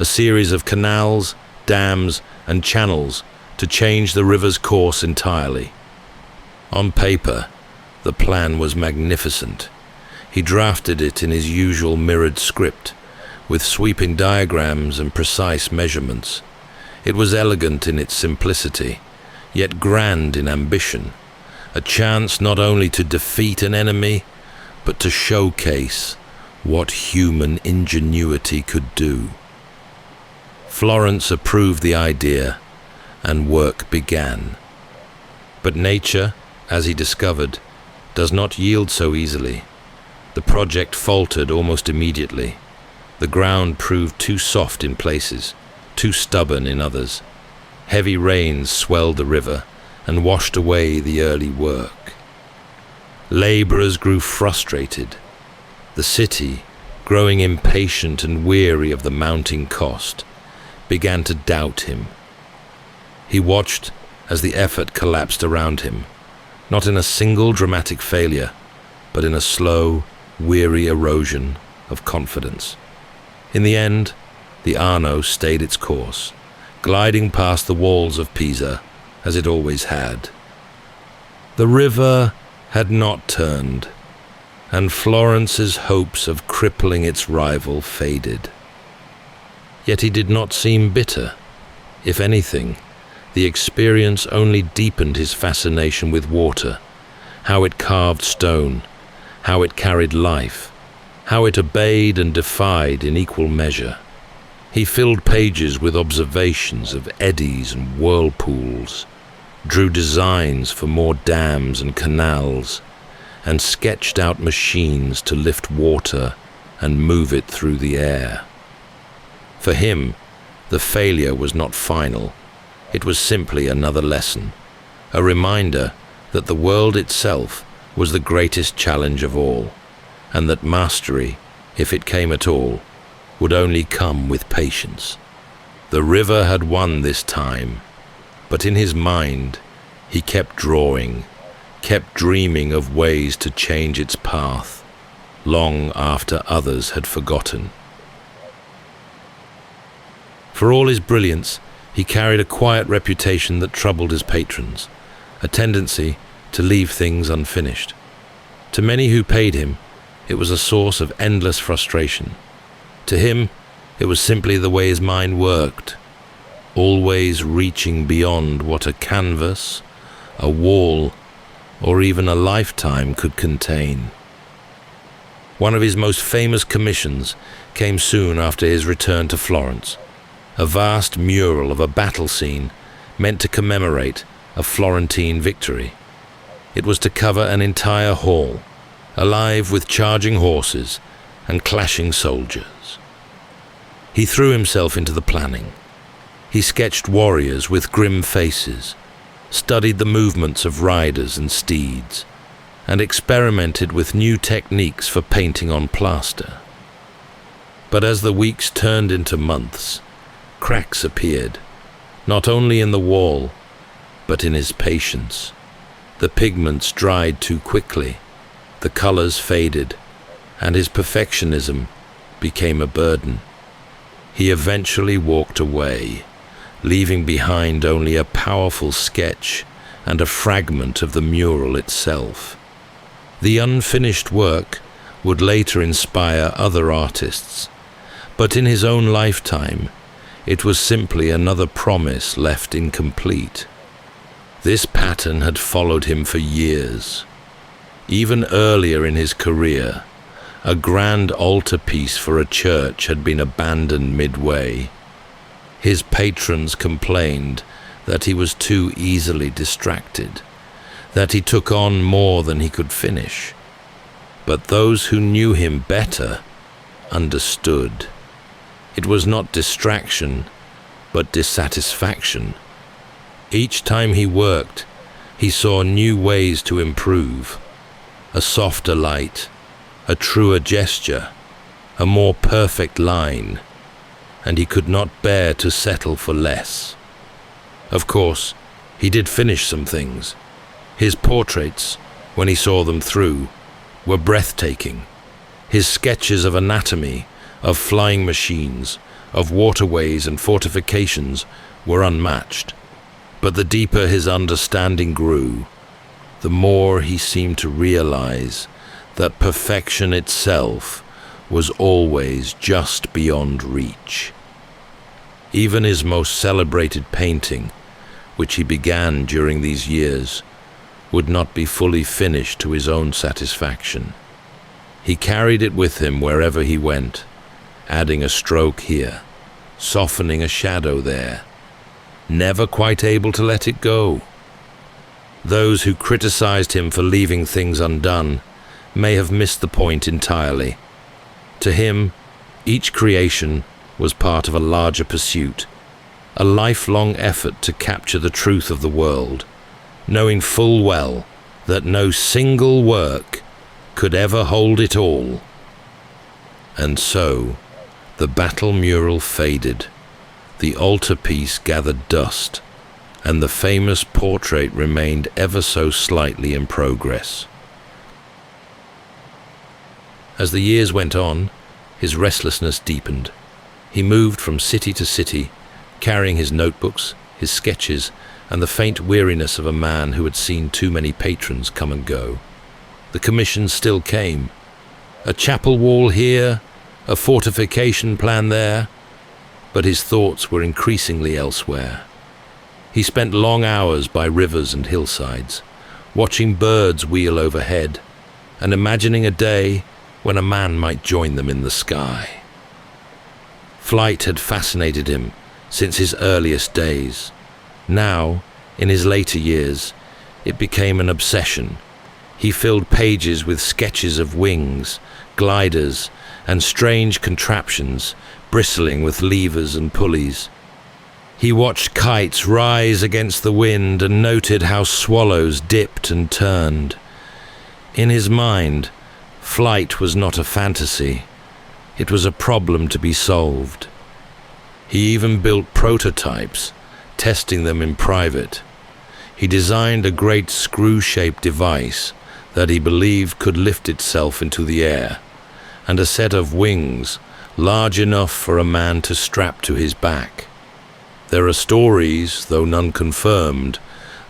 a series of canals, dams, and channels to change the river's course entirely. On paper, the plan was magnificent. He drafted it in his usual mirrored script, with sweeping diagrams and precise measurements. It was elegant in its simplicity, yet grand in ambition, a chance not only to defeat an enemy, but to showcase what human ingenuity could do. Florence approved the idea, and work began. But nature, as he discovered, does not yield so easily. The project faltered almost immediately. The ground proved too soft in places, too stubborn in others. Heavy rains swelled the river and washed away the early work. Laborers grew frustrated. The city, growing impatient and weary of the mounting cost, began to doubt him. He watched as the effort collapsed around him, not in a single dramatic failure, but in a slow, weary erosion of confidence. In the end, the Arno stayed its course, gliding past the walls of Pisa, as it always had. The river had not turned, and Florence's hopes of crippling its rival faded. Yet he did not seem bitter. If anything, the experience only deepened his fascination with water, how it carved stone, how it carried life, how it obeyed and defied in equal measure. He filled pages with observations of eddies and whirlpools, drew designs for more dams and canals, and sketched out machines to lift water and move it through the air. For him, the failure was not final. It was simply another lesson, a reminder that the world itself was the greatest challenge of all, and that mastery, if it came at all, would only come with patience. The river had won this time, but in his mind he kept drawing, kept dreaming of ways to change its path, long after others had forgotten. For all his brilliance, he carried a quiet reputation that troubled his patrons, a tendency to leave things unfinished. To many who paid him, it was a source of endless frustration. To him, it was simply the way his mind worked, always reaching beyond what a canvas, a wall, or even a lifetime could contain. One of his most famous commissions came soon after his return to Florence, a vast mural of a battle scene meant to commemorate a Florentine victory. It was to cover an entire hall, alive with charging horses and clashing soldiers. He threw himself into the planning. He sketched warriors with grim faces, studied the movements of riders and steeds, and experimented with new techniques for painting on plaster. But as the weeks turned into months, cracks appeared, not only in the wall, but in his patience. The pigments dried too quickly, the colors faded, and his perfectionism became a burden. He eventually walked away, leaving behind only a powerful sketch and a fragment of the mural itself. The unfinished work would later inspire other artists, but in his own lifetime, it was simply another promise left incomplete. This pattern had followed him for years. Even earlier in his career, a grand altarpiece for a church had been abandoned midway. His patrons complained that he was too easily distracted, that he took on more than he could finish. But those who knew him better understood. It was not distraction, but dissatisfaction. Each time he worked, he saw new ways to improve. A softer light, a truer gesture, a more perfect line, and he could not bear to settle for less. Of course, he did finish some things. His portraits, when he saw them through, were breathtaking. His sketches of anatomy, of flying machines, of waterways and fortifications were unmatched. But the deeper his understanding grew, the more he seemed to realize that perfection itself was always just beyond reach. Even his most celebrated painting, which he began during these years, would not be fully finished to his own satisfaction. He carried it with him wherever he went, adding a stroke here, softening a shadow there, never quite able to let it go. Those who criticized him for leaving things undone may have missed the point entirely. To him, each creation was part of a larger pursuit, a lifelong effort to capture the truth of the world, knowing full well that no single work could ever hold it all. And so, the battle mural faded, the altarpiece gathered dust, and the famous portrait remained ever so slightly in progress. As the years went on, his restlessness deepened. He moved from city to city, carrying his notebooks, his sketches, and the faint weariness of a man who had seen too many patrons come and go. The commissions still came. A chapel wall here, a fortification plan there, but his thoughts were increasingly elsewhere. He spent long hours by rivers and hillsides, watching birds wheel overhead, and imagining a day when a man might join them in the sky. Flight had fascinated him since his earliest days. Now, in his later years, it became an obsession. He filled pages with sketches of wings, gliders, and strange contraptions bristling with levers and pulleys. He watched kites rise against the wind and noted how swallows dipped and turned. In his mind, flight was not a fantasy. It was a problem to be solved. He even built prototypes, testing them in private. He designed a great screw-shaped device that he believed could lift itself into the air, and a set of wings large enough for a man to strap to his back. There are stories, though none confirmed,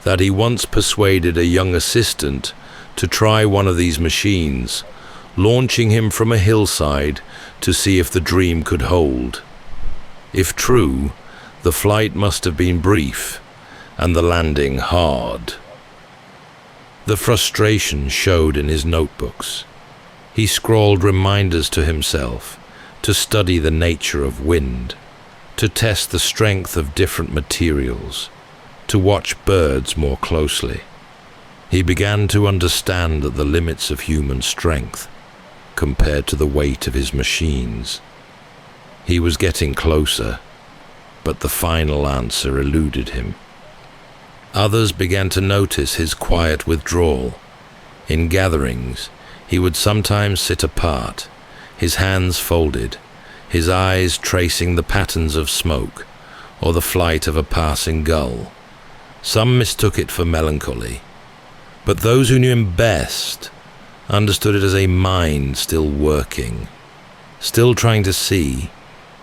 that he once persuaded a young assistant to try one of these machines, launching him from a hillside to see if the dream could hold. If true, the flight must have been brief, and the landing hard. The frustration showed in his notebooks. He scrawled reminders to himself, to study the nature of wind, to test the strength of different materials, to watch birds more closely. He began to understand the limits of human strength compared to the weight of his machines. He was getting closer, but the final answer eluded him. Others began to notice his quiet withdrawal. In gatherings, he would sometimes sit apart, his hands folded, his eyes tracing the patterns of smoke or the flight of a passing gull. Some mistook it for melancholy, but those who knew him best understood it as a mind still working, still trying to see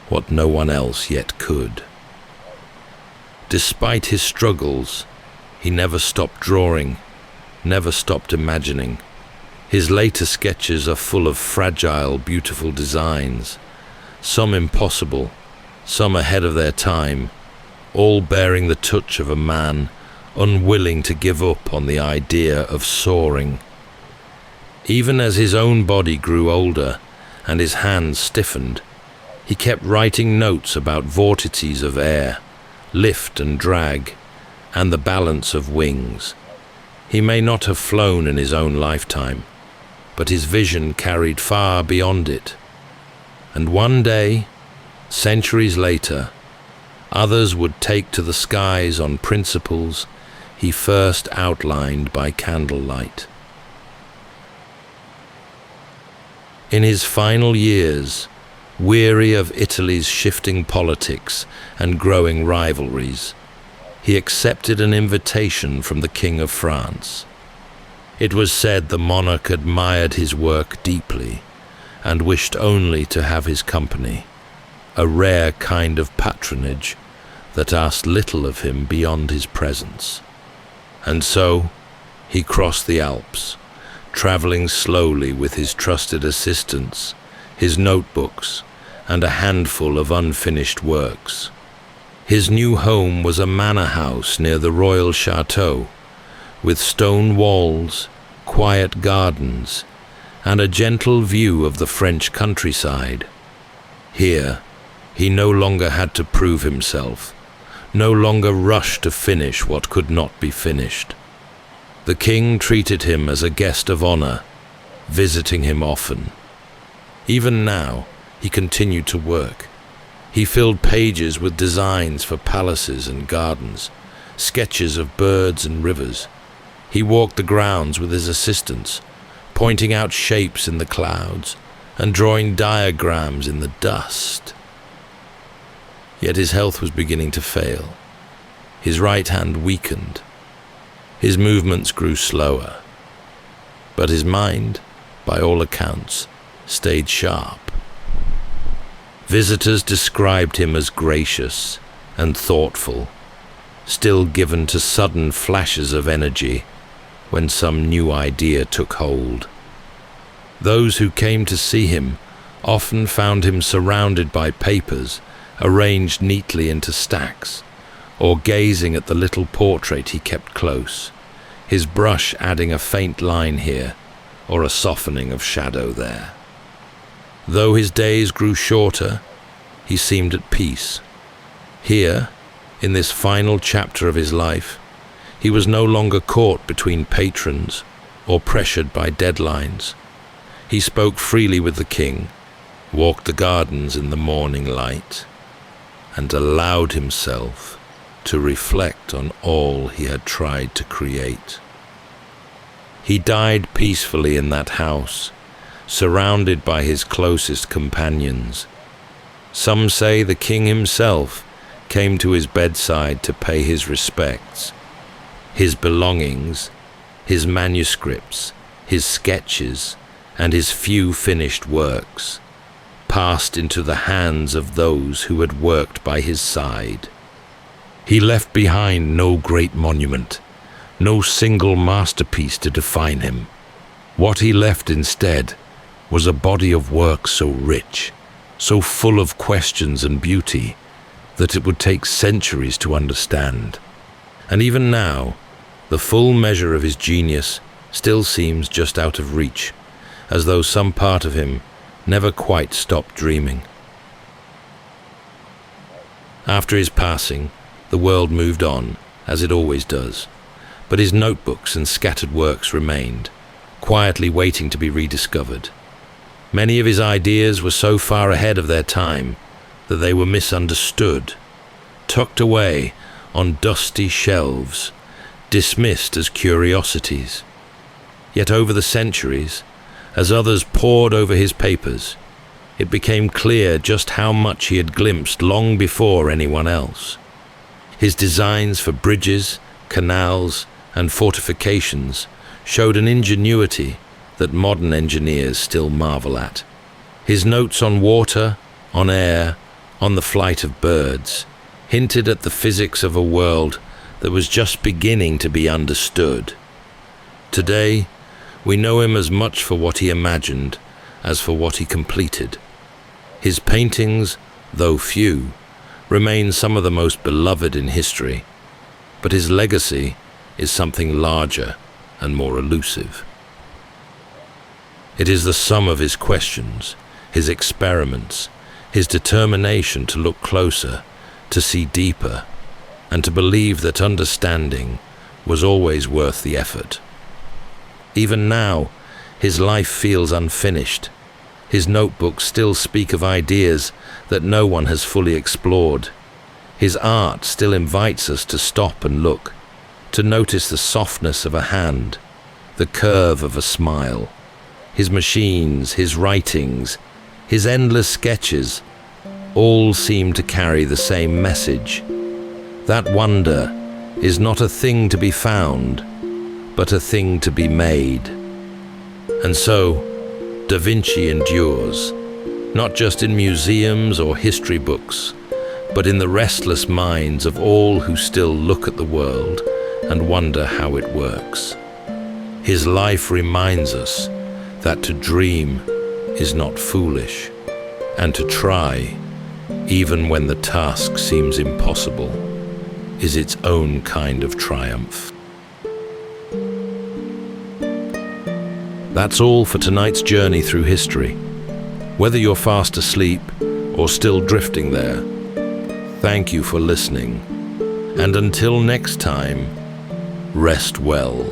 what no one else yet could. Despite his struggles, he never stopped drawing, never stopped imagining. His later sketches are full of fragile, beautiful designs, some impossible, some ahead of their time, all bearing the touch of a man unwilling to give up on the idea of soaring. Even as his own body grew older and his hands stiffened, he kept writing notes about vortices of air, lift and drag, and the balance of wings. He may not have flown in his own lifetime, but his vision carried far beyond it. And one day, centuries later, others would take to the skies on principles he first outlined by candlelight. In his final years, weary of Italy's shifting politics and growing rivalries, he accepted an invitation from the King of France. It was said the monarch admired his work deeply and wished only to have his company, a rare kind of patronage that asked little of him beyond his presence. And so he crossed the Alps, traveling slowly with his trusted assistants, his notebooks, and a handful of unfinished works. His new home was a manor house near the royal chateau, with stone walls, quiet gardens, and a gentle view of the French countryside. Here, he no longer had to prove himself, no longer rushed to finish what could not be finished. The king treated him as a guest of honor, visiting him often. Even now, he continued to work. He filled pages with designs for palaces and gardens, sketches of birds and rivers. He walked the grounds with his assistants, pointing out shapes in the clouds and drawing diagrams in the dust. Yet his health was beginning to fail. His right hand weakened. His movements grew slower. But his mind, by all accounts, stayed sharp. Visitors described him as gracious and thoughtful, still given to sudden flashes of energy when some new idea took hold. Those who came to see him often found him surrounded by papers arranged neatly into stacks, or gazing at the little portrait he kept close, his brush adding a faint line here or a softening of shadow there. Though his days grew shorter, he seemed at peace. Here, in this final chapter of his life, he was no longer caught between patrons or pressured by deadlines. He spoke freely with the king, walked the gardens in the morning light, and allowed himself to reflect on all he had tried to create. He died peacefully in that house, surrounded by his closest companions. Some say the king himself came to his bedside to pay his respects. His belongings, his manuscripts, his sketches, and his few finished works passed into the hands of those who had worked by his side. He left behind no great monument, no single masterpiece to define him. What he left instead was a body of work so rich, so full of questions and beauty, that it would take centuries to understand. And even now, the full measure of his genius still seems just out of reach, as though some part of him never quite stopped dreaming. After his passing, the world moved on, as it always does, but his notebooks and scattered works remained, quietly waiting to be rediscovered. Many of his ideas were so far ahead of their time that they were misunderstood, tucked away on dusty shelves, dismissed as curiosities. Yet over the centuries, as others pored over his papers, it became clear just how much he had glimpsed long before anyone else. His designs for bridges, canals, and fortifications showed an ingenuity that modern engineers still marvel at. His notes on water, on air, on the flight of birds, hinted at the physics of a world that was just beginning to be understood. Today, we know him as much for what he imagined as for what he completed. His paintings, though few, remain some of the most beloved in history, but his legacy is something larger and more elusive. It is the sum of his questions, his experiments, his determination to look closer, to see deeper, and to believe that understanding was always worth the effort. Even now, his life feels unfinished. His notebooks still speak of ideas that no one has fully explored. His art still invites us to stop and look, to notice the softness of a hand, the curve of a smile. His machines, his writings, his endless sketches, all seem to carry the same message. That wonder is not a thing to be found, but a thing to be made. And so, Da Vinci endures, not just in museums or history books, but in the restless minds of all who still look at the world and wonder how it works. His life reminds us that to dream is not foolish, and to try, even when the task seems impossible, is its own kind of triumph. That's all for tonight's journey through history. Whether you're fast asleep or still drifting there, thank you for listening. And until next time, rest well.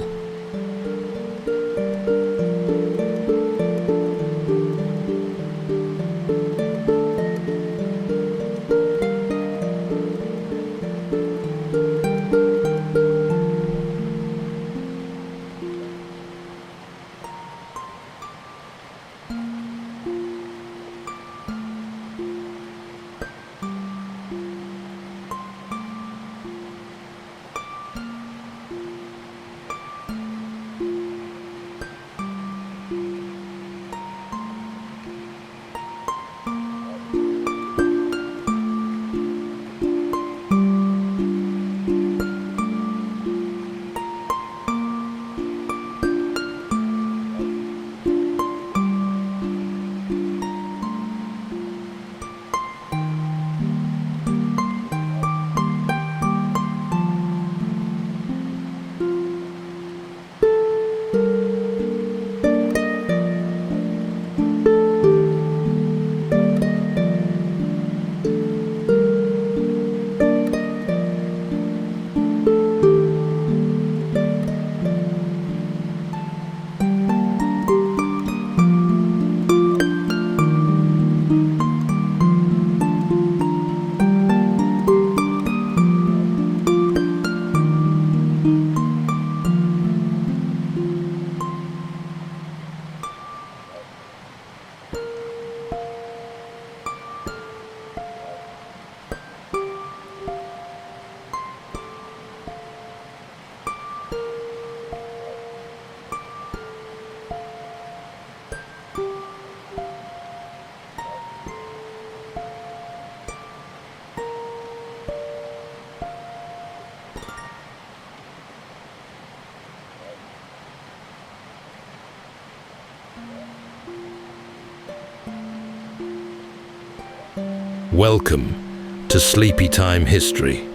Welcome to Sleepytime History.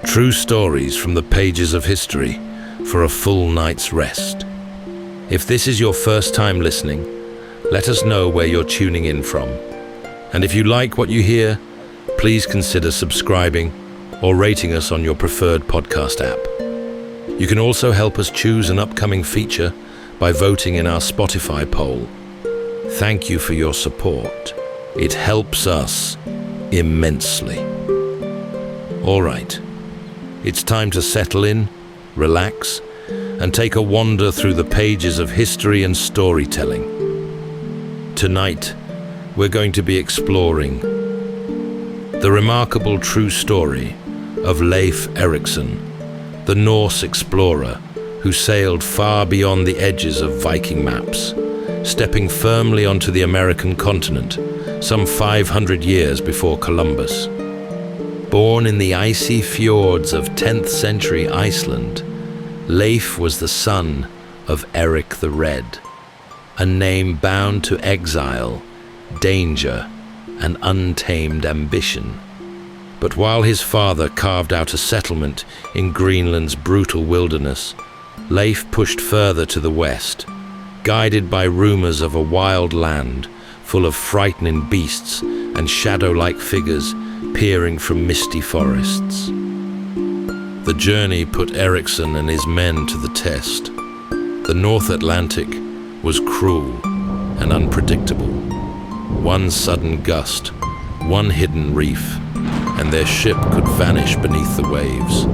True stories from the pages of history for a full night's rest. If this is your first time listening, Let us know where you're tuning in from. And if you like what you hear, please consider subscribing or rating us on your preferred podcast app. You can also help us choose an upcoming feature by voting in our Spotify poll. Thank you for your support. It helps us immensely. All right, it's time to settle in, relax, and take a wander through the pages of history and storytelling. Tonight, we're going to be exploring the remarkable true story of Leif Erikson, the Norse explorer who sailed far beyond the edges of Viking maps, stepping firmly onto the American continent some 500 years before Columbus. Born in the icy fjords of 10th century Iceland, Leif was the son of Erik the Red, a name bound to exile, danger, and untamed ambition. But while his father carved out a settlement in Greenland's brutal wilderness, Leif pushed further to the west, guided by rumors of a wild land full of frightening beasts and shadow-like figures peering from misty forests. The journey put Erikson and his men to the test. The North Atlantic was cruel and unpredictable. One sudden gust, one hidden reef, and their ship could vanish beneath the waves.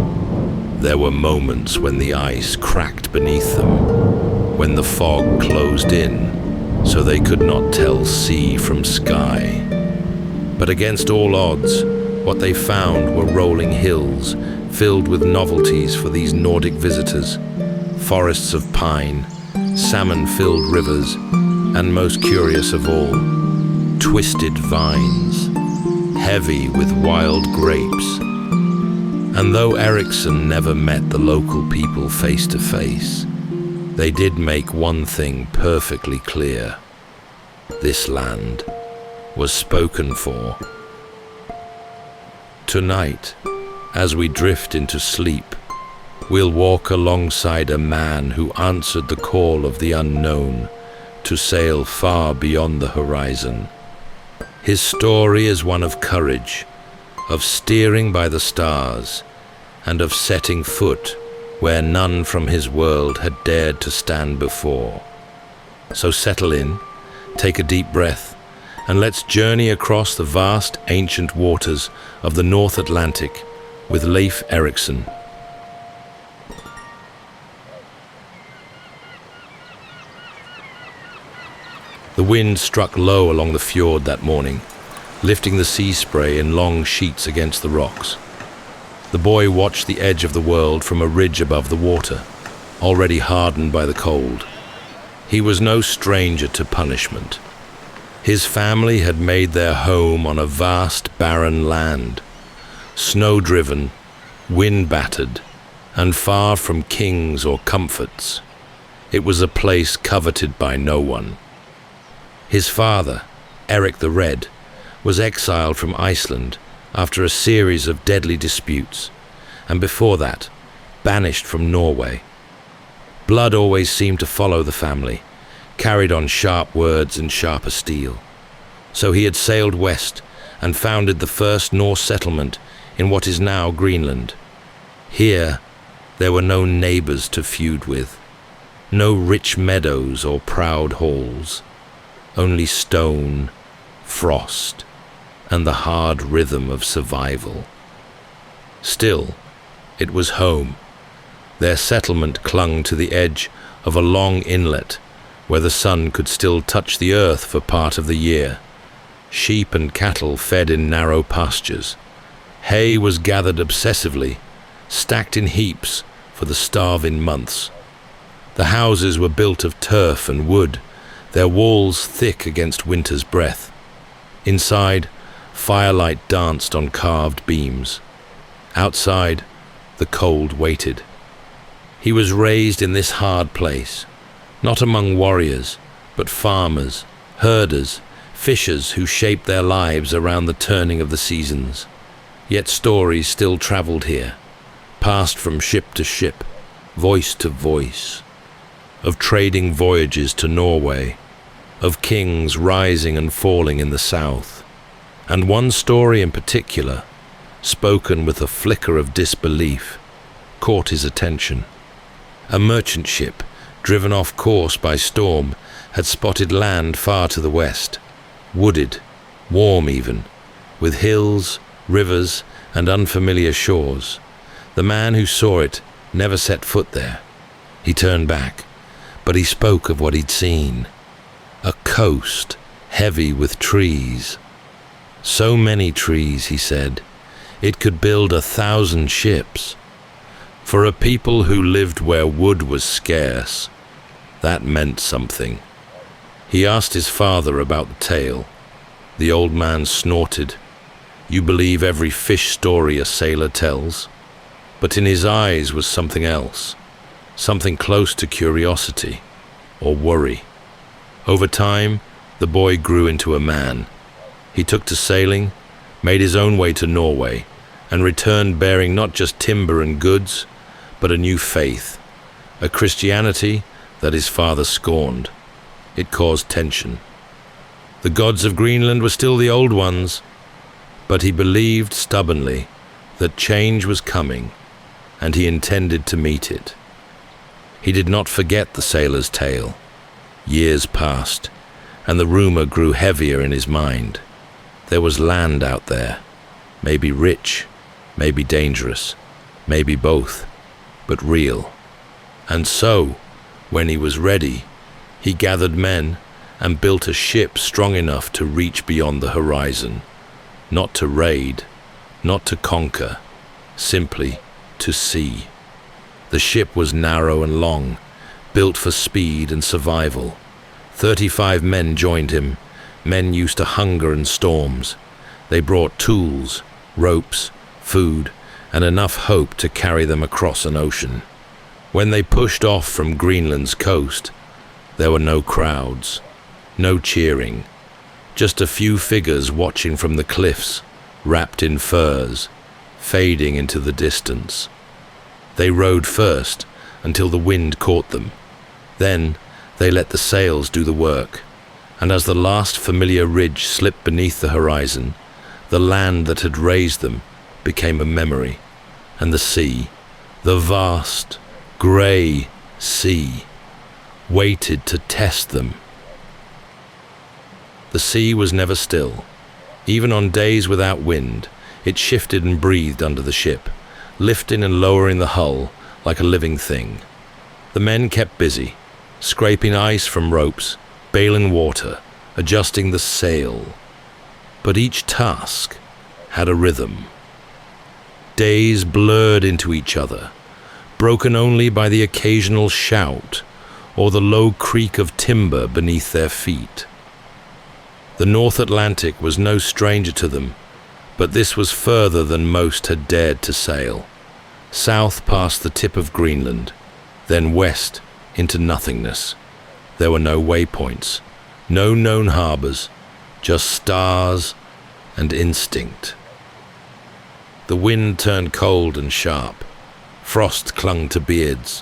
There were moments when the ice cracked beneath them, when the fog closed in, so they could not tell sea from sky. But against all odds, what they found were rolling hills filled with novelties for these Nordic visitors, forests of pine, salmon-filled rivers, and most curious of all, twisted vines, heavy with wild grapes. And though Erikson never met the local people face to face, they did make one thing perfectly clear. This land was spoken for. Tonight, as we drift into sleep, we'll walk alongside a man who answered the call of the unknown to sail far beyond the horizon. His story is one of courage, of steering by the stars, and of setting foot where none from his world had dared to stand before. So settle in, take a deep breath, and let's journey across the vast ancient waters of the North Atlantic with Leif Erikson. The wind struck low along the fjord that morning, lifting the sea spray in long sheets against the rocks. The boy watched the edge of the world from a ridge above the water, already hardened by the cold. He was no stranger to punishment. His family had made their home on a vast barren land, snow-driven, wind-battered, and far from kings or comforts. It was a place coveted by no one. His father, Erik the Red, was exiled from Iceland after a series of deadly disputes, and before that, banished from Norway. Blood always seemed to follow the family, carried on sharp words and sharper steel. So he had sailed west and founded the first Norse settlement in what is now Greenland. Here, there were no neighbors to feud with, no rich meadows or proud halls, only stone, frost, and the hard rhythm of survival. Still, it was home. Their settlement clung to the edge of a long inlet where the sun could still touch the earth for part of the year. Sheep and cattle fed in narrow pastures. Hay was gathered obsessively, stacked in heaps for the starving months. The houses were built of turf and wood, their walls thick against winter's breath. Inside, firelight danced on carved beams. Outside, the cold waited. He was raised in this hard place, not among warriors, but farmers, herders, fishers who shaped their lives around the turning of the seasons. Yet stories still traveled here, passed from ship to ship, voice to voice, of trading voyages to Norway, of kings rising and falling in the south, and one story in particular, spoken with a flicker of disbelief, caught his attention. A merchant ship, driven off course by storm, had spotted land far to the west, wooded, warm even, with hills, rivers, and unfamiliar shores. The man who saw it never set foot there. He turned back, but he spoke of what he'd seen. A coast, heavy with trees. So many trees, he said, it could build 1,000 ships. For a people who lived where wood was scarce, that meant something. He asked his father about the tale. The old man snorted. You believe every fish story a sailor tells? But in his eyes was something else, something close to curiosity or worry. Over time, the boy grew into a man. He took to sailing, made his own way to Norway, and returned bearing not just timber and goods, but a new faith, a Christianity that his father scorned. It caused tension. The gods of Greenland were still the old ones, but he believed stubbornly that change was coming, and he intended to meet it. He did not forget the sailor's tale. Years passed, and the rumor grew heavier in his mind. There was land out there, maybe rich, maybe dangerous, maybe both, but real. And so, when he was ready, he gathered men and built a ship strong enough to reach beyond the horizon, not to raid, not to conquer, simply to see. The ship was narrow and long, built for speed and survival. 35 men joined him, men used to hunger and storms. They brought tools, ropes, food, and enough hope to carry them across an ocean. When they pushed off from Greenland's coast, there were no crowds, no cheering, just a few figures watching from the cliffs, wrapped in furs, fading into the distance. They rowed first until the wind caught them. Then they let the sails do the work, and as the last familiar ridge slipped beneath the horizon, the land that had raised them became a memory, and the sea, the vast, grey sea, waited to test them. The sea was never still. Even on days without wind, it shifted and breathed under the ship, lifting and lowering the hull like a living thing. The men kept busy, scraping ice from ropes, bailing water, adjusting the sail. But each task had a rhythm. Days blurred into each other, broken only by the occasional shout or the low creak of timber beneath their feet. The North Atlantic was no stranger to them, but this was further than most had dared to sail. South past the tip of Greenland, then west into nothingness. There were no waypoints, no known harbors, just stars and instinct. The wind turned cold and sharp. Frost clung to beards.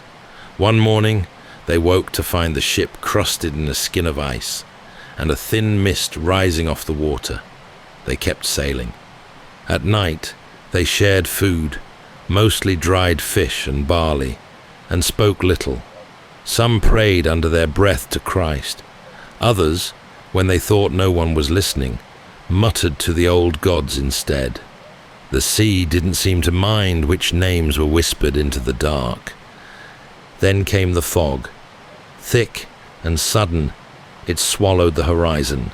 One morning, they woke to find the ship crusted in a skin of ice, and a thin mist rising off the water. They kept sailing. At night, they shared food, mostly dried fish and barley, and spoke little. Some prayed under their breath to Christ. Others, when they thought no one was listening, muttered to the old gods instead. The sea didn't seem to mind which names were whispered into the dark. Then came the fog. Thick and sudden, it swallowed the horizon.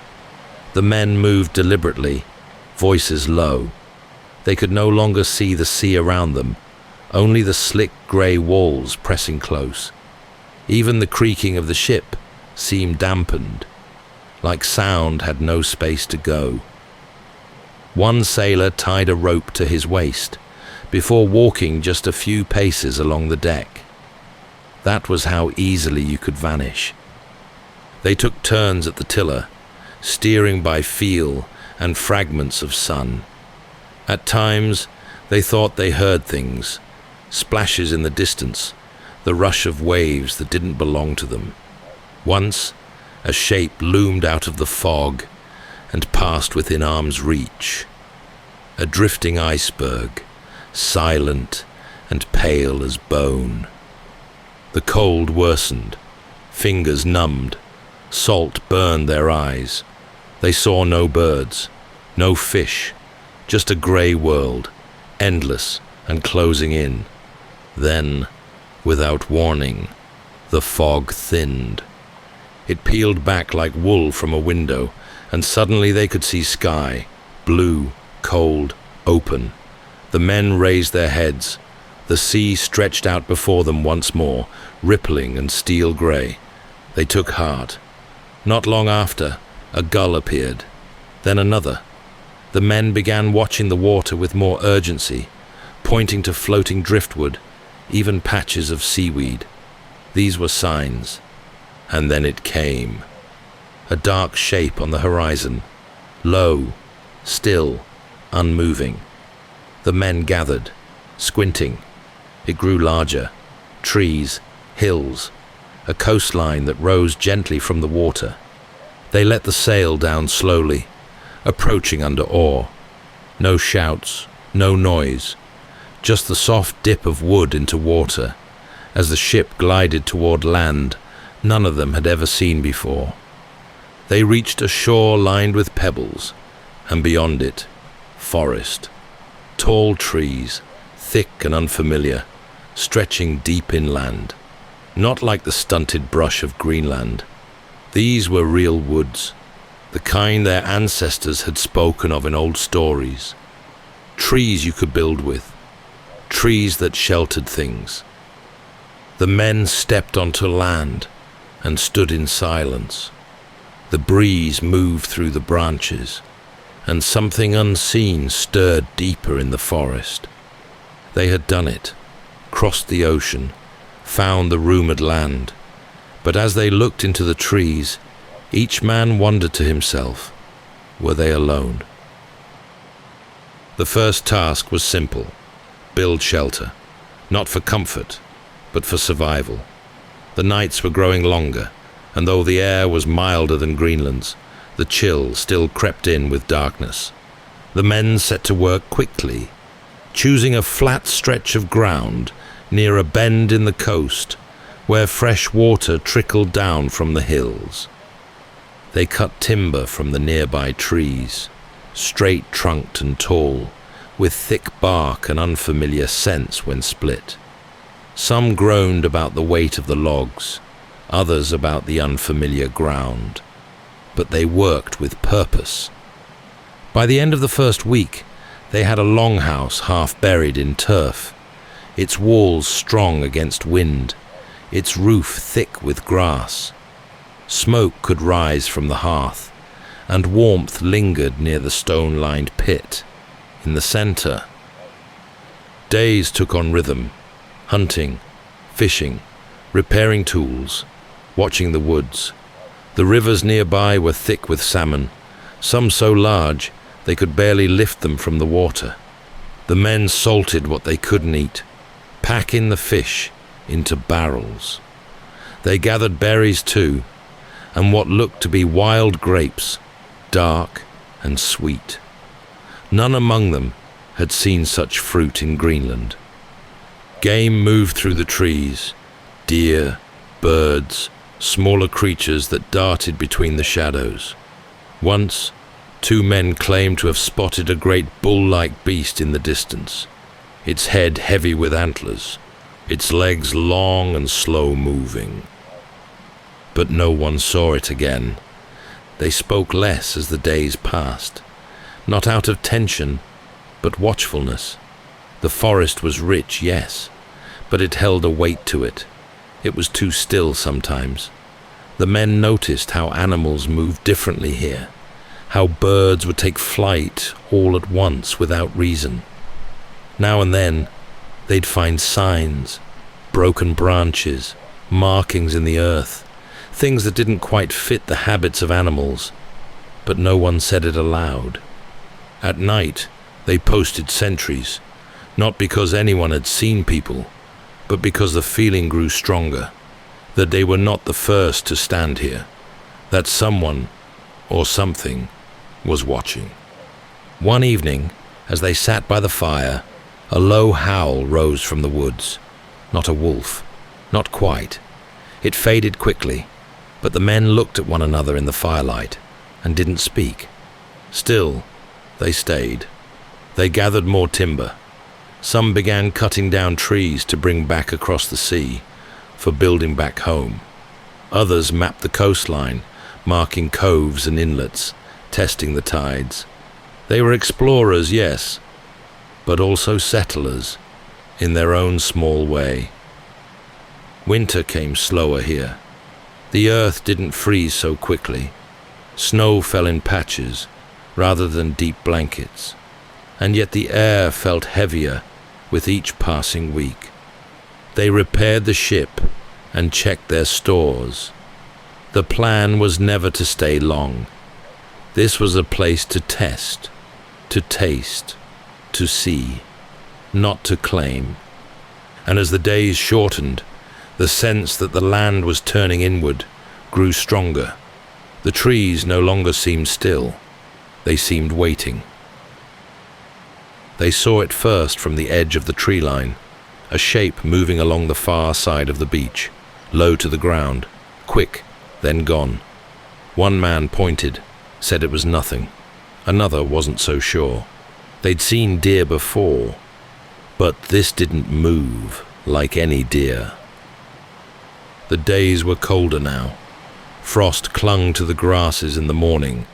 The men moved deliberately, voices low. They could no longer see the sea around them, only the slick grey walls pressing close. Even the creaking of the ship seemed dampened, like sound had no space to go. One sailor tied a rope to his waist before walking just a few paces along the deck. That was how easily you could vanish. They took turns at the tiller, steering by feel and fragments of sun. At times, they thought they heard things, splashes in the distance, the rush of waves that didn't belong to them. Once, A shape loomed out of the fog and passed within arm's reach. A drifting iceberg, silent and pale as bone. The cold worsened, fingers numbed, salt burned their eyes. They saw no birds, no fish, just a grey world, endless and closing in. Then, without warning, the fog thinned. It peeled back like wool from a window, and suddenly they could see sky, blue, cold, open. The men raised their heads. The sea stretched out before them once more, rippling and steel grey. They took heart. Not long after, a gull appeared, then another. The men began watching the water with more urgency, pointing to floating driftwood, even patches of seaweed. These were signs. And then it came. A dark shape on the horizon, low, still, unmoving. The men gathered, squinting. It grew larger. Trees, hills, a coastline that rose gently from the water. They let the sail down slowly, approaching under oar. No shouts, no noise, just the soft dip of wood into water. As the ship glided toward land none of them had ever seen before. They reached a shore lined with pebbles, and beyond it, forest. Tall trees, thick and unfamiliar, stretching deep inland. Not like the stunted brush of Greenland. These were real woods, the kind their ancestors had spoken of in old stories. Trees you could build with, trees that sheltered things. The men stepped onto land and stood in silence. The breeze moved through the branches, and something unseen stirred deeper in the forest. They had done it, crossed the ocean, found the rumored land. But as they looked into the trees, each man wondered to himself, were they alone? The first task was simple: build shelter, not for comfort, but for survival. The nights were growing longer, and though the air was milder than Greenland's, the chill still crept in with darkness. The men set to work quickly, choosing a flat stretch of ground near a bend in the coast where fresh water trickled down from the hills. They cut timber from the nearby trees, straight-trunked and tall, with thick bark and unfamiliar scents when split. Some groaned about the weight of the logs, others about the unfamiliar ground. But they worked with purpose. By the end of the first week, they had a longhouse half buried in turf, its walls strong against wind, its roof thick with grass. Smoke could rise from the hearth, and warmth lingered near the stone-lined pit. In the center, days took on rhythm, hunting, fishing, repairing tools, watching the woods. The rivers nearby were thick with salmon, some so large they could barely lift them from the water. The men salted what they couldn't eat, pack in the fish into barrels. They gathered berries too, and what looked to be wild grapes, dark and sweet. None among them had seen such fruit in Greenland. Game moved through the trees, deer, birds, smaller creatures that darted between the shadows. Once, 2 men claimed to have spotted a great bull-like beast in the distance, its head heavy with antlers, its legs long and slow-moving. But no one saw it again. They spoke less as the days passed, not out of tension, but watchfulness. The forest was rich, yes, but it held a weight to it. It was too still sometimes. The men noticed how animals moved differently here, how birds would take flight all at once without reason. Now and then, they'd find signs, broken branches, markings in the earth, things that didn't quite fit the habits of animals, but no one said it aloud. At night, they posted sentries, not because anyone had seen people, but because the feeling grew stronger, that they were not the first to stand here, that someone or something was watching. One evening, as they sat by the fire, a low howl rose from the woods. Not a wolf, not quite. It faded quickly, but the men looked at one another in the firelight and didn't speak. Still, they stayed. They gathered more timber. Some began cutting down trees to bring back across the sea for building back home. Others mapped the coastline, marking coves and inlets, testing the tides. They were explorers, yes, but also settlers in their own small way. Winter came slower here. The earth didn't freeze so quickly. Snow fell in patches rather than deep blankets, and yet the air felt heavier with each passing week. They repaired the ship and checked their stores. The plan was never to stay long. This was a place to test, to taste, to see, not to claim. And as the days shortened, the sense that the land was turning inward grew stronger. The trees no longer seemed still. They seemed waiting. They saw it first from the edge of the tree line, a shape moving along the far side of the beach, low to the ground, quick, then gone. One man pointed, said it was nothing. Another wasn't so sure. They'd seen deer before, but this didn't move like any deer. The days were colder now. Frost clung to the grasses in the morning,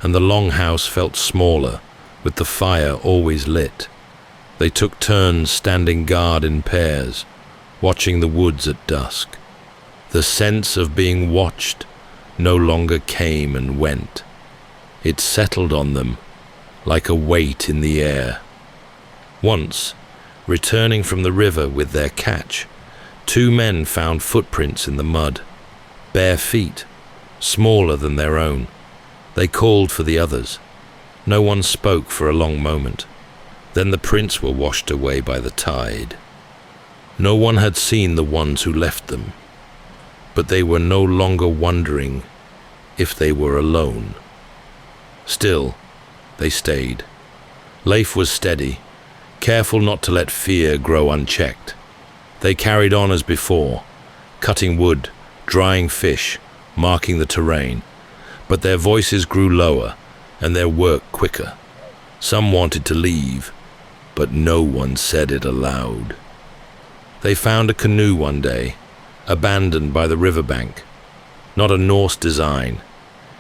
and the longhouse felt smaller, with the fire always lit. They took turns standing guard in pairs, watching the woods at dusk. The sense of being watched no longer came and went. It settled on them like a weight in the air. Once, returning from the river with their catch, 2 men found footprints in the mud, bare feet, smaller than their own. They called for the others. No one spoke for a long moment. Then the prints were washed away by the tide. No one had seen the ones who left them, but they were no longer wondering if they were alone. Still, they stayed. Leif was steady, careful not to let fear grow unchecked. They carried on as before, cutting wood, drying fish, marking the terrain, but their voices grew lower and their work quicker. Some wanted to leave, but no one said it aloud. They found a canoe one day, abandoned by the riverbank. Not a Norse design.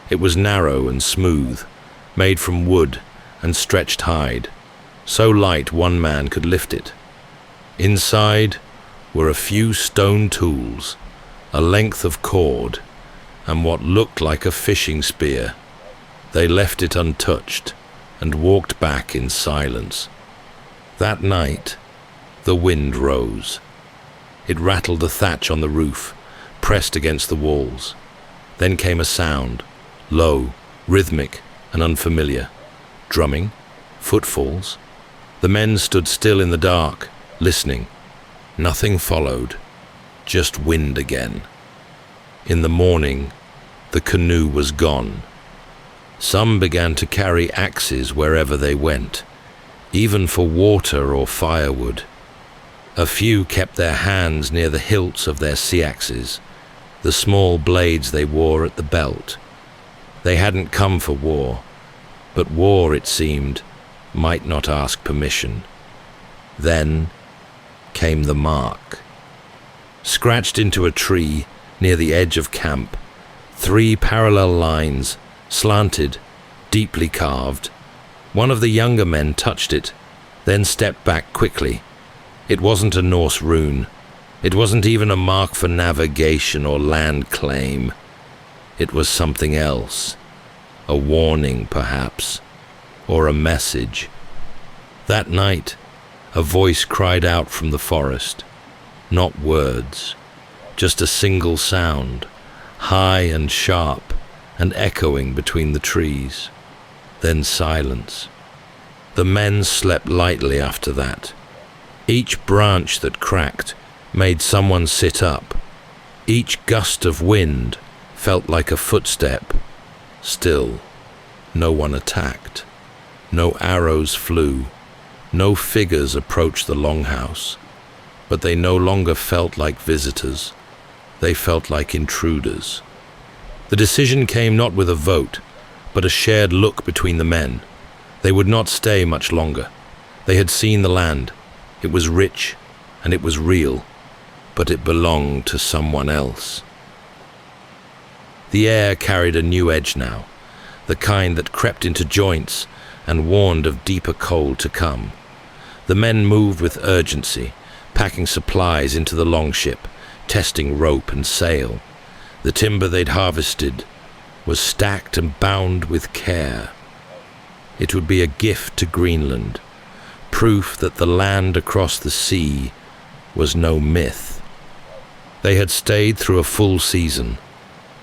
It was narrow and smooth, made from wood and stretched hide, so light one man could lift it. Inside were a few stone tools, a length of cord, and what looked like a fishing spear. They left it untouched and walked back in silence. That night, the wind rose. It rattled the thatch on the roof, pressed against the walls. Then came a sound, low, rhythmic, and unfamiliar. Drumming, footfalls. The men stood still in the dark, listening. Nothing followed, just wind again. In the morning, the canoe was gone. Some began to carry axes wherever they went, even for water or firewood. A few kept their hands near the hilts of their sea axes, the small blades they wore at the belt. They hadn't come for war, but war, it seemed, might not ask permission. Then came the mark. Scratched into a tree near the edge of camp, 3 parallel lines, slanted, deeply carved. One of the younger men touched it, then stepped back quickly. It wasn't a Norse rune. It wasn't even a mark for navigation or land claim. It was something else. A warning, perhaps, or a message. That night, a voice cried out from the forest. Not words, just a single sound, high and sharp and echoing between the trees. Then silence. The men slept lightly after that. Each branch that cracked made someone sit up. Each gust of wind felt like a footstep. Still, no one attacked. No arrows flew. No figures approached the longhouse. But they no longer felt like visitors. They felt like intruders. The decision came not with a vote, but a shared look between the men. They would not stay much longer. They had seen the land. It was rich, and it was real, but it belonged to someone else. The air carried a new edge now, the kind that crept into joints and warned of deeper cold to come. The men moved with urgency, packing supplies into the longship, testing rope and sail. The timber they'd harvested was stacked and bound with care. It would be a gift to Greenland, proof that the land across the sea was no myth. They had stayed through a full season.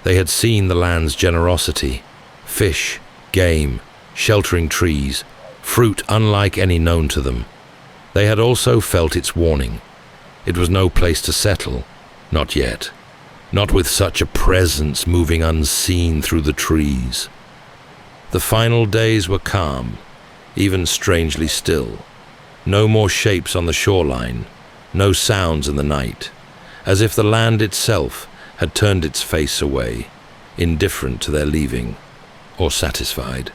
They had seen the land's generosity, fish, game, sheltering trees, fruit unlike any known to them. They had also felt its warning. It was no place to settle, not yet. Not with such a presence moving unseen through the trees. The final days were calm, even strangely still. No more shapes on the shoreline, no sounds in the night, as if the land itself had turned its face away, indifferent to their leaving, or satisfied.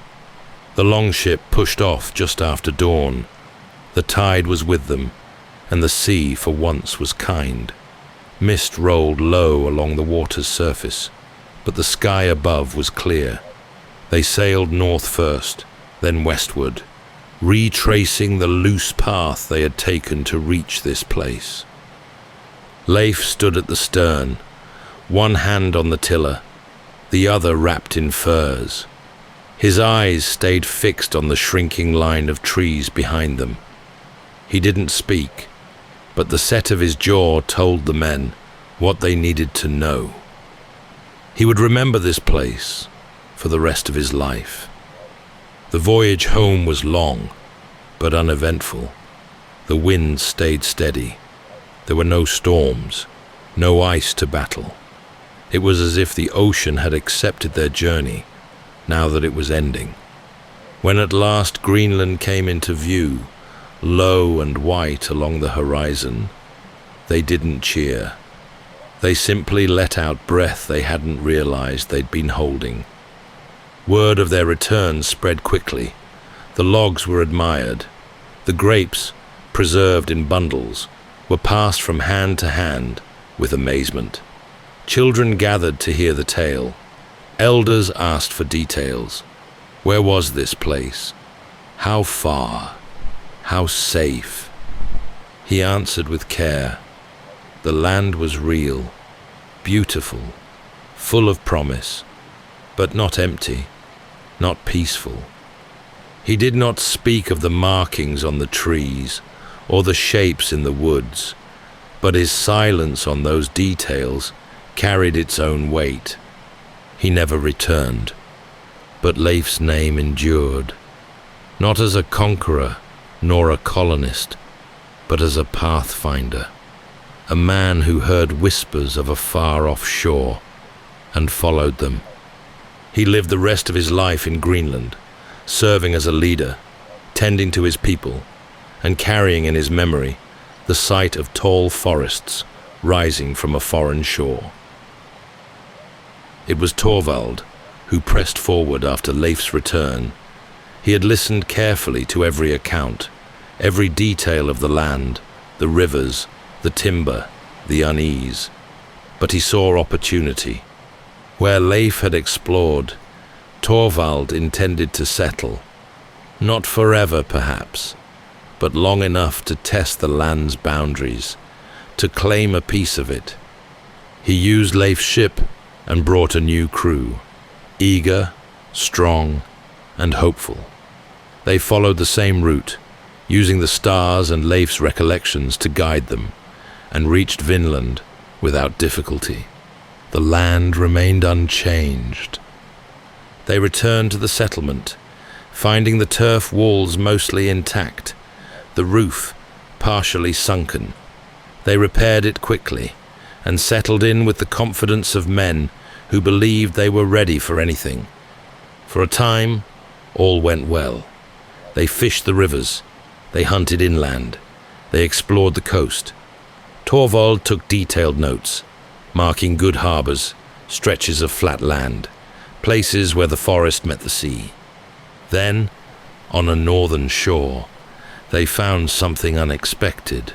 The longship pushed off just after dawn. The tide was with them, and the sea for once was kind. Mist rolled low along the water's surface, but the sky above was clear. They sailed north first, then westward, retracing the loose path they had taken to reach this place. Leif stood at the stern, one hand on the tiller, the other wrapped in furs. His eyes stayed fixed on the shrinking line of trees behind them. He didn't speak, but the set of his jaw told the men what they needed to know. He would remember this place for the rest of his life. The voyage home was long, but uneventful. The wind stayed steady. There were no storms, no ice to battle. It was as if the ocean had accepted their journey, now that it was ending. When at last Greenland came into view, low and white along the horizon, they didn't cheer. They simply let out breath they hadn't realized they'd been holding. Word of their return spread quickly. The logs were admired. The grapes, preserved in bundles, were passed from hand to hand with amazement. Children gathered to hear the tale. Elders asked for details. Where was this place? How far? How safe? He answered with care. The land was real, beautiful, full of promise, but not empty, not peaceful. He did not speak of the markings on the trees or the shapes in the woods, but his silence on those details carried its own weight. He never returned, but Leif's name endured, not as a conqueror nor a colonist, but as a pathfinder, a man who heard whispers of a far-off shore and followed them. He lived the rest of his life in Greenland, serving as a leader, tending to his people, and carrying in his memory the sight of tall forests rising from a foreign shore. It was Torvald who pressed forward after Leif's return. He had listened carefully to every account, every detail of the land, the rivers, the timber, the unease. But he saw opportunity. Where Leif had explored, Torvald intended to settle. Not forever, perhaps, but long enough to test the land's boundaries, to claim a piece of it. He used Leif's ship and brought a new crew, eager, strong, and hopeful. They followed the same route, using the stars and Leif's recollections to guide them, and reached Vinland without difficulty. The land remained unchanged. They returned to the settlement, finding the turf walls mostly intact, the roof partially sunken. They repaired it quickly and settled in with the confidence of men who believed they were ready for anything. For a time, all went well. They fished the rivers, they hunted inland, they explored the coast. Torvald took detailed notes, marking good harbors, stretches of flat land, places where the forest met the sea. Then, on a northern shore, they found something unexpected.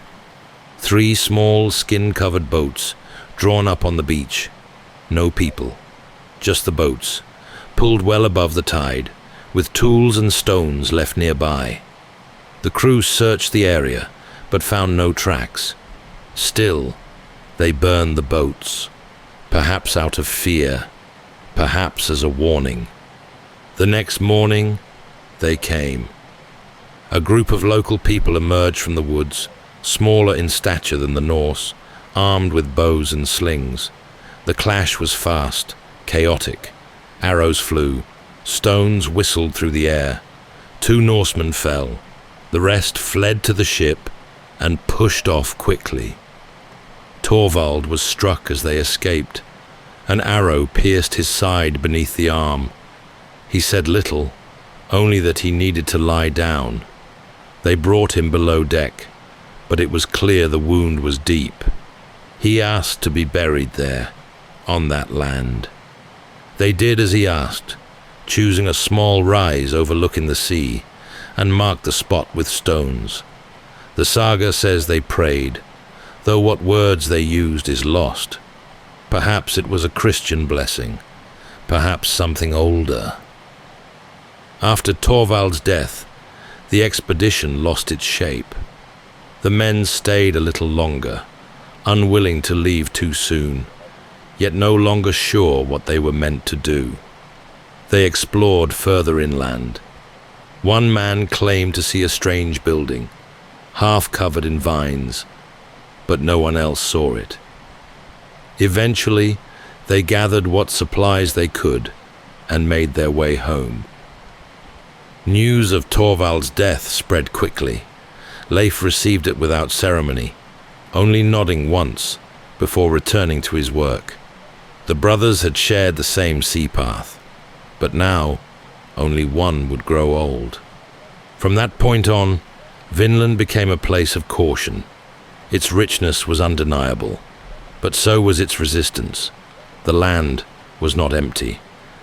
3 small skin-covered boats drawn up on the beach. No people, just the boats, pulled well above the tide, with tools and stones left nearby. The crew searched the area, but found no tracks. Still, they burned the boats, perhaps out of fear, perhaps as a warning. The next morning, they came. A group of local people emerged from the woods, smaller in stature than the Norse, armed with bows and slings. The clash was fast, chaotic. Arrows flew, stones whistled through the air. 2 Norsemen fell. The rest fled to the ship and pushed off quickly. Torvald was struck as they escaped. An arrow pierced his side beneath the arm. He said little, only that he needed to lie down. They brought him below deck, but it was clear the wound was deep. He asked to be buried there, on that land. They did as he asked, choosing a small rise overlooking the sea, and marked the spot with stones. The saga says they prayed, though what words they used is lost. Perhaps it was a Christian blessing, perhaps something older. After Torvald's death, the expedition lost its shape. The men stayed a little longer, unwilling to leave too soon, yet no longer sure what they were meant to do. They explored further inland. One man claimed to see a strange building, half covered in vines, but no one else saw it. Eventually, they gathered what supplies they could and made their way home. News of Torvald's death spread quickly. Leif received it without ceremony, only nodding once before returning to his work. The brothers had shared the same sea path, but now only one would grow old. From that point on, Vinland became a place of caution. Its richness was undeniable, but so was its resistance. The land was not empty,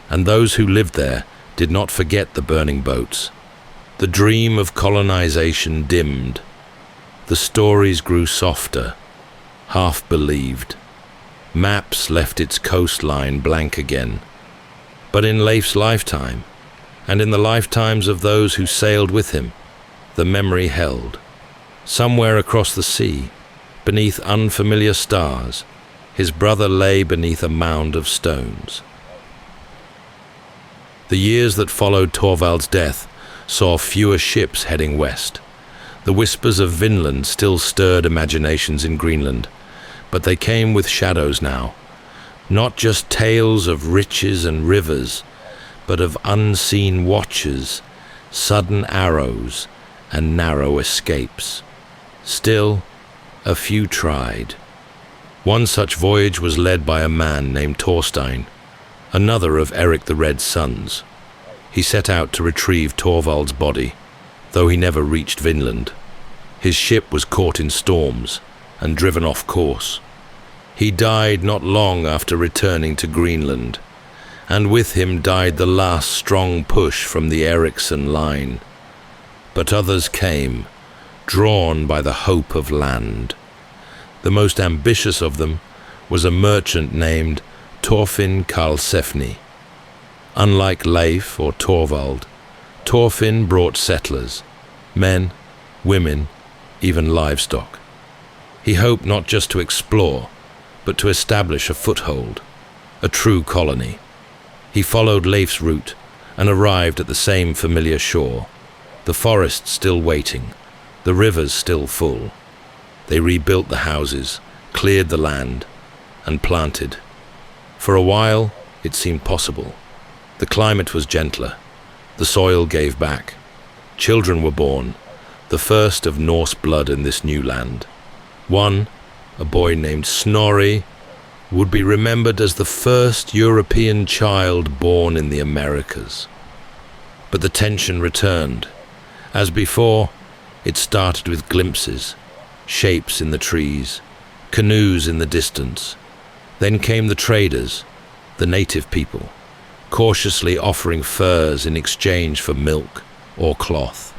and those who lived there did not forget the burning boats. The dream of colonization dimmed. The stories grew softer, half believed. Maps left its coastline blank again. But in Leif's lifetime, and in the lifetimes of those who sailed with him, the memory held. Somewhere across the sea, beneath unfamiliar stars, his brother lay beneath a mound of stones. The years that followed Torvald's death saw fewer ships heading west. The whispers of Vinland still stirred imaginations in Greenland, but they came with shadows now. Not just tales of riches and rivers, but of unseen watchers, sudden arrows, and narrow escapes. Still, a few tried. One such voyage was led by a man named Thorstein, another of Erik the Red's sons. He set out to retrieve Torvald's body, though he never reached Vinland. His ship was caught in storms and driven off course. He died not long after returning to Greenland, and with him died the last strong push from the Erikson line. But others came, drawn by the hope of land. The most ambitious of them was a merchant named Thorfinn Karlsefni. Unlike Leif or Torvald, Thorfinn brought settlers, men, women, even livestock. He hoped not just to explore, but to establish a foothold, a true colony. He followed Leif's route and arrived at the same familiar shore, the forest still waiting, the rivers still full. They rebuilt the houses, cleared the land, and planted. For a while, it seemed possible. The climate was gentler. The soil gave back. Children were born, the first of Norse blood in this new land. One, a boy named Snorri, would be remembered as the first European child born in the Americas. But the tension returned. As before, it started with glimpses, shapes in the trees, canoes in the distance. Then came the traders, the native people, cautiously offering furs in exchange for milk or cloth.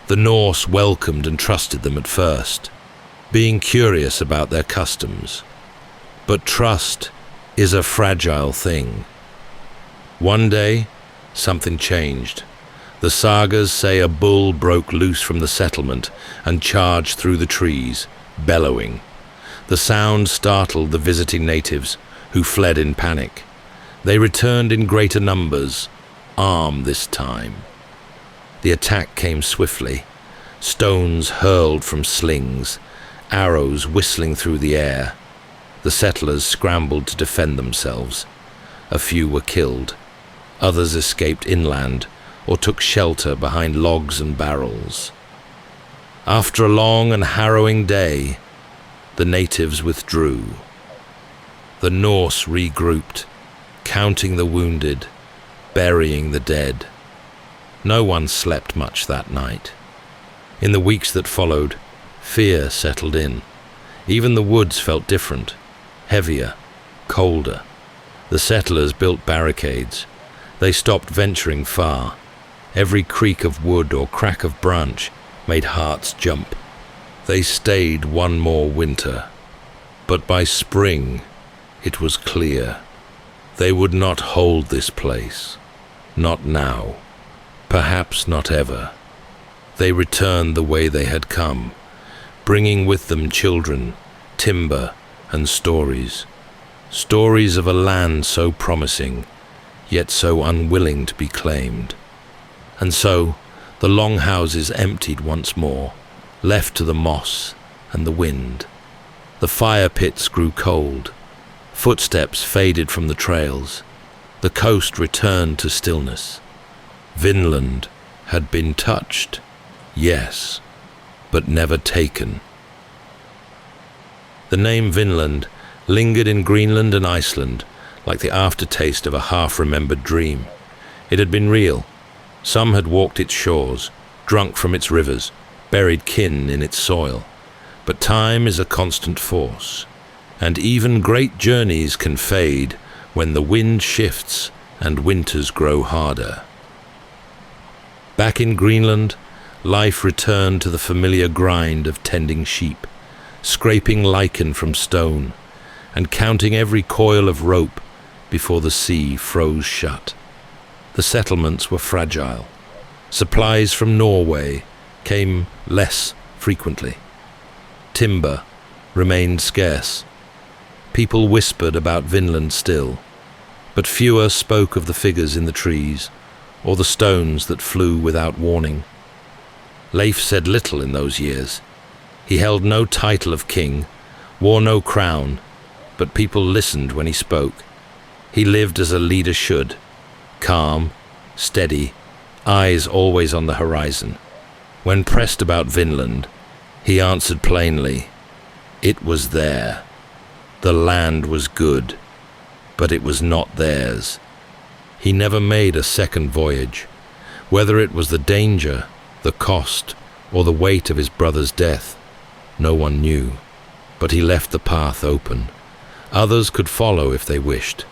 The Norse welcomed and trusted them at first, being curious about their customs. But trust is a fragile thing. One day, something changed. The sagas say a bull broke loose from the settlement and charged through the trees, bellowing. The sound startled the visiting natives, who fled in panic. They returned in greater numbers, armed this time. The attack came swiftly, stones hurled from slings, arrows whistling through the air. The settlers scrambled to defend themselves. A few were killed. Others escaped inland or took shelter behind logs and barrels. After a long and harrowing day, the natives withdrew. The Norse regrouped, counting the wounded, burying the dead. No one slept much that night. In the weeks that followed, fear settled in. Even the woods felt different, heavier, colder. The settlers built barricades. They stopped venturing far. Every creak of wood or crack of branch made hearts jump. They stayed one more winter. But by spring, it was clear. They would not hold this place. Not now. Perhaps not ever. They returned the way they had come, bringing with them children, timber, and stories. Stories of a land so promising, yet so unwilling to be claimed. And so, the longhouses emptied once more, left to the moss and the wind. The fire pits grew cold. Footsteps faded from the trails. The coast returned to stillness. Vinland had been touched, yes, but never taken. The name Vinland lingered in Greenland and Iceland like the aftertaste of a half-remembered dream. It had been real. Some had walked its shores, drunk from its rivers, buried kin in its soil. But time is a constant force, and even great journeys can fade when the wind shifts and winters grow harder. Back in Greenland, life returned to the familiar grind of tending sheep, scraping lichen from stone, and counting every coil of rope before the sea froze shut. The settlements were fragile. Supplies from Norway came less frequently. Timber remained scarce. People whispered about Vinland still, but fewer spoke of the figures in the trees or the stones that flew without warning. Leif said little in those years. He held no title of king, wore no crown, but people listened when he spoke. He lived as a leader should, calm, steady, eyes always on the horizon. When pressed about Vinland, he answered plainly, "It was there. The land was good, but it was not theirs." He never made a second voyage. Whether it was the danger, the cost, or the weight of his brother's death, no one knew. But he left the path open. Others could follow if they wished.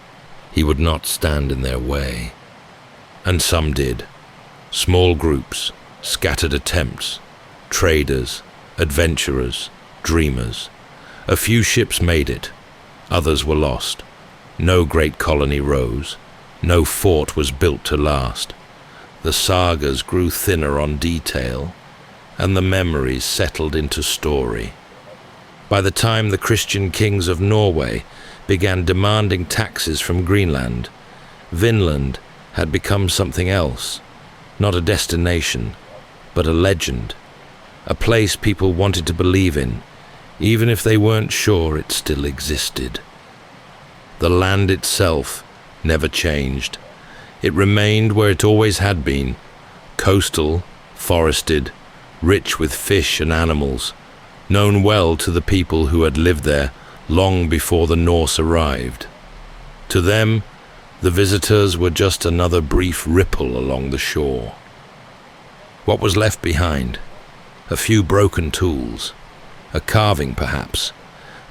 He would not stand in their way. And some did. Small groups, scattered attempts, traders, adventurers, dreamers. A few ships made it. Others were lost. No great colony rose. No fort was built to last. The sagas grew thinner on detail, and the memories settled into story. By the time the Christian kings of Norway began demanding taxes from Greenland, Vinland had become something else, not a destination, but a legend, a place people wanted to believe in, even if they weren't sure it still existed. The land itself never changed. It remained where it always had been, coastal, forested, rich with fish and animals, known well to the people who had lived there long before the Norse arrived. To them, the visitors were just another brief ripple along the shore. What was left behind? A few broken tools, a carving perhaps,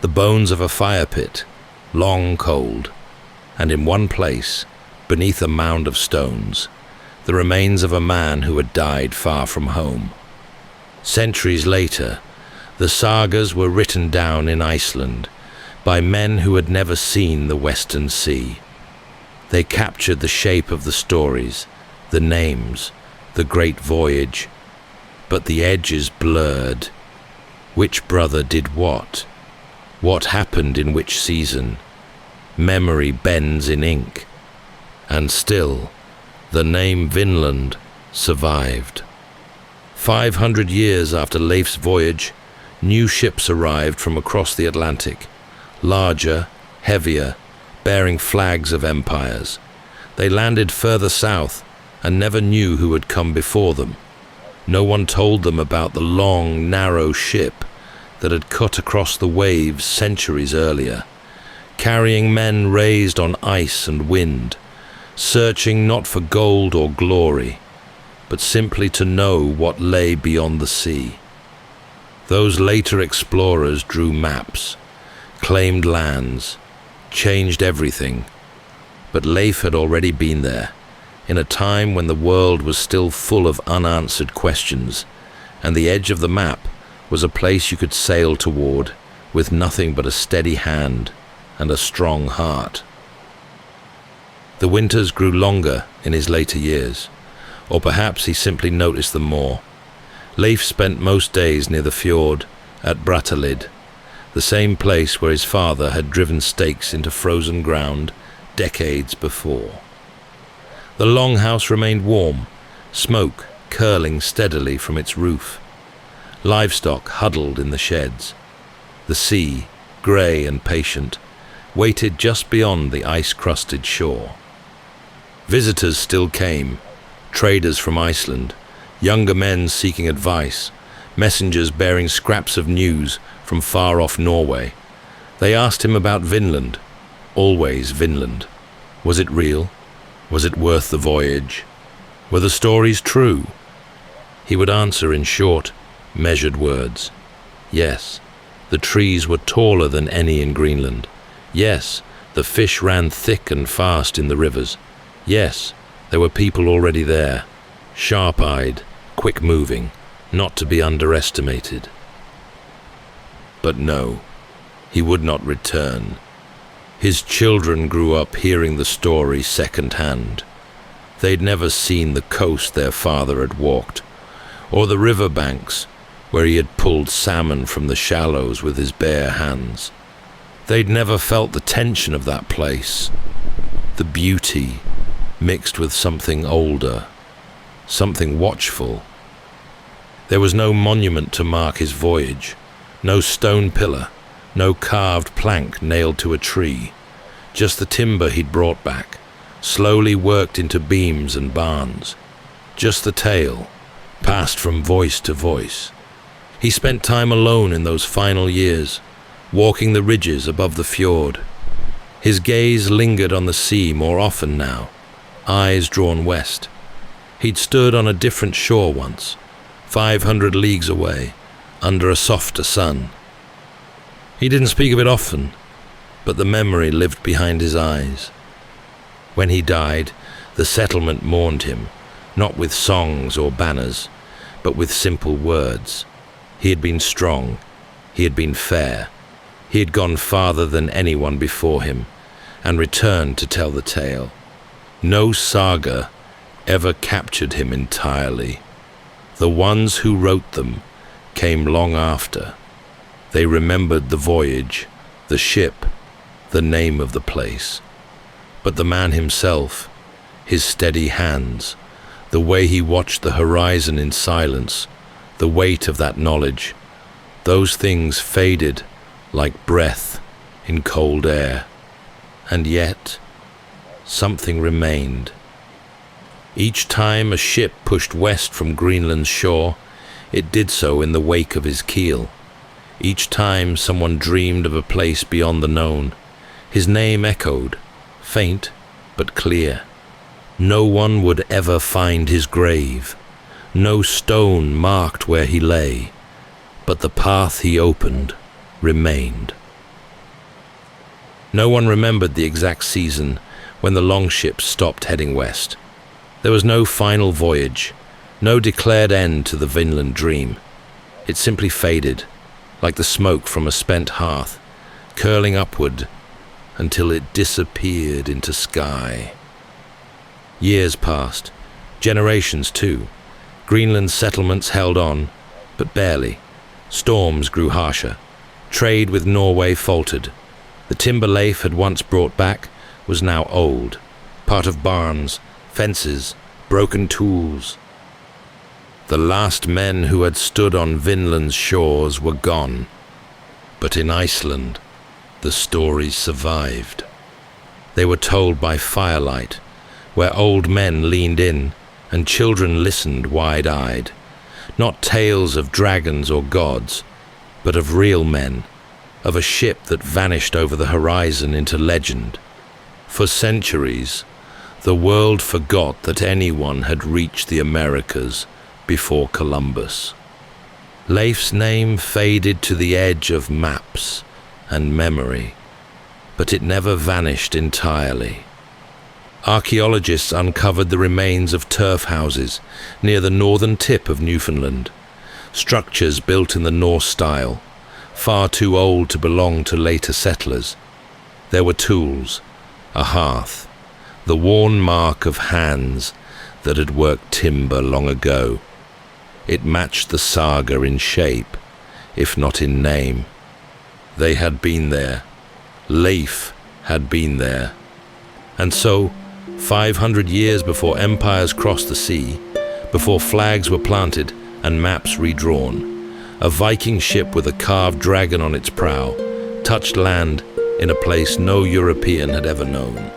the bones of a fire pit, long cold, and in one place, beneath a mound of stones, the remains of a man who had died far from home. Centuries later, the sagas were written down in Iceland by men who had never seen the Western Sea. They captured the shape of the stories, the names, the great voyage, but the edges blurred. Which brother did what? What happened in which season? Memory bends in ink. And still, the name Vinland survived. 500 years after Leif's voyage, new ships arrived from across the Atlantic, larger, heavier, bearing flags of empires. They landed further south and never knew who had come before them. No one told them about the long, narrow ship that had cut across the waves centuries earlier, carrying men raised on ice and wind, searching not for gold or glory, but simply to know what lay beyond the sea. Those later explorers drew maps, claimed lands, changed everything, but Leif had already been there, in a time when the world was still full of unanswered questions, and the edge of the map was a place you could sail toward with nothing but a steady hand and a strong heart. The winters grew longer in his later years, or perhaps he simply noticed them more. Leif spent most days near the fjord at Brattahlid, the same place where his father had driven stakes into frozen ground decades before. The longhouse remained warm, smoke curling steadily from its roof. Livestock huddled in the sheds. The sea, grey and patient, waited just beyond the ice-crusted shore. Visitors still came, traders from Iceland, younger men seeking advice, messengers bearing scraps of news from far-off Norway. They asked him about Vinland, always Vinland. Was it real? Was it worth the voyage? Were the stories true? He would answer in short, measured words. Yes, the trees were taller than any in Greenland. Yes, the fish ran thick and fast in the rivers. Yes, there were people already there, sharp-eyed, quick-moving, not to be underestimated. But no, he would not return. His children grew up hearing the story second-hand. They'd never seen the coast their father had walked, or the river banks where he had pulled salmon from the shallows with his bare hands. They'd never felt the tension of that place, the beauty mixed with something older, something watchful. There was no monument to mark his voyage, no stone pillar, no carved plank nailed to a tree, just the timber he'd brought back, slowly worked into beams and barns, just the tale, passed from voice to voice. He spent time alone in those final years, walking the ridges above the fjord. His gaze lingered on the sea more often now, eyes drawn west. He'd stood on a different shore once, 500 leagues away, under a softer sun. He didn't speak of it often, but the memory lived behind his eyes. When he died, the settlement mourned him, not with songs or banners, but with simple words. He had been strong, he had been fair, he had gone farther than anyone before him, and returned to tell the tale. No saga ever captured him entirely. The ones who wrote them came long after. They remembered the voyage, the ship, the name of the place. But the man himself, his steady hands, the way he watched the horizon in silence, the weight of that knowledge, those things faded like breath in cold air. And yet, something remained. Each time a ship pushed west from Greenland's shore, it did so in the wake of his keel. Each time someone dreamed of a place beyond the known, his name echoed, faint but clear. No one would ever find his grave. No stone marked where he lay, but the path he opened remained. No one remembered the exact season when the longships stopped heading west. There was no final voyage, no declared end to the Vinland dream. It simply faded, like the smoke from a spent hearth, curling upward until it disappeared into sky. Years passed, generations too. Greenland's settlements held on, but barely. Storms grew harsher. Trade with Norway faltered. The timber Leif had once brought back was now old, part of barns, fences, broken tools. The last men who had stood on Vinland's shores were gone, but in Iceland, the stories survived. They were told by firelight, where old men leaned in and children listened wide-eyed. Not tales of dragons or gods, but of real men, of a ship that vanished over the horizon into legend. For centuries, the world forgot that anyone had reached the Americas before Columbus. Leif's name faded to the edge of maps and memory, but it never vanished entirely. Archaeologists uncovered the remains of turf houses near the northern tip of Newfoundland, structures built in the Norse style, far too old to belong to later settlers. There were tools, a hearth, the worn mark of hands that had worked timber long ago. It matched the saga in shape, if not in name. They had been there. Leif had been there. And so, 500 years before empires crossed the sea, before flags were planted and maps redrawn, a Viking ship with a carved dragon on its prow touched land in a place no European had ever known.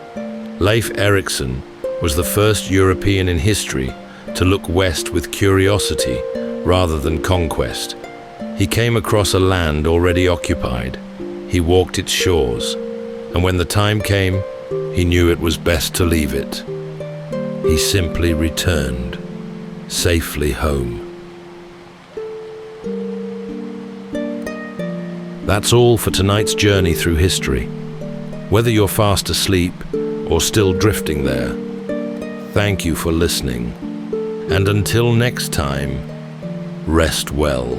Leif Erikson was the first European in history to look west with curiosity rather than conquest. He came across a land already occupied. He walked its shores, and when the time came, he knew it was best to leave it. He simply returned, safely home. That's all for tonight's journey through history. Whether you're fast asleep or still drifting there, thank you for listening. And until next time, rest well.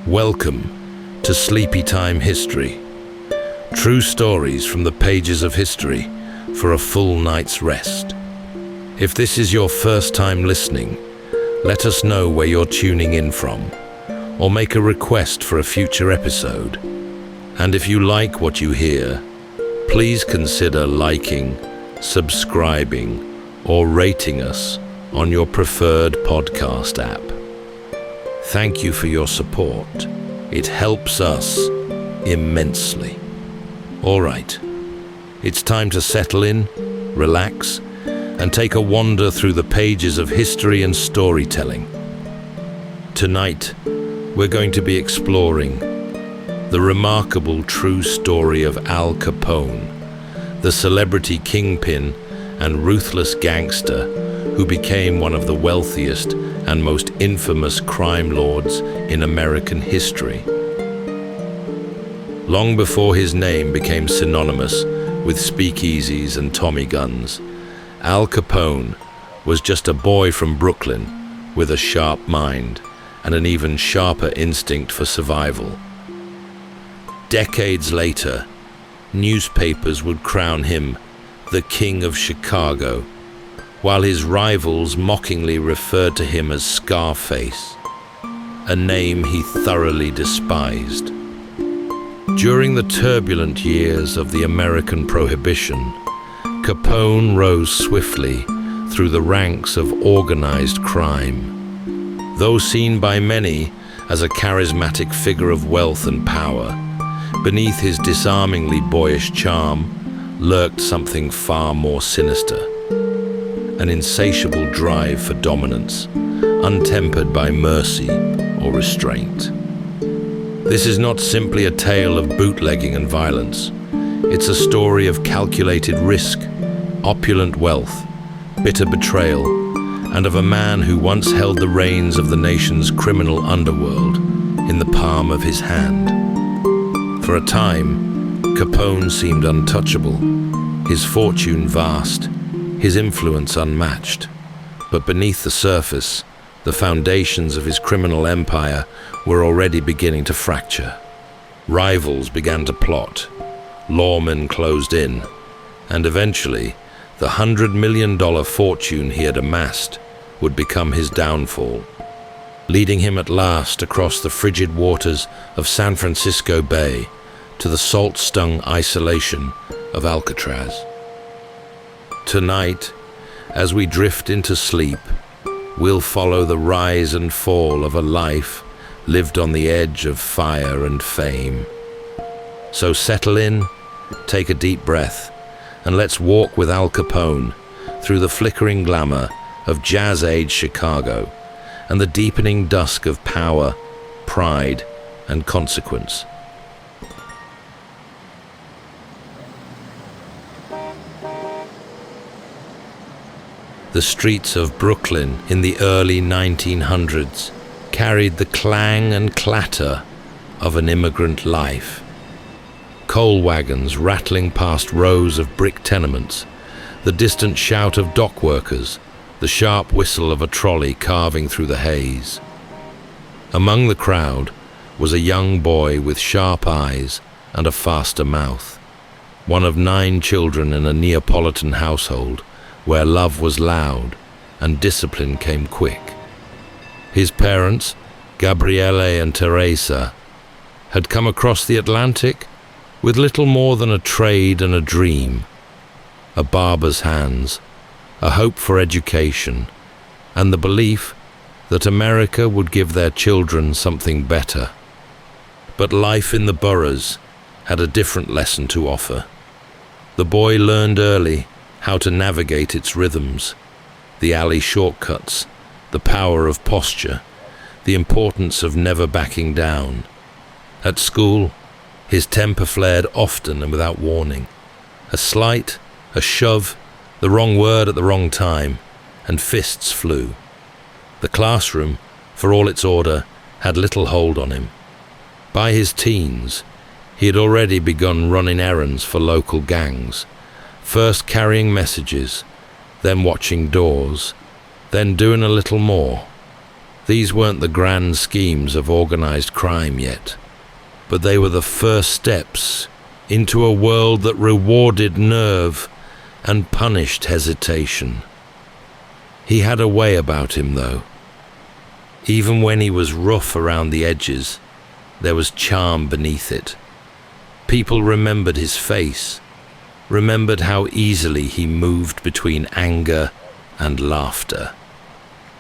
Welcome to Sleepytime History. True stories from the pages of history for a full night's rest. If this is your first time listening, let us know where you're tuning in from, or make a request for a future episode. And if you like what you hear, please consider liking, subscribing, or rating us on your preferred podcast app. Thank you for your support. It helps us immensely. All right, it's time to settle in, relax, and take a wander through the pages of history and storytelling. Tonight, we're going to be exploring the remarkable true story of Al Capone, the celebrity kingpin and ruthless gangster who became one of the wealthiest and most infamous crime lords in American history. Long before his name became synonymous with speakeasies and Tommy guns, Al Capone was just a boy from Brooklyn with a sharp mind and an even sharper instinct for survival. Decades later, newspapers would crown him the King of Chicago, while his rivals mockingly referred to him as Scarface, a name he thoroughly despised. During the turbulent years of the American Prohibition, Capone rose swiftly through the ranks of organized crime. Though seen by many as a charismatic figure of wealth and power, beneath his disarmingly boyish charm lurked something far more sinister. An insatiable drive for dominance, untempered by mercy or restraint. This is not simply a tale of bootlegging and violence. It's a story of calculated risk, opulent wealth, bitter betrayal, and of a man who once held the reins of the nation's criminal underworld in the palm of his hand. For a time, Capone seemed untouchable, his fortune vast, his influence unmatched. But beneath the surface, the foundations of his criminal empire were already beginning to fracture. Rivals began to plot, lawmen closed in, and eventually, the $100 million fortune he had amassed would become his downfall, leading him at last across the frigid waters of San Francisco Bay to the salt-stung isolation of Alcatraz. Tonight, as we drift into sleep, we'll follow the rise and fall of a life lived on the edge of fire and fame. So settle in, take a deep breath, and let's walk with Al Capone through the flickering glamour of jazz-age Chicago and the deepening dusk of power, pride, and consequence. The streets of Brooklyn in the early 1900s carried the clang and clatter of an immigrant life. Coal wagons rattling past rows of brick tenements, the distant shout of dock workers, the sharp whistle of a trolley carving through the haze. Among the crowd was a young boy with sharp eyes and a faster mouth, one of 9 children in a Neapolitan household where love was loud and discipline came quick. His parents, Gabriele and Teresa, had come across the Atlantic with little more than a trade and a dream, a barber's hands, a hope for education, and the belief that America would give their children something better. But life in the boroughs had a different lesson to offer. The boy learned early how to navigate its rhythms, the alley shortcuts, the power of posture, the importance of never backing down. At school, his temper flared often and without warning. A slight, a shove, the wrong word at the wrong time, and fists flew. The classroom, for all its order, had little hold on him. By his teens, he had already begun running errands for local gangs, first carrying messages, then watching doors, then doing a little more. These weren't the grand schemes of organized crime yet, but they were the first steps into a world that rewarded nerve and punished hesitation. He had a way about him, though. Even when he was rough around the edges, there was charm beneath it. People remembered his face, remembered how easily he moved between anger and laughter.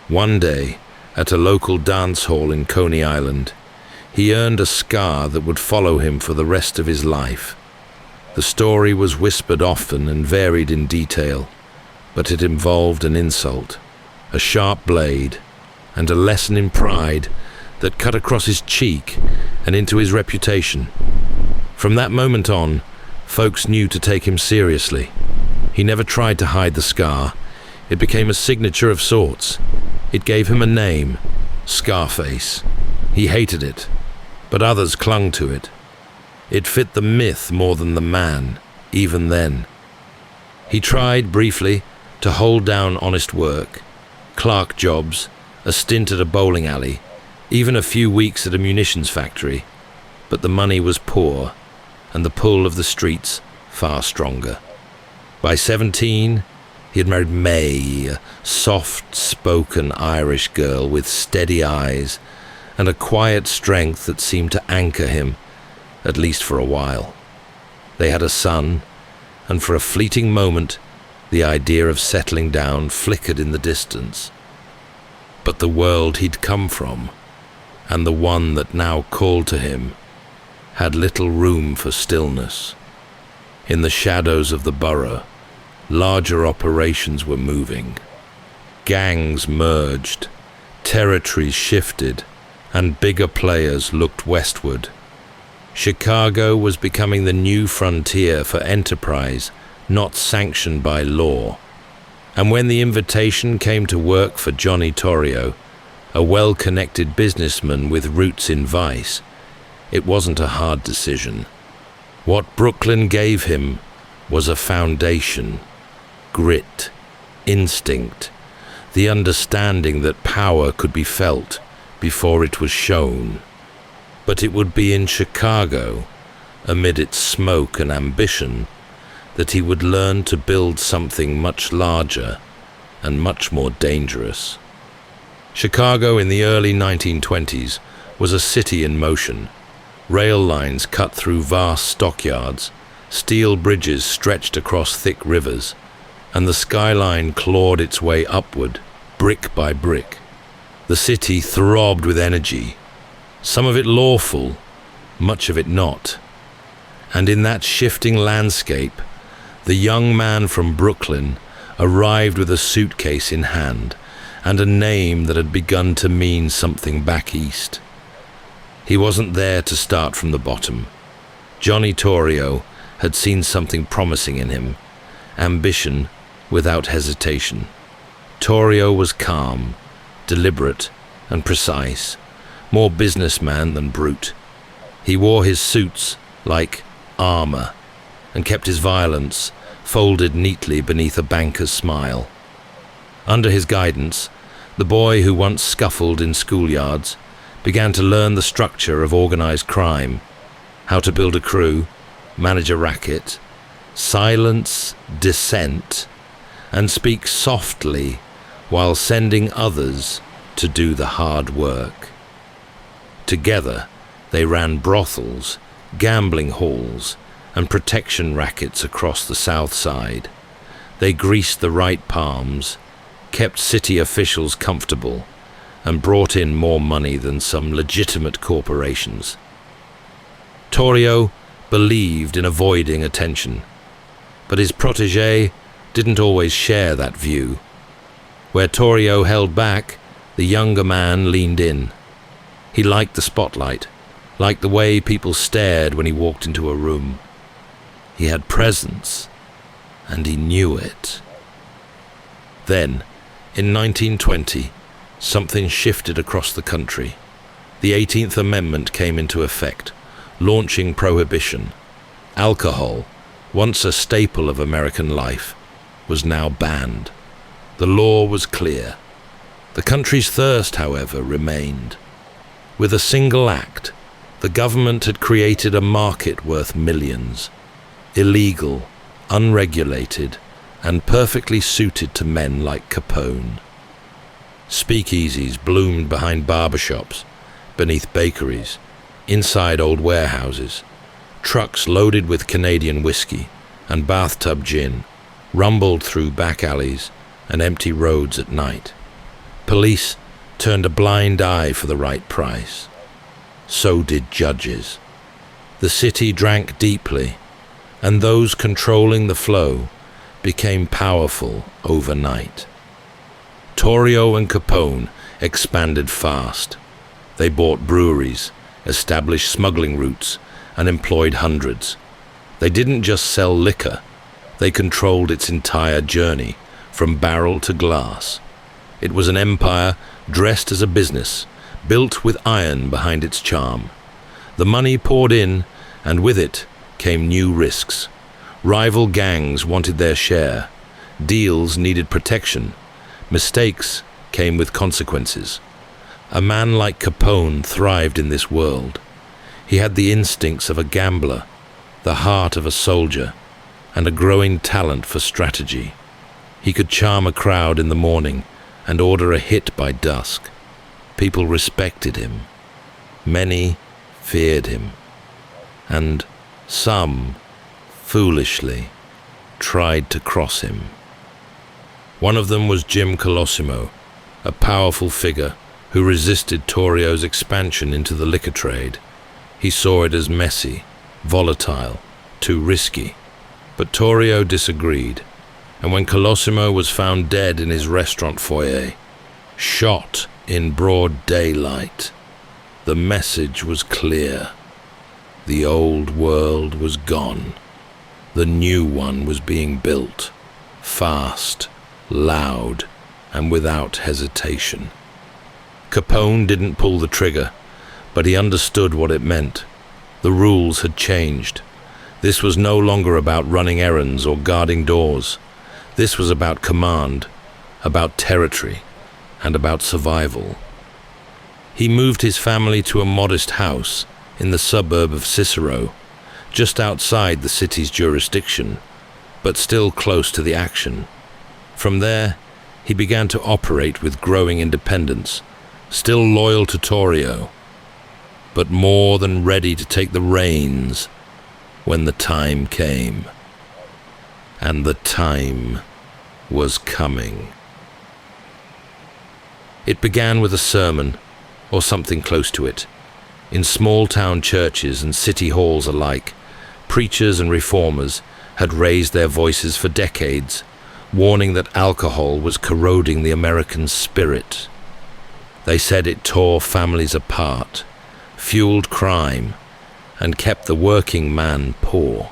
One day, at a local dance hall in Coney Island, he earned a scar that would follow him for the rest of his life. The story was whispered often and varied in detail, but it involved an insult, a sharp blade, and a lesson in pride that cut across his cheek and into his reputation. From that moment on, folks knew to take him seriously. He never tried to hide the scar. It became a signature of sorts. It gave him a name, Scarface. He hated it, but others clung to it. It fit the myth more than the man, even then. He tried, briefly, to hold down honest work, clerk jobs, a stint at a bowling alley, even a few weeks at a munitions factory, but the money was poor, and the pull of the streets far stronger. By 17, he had married May, a soft-spoken Irish girl with steady eyes and a quiet strength that seemed to anchor him, at least for a while. They had a son, and for a fleeting moment, the idea of settling down flickered in the distance. But the world he'd come from, and the one that now called to him, had little room for stillness. In the shadows of the borough, larger operations were moving. Gangs merged, territories shifted, and bigger players looked westward. Chicago was becoming the new frontier for enterprise, not sanctioned by law. And when the invitation came to work for Johnny Torrio, a well-connected businessman with roots in vice, it wasn't a hard decision. What Brooklyn gave him was a foundation, grit, instinct, the understanding that power could be felt before it was shown. But it would be in Chicago, amid its smoke and ambition, that he would learn to build something much larger and much more dangerous. Chicago in the early 1920s was a city in motion. Rail lines cut through vast stockyards, steel bridges stretched across thick rivers, and the skyline clawed its way upward, brick by brick. The city throbbed with energy, some of it lawful, much of it not. And in that shifting landscape, the young man from Brooklyn arrived with a suitcase in hand and a name that had begun to mean something back east. He wasn't there to start from the bottom. Johnny Torrio had seen something promising in him, ambition without hesitation. Torrio was calm, deliberate, and precise, more businessman than brute. He wore his suits like armor and kept his violence folded neatly beneath a banker's smile. Under his guidance, the boy who once scuffled in schoolyards began to learn the structure of organized crime, how to build a crew, manage a racket, silence dissent, and speak softly while sending others to do the hard work. Together, they ran brothels, gambling halls, and protection rackets across the South Side. They greased the right palms, kept city officials comfortable, and brought in more money than some legitimate corporations. Torrio believed in avoiding attention, but his protégé didn't always share that view. Where Torrio held back, the younger man leaned in. He liked the spotlight, liked the way people stared when he walked into a room. He had presence, and he knew it. Then, in 1920, something shifted across the country. The 18th Amendment came into effect, launching prohibition. Alcohol, once a staple of American life, was now banned. The law was clear. The country's thirst, however, remained. With a single act, the government had created a market worth millions, illegal, unregulated, and perfectly suited to men like Capone. Speakeasies bloomed behind barbershops, beneath bakeries, inside old warehouses. Trucks loaded with Canadian whiskey and bathtub gin rumbled through back alleys and empty roads at night. Police turned a blind eye for the right price. So did judges. The city drank deeply, and those controlling the flow became powerful overnight. Torrio and Capone expanded fast. They bought breweries, established smuggling routes, and employed hundreds. They didn't just sell liquor, they controlled its entire journey, from barrel to glass. It was an empire dressed as a business, built with iron behind its charm. The money poured in, and with it came new risks. Rival gangs wanted their share. Deals needed protection. Mistakes came with consequences. A man like Capone thrived in this world. He had the instincts of a gambler, the heart of a soldier, and a growing talent for strategy. He could charm a crowd in the morning and order a hit by dusk. People respected him. Many feared him. And some, foolishly, tried to cross him. One of them was Jim Colosimo, a powerful figure who resisted Torrio's expansion into the liquor trade. He saw it as messy, volatile, too risky. But Torrio disagreed, and when Colosimo was found dead in his restaurant foyer, shot in broad daylight, the message was clear. The old world was gone. The new one was being built, fast, loud, and without hesitation. Capone didn't pull the trigger, but he understood what it meant. The rules had changed. This was no longer about running errands or guarding doors. This was about command, about territory, and about survival. He moved his family to a modest house in the suburb of Cicero, just outside the city's jurisdiction, but still close to the action. From there, he began to operate with growing independence, still loyal to Torrio, but more than ready to take the reins when the time came. And the time was coming. It began with a sermon, or something close to it. In small-town churches and city halls alike, preachers and reformers had raised their voices for decades, warning that alcohol was corroding the American spirit. They said it tore families apart, fueled crime, and kept the working man poor.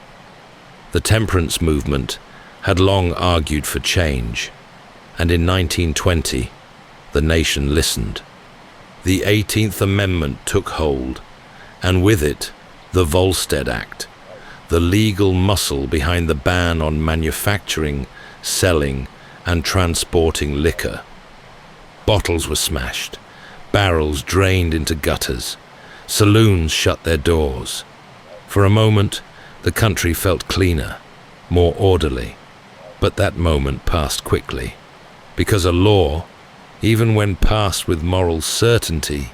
The temperance movement had long argued for change, and in 1920, the nation listened. The 18th Amendment took hold, and with it, the Volstead Act, the legal muscle behind the ban on manufacturing, selling, and transporting liquor. Bottles were smashed, barrels drained into gutters, saloons shut their doors. For a moment, the country felt cleaner, more orderly. But that moment passed quickly, because a law, even when passed with moral certainty,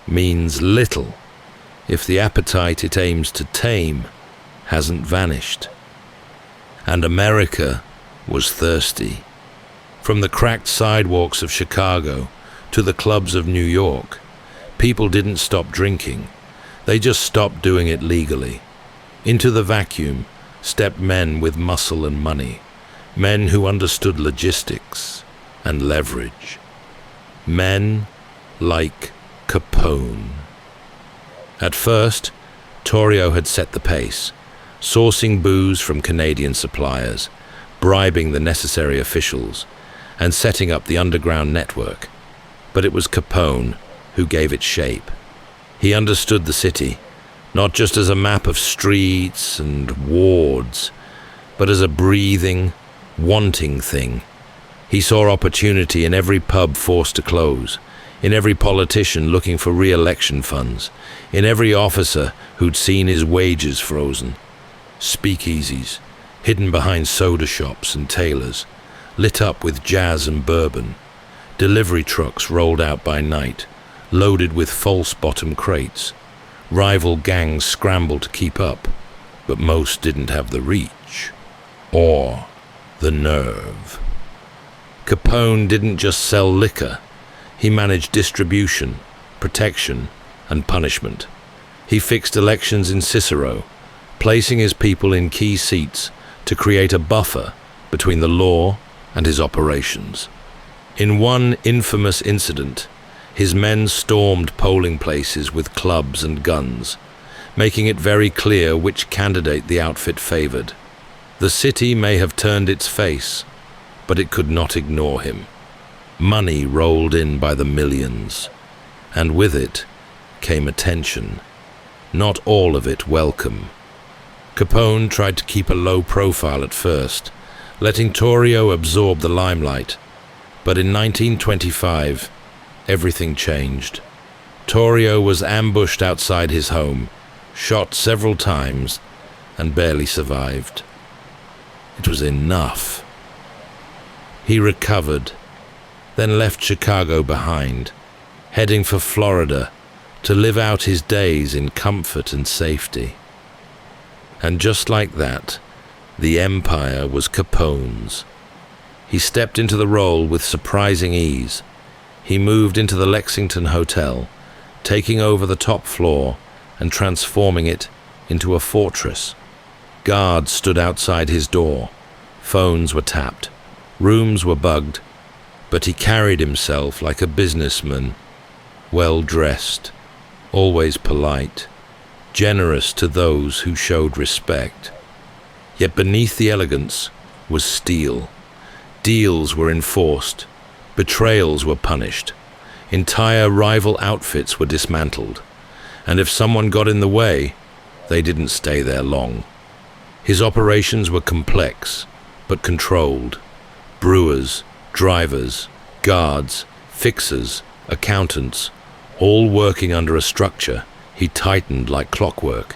means little if the appetite it aims to tame hasn't vanished. And America was thirsty. From the cracked sidewalks of Chicago to the clubs of New York, people didn't stop drinking. They just stopped doing it legally. Into the vacuum stepped men with muscle and money, men who understood logistics and leverage. Men like Capone. At first, Torrio had set the pace, sourcing booze from Canadian suppliers, bribing the necessary officials, and setting up the underground network. But it was Capone who gave it shape. He understood the city, not just as a map of streets and wards, but as a breathing, wanting thing. He saw opportunity in every pub forced to close, in every politician looking for re-election funds, in every officer who'd seen his wages frozen. Speakeasies, hidden behind soda shops and tailors, lit up with jazz and bourbon. Delivery trucks rolled out by night, loaded with false bottom crates. Rival gangs scrambled to keep up, but most didn't have the reach or the nerve. Capone didn't just sell liquor. He managed distribution, protection, and punishment. He fixed elections in Cicero, placing his people in key seats to create a buffer between the law and his operations. In one infamous incident, his men stormed polling places with clubs and guns, making it very clear which candidate the outfit favored. The city may have turned its face, but it could not ignore him. Money rolled in by the millions, and with it came attention, not all of it welcome. Capone tried to keep a low profile at first, letting Torrio absorb the limelight, but in 1925, everything changed. Torrio was ambushed outside his home, shot several times, and barely survived. It was enough. He recovered, then left Chicago behind, heading for Florida to live out his days in comfort and safety. And just like that, the empire was Capone's. He stepped into the role with surprising ease. He moved into the Lexington Hotel, taking over the top floor and transforming it into a fortress. Guards stood outside his door. Phones were tapped. Rooms were bugged. But he carried himself like a businessman, well-dressed, always polite, generous to those who showed respect. Yet beneath the elegance was steel. Deals were enforced. Betrayals were punished. Entire rival outfits were dismantled. And if someone got in the way, they didn't stay there long. His operations were complex, but controlled. Brewers, drivers, guards, fixers, accountants, all working under a structure he tightened like clockwork.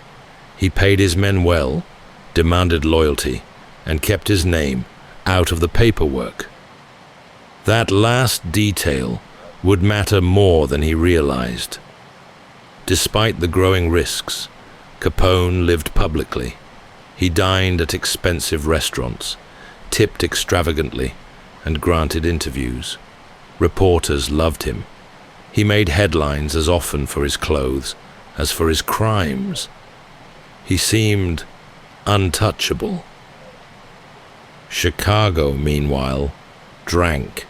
He paid his men well, demanded loyalty, and kept his name out of the paperwork. That last detail would matter more than he realized. Despite the growing risks, Capone lived publicly. He dined at expensive restaurants, tipped extravagantly, and granted interviews. Reporters loved him. He made headlines as often for his clothes as for his crimes. He seemed untouchable. Chicago, meanwhile, drank.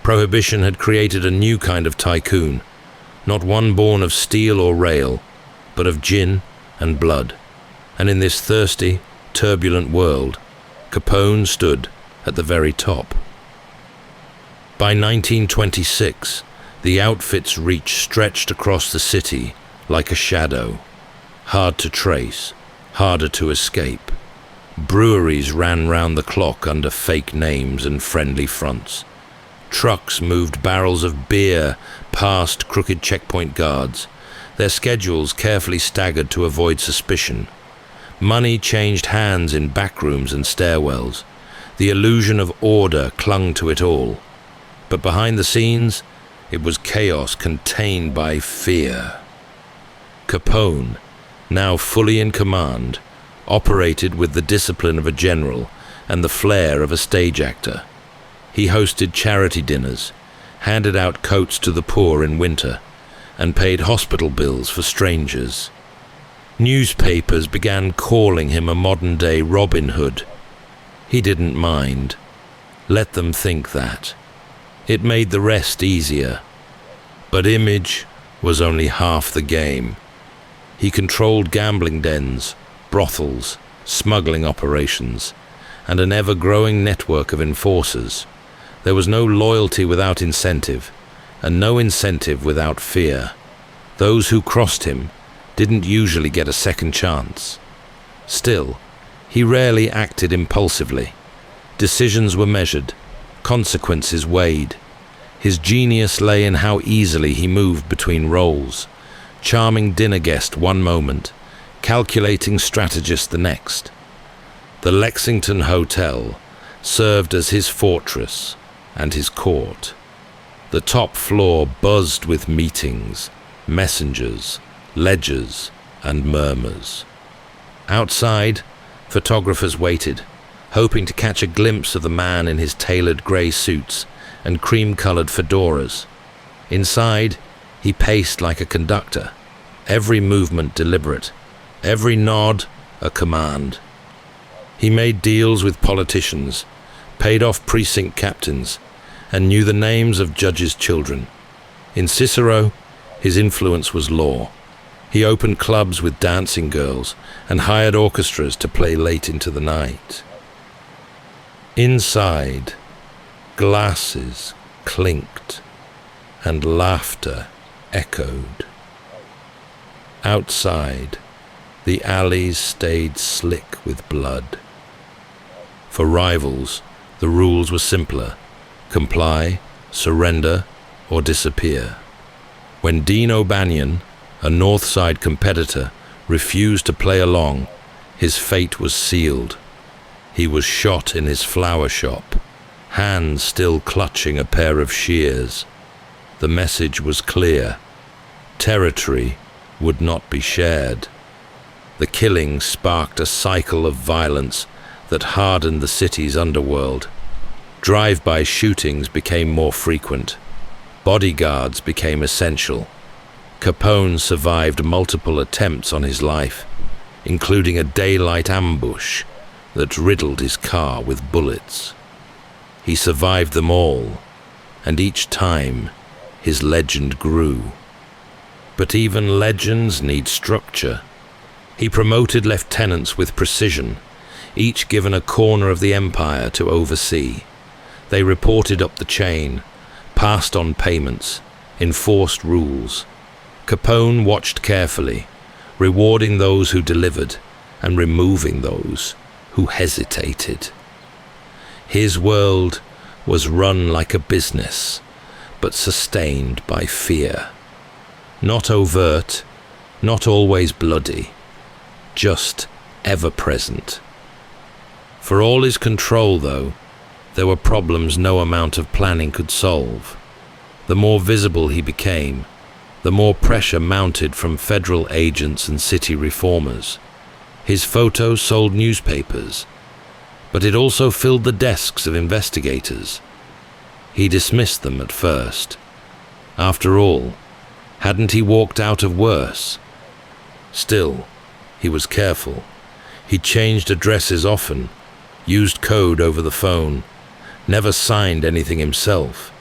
Prohibition had created a new kind of tycoon, not one born of steel or rail, but of gin and blood. And in this thirsty, turbulent world, Capone stood at the very top. By 1926, the outfit's reach stretched across the city like a shadow, hard to trace, harder to escape. Breweries ran round the clock under fake names and friendly fronts. Trucks moved barrels of beer past crooked checkpoint guards, their schedules carefully staggered to avoid suspicion. Money changed hands in backrooms and stairwells. The illusion of order clung to it all. But behind the scenes, it was chaos contained by fear. Capone, now fully in command, operated with the discipline of a general and the flair of a stage actor. He hosted charity dinners, handed out coats to the poor in winter, and paid hospital bills for strangers. Newspapers began calling him a modern-day Robin Hood. He didn't mind. Let them think that. It made the rest easier. But image was only half the game. He controlled gambling dens, brothels, smuggling operations, and an ever-growing network of enforcers. There was no loyalty without incentive, and no incentive without fear. Those who crossed him didn't usually get a second chance. Still, he rarely acted impulsively. Decisions were measured, Consequences weighed. His genius lay in how easily he moved between roles, charming dinner guest one moment, calculating strategist the next. The Lexington Hotel served as his fortress and his court. The top floor buzzed with meetings, messengers, ledgers, and murmurs. Outside, photographers waited, hoping to catch a glimpse of the man in his tailored grey suits and cream-coloured fedoras. Inside, he paced like a conductor, every movement deliberate, every nod a command. He made deals with politicians, paid off precinct captains, and knew the names of judges' children. In Cicero, his influence was law. He opened clubs with dancing girls and hired orchestras to play late into the night. Inside, glasses clinked and laughter echoed. Outside, the alleys stayed slick with blood. For rivals, the rules were simpler: comply, surrender, or disappear. When Dean O'Banion, a North Side competitor, refused to play along, his fate was sealed. He was shot in his flower shop, hands still clutching a pair of shears. The message was clear: territory would not be shared. The killing sparked a cycle of violence that hardened the city's underworld. Drive-by shootings became more frequent. Bodyguards became essential. Capone survived multiple attempts on his life, including a daylight ambush that riddled his car with bullets. He survived them all, and each time his legend grew. But even legends need structure. He promoted lieutenants with precision, each given a corner of the empire to oversee. They reported up the chain, passed on payments, enforced rules. Capone watched carefully, rewarding those who delivered and removing those who hesitated. His world was run like a business, but sustained by fear. Not overt, not always bloody, just ever-present. For all his control, though, there were problems no amount of planning could solve. The more visible he became, the more pressure mounted from federal agents and city reformers. His photo sold newspapers, but it also filled the desks of investigators. He dismissed them at first. After all, hadn't he walked out of worse? Still, he was careful. He changed addresses often, used code over the phone, never signed anything himself.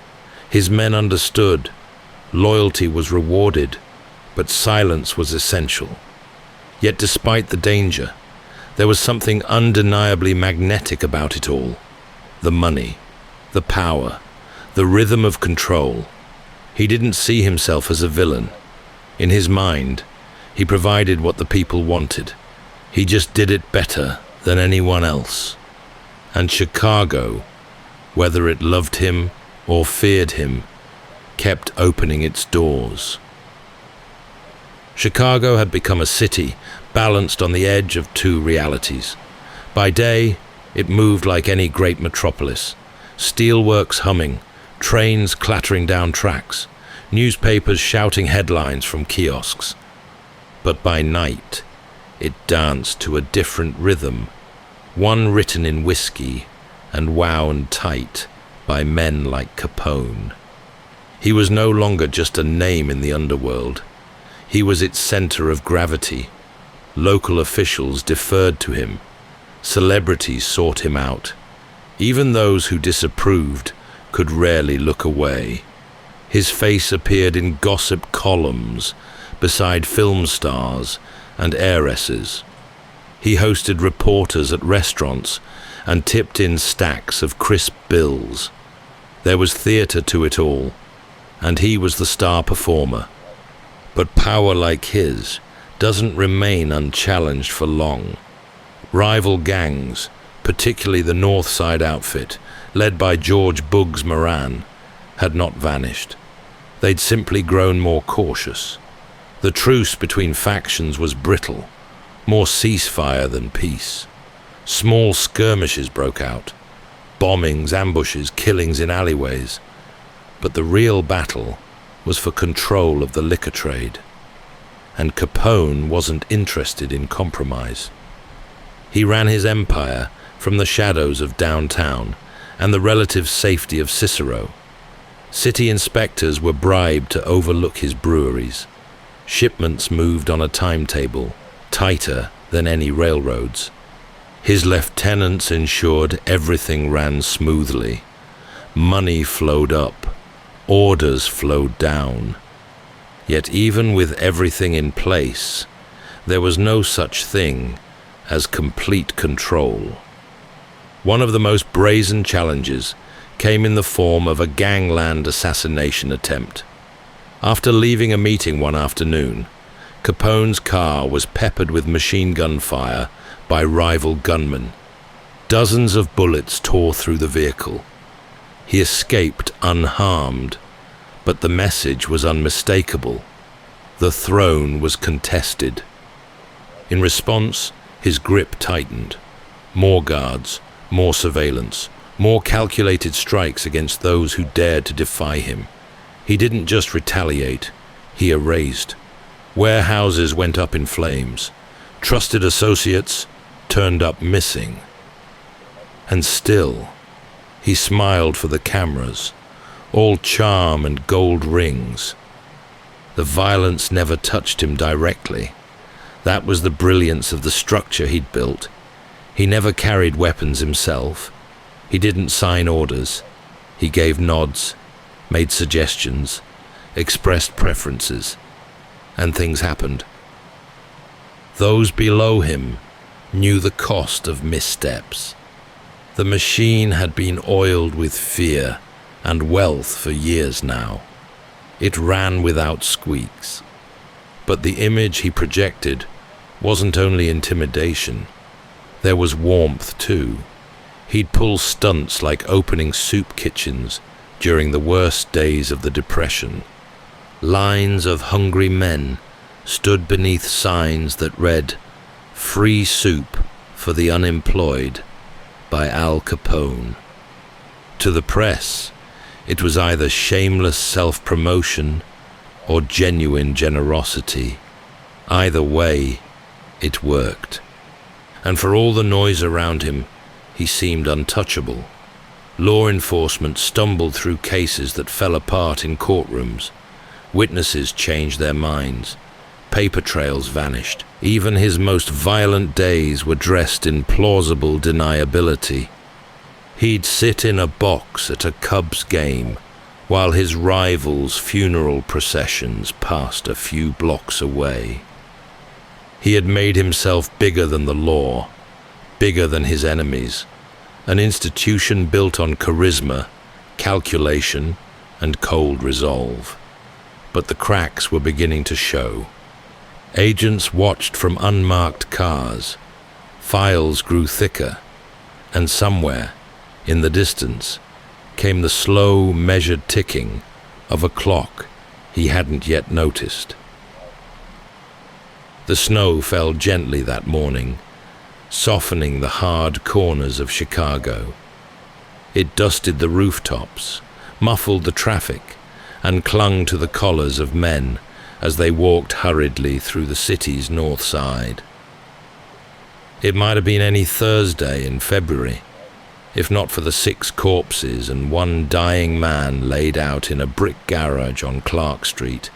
His men understood. Loyalty was rewarded, but silence was essential. Yet despite the danger, there was something undeniably magnetic about it all. The money, the power, the rhythm of control. He didn't see himself as a villain. In his mind, he provided what the people wanted. He just did it better than anyone else. And Chicago, whether it loved him or feared him, kept opening its doors. Chicago had become a city balanced on the edge of two realities. By day, it moved like any great metropolis, steelworks humming, trains clattering down tracks, newspapers shouting headlines from kiosks. But by night, it danced to a different rhythm, one written in whiskey and wound tight by men like Capone. He was no longer just a name in the underworld. He was its center of gravity. Local officials deferred to him. Celebrities sought him out. Even those who disapproved could rarely look away. His face appeared in gossip columns beside film stars and heiresses. He hosted reporters at restaurants and tipped in stacks of crisp bills. There was theater to it all, and he was the star performer. But power like his doesn't remain unchallenged for long. Rival gangs, particularly the North Side outfit, led by George Bugs Moran, had not vanished. They'd simply grown more cautious. The truce between factions was brittle, more ceasefire than peace. Small skirmishes broke out, bombings, ambushes, killings in alleyways. But the real battle was for control of the liquor trade. And Capone wasn't interested in compromise. He ran his empire from the shadows of downtown and the relative safety of Cicero. City inspectors were bribed to overlook his breweries. Shipments moved on a timetable, tighter than any railroads. His lieutenants ensured everything ran smoothly. Money flowed up, orders flowed down. Yet even with everything in place, there was no such thing as complete control. One of the most brazen challenges came in the form of a gangland assassination attempt. After leaving a meeting one afternoon, Capone's car was peppered with machine gun fire by rival gunmen. Dozens of bullets tore through the vehicle. He escaped unharmed, but the message was unmistakable. The throne was contested. In response, his grip tightened. More guards, more surveillance, more calculated strikes against those who dared to defy him. He didn't just retaliate, he erased. Warehouses went up in flames. Trusted associates turned up missing. And still, he smiled for the cameras, all charm and gold rings. The violence never touched him directly. That was the brilliance of the structure he'd built. He never carried weapons himself. He didn't sign orders. He gave nods, made suggestions, expressed preferences, and things happened. Those below him knew the cost of missteps. The machine had been oiled with fear and wealth for years now. It ran without squeaks. But the image he projected wasn't only intimidation. There was warmth too. He'd pull stunts like opening soup kitchens during the worst days of the Depression. Lines of hungry men stood beneath signs that read, "Free soup for the unemployed" by Al Capone. To the press, it was either shameless self-promotion or genuine generosity. Either way, it worked. And for all the noise around him, he seemed untouchable. Law enforcement stumbled through cases that fell apart in courtrooms. Witnesses changed their minds. Paper trails vanished. Even his most violent days were dressed in plausible deniability. He'd sit in a box at a Cubs game while his rivals' funeral processions passed a few blocks away. He had made himself bigger than the law, bigger than his enemies, an institution built on charisma, calculation, and cold resolve. But the cracks were beginning to show. Agents watched from unmarked cars. Files grew thicker, and somewhere, in the distance, came the slow, measured ticking of a clock he hadn't yet noticed. The snow fell gently that morning, softening the hard corners of Chicago. It dusted the rooftops, muffled the traffic, and clung to the collars of men as they walked hurriedly through the city's north side. It might have been any Thursday in February, if not for the 6 corpses and 1 dying man laid out in a brick garage on Clark Street,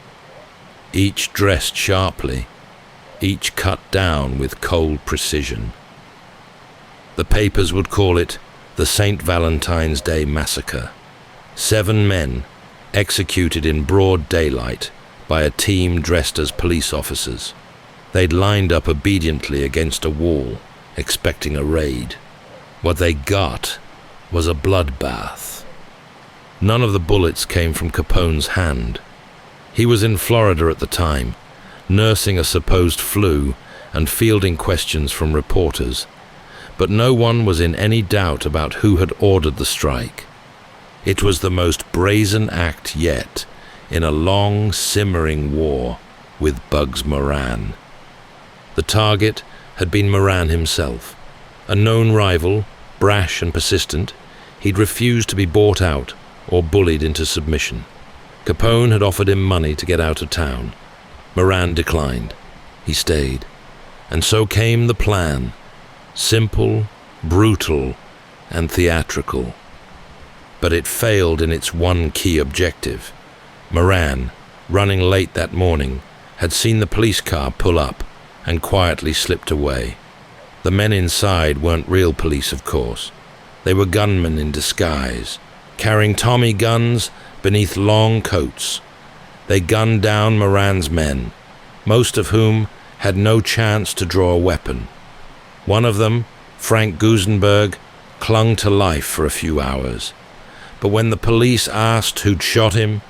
each dressed sharply, each cut down with cold precision. The papers would call it the St. Valentine's Day Massacre. 7 men executed in broad daylight by a team dressed as police officers. They'd lined up obediently against a wall, expecting a raid. What they got was a bloodbath. None of the bullets came from Capone's hand. He was in Florida at the time, nursing a supposed flu and fielding questions from reporters. but no one was in any doubt about who had ordered the strike. It was the most brazen act yet in a long, simmering war with Bugs Moran. The target had been Moran himself, a known rival, brash and persistent. He'd refused to be bought out or bullied into submission. Capone had offered him money to get out of town. Moran declined. He stayed. And so came the plan, simple, brutal, and theatrical. But it failed in its one key objective. Moran, running late that morning, had seen the police car pull up and quietly slipped away. The men inside weren't real police, of course. They were gunmen in disguise, carrying Tommy guns beneath long coats. They gunned down Moran's men, most of whom had no chance to draw a weapon. One of them, Frank Gusenberg, clung to life for a few hours. But when the police asked who'd shot him,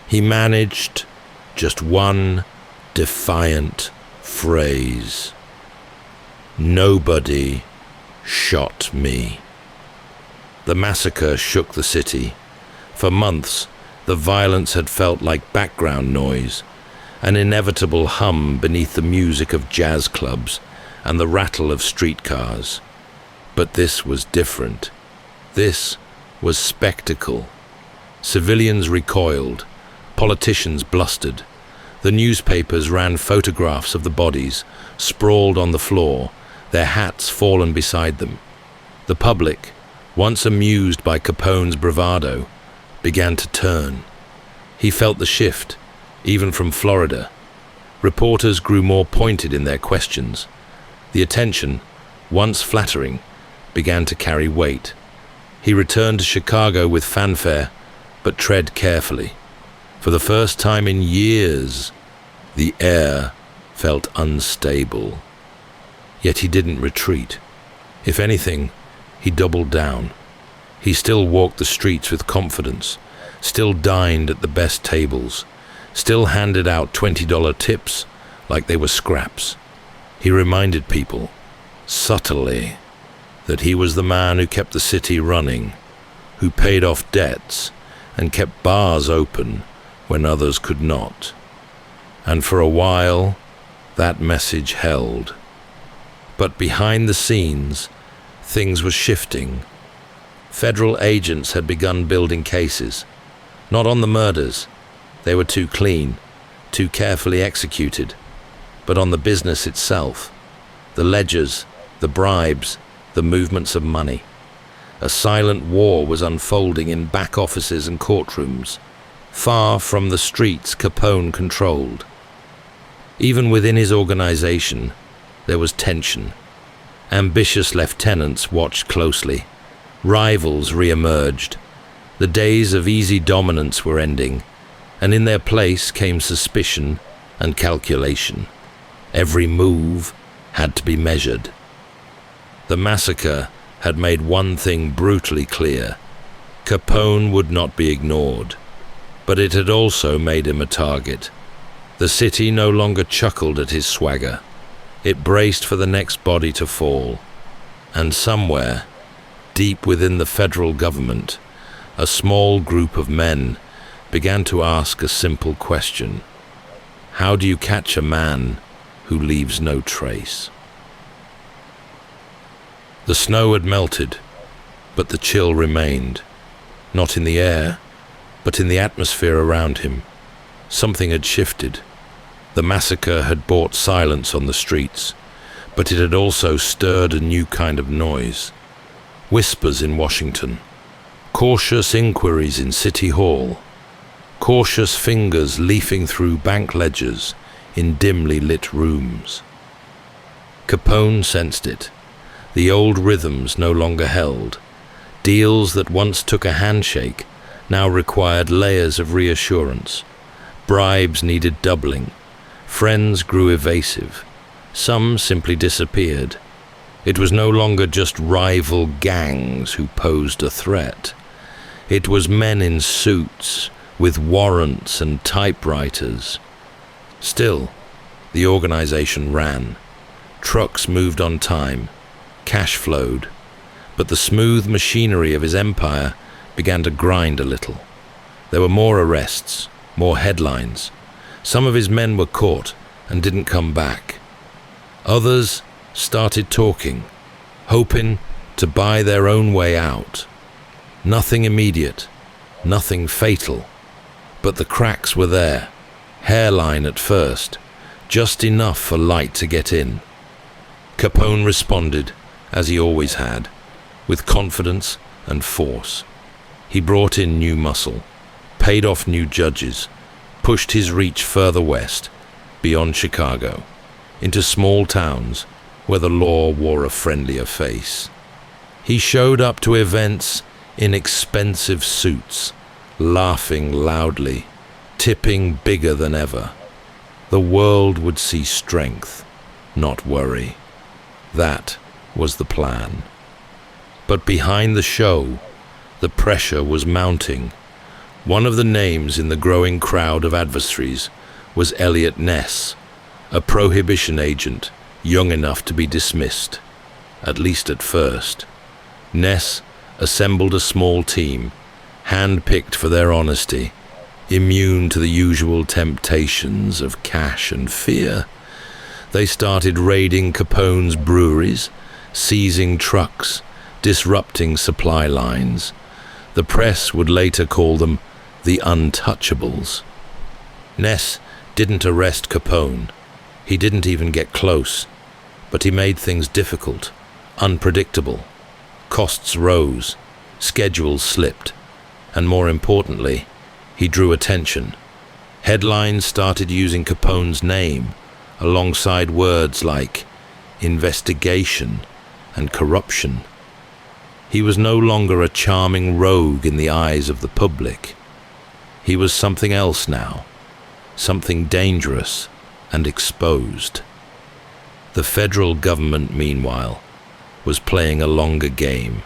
he managed just one defiant phrase. "Nobody shot me." The massacre shook the city. For months, the violence had felt like background noise, an inevitable hum beneath the music of jazz clubs and the rattle of streetcars. But this was different. This was spectacle. Civilians recoiled, politicians blustered. The newspapers ran photographs of the bodies, sprawled on the floor, their hats fallen beside them. The public, once amused by Capone's bravado, began to turn. He felt the shift, even from Florida. Reporters grew more pointed in their questions. The attention, once flattering, began to carry weight. He returned to Chicago with fanfare, but tread carefully. For the first time in years, the air felt unstable. Yet he didn't retreat. If anything, he doubled down. He still walked the streets with confidence, still dined at the best tables, still handed out $20 tips like they were scraps. He reminded people, subtly, that he was the man who kept the city running, who paid off debts and kept bars open when others could not. And for a while, that message held. But behind the scenes, things were shifting. Federal agents had begun building cases, not on the murders. They were too clean, too carefully executed, but on the business itself, the ledgers, the bribes, the movements of money. A silent war was unfolding in back offices and courtrooms, far from the streets Capone controlled. Even within his organization, there was tension. Ambitious lieutenants watched closely. Rivals re-emerged. The days of easy dominance were ending, and in their place came suspicion and calculation. Every move had to be measured. The massacre had made one thing brutally clear. Capone would not be ignored, but it had also made him a target. The city no longer chuckled at his swagger. It braced for the next body to fall. And somewhere, deep within the federal government, a small group of men began to ask a simple question. How do you catch a man who leaves no trace? The snow had melted, but the chill remained, not in the air, but in the atmosphere around him. Something had shifted. The massacre had brought silence on the streets, but it had also stirred a new kind of noise. Whispers in Washington, cautious inquiries in City Hall, cautious fingers leafing through bank ledgers in dimly lit rooms. Capone sensed it. The old rhythms no longer held. Deals that once took a handshake now required layers of reassurance. Bribes needed doubling. Friends grew evasive. Some simply disappeared. It was no longer just rival gangs who posed a threat. It was men in suits with warrants and typewriters. Still, the organization ran. Trucks moved on time. Cash flowed, but the smooth machinery of his empire began to grind a little. There were more arrests, more headlines. Some of his men were caught and didn't come back. Others started talking, hoping to buy their own way out. Nothing immediate, nothing fatal, but the cracks were there, hairline at first, just enough for light to get in. Capone responded, as he always had, with confidence and force. He brought in new muscle, paid off new judges, pushed his reach further west, beyond Chicago, into small towns where the law wore a friendlier face. He showed up to events in expensive suits, laughing loudly, tipping bigger than ever. The world would see strength, not worry. That was the plan. But behind the show, the pressure was mounting. One of the names in the growing crowd of adversaries was Elliot Ness, a prohibition agent young enough to be dismissed, at least at first. Ness assembled a small team, hand-picked for their honesty, immune to the usual temptations of cash and fear. They started raiding Capone's breweries, seizing trucks, disrupting supply lines. The press would later call them the Untouchables. Ness didn't arrest Capone. He didn't even get close, but he made things difficult, unpredictable. Costs rose, schedules slipped, and more importantly, he drew attention. Headlines started using Capone's name alongside words like investigation and corruption. He was no longer a charming rogue in the eyes of the public. He was something else now, something dangerous and exposed. The federal government, meanwhile, was playing a longer game.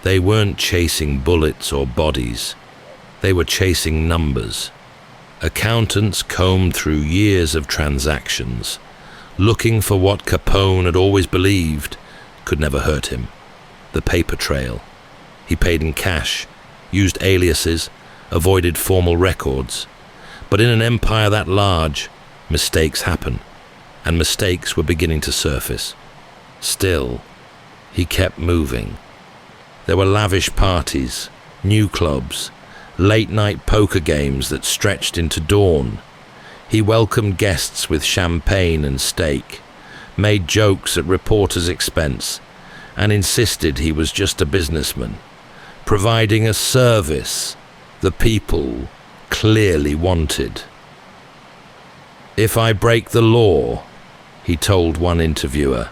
They weren't chasing bullets or bodies. They were chasing numbers. Accountants combed through years of transactions, looking for what Capone had always believed could never hurt him: the paper trail. He paid in cash, used aliases, avoided formal records. But in an empire that large, mistakes happen, and mistakes were beginning to surface. Still, he kept moving. There were lavish parties, new clubs, late-night poker games that stretched into dawn. He welcomed guests with champagne and steak, made jokes at reporters' expense, and insisted he was just a businessman, providing a service the people clearly wanted. "If I break the law," he told one interviewer,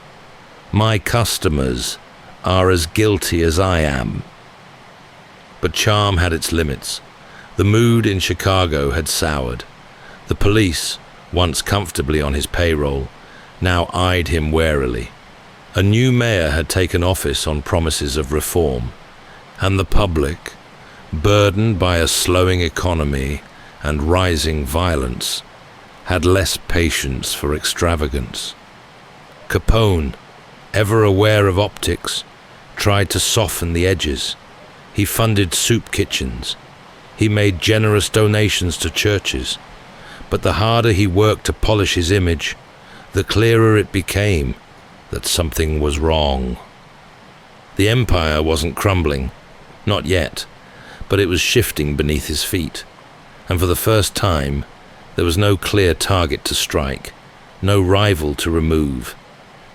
"my customers are as guilty as I am." But charm had its limits. The mood in Chicago had soured. The police, once comfortably on his payroll, now eyed him warily. A new mayor had taken office on promises of reform, and the public, burdened by a slowing economy and rising violence, had less patience for extravagance. Capone, ever aware of optics, tried to soften the edges. He funded soup kitchens. He made generous donations to churches. But the harder he worked to polish his image, the clearer it became that something was wrong. The empire wasn't crumbling, not yet, but it was shifting beneath his feet. And for the first time, there was no clear target to strike, no rival to remove.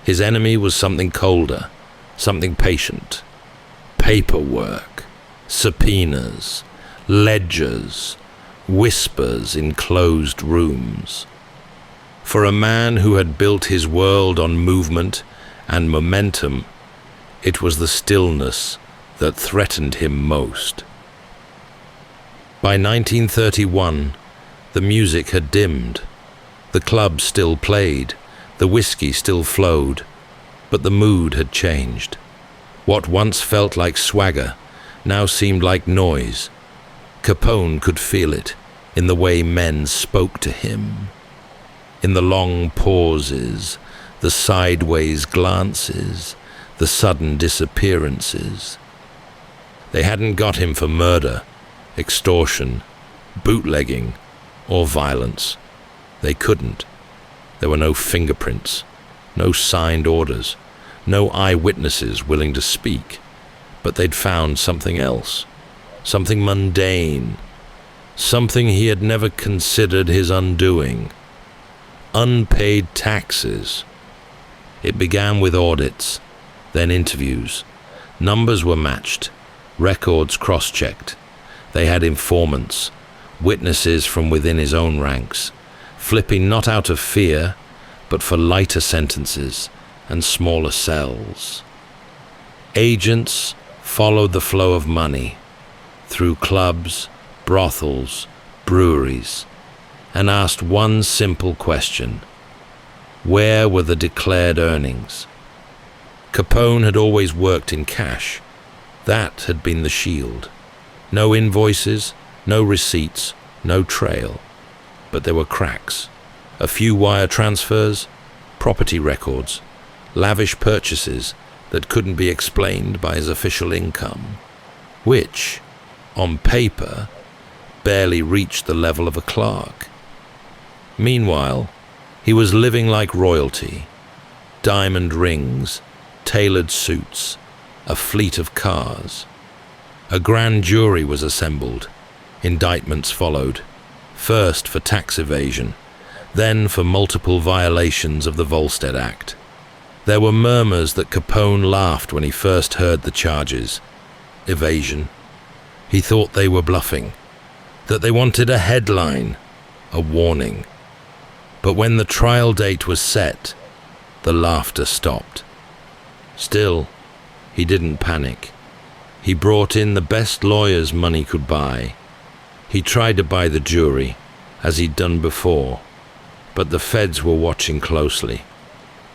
His enemy was something colder, something patient. Paperwork, subpoenas, ledgers, whispers in closed rooms. For a man who had built his world on movement and momentum, it was the stillness that threatened him most. By 1931, the music had dimmed. The clubs still played, the whiskey still flowed, but the mood had changed. What once felt like swagger now seemed like noise. Capone could feel it in the way men spoke to him, in the long pauses, the sideways glances, the sudden disappearances. They hadn't got him for murder, extortion, bootlegging, or violence. They couldn't. There were no fingerprints, no signed orders, no eyewitnesses willing to speak. But they'd found something else, something mundane, something he had never considered his undoing. Unpaid taxes. It began with audits, then interviews. Numbers were matched, records cross-checked. They had informants, witnesses from within his own ranks, flipping not out of fear, but for lighter sentences and smaller cells. Agents followed the flow of money through clubs, brothels, breweries, and asked one simple question: where were the declared earnings? Capone had always worked in cash. That had been the shield. No invoices, no receipts, no trail. But there were cracks. A few wire transfers, property records, lavish purchases that couldn't be explained by his official income, which, on paper, barely reached the level of a clerk. Meanwhile, he was living like royalty. Diamond rings, tailored suits, a fleet of cars. A grand jury was assembled. Indictments followed, first for tax evasion, then for multiple violations of the Volstead Act. There were murmurs that Capone laughed when he first heard the charges. Evasion. He thought they were bluffing, that they wanted a headline, a warning. But when the trial date was set, the laughter stopped. Still, he didn't panic. He brought in the best lawyers money could buy. He tried to buy the jury, as he'd done before, but the feds were watching closely.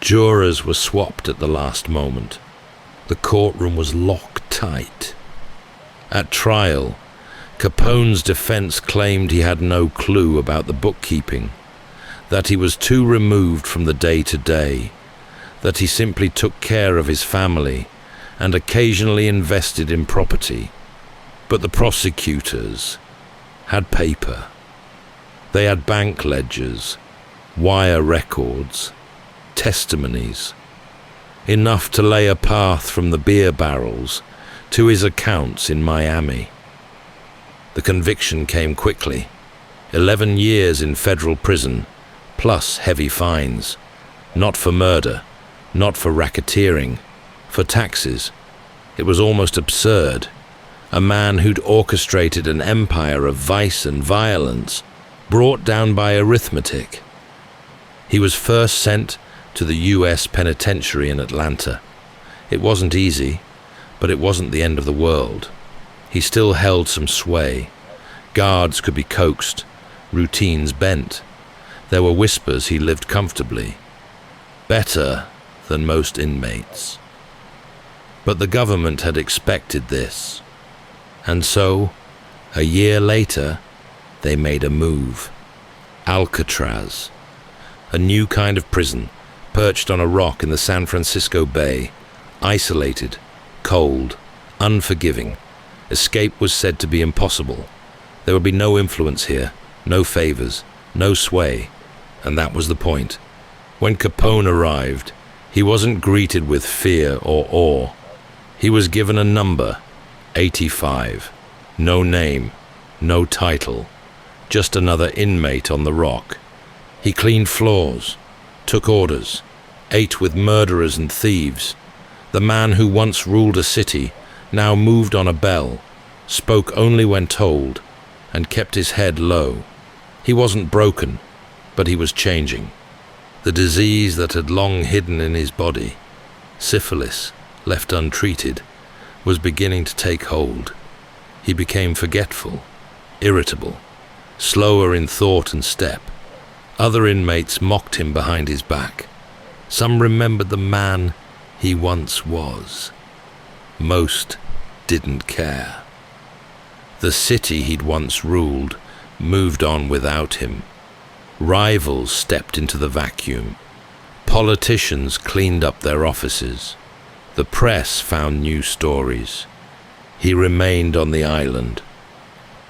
Jurors were swapped at the last moment. The courtroom was locked tight. At trial, Capone's defense claimed he had no clue about the bookkeeping, that he was too removed from the day-to-day, that he simply took care of his family and occasionally invested in property. But the prosecutors had paper. They had bank ledgers, wire records, testimonies, enough to lay a path from the beer barrels to his accounts in Miami. The conviction came quickly. 11 years in federal prison, plus heavy fines. Not for murder, not for racketeering, for taxes. It was almost absurd. A man who'd orchestrated an empire of vice and violence, brought down by arithmetic. He was first sent to the U.S. penitentiary in Atlanta. It wasn't easy, but it wasn't the end of the world. He still held some sway. Guards could be coaxed, routines bent. There were whispers he lived comfortably. Better than most inmates. But the government had expected this. And so, a year later, they made a move. Alcatraz. A new kind of prison, perched on a rock in the San Francisco Bay, isolated, cold, unforgiving. Escape was said to be impossible. There would be no influence here, no favors, no sway, and that was the point. When Capone arrived, he wasn't greeted with fear or awe. He was given a number, 85. No name, no title, just another inmate on the rock. He cleaned floors, took orders, ate with murderers and thieves. The man who once ruled a city now moved on a bell, spoke only when told, and kept his head low. He wasn't broken, but he was changing. The disease that had long hidden in his body, syphilis, left untreated, was beginning to take hold. He became forgetful, irritable, slower in thought and step. Other inmates mocked him behind his back. Some remembered the man he once was. Most didn't care. The city he'd once ruled moved on without him. Rivals stepped into the vacuum. Politicians cleaned up their offices. The press found new stories. He remained on the island,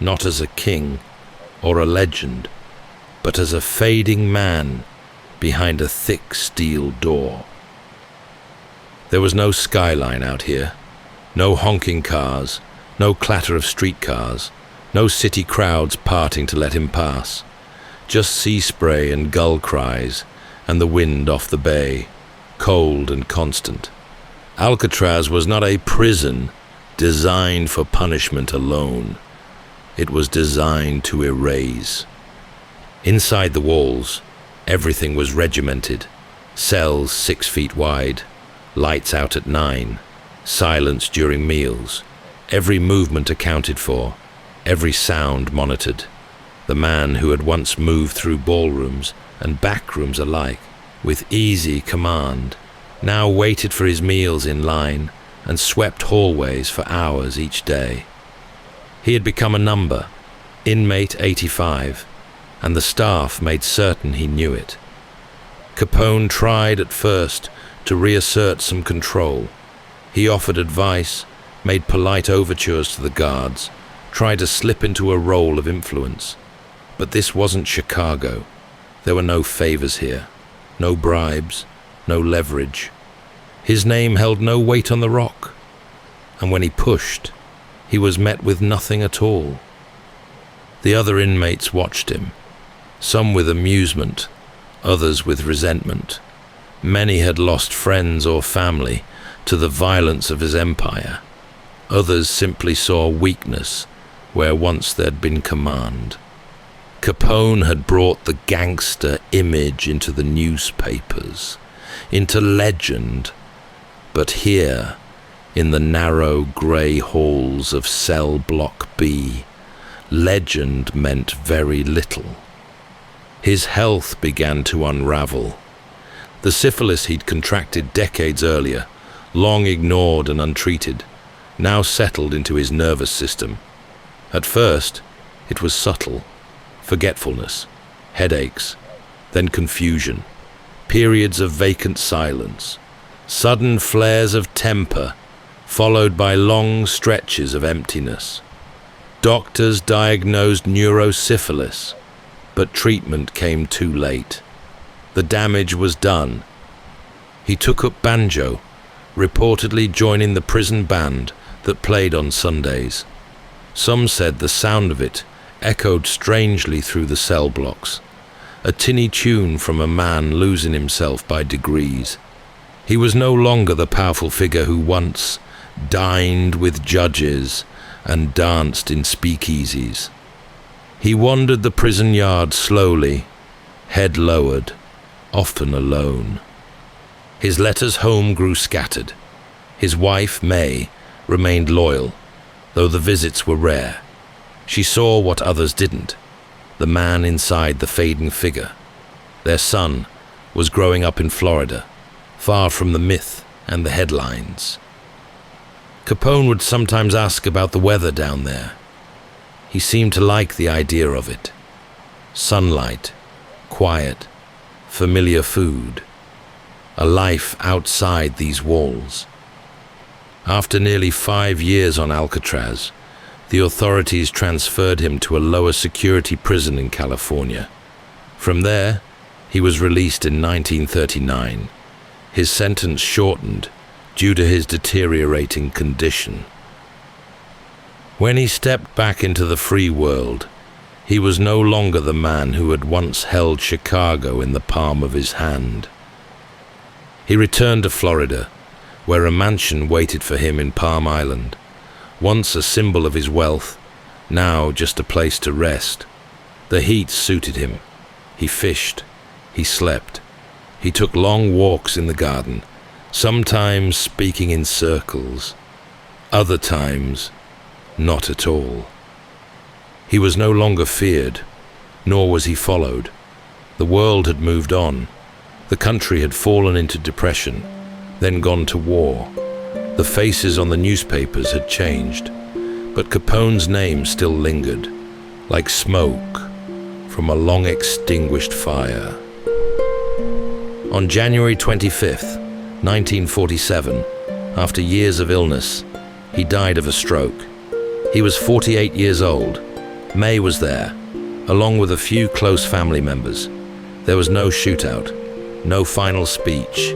not as a king or a legend, but as a fading man behind a thick steel door. There was no skyline out here, no honking cars, no clatter of streetcars, no city crowds parting to let him pass, just sea spray and gull cries and the wind off the bay, cold and constant. Alcatraz was not a prison designed for punishment alone. It was designed to erase. Inside the walls, everything was regimented. Cells 6 feet wide, lights out at 9, silence during meals, every movement accounted for, every sound monitored. The man who had once moved through ballrooms and backrooms alike with easy command now waited for his meals in line and swept hallways for hours each day. He had become a number, inmate 85, and the staff made certain he knew it. Capone tried at first to reassert some control. He offered advice, made polite overtures to the guards, tried to slip into a role of influence. But this wasn't Chicago. There were no favors here, no bribes, no leverage. His name held no weight on the rock, and when he pushed, he was met with nothing at all. The other inmates watched him, some with amusement, others with resentment. Many had lost friends or family to the violence of his empire. Others simply saw weakness where once there'd been command. Capone had brought the gangster image into the newspapers, into legend. But here, in the narrow grey halls of Cell Block B, legend meant very little. His health began to unravel. The syphilis he'd contracted decades earlier, long ignored and untreated, now settled into his nervous system. At first, it was subtle. Forgetfulness, headaches, then confusion, periods of vacant silence, sudden flares of temper, followed by long stretches of emptiness. Doctors diagnosed neurosyphilis, but treatment came too late. The damage was done. He took up banjo, reportedly joining the prison band that played on Sundays. Some said the sound of it echoed strangely through the cell blocks, a tinny tune from a man losing himself by degrees. He was no longer the powerful figure who once dined with judges and danced in speakeasies. He wandered the prison yard slowly, head lowered, often alone. His letters home grew scattered. His wife, May, remained loyal, though the visits were rare. She saw what others didn't, the man inside the fading figure. Their son was growing up in Florida, far from the myth and the headlines. Capone would sometimes ask about the weather down there. He seemed to like the idea of it. Sunlight, quiet, familiar food, a life outside these walls. After nearly 5 years on Alcatraz, the authorities transferred him to a lower security prison in California. From there, he was released in 1939, his sentence shortened due to his deteriorating condition. When he stepped back into the free world, he was no longer the man who had once held Chicago in the palm of his hand. He returned to Florida, where a mansion waited for him in Palm Island, once a symbol of his wealth, now just a place to rest. The heat suited him. He fished. He slept. He took long walks in the garden, sometimes speaking in circles, other times not at all. He was no longer feared, nor was he followed. The world had moved on. The country had fallen into depression, then gone to war. The faces on the newspapers had changed, but Capone's name still lingered, like smoke from a long-extinguished fire. On January 25th, 1947, After years of illness, he died of a stroke. He was 48 years old. May was there, along with a few close family members. There was no shootout, no final speech,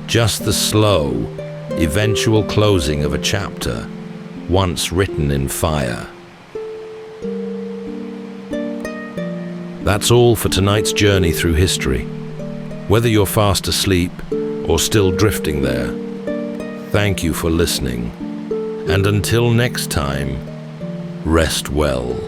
just the slow, eventual closing of a chapter once written in fire. That's all for tonight's journey through history. Whether you're fast asleep or still drifting there, thank you for listening. And until next time, rest well.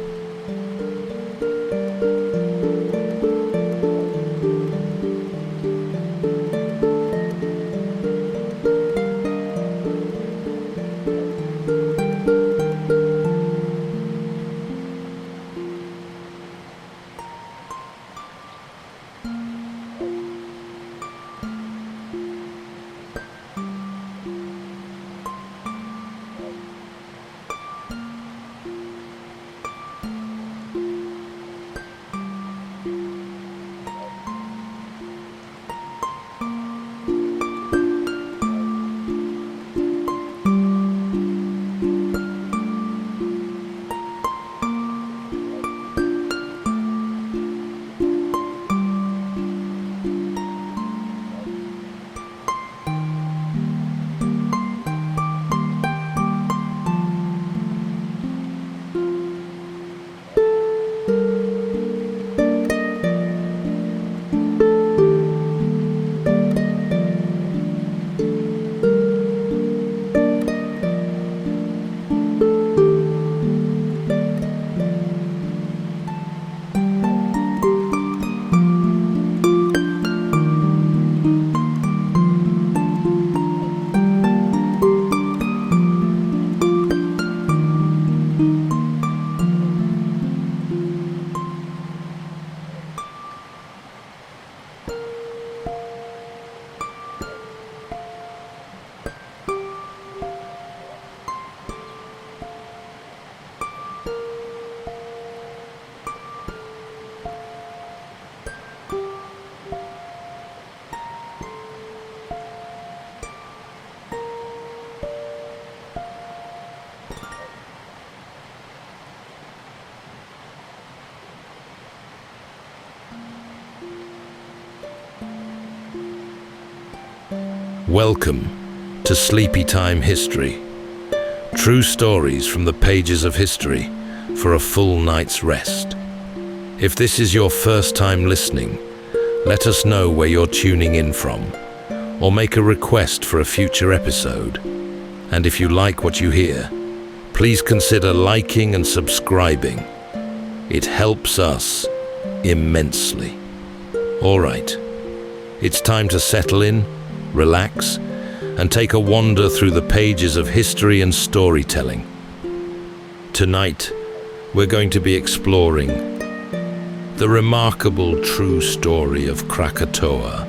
Welcome to Sleepytime History. True stories from the pages of history for a full night's rest. If this is your first time listening, let us know where you're tuning in from, or make a request for a future episode. And if you like what you hear, please consider liking and subscribing. It helps us immensely. All right, it's time to settle in, relax, and take a wander through the pages of history and storytelling. Tonight, we're going to be exploring the remarkable true story of Krakatoa,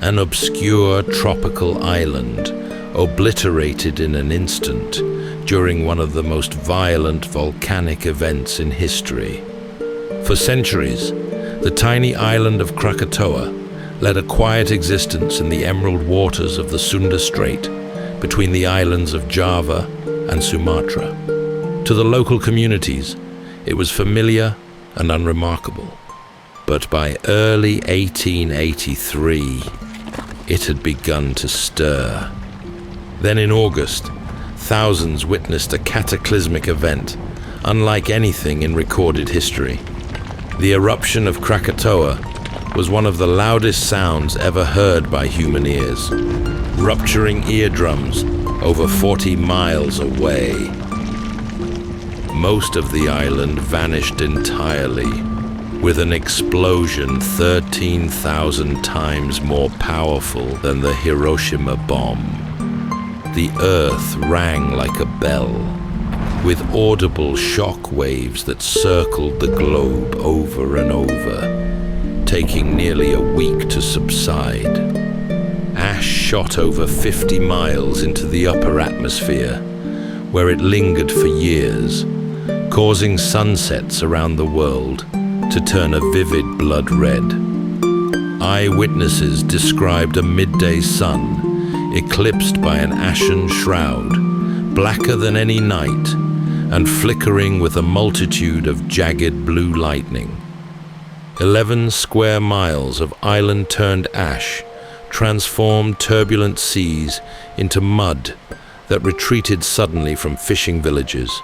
an obscure tropical island obliterated in an instant during one of the most violent volcanic events in history. For centuries, the tiny island of Krakatoa led a quiet existence in the emerald waters of the Sunda Strait between the islands of Java and Sumatra. To the local communities, it was familiar and unremarkable. But by early 1883, it had begun to stir. Then in August, thousands witnessed a cataclysmic event, unlike anything in recorded history. The eruption of Krakatoa was one of the loudest sounds ever heard by human ears, rupturing eardrums over 40 miles away. Most of the island vanished entirely, with an explosion 13,000 times more powerful than the Hiroshima bomb. The earth rang like a bell, with audible shock waves that circled the globe over and over, taking nearly a week to subside. Ash shot over 50 miles into the upper atmosphere, where it lingered for years, causing sunsets around the world to turn a vivid blood red. Eyewitnesses described a midday sun eclipsed by an ashen shroud, blacker than any night, and flickering with a multitude of jagged blue lightning. 11 square miles of island-turned ash transformed turbulent seas into mud that retreated suddenly from fishing villages,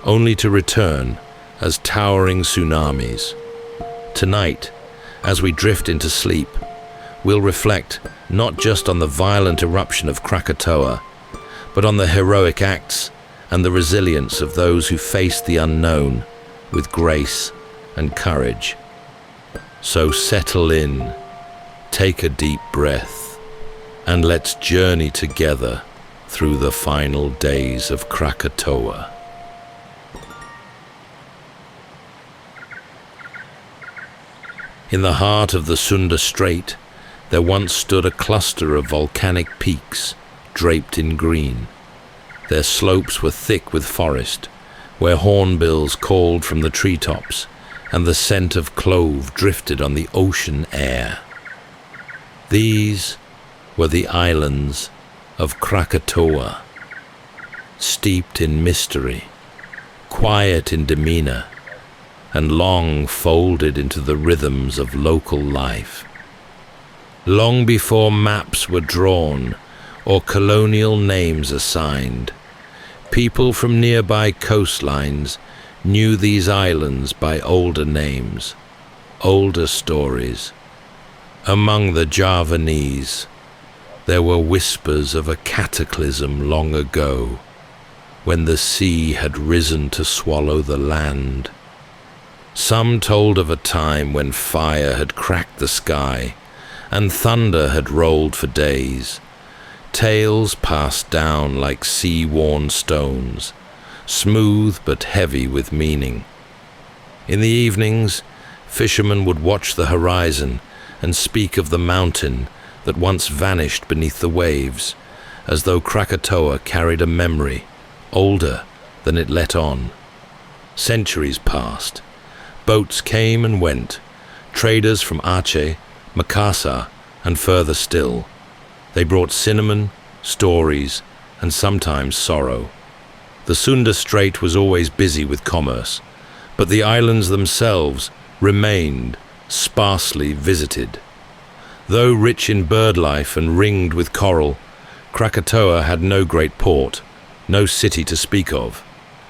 only to return as towering tsunamis. Tonight, as we drift into sleep, we'll reflect not just on the violent eruption of Krakatoa, but on the heroic acts and the resilience of those who faced the unknown with grace and courage. So settle in, take a deep breath, and let's journey together through the final days of Krakatoa. In the heart of the Sunda Strait, there once stood a cluster of volcanic peaks draped in green. Their slopes were thick with forest, where hornbills called from the treetops, and the scent of clove drifted on the ocean air. These were the islands of Krakatoa, steeped in mystery, quiet in demeanor, and long folded into the rhythms of local life. Long before maps were drawn or colonial names assigned, people from nearby coastlines knew these islands by older names, older stories. Among the Javanese, there were whispers of a cataclysm long ago, when the sea had risen to swallow the land. Some told of a time when fire had cracked the sky and thunder had rolled for days. Tales passed down like sea-worn stones, smooth but heavy with meaning. In the evenings, fishermen would watch the horizon and speak of the mountain that once vanished beneath the waves, as though Krakatoa carried a memory older than it let on. Centuries passed. Boats came and went, traders from Aceh, Makassar, and further still. They brought cinnamon, stories, and sometimes sorrow. The Sunda Strait was always busy with commerce, but the islands themselves remained sparsely visited. Though rich in bird life and ringed with coral, Krakatoa had no great port, no city to speak of,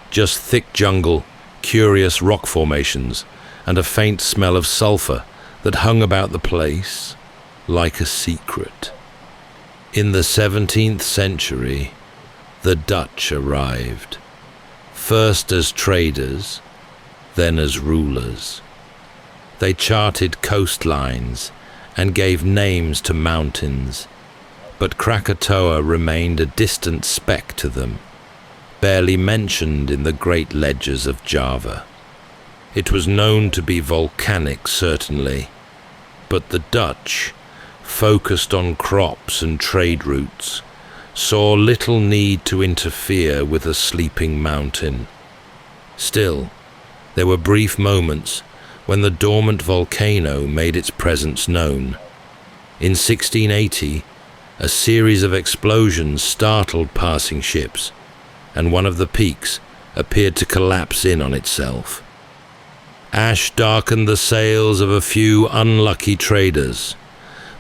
just thick jungle, curious rock formations, and a faint smell of sulfur that hung about the place like a secret. In the 17th century, the Dutch arrived, first as traders, then as rulers. They charted coastlines and gave names to mountains, but Krakatoa remained a distant speck to them, barely mentioned in the great ledgers of Java. It was known to be volcanic, certainly, but the Dutch, focused on crops and trade routes, saw little need to interfere with a sleeping mountain. Still, there were brief moments when the dormant volcano made its presence known. In 1680, a series of explosions startled passing ships, and one of the peaks appeared to collapse in on itself. Ash darkened the sails of a few unlucky traders,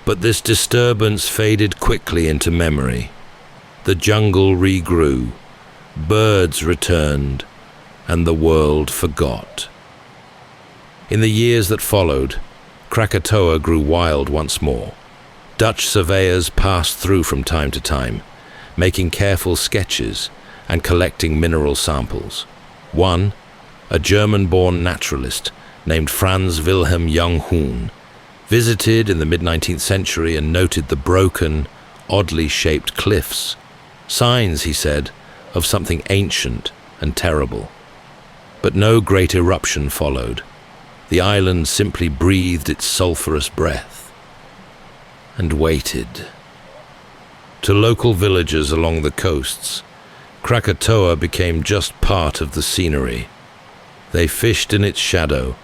but this disturbance faded quickly into memory. The jungle regrew, birds returned, and the world forgot. In the years that followed, Krakatoa grew wild once more. Dutch surveyors passed through from time to time, making careful sketches and collecting mineral samples. One, a German-born naturalist named Franz Wilhelm Junghun, visited in the mid-19th century and noted the broken, oddly shaped cliffs. Signs, he said, of something ancient and terrible. But no great eruption followed. The island simply breathed its sulphurous breath and waited. To local villagers along the coasts, Krakatoa became just part of the scenery. They fished in its shadow,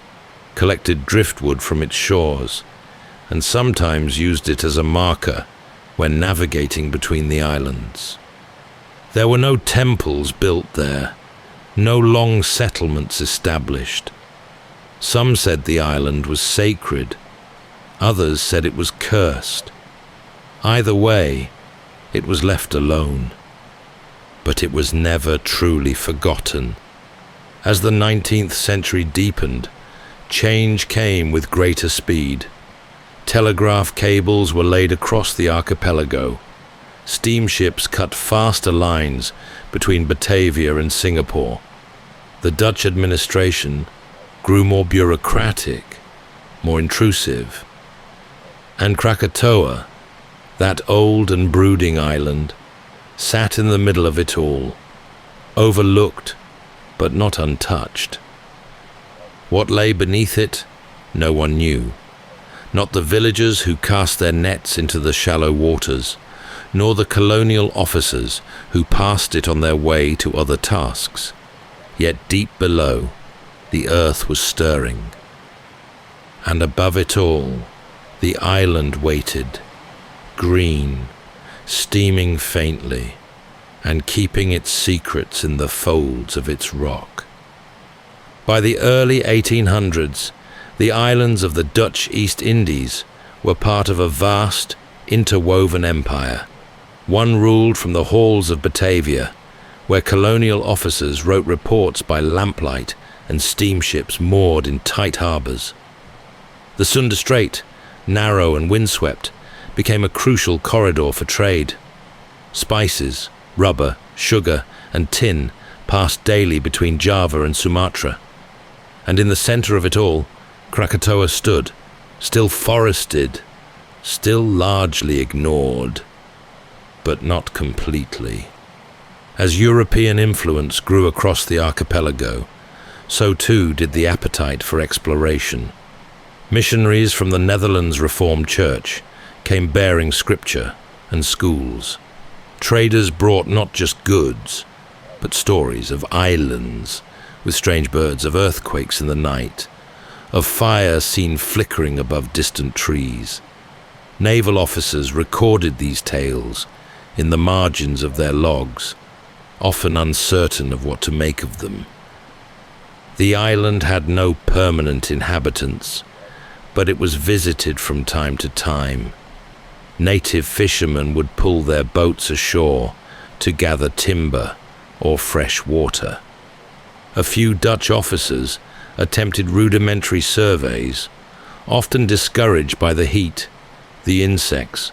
collected driftwood from its shores, and sometimes used it as a marker when navigating between the islands. There were no temples built there, no long settlements established. Some said the island was sacred, others said it was cursed. Either way, it was left alone. But it was never truly forgotten. As the 19th century deepened, change came with greater speed. Telegraph cables were laid across the archipelago. Steamships cut faster lines between Batavia and Singapore. The Dutch administration grew more bureaucratic, more intrusive. And Krakatoa, that old and brooding island, sat in the middle of it all, overlooked but not untouched. What lay beneath it, no one knew. Not the villagers who cast their nets into the shallow waters, nor the colonial officers who passed it on their way to other tasks. Yet deep below, the earth was stirring. And above it all, the island waited, green, steaming faintly, and keeping its secrets in the folds of its rock. By the early 1800s, the islands of the Dutch East Indies were part of a vast, interwoven empire. One ruled from the halls of Batavia, where colonial officers wrote reports by lamplight and steamships moored in tight harbours. The Sunda Strait, narrow and windswept, became a crucial corridor for trade. Spices, rubber, sugar, and tin passed daily between Java and Sumatra. And in the centre of it all, Krakatoa stood, still forested, still largely ignored, but not completely. As European influence grew across the archipelago, so too did the appetite for exploration. Missionaries from the Netherlands Reformed Church came bearing scripture and schools. Traders brought not just goods, but stories of islands with strange birds, of earthquakes in the night, of fire seen flickering above distant trees. Naval officers recorded these tales in the margins of their logs, often uncertain of what to make of them. The island had no permanent inhabitants, but it was visited from time to time. Native fishermen would pull their boats ashore to gather timber or fresh water. A few Dutch officers attempted rudimentary surveys, often discouraged by the heat, the insects,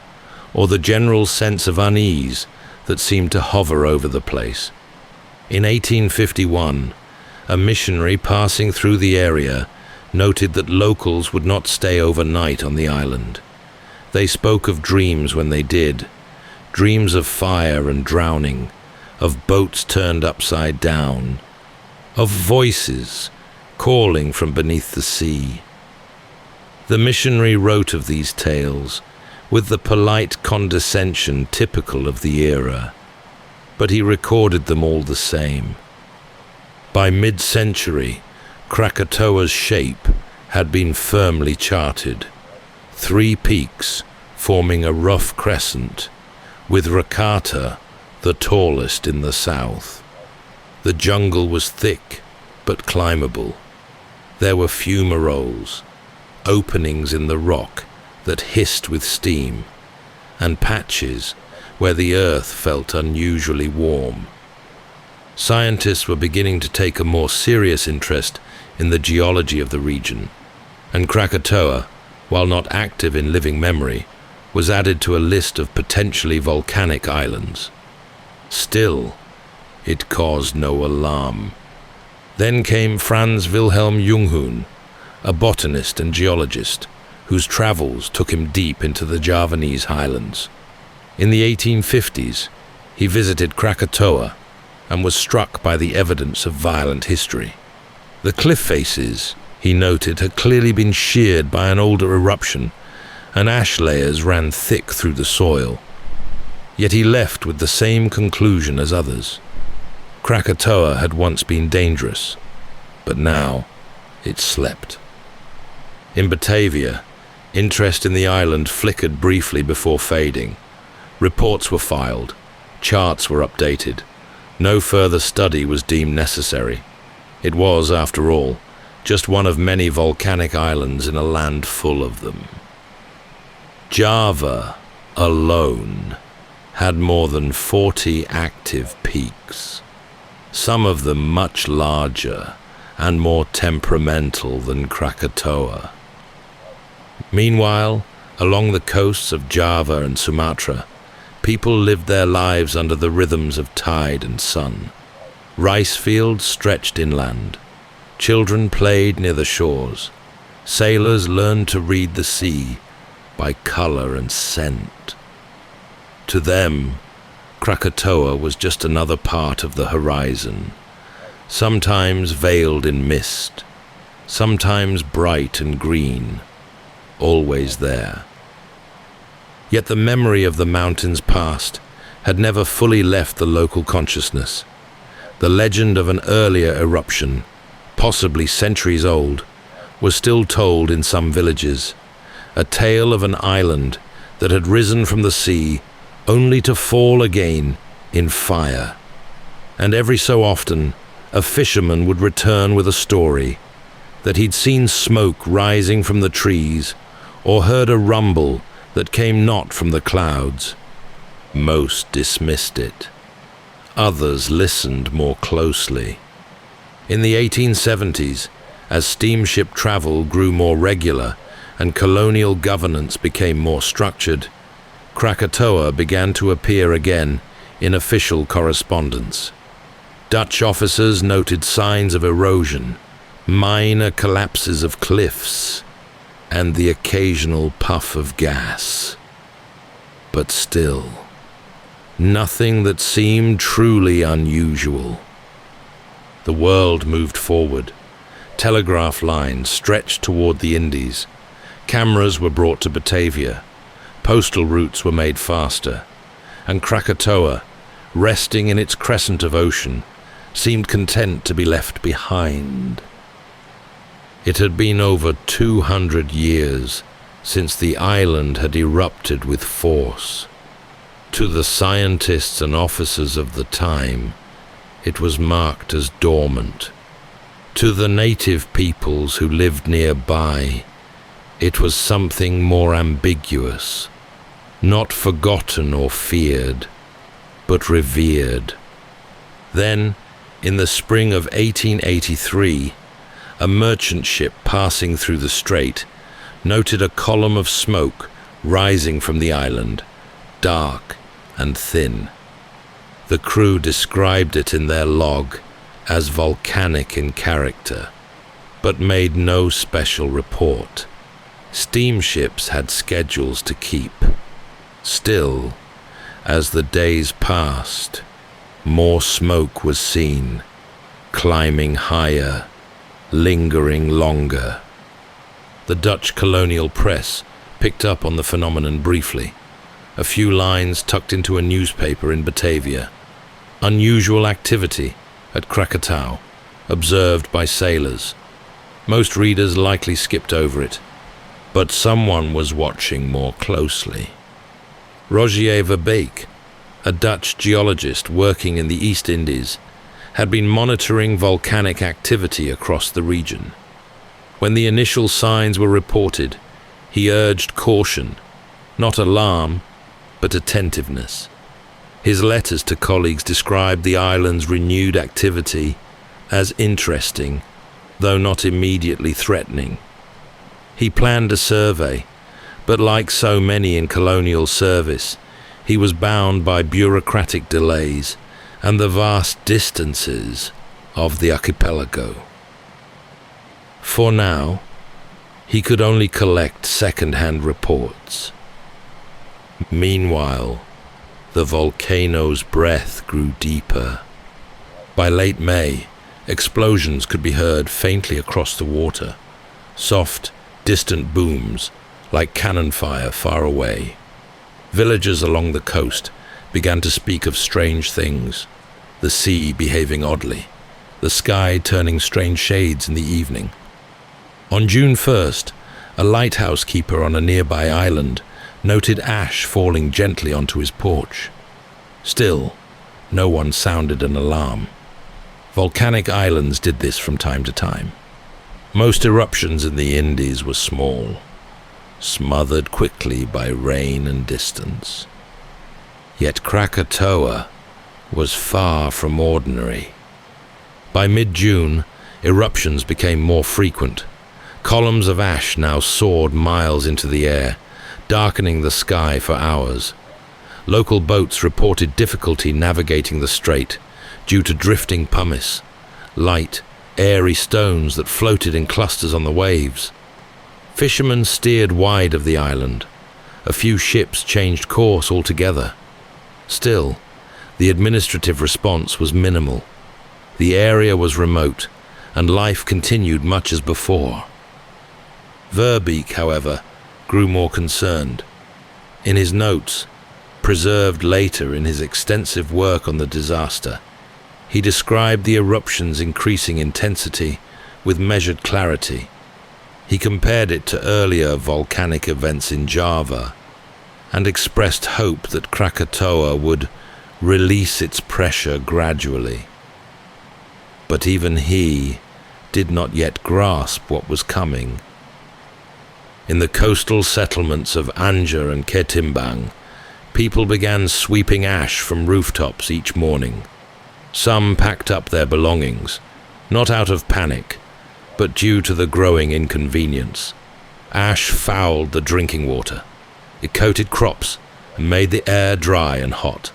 or the general sense of unease that seemed to hover over the place. In 1851, a missionary passing through the area noted that locals would not stay overnight on the island. They spoke of dreams when they did, dreams of fire and drowning, of boats turned upside down, of voices calling from beneath the sea. The missionary wrote of these tales with the polite condescension typical of the era, but he recorded them all the same. By mid-century, Krakatoa's shape had been firmly charted. 3 peaks forming a rough crescent, with Rakata the tallest in the south. The jungle was thick but climbable. There were fumaroles, openings in the rock that hissed with steam, and patches where the earth felt unusually warm. Scientists were beginning to take a more serious interest in the geology of the region, and Krakatoa, while not active in living memory, was added to a list of potentially volcanic islands. Still, it caused no alarm. Then came Franz Wilhelm Junghun, a botanist and geologist, whose travels took him deep into the Javanese highlands. In the 1850s, he visited Krakatoa and was struck by the evidence of violent history. The cliff faces, he noted, had clearly been sheared by an older eruption, and ash layers ran thick through the soil. Yet he left with the same conclusion as others. Krakatoa had once been dangerous, but now it slept. In Batavia, interest in the island flickered briefly before fading. Reports were filed, charts were updated. No further study was deemed necessary. It was, after all, just one of many volcanic islands in a land full of them. Java alone had more than 40 active peaks, some of them much larger and more temperamental than Krakatoa. Meanwhile, along the coasts of Java and Sumatra, people lived their lives under the rhythms of tide and sun. Rice fields stretched inland. Children played near the shores. Sailors learned to read the sea by color and scent. To them, Krakatoa was just another part of the horizon, sometimes veiled in mist, sometimes bright and green, always there. Yet the memory of the mountain's past had never fully left the local consciousness. The legend of an earlier eruption, possibly centuries old, was still told in some villages, a tale of an island that had risen from the sea only to fall again in fire. And every so often, a fisherman would return with a story that he'd seen smoke rising from the trees or heard a rumble that came not from the clouds. Most dismissed it. Others listened more closely. In the 1870s, as steamship travel grew more regular and colonial governance became more structured, Krakatoa began to appear again in official correspondence. Dutch officers noted signs of erosion, minor collapses of cliffs, and the occasional puff of gas. But still, nothing that seemed truly unusual. The world moved forward. Telegraph lines stretched toward the Indies. Cameras were brought to Batavia. Postal routes were made faster. And Krakatoa, resting in its crescent of ocean, seemed content to be left behind. It had been over 200 years since the island had erupted with force. To the scientists and officers of the time, it was marked as dormant. To the native peoples who lived nearby, it was something more ambiguous, not forgotten or feared, but revered. Then, in the spring of 1883, a merchant ship passing through the strait noted a column of smoke rising from the island, dark and thin. The crew described it in their log as volcanic in character, but made no special report. Steamships had schedules to keep. Still, as the days passed, more smoke was seen, climbing higher, lingering longer. The Dutch colonial press picked up on the phenomenon briefly. A few lines tucked into a newspaper in Batavia. Unusual activity at Krakatoa, observed by sailors. Most readers likely skipped over it, but someone was watching more closely. Rogier Verbeek, a Dutch geologist working in the East Indies, had been monitoring volcanic activity across the region. When the initial signs were reported, he urged caution, not alarm, but attentiveness. His letters to colleagues described the island's renewed activity as interesting, though not immediately threatening. He planned a survey, but like so many in colonial service, he was bound by bureaucratic delays and the vast distances of the archipelago. For now, he could only collect second-hand reports. Meanwhile, the volcano's breath grew deeper. By late May, explosions could be heard faintly across the water, soft, distant booms like cannon fire far away. Villagers along the coast began to speak of strange things, the sea behaving oddly, the sky turning strange shades in the evening. On June 1st, a lighthouse keeper on a nearby island noted ash falling gently onto his porch. Still, no one sounded an alarm. Volcanic islands did this from time to time. Most eruptions in the Indies were small, smothered quickly by rain and distance. Yet Krakatoa was far from ordinary. By mid-June, eruptions became more frequent. Columns of ash now soared miles into the air, darkening the sky for hours. Local boats reported difficulty navigating the strait due to drifting pumice, light, airy stones that floated in clusters on the waves. Fishermen steered wide of the island. A few ships changed course altogether. Still, the administrative response was minimal. The area was remote, and life continued much as before. Verbeek, however, grew more concerned. In his notes, preserved later in his extensive work on the disaster, he described the eruption's increasing intensity with measured clarity. He compared it to earlier volcanic events in Java and expressed hope that Krakatoa would release its pressure gradually. But even he did not yet grasp what was coming. In the coastal settlements of Anja and Ketimbang, people began sweeping ash from rooftops each morning. Some packed up their belongings, not out of panic, but due to the growing inconvenience. Ash fouled the drinking water. It coated crops and made the air dry and hot.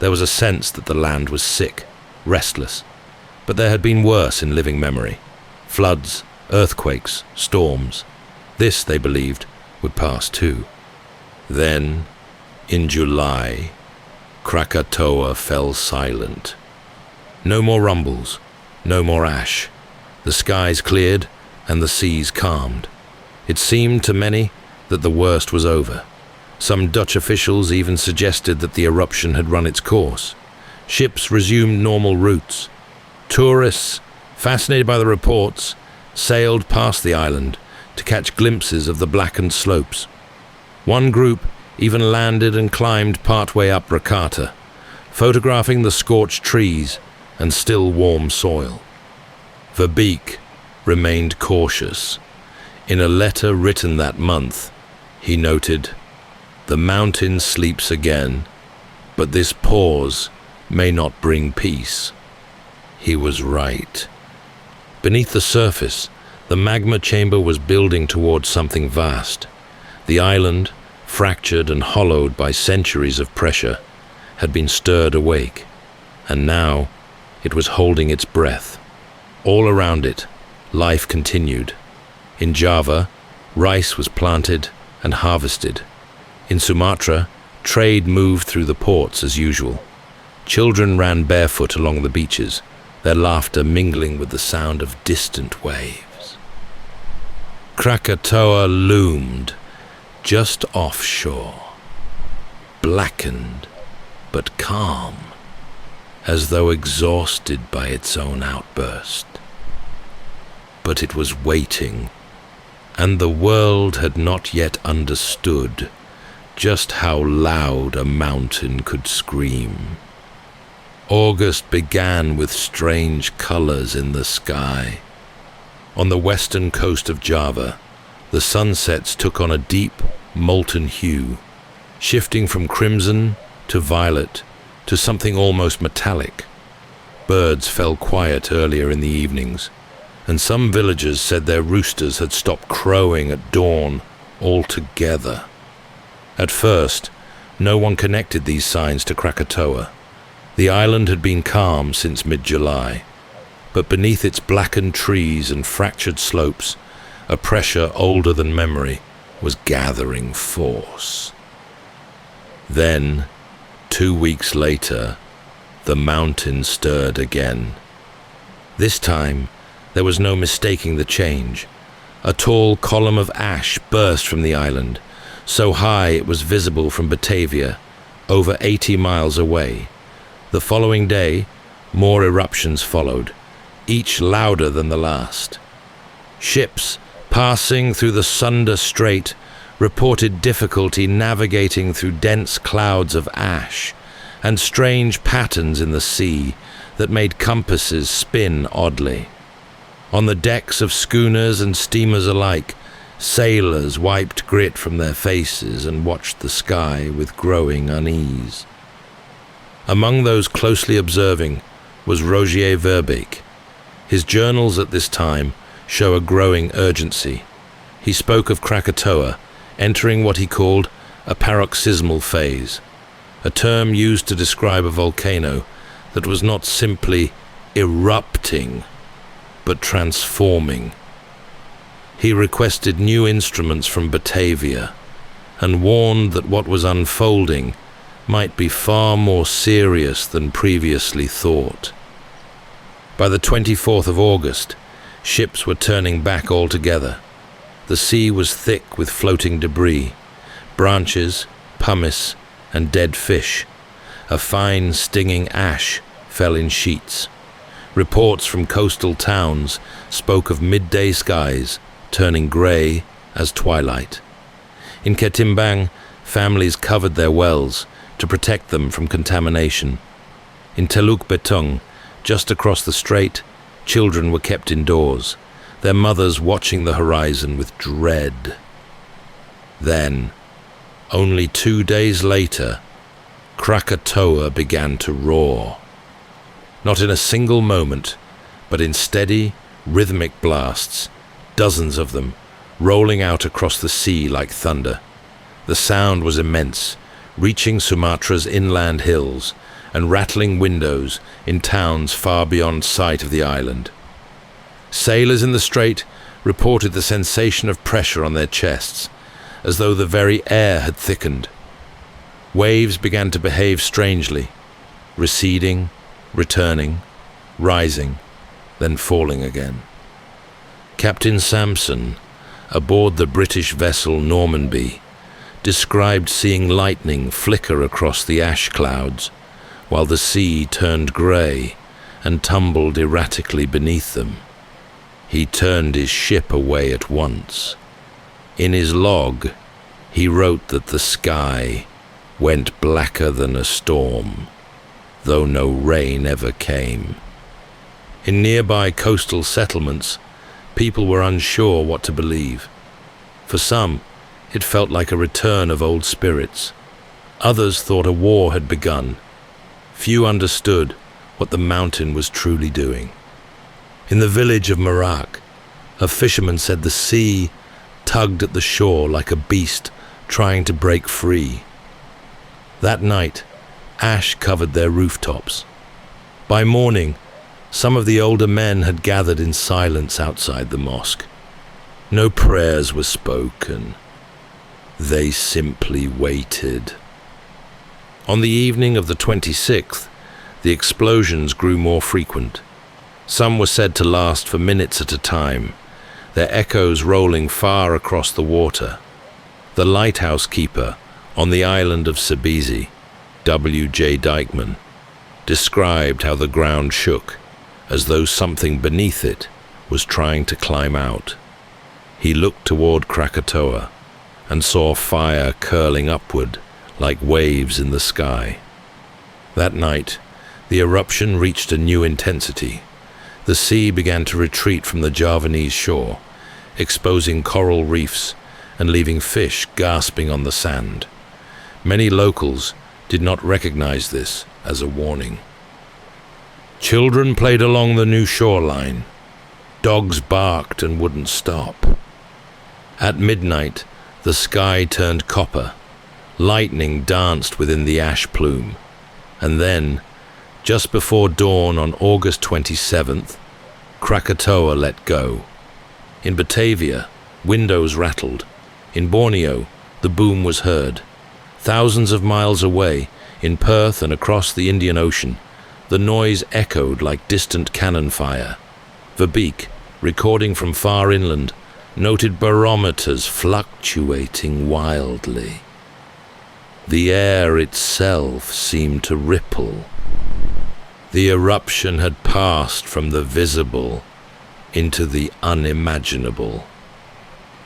There was a sense that the land was sick, restless, but there had been worse in living memory. Floods, earthquakes, storms. This, they believed, would pass too. Then, in July, Krakatoa fell silent. No more rumbles, no more ash. The skies cleared and the seas calmed. It seemed to many that the worst was over. Some Dutch officials even suggested that the eruption had run its course. Ships resumed normal routes. Tourists, fascinated by the reports, sailed past the island to catch glimpses of the blackened slopes. One group even landed and climbed partway up Krakatoa, photographing the scorched trees and still warm soil. Verbeek remained cautious. In a letter written that month, he noted, "The mountain sleeps again, but this pause may not bring peace." He was right. Beneath the surface, the magma chamber was building towards something vast. The island, fractured and hollowed by centuries of pressure, had been stirred awake, and now it was holding its breath. All around it, life continued. In Java, rice was planted and harvested. In Sumatra, trade moved through the ports as usual. Children ran barefoot along the beaches, their laughter mingling with the sound of distant waves. Krakatoa loomed just offshore, blackened but calm, as though exhausted by its own outburst. But it was waiting, and the world had not yet understood just how loud a mountain could scream. August began with strange colors in the sky. On the western coast of Java, the sunsets took on a deep, molten hue, shifting from crimson to violet to something almost metallic. Birds fell quiet earlier in the evenings, and some villagers said their roosters had stopped crowing at dawn altogether. At first, no one connected these signs to Krakatoa. The island had been calm since mid-July, but beneath its blackened trees and fractured slopes, a pressure older than memory was gathering force. Then, 2 weeks later, the mountain stirred again. This time, there was no mistaking the change. A tall column of ash burst from the island, so high it was visible from Batavia, over 80 miles away. The following day, more eruptions followed, each louder than the last. Ships passing through the Sunda Strait reported difficulty navigating through dense clouds of ash and strange patterns in the sea that made compasses spin oddly. On the decks of schooners and steamers alike, sailors wiped grit from their faces and watched the sky with growing unease. Among those closely observing was Rogier Verbeek. His journals at this time show a growing urgency. He spoke of Krakatoa entering what he called a paroxysmal phase, a term used to describe a volcano that was not simply erupting, but transforming. He requested new instruments from Batavia and warned that what was unfolding might be far more serious than previously thought. By the 24th of August, ships were turning back altogether. The sea was thick with floating debris, branches, pumice, and dead fish. A fine, stinging ash fell in sheets. Reports from coastal towns spoke of midday skies turning grey as twilight. In Ketimbang, families covered their wells to protect them from contamination. In Teluk Betung, just across the strait, children were kept indoors, their mothers watching the horizon with dread. Then, only 2 days later, Krakatoa began to roar. Not in a single moment, but in steady, rhythmic blasts, dozens of them, rolling out across the sea like thunder. The sound was immense, reaching Sumatra's inland hills and rattling windows in towns far beyond sight of the island. Sailors in the strait reported the sensation of pressure on their chests, as though the very air had thickened. Waves began to behave strangely, receding, returning, rising, then falling again. Captain Sampson, aboard the British vessel Normanby, described seeing lightning flicker across the ash clouds, while the sea turned grey and tumbled erratically beneath them. He turned his ship away at once. In his log, he wrote that the sky went blacker than a storm, though no rain ever came. In nearby coastal settlements, people were unsure what to believe. For some, it felt like a return of old spirits. Others thought a war had begun. Few understood what the mountain was truly doing. In the village of Merak, a fisherman said the sea tugged at the shore like a beast trying to break free. That night, ash covered their rooftops. By morning, some of the older men had gathered in silence outside the mosque. No prayers were spoken. They simply waited. On the evening of the 26th, the explosions grew more frequent. Some were said to last for minutes at a time, their echoes rolling far across the water. The lighthouse keeper on the island of Sabesi, W.J. Dykeman, described how the ground shook, as though something beneath it was trying to climb out. He looked toward Krakatoa and saw fire curling upward like waves in the sky. That night, the eruption reached a new intensity. The sea began to retreat from the Javanese shore, exposing coral reefs and leaving fish gasping on the sand. Many locals did not recognize this as a warning. Children played along the new shoreline. Dogs barked and wouldn't stop. At midnight, the sky turned copper. Lightning danced within the ash plume. And then, just before dawn on August 27th, Krakatoa let go. In Batavia, windows rattled. In Borneo, the boom was heard. Thousands of miles away, in Perth and across the Indian Ocean, the noise echoed like distant cannon fire. Verbeek, recording from far inland, noted barometers fluctuating wildly. The air itself seemed to ripple. The eruption had passed from the visible into the unimaginable.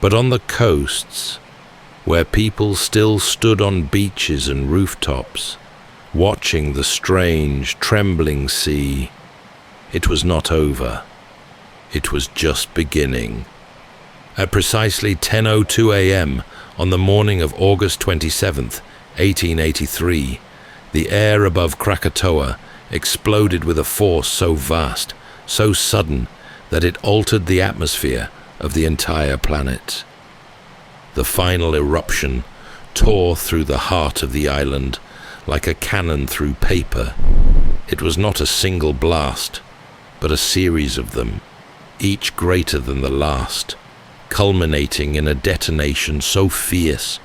But on the coasts, where people still stood on beaches and rooftops, watching the strange, trembling sea. It was not over. It was just beginning. At precisely 10:02 a.m. on the morning of August 27th, 1883, the air above Krakatoa exploded with a force so vast, so sudden, that it altered the atmosphere of the entire planet. The final eruption tore through the heart of the island like a cannon through paper. It was not a single blast, but a series of them, each greater than the last, culminating in a detonation so fierce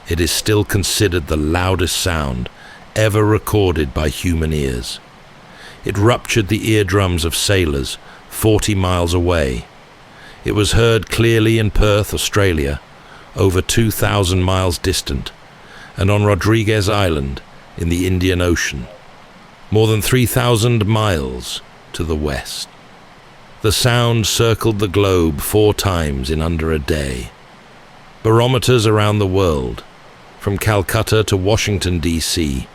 it is still considered the loudest sound ever recorded by human ears. It ruptured the eardrums of sailors 40 miles away. It was heard clearly in Perth, Australia, over 2,000 miles distant, and on Rodriguez Island in the Indian Ocean, more than 3,000 miles to the west. The sound circled the globe 4 times in under a day. Barometers around the world, from Calcutta to Washington, D.C.,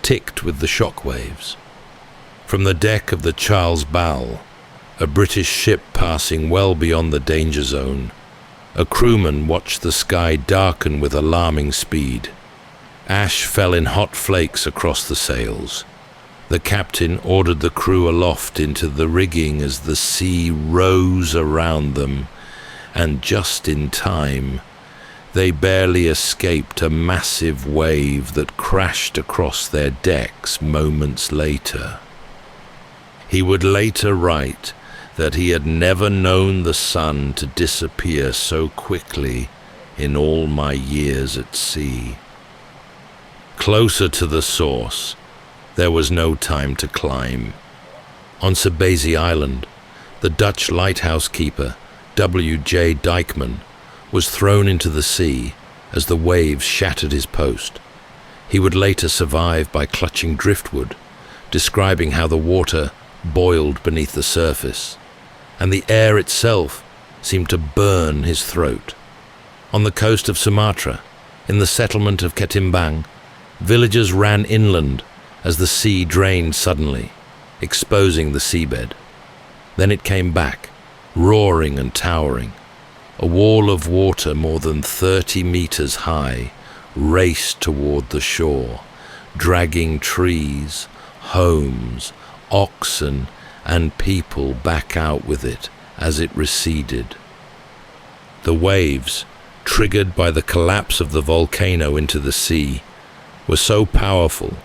ticked with the shock waves. From the deck of the Charles Ball, a British ship passing well beyond the danger zone, a crewman watched the sky darken with alarming speed. Ash fell in hot flakes across the sails. The captain ordered the crew aloft into the rigging as the sea rose around them, and just in time, they barely escaped a massive wave that crashed across their decks moments later. He would later write that he had never known the sun to disappear so quickly in all my years at sea. Closer to the source, there was no time to climb. On Sebazi Island, the Dutch lighthouse keeper, W.J. Dijkman, was thrown into the sea as the waves shattered his post. He would later survive by clutching driftwood, describing how the water boiled beneath the surface, and the air itself seemed to burn his throat. On the coast of Sumatra, in the settlement of Ketimbang, villagers ran inland as the sea drained suddenly, exposing the seabed. Then it came back, roaring and towering. A wall of water more than 30 meters high raced toward the shore, dragging trees, homes, oxen, and people back out with it as it receded. The waves, triggered by the collapse of the volcano into the sea, were so powerful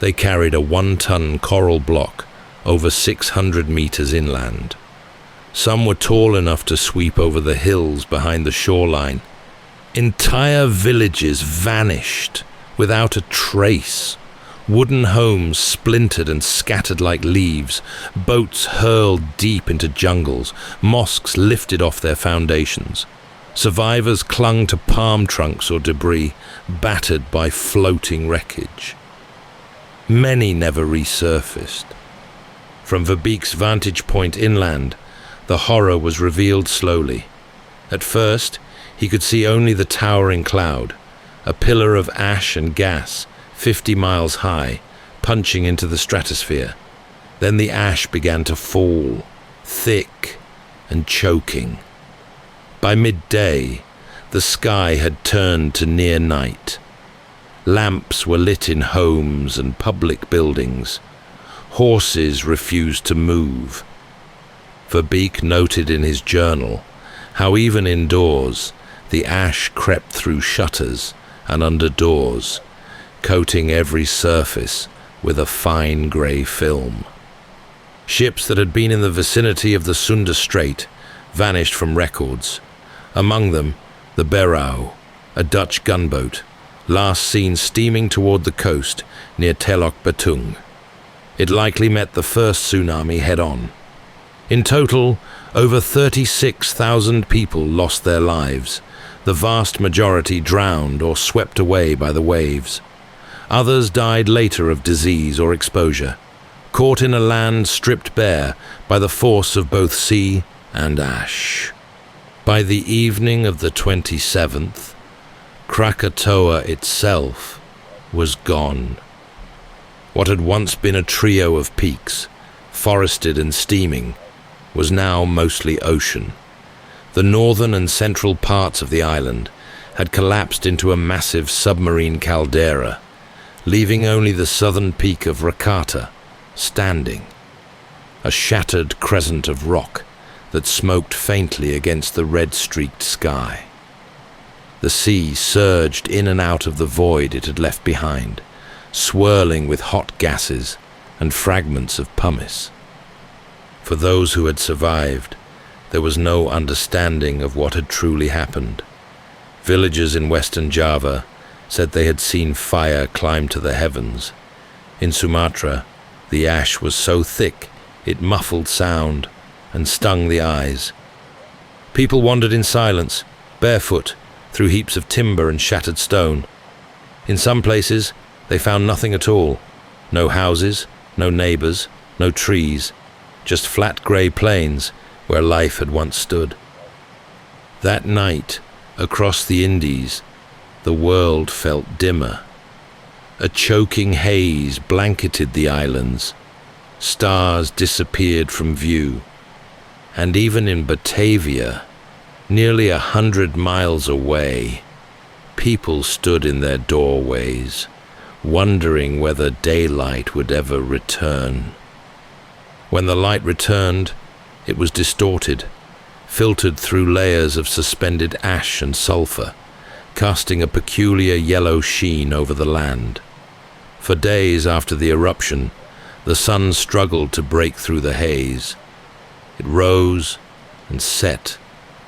they carried a 1-ton coral block over 600 meters inland. Some were tall enough to sweep over the hills behind the shoreline. Entire villages vanished without a trace. Wooden homes splintered and scattered like leaves, boats hurled deep into jungles, mosques lifted off their foundations. Survivors clung to palm trunks or debris, battered by floating wreckage. Many never resurfaced. From Verbeek's vantage point inland, the horror was revealed slowly. At first, he could see only the towering cloud, a pillar of ash and gas, 50 miles high, punching into the stratosphere. Then the ash began to fall, thick and choking. By midday, the sky had turned to near night. Lamps were lit in homes and public buildings. Horses refused to move. Verbeek noted in his journal how even indoors, the ash crept through shutters and under doors, coating every surface with a fine grey film. Ships that had been in the vicinity of the Sunda Strait vanished from records. Among them, the Berau, a Dutch gunboat, last seen steaming toward the coast near Telok Betung. It likely met the first tsunami head-on. In total, over 36,000 people lost their lives, the vast majority drowned or swept away by the waves. Others died later of disease or exposure, caught in a land stripped bare by the force of both sea and ash. By the evening of the 27th, Krakatoa itself was gone. What had once been a trio of peaks, forested and steaming, was now mostly ocean. The northern and central parts of the island had collapsed into a massive submarine caldera, leaving only the southern peak of Krakatoa standing, a shattered crescent of rock that smoked faintly against the red-streaked sky. The sea surged in and out of the void it had left behind, swirling with hot gases and fragments of pumice. For those who had survived, there was no understanding of what had truly happened. Villagers in Western Java said they had seen fire climb to the heavens. In Sumatra, the ash was so thick it muffled sound and stung the eyes. People wandered in silence, barefoot, through heaps of timber and shattered stone. In some places, they found nothing at all. No houses, no neighbors, no trees, just flat grey plains where life had once stood. That night, across the Indies, the world felt dimmer. A choking haze blanketed the islands. Stars disappeared from view. And even in Batavia, nearly 100 miles away, people stood in their doorways, wondering whether daylight would ever return. When the light returned, it was distorted, filtered through layers of suspended ash and sulfur, casting a peculiar yellow sheen over the land. For days after the eruption, the sun struggled to break through the haze. It rose and set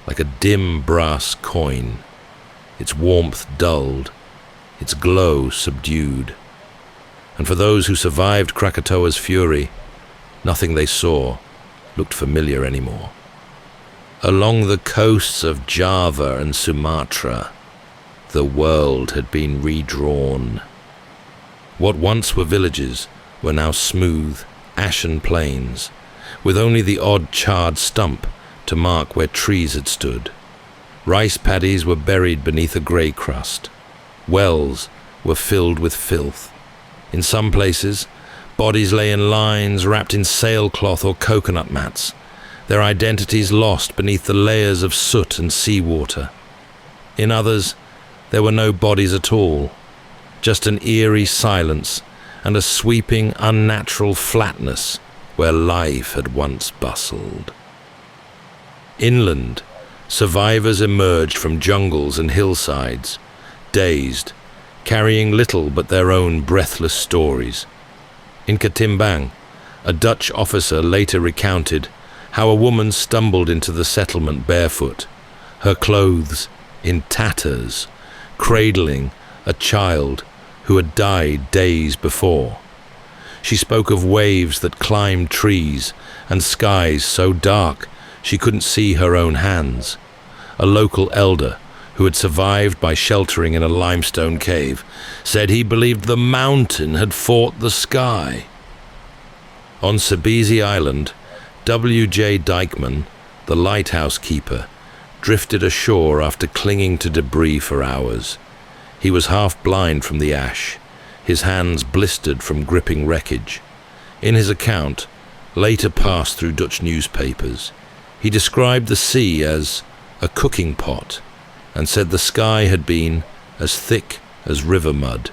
like a dim brass coin, its warmth dulled, its glow subdued. And for those who survived Krakatoa's fury, nothing they saw looked familiar anymore. Along the coasts of Java and Sumatra, the world had been redrawn. What once were villages were now smooth, ashen plains, with only the odd charred stump to mark where trees had stood. Rice paddies were buried beneath a grey crust. Wells were filled with filth. In some places, bodies lay in lines wrapped in sailcloth or coconut mats, their identities lost beneath the layers of soot and seawater. In others, there were no bodies at all, just an eerie silence and a sweeping, unnatural flatness where life had once bustled. Inland, survivors emerged from jungles and hillsides, dazed, carrying little but their own breathless stories. In Katimbang, a Dutch officer later recounted how a woman stumbled into the settlement barefoot, her clothes in tatters, cradling a child who had died days before. She spoke of waves that climbed trees and skies so dark she couldn't see her own hands. A local elder, who had survived by sheltering in a limestone cave, said he believed the mountain had fought the sky. On Sabesi Island, W.J. Dykeman, the lighthouse keeper, drifted ashore after clinging to debris for hours. He was half blind from the ash, his hands blistered from gripping wreckage. In his account, later passed through Dutch newspapers, he described the sea as a cooking pot and said the sky had been as thick as river mud.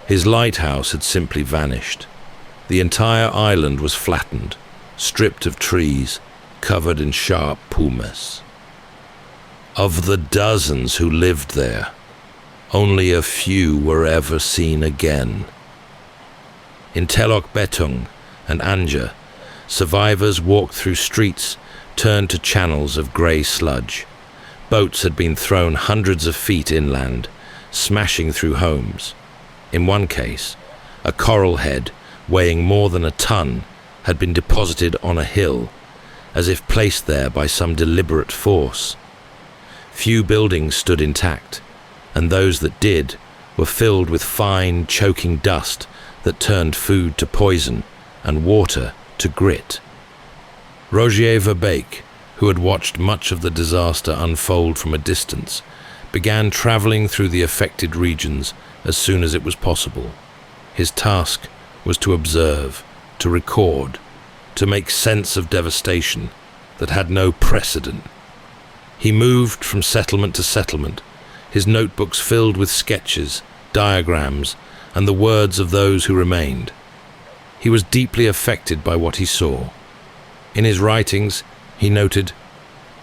His lighthouse had simply vanished. The entire island was flattened, stripped of trees, covered in sharp pumice. Of the dozens who lived there, only a few were ever seen again. In Telok Betung and Anja, survivors walked through streets turned to channels of grey sludge. Boats had been thrown hundreds of feet inland, smashing through homes. In one case, a coral head weighing more than a ton had been deposited on a hill, as if placed there by some deliberate force. Few buildings stood intact, and those that did were filled with fine, choking dust that turned food to poison and water to grit. Rogier Verbeek, who had watched much of the disaster unfold from a distance, began traveling through the affected regions as soon as it was possible. His task was to observe, to record, to make sense of devastation that had no precedent. He moved from settlement to settlement, his notebooks filled with sketches, diagrams, and the words of those who remained. He was deeply affected by what he saw. In his writings, he noted,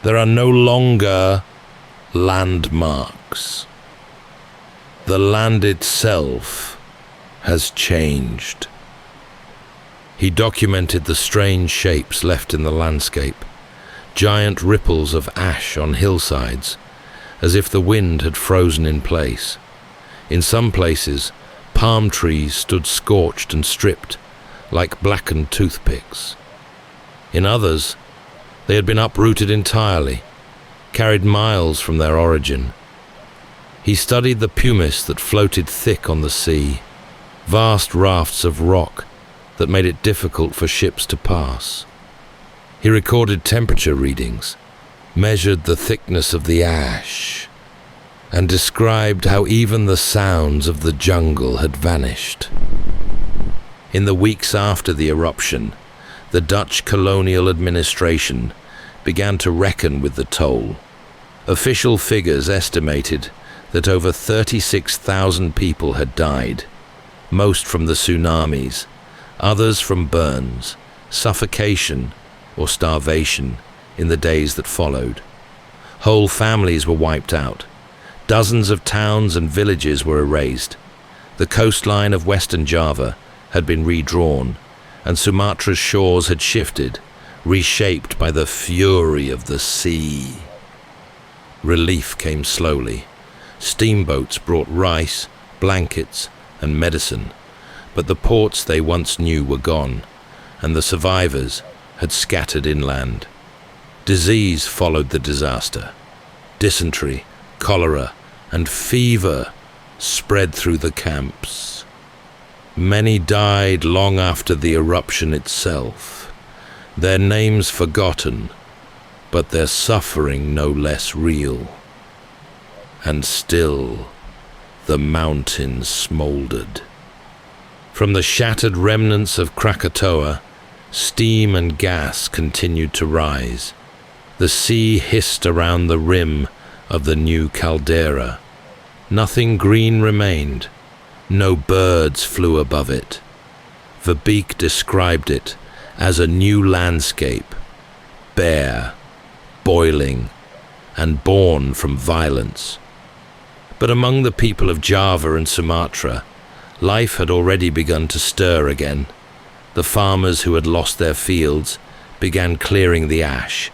"There are no longer landmarks. The land itself has changed." He documented the strange shapes left in the landscape, giant ripples of ash on hillsides, as if the wind had frozen in place. In some places, palm trees stood scorched and stripped, like blackened toothpicks. In others, they had been uprooted entirely, carried miles from their origin. He studied the pumice that floated thick on the sea, vast rafts of rock that made it difficult for ships to pass. He recorded temperature readings, measured the thickness of the ash, and described how even the sounds of the jungle had vanished. In the weeks after the eruption, the Dutch colonial administration began to reckon with the toll. Official figures estimated that over 36,000 people had died, most from the tsunamis, others from burns, suffocation, or starvation in the days that followed. Whole families were wiped out. Dozens of towns and villages were erased. The coastline of Western Java had been redrawn, and Sumatra's shores had shifted, reshaped by the fury of the sea. Relief came slowly. Steamboats brought rice, blankets, and medicine, but the ports they once knew were gone, and the survivors had scattered inland. Disease followed the disaster. Dysentery, cholera, and fever spread through the camps. Many died long after the eruption itself, their names forgotten, but their suffering no less real. And still, the mountains smoldered. From the shattered remnants of Krakatoa, steam and gas continued to rise. The sea hissed around the rim of the new caldera. Nothing green remained. No birds flew above it. Verbeek described it as a new landscape, bare, boiling, and born from violence. But among the people of Java and Sumatra, life had already begun to stir again. The farmers who had lost their fields began clearing the ash,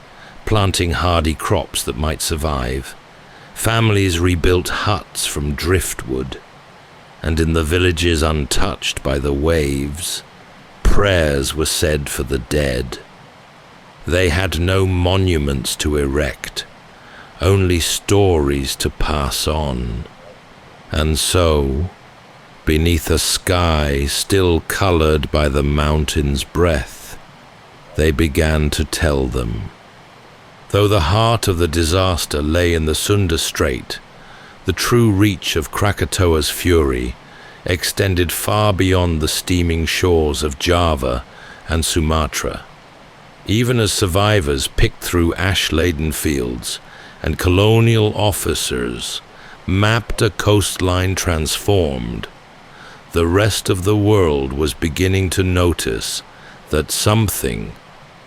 planting hardy crops that might survive. Families rebuilt huts from driftwood, and in the villages untouched by the waves, prayers were said for the dead. They had no monuments to erect, only stories to pass on. And so, beneath a sky still colored by the mountain's breath, they began to tell them. Though the heart of the disaster lay in the Sunda Strait, the true reach of Krakatoa's fury extended far beyond the steaming shores of Java and Sumatra. Even as survivors picked through ash-laden fields and colonial officers mapped a coastline transformed, the rest of the world was beginning to notice that something,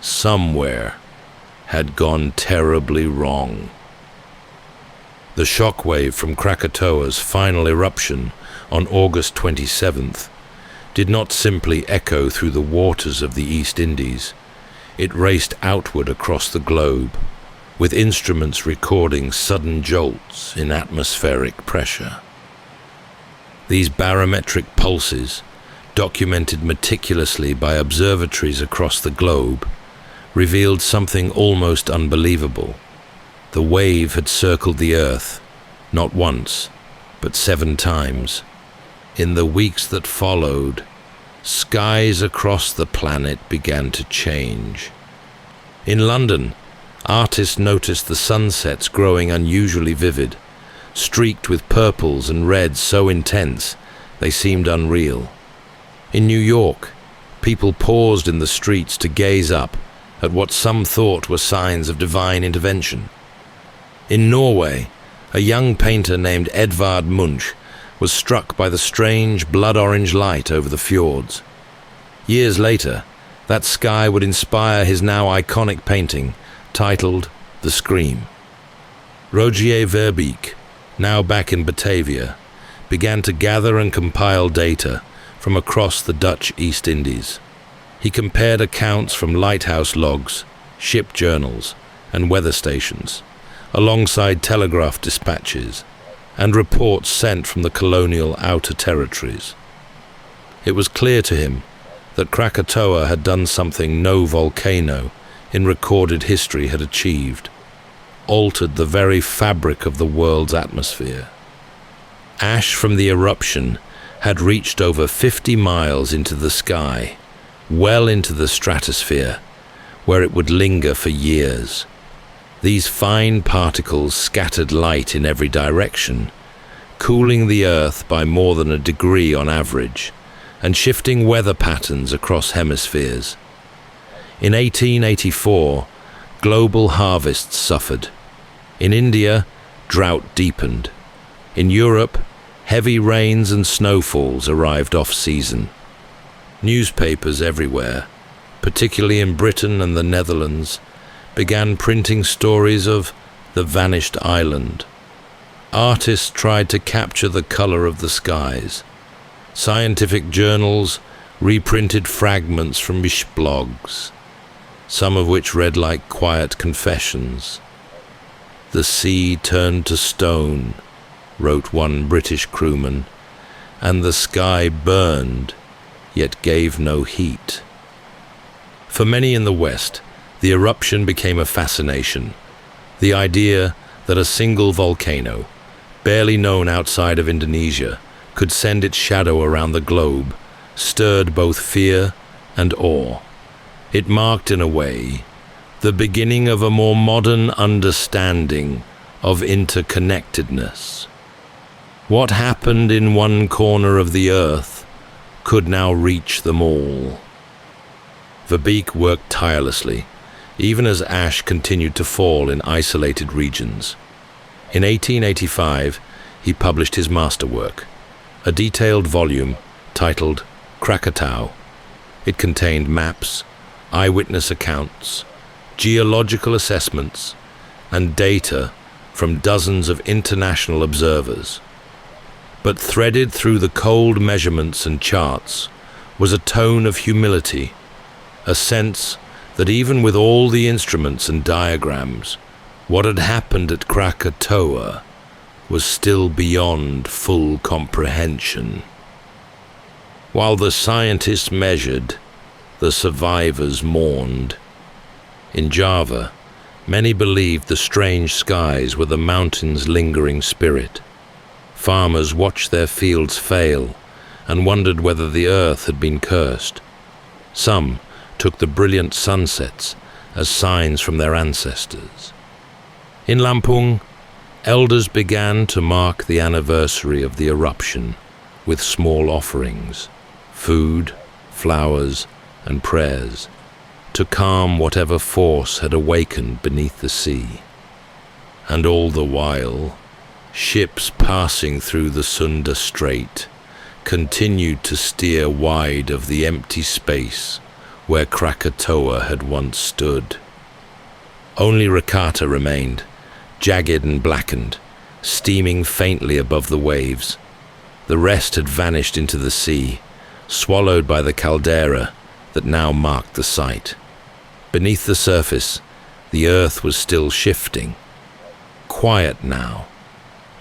somewhere, had gone terribly wrong. The shockwave from Krakatoa's final eruption on August 27th did not simply echo through the waters of the East Indies. It raced outward across the globe, with instruments recording sudden jolts in atmospheric pressure. These barometric pulses, documented meticulously by observatories across the globe, revealed something almost unbelievable. The wave had circled the Earth, not once, but 7 times. In the weeks that followed, skies across the planet began to change. In London, artists noticed the sunsets growing unusually vivid, streaked with purples and reds so intense they seemed unreal. In New York, people paused in the streets to gaze up at what some thought were signs of divine intervention. In Norway, a young painter named Edvard Munch was struck by the strange blood-orange light over the fjords. Years later, that sky would inspire his now iconic painting, titled The Scream. Rogier Verbeek, now back in Batavia, began to gather and compile data from across the Dutch East Indies. He compared accounts from lighthouse logs, ship journals, and weather stations, alongside telegraph dispatches and reports sent from the colonial outer territories. It was clear to him that Krakatoa had done something no volcano in recorded history had achieved, altered the very fabric of the world's atmosphere. Ash from the eruption had reached over 50 miles into the sky, well into the stratosphere, where it would linger for years. These fine particles scattered light in every direction, cooling the Earth by more than a degree on average, and shifting weather patterns across hemispheres. In 1884, global harvests suffered. In India, drought deepened. In Europe, heavy rains and snowfalls arrived off-season. Newspapers everywhere, particularly in Britain and the Netherlands, began printing stories of the vanished island. Artists tried to capture the color of the skies. Scientific journals reprinted fragments from blogs, some of which read like quiet confessions. "The sea turned to stone," wrote one British crewman, "and the sky burned, yet gave no heat." For many in the West, the eruption became a fascination. The idea that a single volcano, barely known outside of Indonesia, could send its shadow around the globe stirred both fear and awe. It marked, in a way, the beginning of a more modern understanding of interconnectedness. What happened in one corner of the Earth could now reach them all. Verbeek worked tirelessly, even as ash continued to fall in isolated regions. In 1885, he published his masterwork, a detailed volume titled Krakatoa. It contained maps, eyewitness accounts, geological assessments, and data from dozens of international observers. But threaded through the cold measurements and charts was a tone of humility, a sense that even with all the instruments and diagrams, what had happened at Krakatoa was still beyond full comprehension. While the scientists measured, the survivors mourned. In Java, many believed the strange skies were the mountain's lingering spirit. Farmers watched their fields fail and wondered whether the earth had been cursed. Some took the brilliant sunsets as signs from their ancestors. In Lampung, elders began to mark the anniversary of the eruption with small offerings, food, flowers, and prayers, to calm whatever force had awakened beneath the sea. And all the while, ships passing through the Sunda Strait continued to steer wide of the empty space where Krakatoa had once stood. Only Rakata remained, jagged and blackened, steaming faintly above the waves. The rest had vanished into the sea, swallowed by the caldera that now marked the site. Beneath the surface, the earth was still shifting. Quiet now,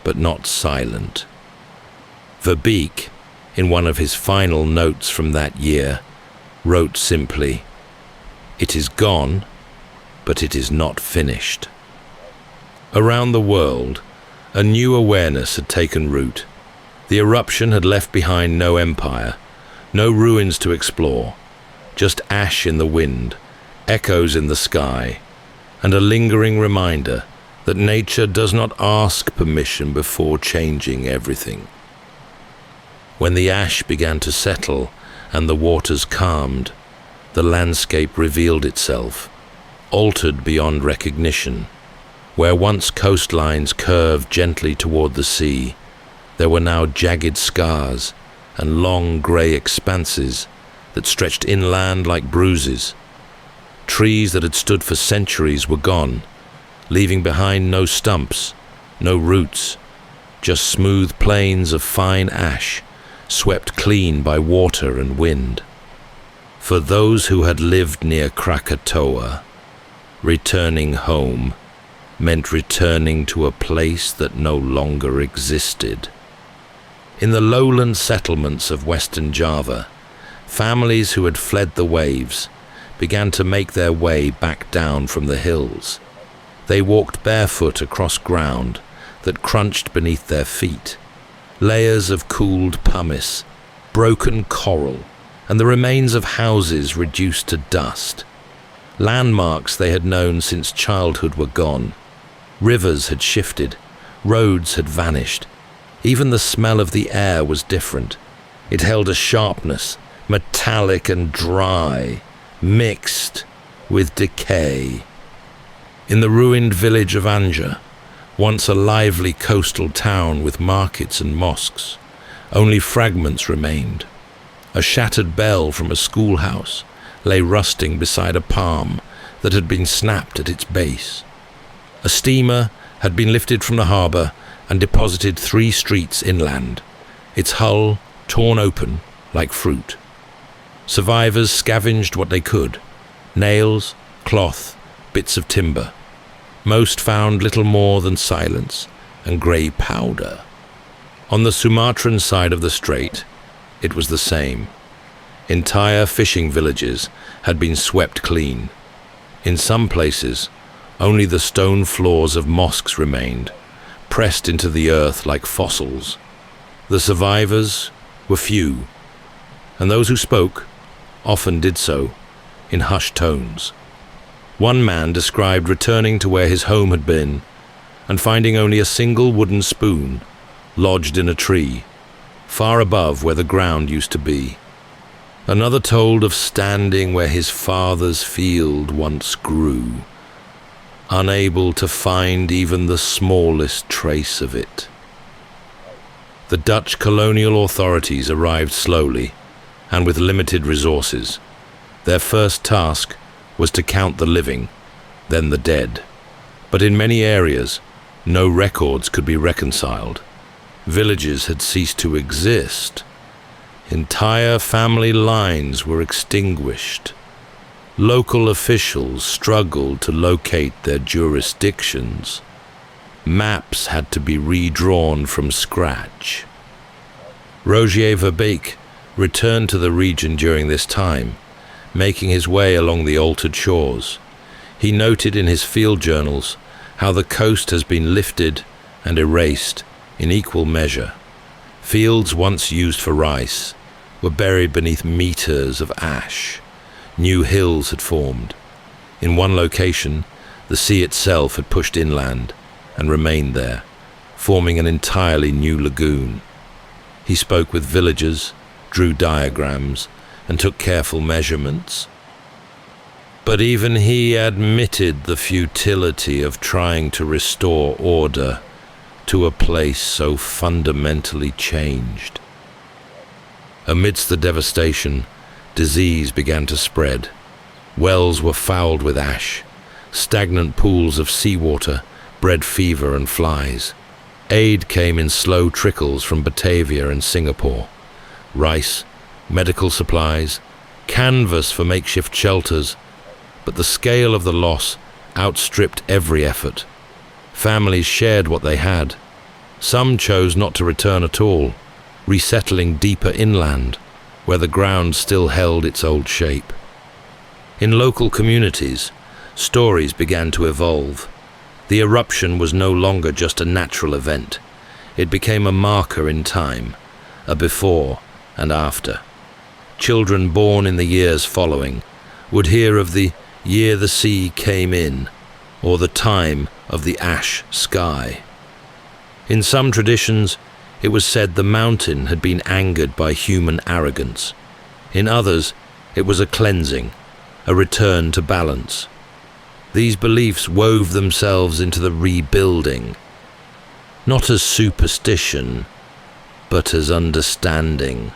but not silent. Verbeek, in one of his final notes from that year, wrote simply, "It is gone, but it is not finished." Around the world, a new awareness had taken root. The eruption had left behind no empire, no ruins to explore, just ash in the wind, echoes in the sky, and a lingering reminder that nature does not ask permission before changing everything. When the ash began to settle and the waters calmed, the landscape revealed itself, altered beyond recognition. Where once coastlines curved gently toward the sea, there were now jagged scars and long grey expanses that stretched inland like bruises. Trees that had stood for centuries were gone, leaving behind no stumps, no roots, just smooth plains of fine ash, swept clean by water and wind. For those who had lived near Krakatoa, returning home meant returning to a place that no longer existed. In the lowland settlements of Western Java, families who had fled the waves began to make their way back down from the hills. They walked barefoot across ground that crunched beneath their feet. Layers of cooled pumice, broken coral, and the remains of houses reduced to dust. Landmarks they had known since childhood were gone. Rivers had shifted, roads had vanished. Even the smell of the air was different. It held a sharpness, metallic and dry, mixed with decay. In the ruined village of Anja, once a lively coastal town with markets and mosques, only fragments remained. A shattered bell from a schoolhouse lay rusting beside a palm that had been snapped at its base. A steamer had been lifted from the harbour and deposited 3 streets inland, its hull torn open like fruit. Survivors scavenged what they could: nails, cloth, bits of timber. Most found little more than silence and grey powder. On the Sumatran side of the strait, it was the same. Entire fishing villages had been swept clean. In some places, only the stone floors of mosques remained, pressed into the earth like fossils. The survivors were few, and those who spoke often did so in hushed tones. One man described returning to where his home had been and finding only a single wooden spoon lodged in a tree, far above where the ground used to be. Another told of standing where his father's field once grew, unable to find even the smallest trace of it. The Dutch colonial authorities arrived slowly and with limited resources. Their first task was to count the living, then the dead. But in many areas, no records could be reconciled. Villages had ceased to exist. Entire family lines were extinguished. Local officials struggled to locate their jurisdictions. Maps had to be redrawn from scratch. Rogier Verbeek returned to the region during this time, making his way along the altered shores. He noted in his field journals how the coast has been lifted and erased in equal measure. Fields once used for rice were buried beneath meters of ash. New hills had formed. In one location, the sea itself had pushed inland and remained there, forming an entirely new lagoon. He spoke with villagers, drew diagrams, and took careful measurements. But even he admitted the futility of trying to restore order to a place so fundamentally changed. Amidst the devastation, disease began to spread. Wells were fouled with ash. Stagnant pools of seawater bred fever and flies. Aid came in slow trickles from Batavia and Singapore. Rice, medical supplies, canvas for makeshift shelters, but the scale of the loss outstripped every effort. Families shared what they had. Some chose not to return at all, resettling deeper inland, where the ground still held its old shape. In local communities, stories began to evolve. The eruption was no longer just a natural event. It became a marker in time, a before and after. Children born in the years following would hear of the year the sea came in, or the time of the ash sky. In some traditions, it was said the mountain had been angered by human arrogance. In others, it was a cleansing, a return to balance. These beliefs wove themselves into the rebuilding, not as superstition, but as understanding.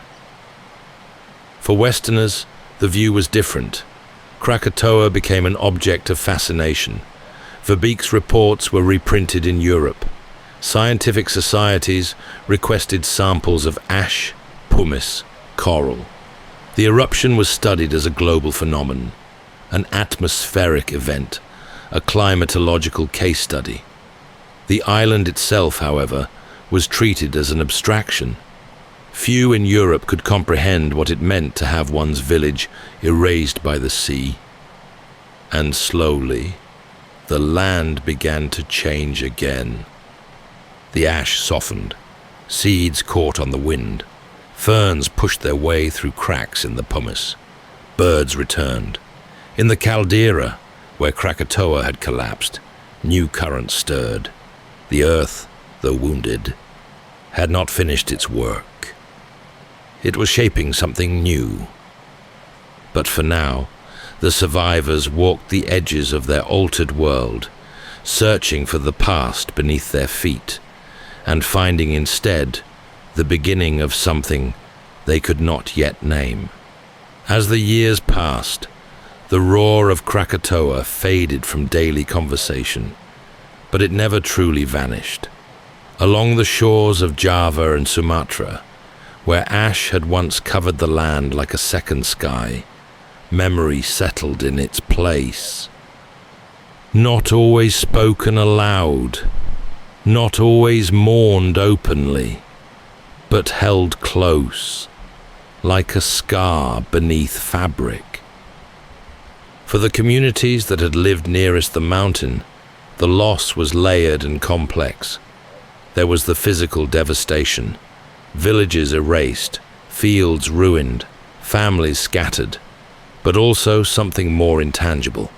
For Westerners, the view was different. Krakatoa became an object of fascination. Verbeek's reports were reprinted in Europe. Scientific societies requested samples of ash, pumice, coral. The eruption was studied as a global phenomenon, an atmospheric event, a climatological case study. The island itself, however, was treated as an abstraction. Few in Europe could comprehend what it meant to have one's village erased by the sea. And slowly, the land began to change again. The ash softened, seeds caught on the wind, ferns pushed their way through cracks in the pumice, birds returned. In the caldera, where Krakatoa had collapsed, new currents stirred. The earth, though wounded, had not finished its work. It was shaping something new. But for now, the survivors walked the edges of their altered world, searching for the past beneath their feet, and finding instead the beginning of something they could not yet name. As the years passed, the roar of Krakatoa faded from daily conversation, but it never truly vanished. Along the shores of Java and Sumatra, where ash had once covered the land like a second sky, memory settled in its place. Not always spoken aloud, not always mourned openly, but held close, like a scar beneath fabric. For the communities that had lived nearest the mountain, the loss was layered and complex. There was the physical devastation, villages erased, fields ruined, families scattered, but also something more intangible,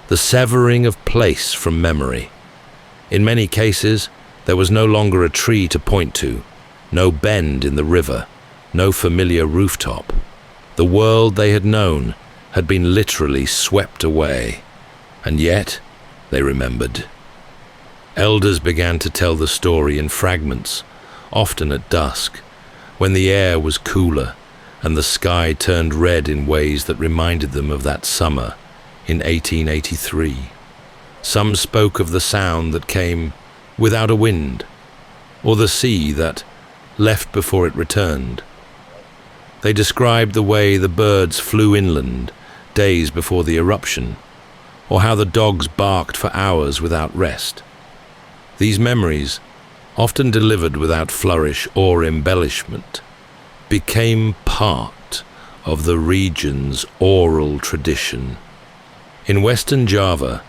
the severing of place from memory. In many cases, there was no longer a tree to point to, no bend in the river, no familiar rooftop. The world they had known had been literally swept away, and yet they remembered. Elders began to tell the story in fragments, often at dusk, when the air was cooler and the sky turned red in ways that reminded them of that summer in 1883. Some spoke of the sound that came without a wind, or the sea that left before it returned. They described the way the birds flew inland days before the eruption, or how the dogs barked for hours without rest. These memories, often delivered without flourish or embellishment, became part of the region's oral tradition. In Western Java,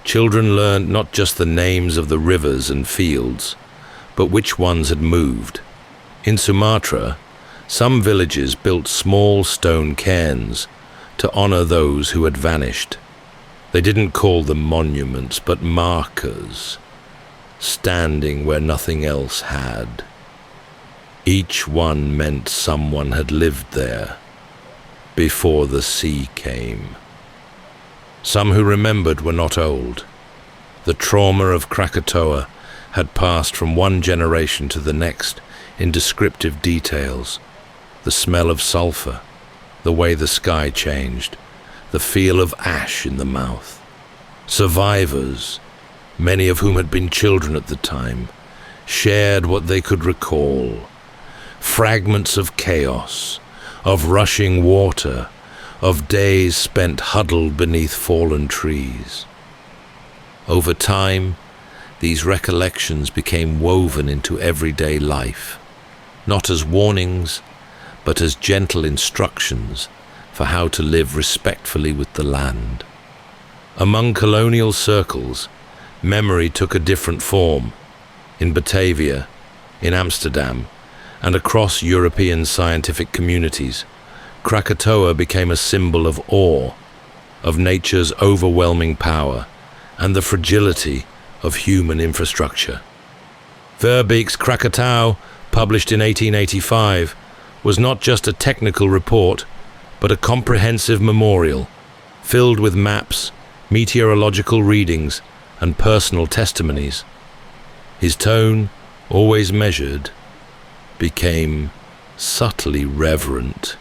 children learned not just the names of the rivers and fields, but which ones had moved. In Sumatra, some villages built small stone cairns to honor those who had vanished. They didn't call them monuments, but markers, standing where nothing else had. Each one meant someone had lived there before the sea came. Some who remembered were not old. The trauma of Krakatoa had passed from one generation to the next in descriptive details. The smell of sulfur, the way the sky changed, the feel of ash in the mouth. Survivors, many of whom had been children at the time, shared what they could recall. Fragments of chaos, of rushing water, of days spent huddled beneath fallen trees. Over time, these recollections became woven into everyday life, not as warnings, but as gentle instructions for how to live respectfully with the land. Among colonial circles, memory took a different form. In Batavia, in Amsterdam, and across European scientific communities, Krakatoa became a symbol of awe, of nature's overwhelming power, and the fragility of human infrastructure. Verbeek's Krakatoa, published in 1885, was not just a technical report, but a comprehensive memorial, filled with maps, meteorological readings, and personal testimonies. His tone, always measured, became subtly reverent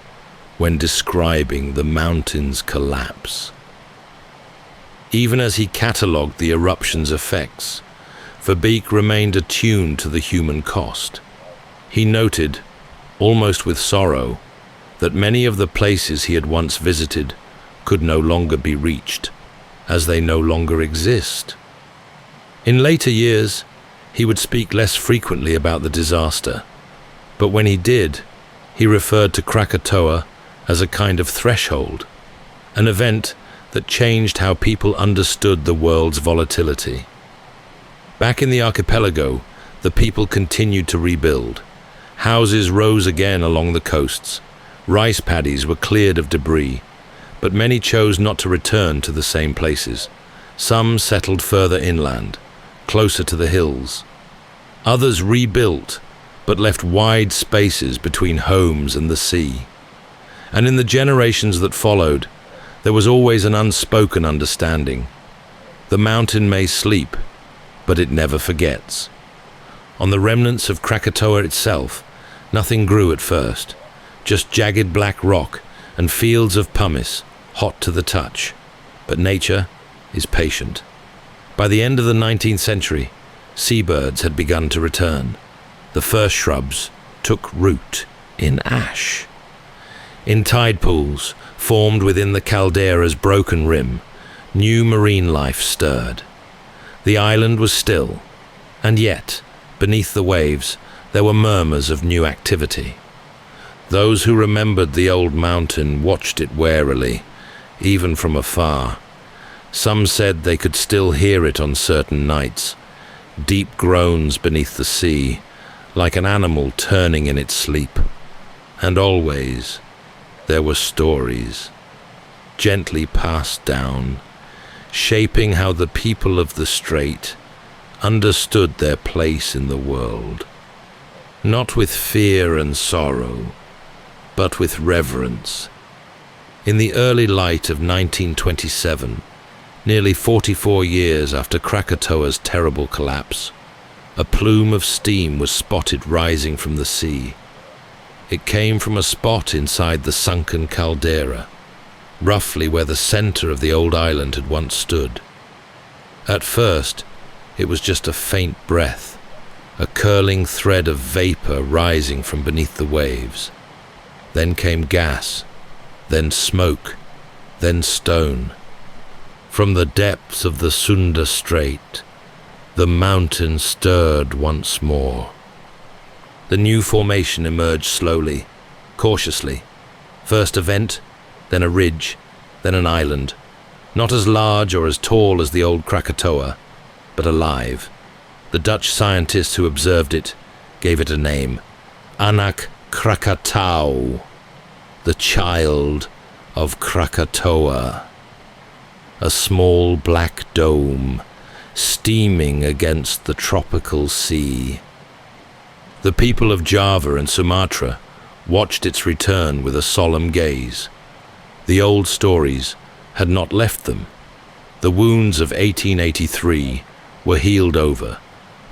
when describing the mountain's collapse. Even as he catalogued the eruption's effects, Verbeek remained attuned to the human cost. He noted, almost with sorrow, that many of the places he had once visited could no longer be reached, as they no longer exist. In later years, he would speak less frequently about the disaster, but when he did, he referred to Krakatoa as a kind of threshold, an event that changed how people understood the world's volatility. Back in the archipelago, the people continued to rebuild. Houses rose again along the coasts. Rice paddies were cleared of debris, but many chose not to return to the same places. Some settled further inland, closer to the hills. Others rebuilt, but left wide spaces between homes and the sea. And in the generations that followed, there was always an unspoken understanding. The mountain may sleep, but it never forgets. On the remnants of Krakatoa itself, nothing grew at first, just jagged black rock and fields of pumice, hot to the touch. But nature is patient. By the end of the 19th century, seabirds had begun to return. The first shrubs took root in ash. In tide pools, formed within the caldera's broken rim, new marine life stirred. The island was still, and yet, beneath the waves, there were murmurs of new activity. Those who remembered the old mountain watched it warily, even from afar. Some said they could still hear it on certain nights, deep groans beneath the sea, like an animal turning in its sleep. And always, there were stories, gently passed down, shaping how the people of the strait understood their place in the world, not with fear and sorrow, but with reverence. In the early light of 1927, nearly 44 years after Krakatoa's terrible collapse, a plume of steam was spotted rising from the sea. It came from a spot inside the sunken caldera, roughly where the center of the old island had once stood. At first, it was just a faint breath, a curling thread of vapor rising from beneath the waves. Then came gas, then smoke, then stone. From the depths of the Sunda Strait, the mountain stirred once more. The new formation emerged slowly, cautiously. First a vent, then a ridge, then an island, not as large or as tall as the old Krakatoa, but alive. The Dutch scientists who observed it gave it a name, Anak Krakatau, the child of Krakatoa. A small black dome, steaming against the tropical sea. The people of Java and Sumatra watched its return with a solemn gaze. The old stories had not left them. The wounds of 1883 were healed over,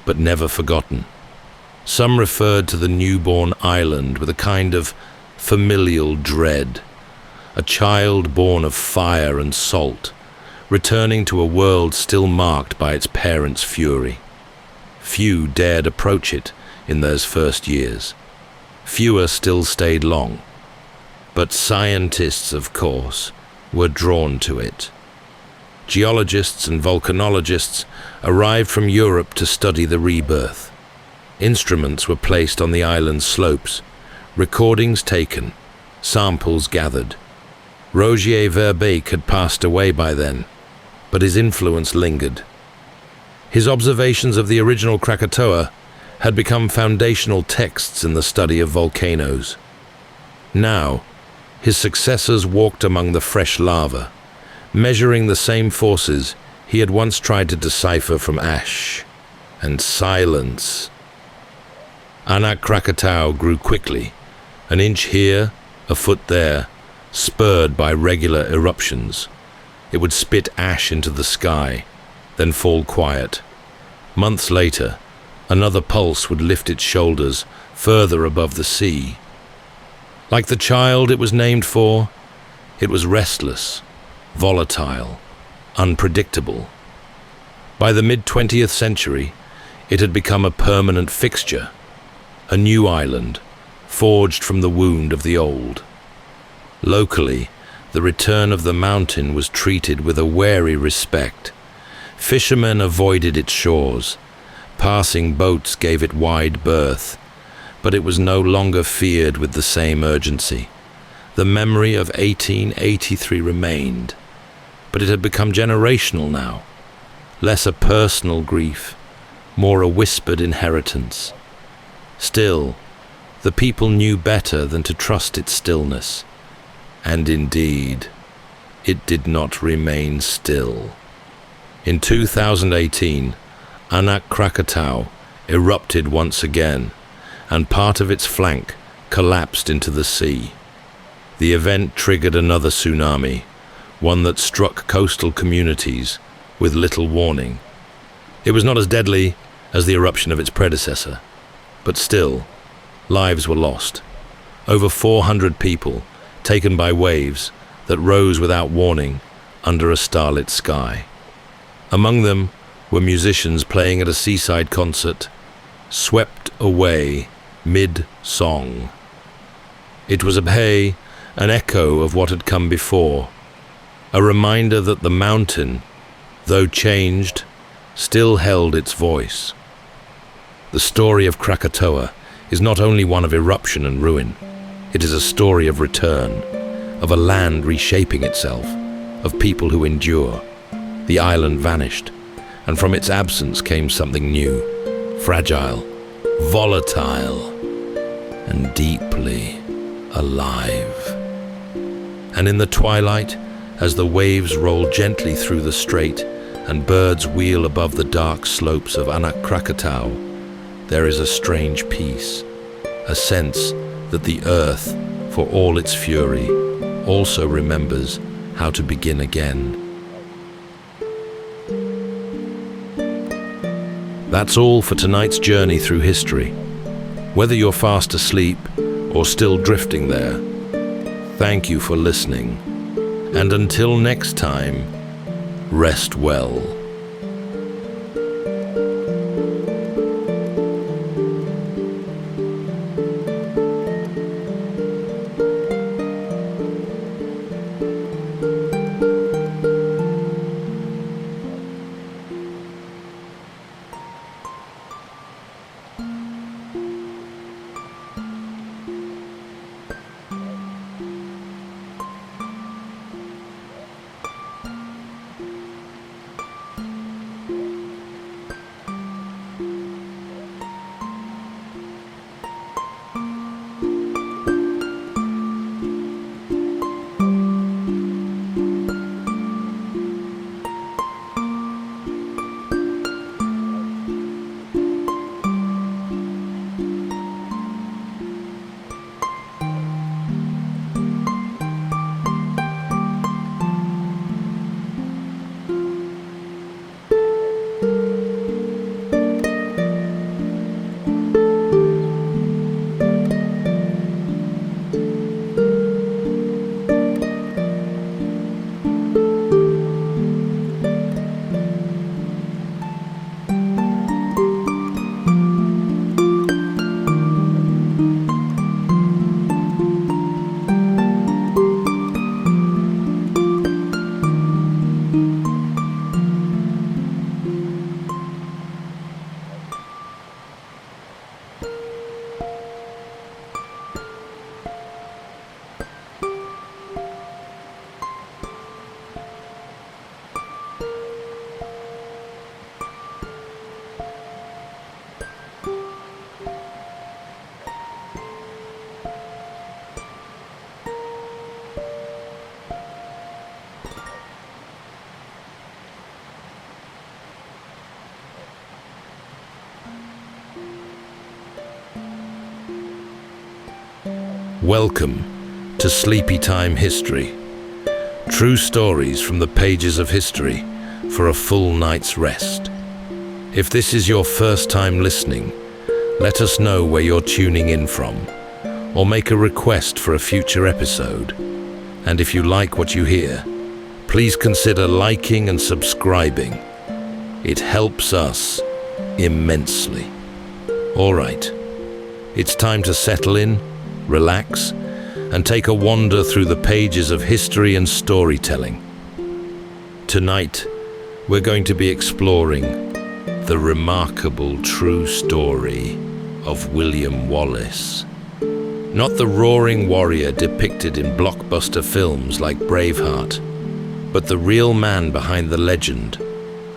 but never forgotten. Some referred to the newborn island with a kind of familial dread, a child born of fire and salt, returning to a world still marked by its parents' fury. Few dared approach it in those first years. Fewer still stayed long. But scientists, of course, were drawn to it. Geologists and volcanologists arrived from Europe to study the rebirth. Instruments were placed on the island's slopes, recordings taken, samples gathered. Rogier Verbeek had passed away by then, but his influence lingered. His observations of the original Krakatoa had become foundational texts in the study of volcanoes. Now, his successors walked among the fresh lava, measuring the same forces He had once tried to decipher from ash and silence. Anak Krakatoa grew quickly, an inch here, a foot there, spurred by regular eruptions. It would spit ash into the sky, then fall quiet. Months later, another pulse would lift its shoulders further above the sea. Like the child it was named for, it was restless, volatile, unpredictable. By the mid-20th century, it had become a permanent fixture, a new island, forged from the wound of the old. Locally, the return of the mountain was treated with a wary respect. Fishermen avoided its shores. Passing boats gave it wide berth, but it was no longer feared with the same urgency. The memory of 1883 remained, but it had become generational now, less a personal grief, more a whispered inheritance. Still, the people knew better than to trust its stillness, and indeed, it did not remain still. In 2018, Anak Krakatoa erupted once again, and part of its flank collapsed into the sea. The event triggered another tsunami, one that struck coastal communities with little warning. It was not as deadly as the eruption of its predecessor, but still, lives were lost. Over 400 people taken by waves that rose without warning under a starlit sky. Among them were musicians playing at a seaside concert, swept away mid-song. It was an echo of what had come before, a reminder that the mountain, though changed, still held its voice. The story of Krakatoa is not only one of eruption and ruin, it is a story of return, of a land reshaping itself, of people who endure. The island vanished, and from its absence came something new, fragile, volatile, and deeply alive. And in the twilight, as the waves roll gently through the strait and birds wheel above the dark slopes of Anak Krakatoa, there is a strange peace, a sense that the earth, for all its fury, also remembers how to begin again. That's all for tonight's journey through history. Whether you're fast asleep or still drifting there, thank you for listening. And until next time, rest well. Welcome to Sleepytime History. True stories from the pages of history for a full night's rest. If this is your first time listening, let us know where you're tuning in from, or make a request for a future episode. And if you like what you hear, please consider liking and subscribing. It helps us immensely. All right, it's time to settle in, relax, and take a wander through the pages of history and storytelling. Tonight, we're going to be exploring the remarkable true story of William Wallace. Not the roaring warrior depicted in blockbuster films like Braveheart, but the real man behind the legend,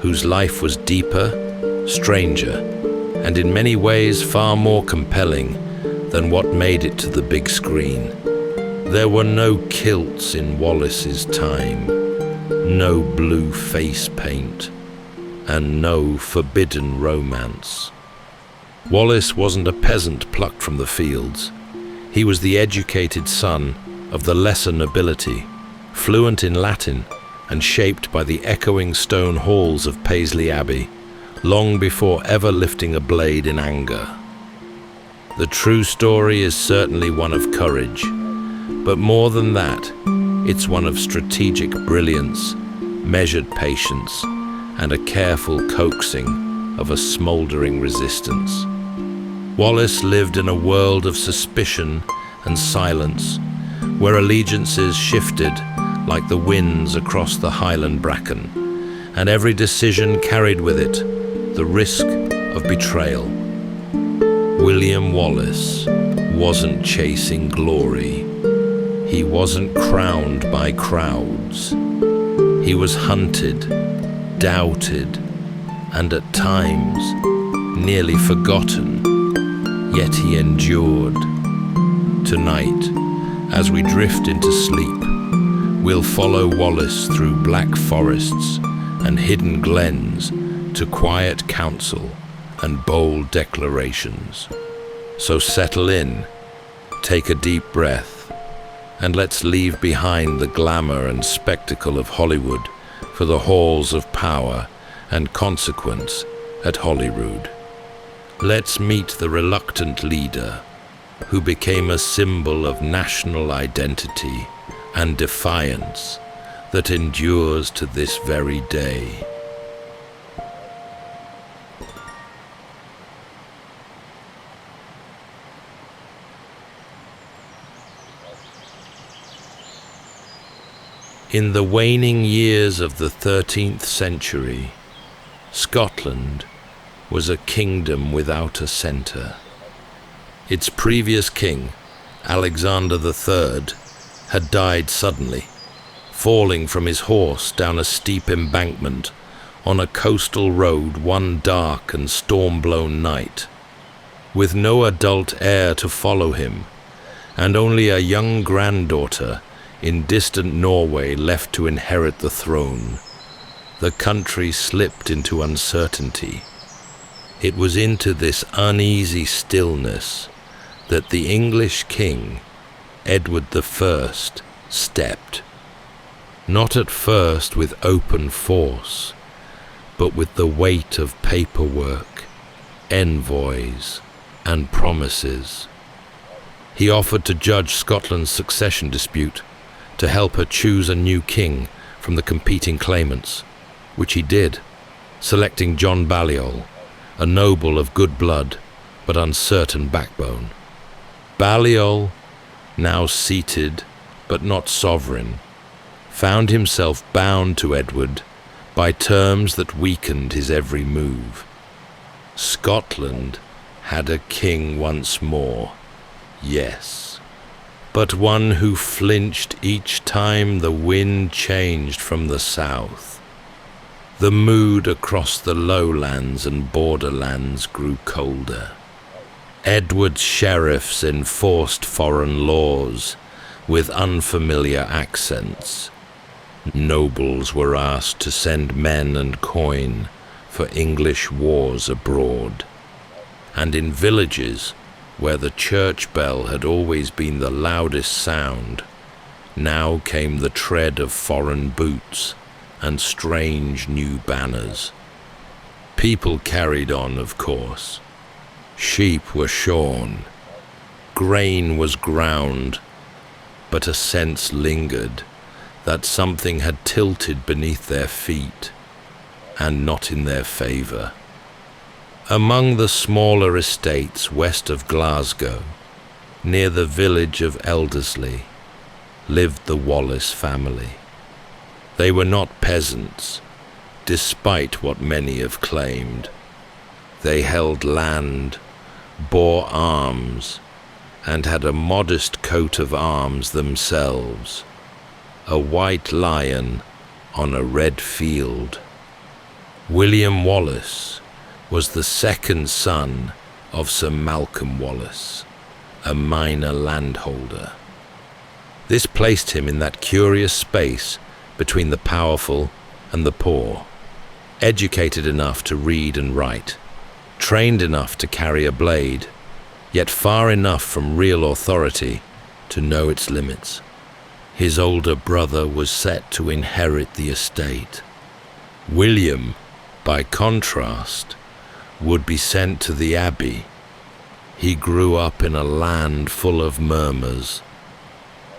whose life was deeper, stranger, and in many ways far more compelling than what made it to the big screen. There were no kilts in Wallace's time, no blue face paint, and no forbidden romance. Wallace wasn't a peasant plucked from the fields. He was the educated son of the lesser nobility, fluent in Latin and shaped by the echoing stone halls of Paisley Abbey, long before ever lifting a blade in anger. The true story is certainly one of courage, but more than that, it's one of strategic brilliance, measured patience, and a careful coaxing of a smoldering resistance. Wallace lived in a world of suspicion and silence, where allegiances shifted like the winds across the highland bracken, and every decision carried with it the risk of betrayal. William Wallace wasn't chasing glory. He wasn't crowned by crowds. He was hunted, doubted, and at times nearly forgotten, yet he endured. Tonight, as we drift into sleep, we'll follow Wallace through black forests and hidden glens to quiet counsel and bold declarations. So settle in, take a deep breath, and let's leave behind the glamour and spectacle of Hollywood for the halls of power and consequence at Holyrood. Let's meet the reluctant leader who became a symbol of national identity and defiance that endures to this very day. In the waning years of the 13th century, Scotland was a kingdom without a centre. Its previous king, Alexander III, had died suddenly, falling from his horse down a steep embankment on a coastal road one dark and storm-blown night. With no adult heir to follow him, and only a young granddaughter in distant Norway left to inherit the throne, the country slipped into uncertainty. It was into this uneasy stillness that the English king, Edward I, stepped. Not at first with open force, but with the weight of paperwork, envoys, and promises. He offered to judge Scotland's succession dispute, to help her choose a new king from the competing claimants, which he did, selecting John Balliol, a noble of good blood but uncertain backbone. Balliol, now seated but not sovereign, found himself bound to Edward by terms that weakened his every move. Scotland had a king once more, yes, but one who flinched each time the wind changed from the south. The mood across the lowlands and borderlands grew colder. Edward's sheriffs enforced foreign laws with unfamiliar accents. Nobles were asked to send men and coin for English wars abroad. And in villages, where the church bell had always been the loudest sound, now came the tread of foreign boots and strange new banners. People carried on, of course. Sheep were shorn, grain was ground, but a sense lingered that something had tilted beneath their feet, and not in their favour. Among the smaller estates west of Glasgow, near the village of Elderslie, lived the Wallace family. They were not peasants, despite what many have claimed. They held land, bore arms, and had a modest coat of arms themselves, a white lion on a red field. William Wallace was the second son of Sir Malcolm Wallace, a minor landholder. This placed him in that curious space between the powerful and the poor, educated enough to read and write, trained enough to carry a blade, yet far enough from real authority to know its limits. His older brother was set to inherit the estate. William, by contrast, would be sent to the abbey. He grew up in a land full of murmurs.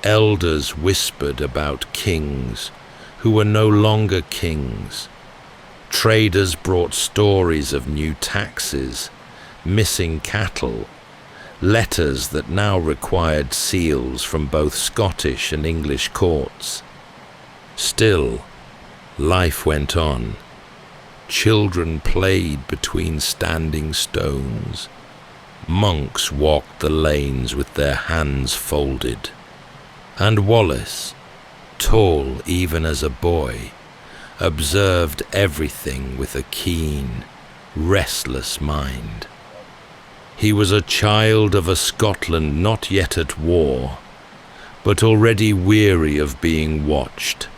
Elders whispered about kings who were no longer kings. Traders brought stories of new taxes, missing cattle, letters that now required seals from both Scottish and English courts. Still, life went on. Children played between standing stones. Monks walked the lanes with their hands folded. And Wallace, tall even as a boy, observed everything with a keen, restless mind. He was a child of a Scotland not yet at war, but already weary of being watched.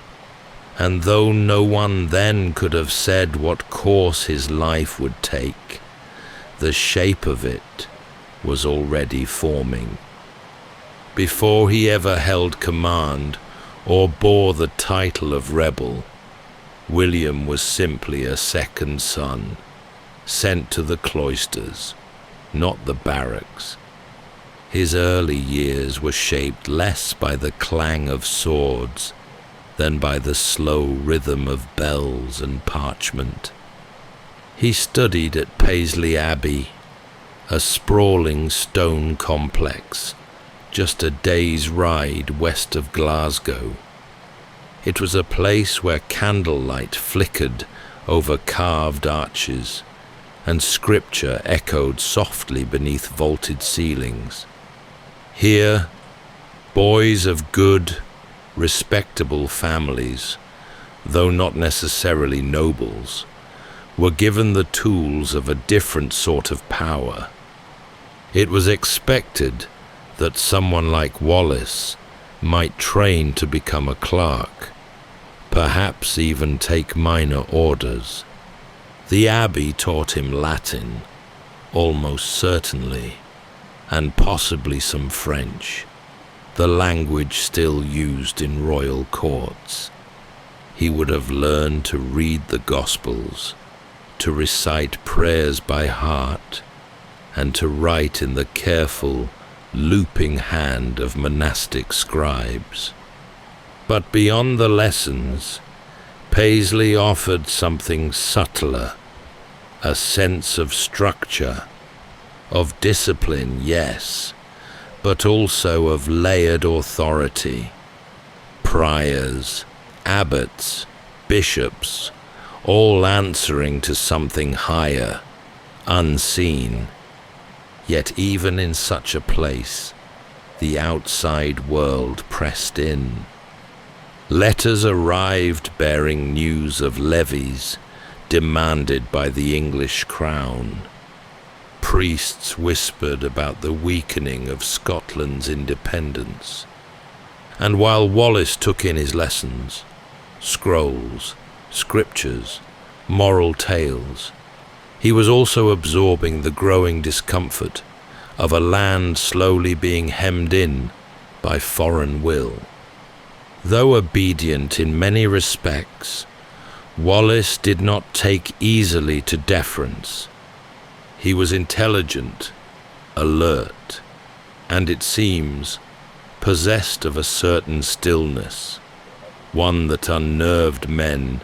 And though no one then could have said what course his life would take, the shape of it was already forming. Before he ever held command or bore the title of rebel, William was simply a second son, sent to the cloisters, not the barracks. His early years were shaped less by the clang of swords than by the slow rhythm of bells and parchment. He studied at Paisley Abbey, a sprawling stone complex, just a day's ride west of Glasgow. It was a place where candlelight flickered over carved arches, and scripture echoed softly beneath vaulted ceilings. Here, boys of good, respectable families, though not necessarily nobles, were given the tools of a different sort of power. It was expected that someone like Wallace might train to become a clerk, perhaps even take minor orders. The abbey taught him Latin, almost certainly, and possibly some French, the language still used in royal courts. He would have learned to read the Gospels, to recite prayers by heart, and to write in the careful, looping hand of monastic scribes. But beyond the lessons, Paisley offered something subtler, a sense of structure, of discipline, yes, but also of layered authority. Priors, abbots, bishops, all answering to something higher, unseen. Yet even in such a place, the outside world pressed in. Letters arrived bearing news of levies demanded by the English crown. Priests whispered about the weakening of Scotland's independence. And while Wallace took in his lessons, scrolls, scriptures, moral tales, he was also absorbing the growing discomfort of a land slowly being hemmed in by foreign will. Though obedient in many respects, Wallace did not take easily to deference. He was intelligent, alert, and it seems, possessed of a certain stillness, one that unnerved men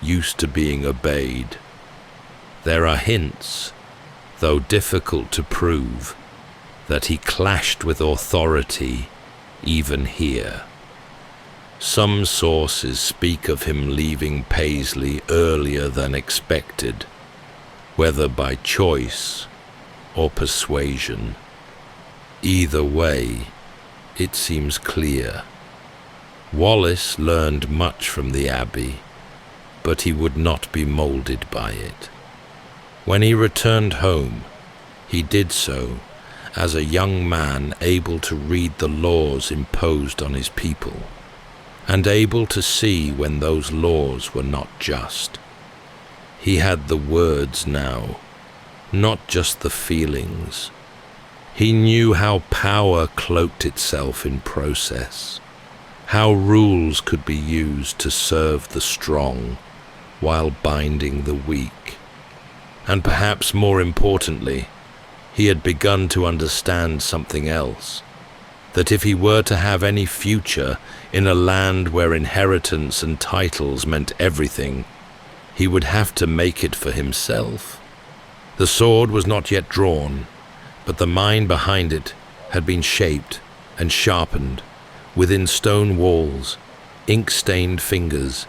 used to being obeyed. There are hints, though difficult to prove, that he clashed with authority even here. Some sources speak of him leaving Paisley earlier than expected, whether by choice or persuasion. Either way, it seems clear. Wallace learned much from the Abbey, but he would not be molded by it. When he returned home, he did so as a young man able to read the laws imposed on his people, and able to see when those laws were not just. He had the words now, not just the feelings. He knew how power cloaked itself in process, how rules could be used to serve the strong while binding the weak. And perhaps more importantly, he had begun to understand something else, that if he were to have any future in a land where inheritance and titles meant everything, he would have to make it for himself. The sword was not yet drawn, but the mind behind it had been shaped and sharpened within stone walls, ink-stained fingers,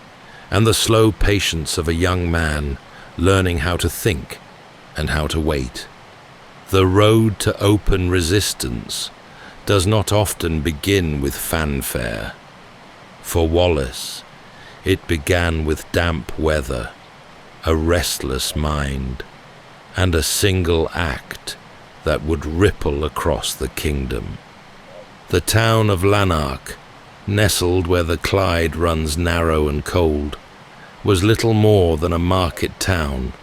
and the slow patience of a young man learning how to think and how to wait. The road to open resistance does not often begin with fanfare. For Wallace, it began with damp weather, a restless mind, and a single act that would ripple across the kingdom. The town of Lanark, nestled where the Clyde runs narrow and cold, was little more than a market town,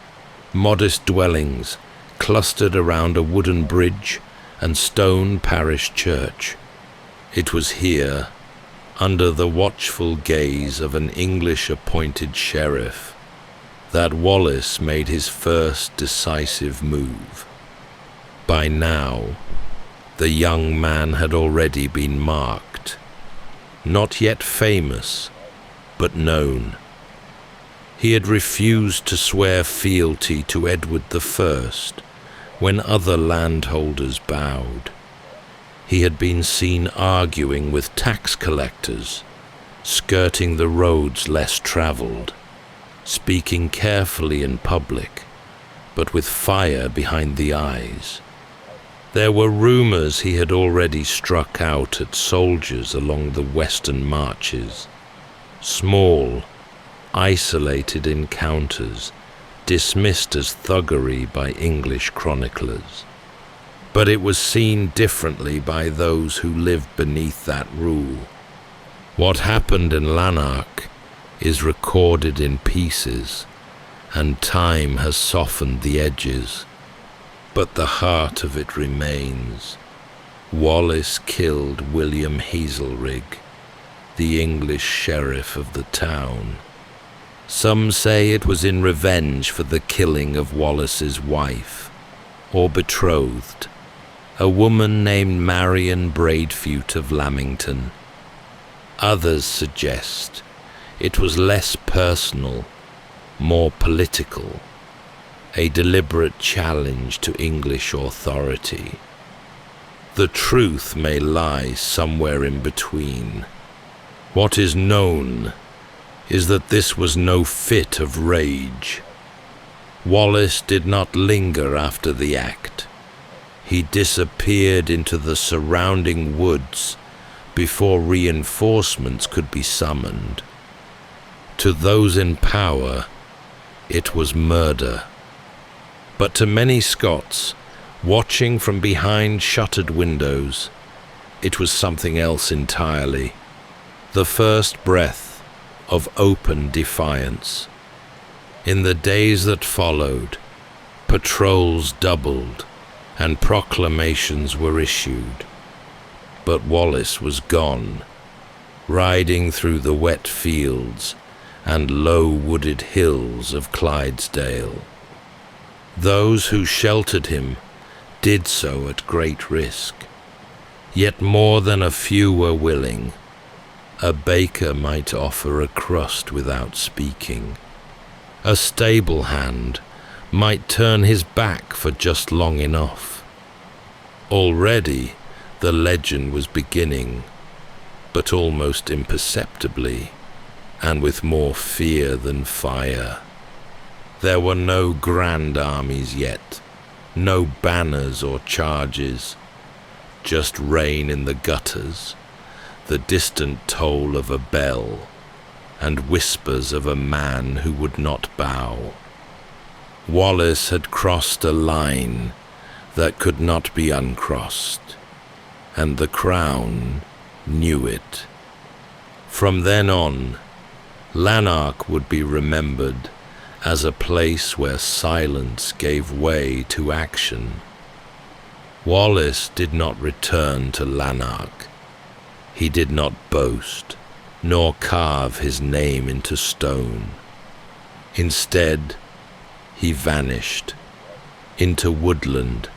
modest dwellings clustered around a wooden bridge and stone parish church. It was here, under the watchful gaze of an English-appointed sheriff, that Wallace made his first decisive move. By now, the young man had already been marked, not yet famous, but known. He had refused to swear fealty to Edward I when other landholders bowed. He had been seen arguing with tax collectors, skirting the roads less traveled, speaking carefully in public, but with fire behind the eyes. There were rumors he had already struck out at soldiers along the western marches, small, isolated encounters dismissed as thuggery by English chroniclers. But it was seen differently by those who lived beneath that rule. What happened in Lanark is recorded in pieces, and time has softened the edges. But the heart of it remains. Wallace killed William Hazelrig, the English sheriff of the town. Some say it was in revenge for the killing of Wallace's wife, or betrothed, a woman named Marion Braidfute of Lamington. Others suggest it was less personal, more political, a deliberate challenge to English authority. The truth may lie somewhere in between. What is known is that this was no fit of rage. Wallace did not linger after the act. He disappeared into the surrounding woods before reinforcements could be summoned. To those in power, it was murder. But to many Scots, watching from behind shuttered windows, it was something else entirely. The first breath of open defiance. In the days that followed, patrols doubled, and proclamations were issued. But Wallace was gone, riding through the wet fields and low-wooded hills of Clydesdale. Those who sheltered him did so at great risk, yet more than a few were willing. A baker might offer a crust without speaking. A stable hand might turn his back for just long enough. Already the legend was beginning, but almost imperceptibly, and with more fear than fire. There were no grand armies yet, no banners or charges, just rain in the gutters, the distant toll of a bell, and whispers of a man who would not bow. Wallace had crossed a line that could not be uncrossed, and the Crown knew it. From then on, Lanark would be remembered as a place where silence gave way to action. Wallace did not return to Lanark. He did not boast, nor carve his name into stone. Instead, he vanished into woodland,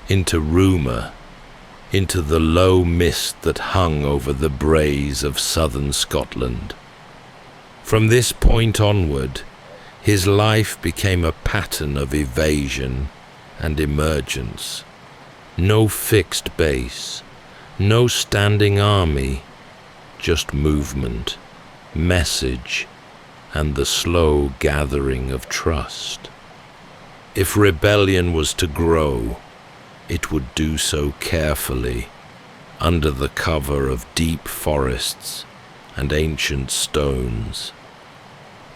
into rumour, into the low mist that hung over the braes of southern Scotland. From this point onward, his life became a pattern of evasion and emergence. No fixed base, no standing army, just movement, message, and the slow gathering of trust. If rebellion was to grow, it would do so carefully, under the cover of deep forests and ancient stones.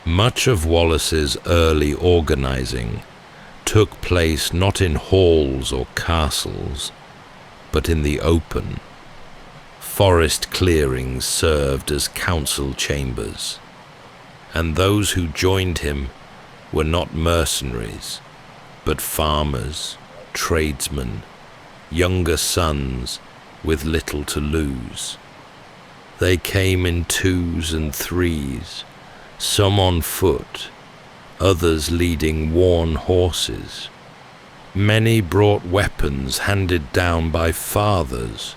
Much of Wallace's early organizing took place not in halls or castles, but in the open. Forest clearings served as council chambers, and those who joined him were not mercenaries, but farmers, tradesmen, younger sons with little to lose. They came in twos and threes, some on foot, others leading worn horses. Many brought weapons handed down by fathers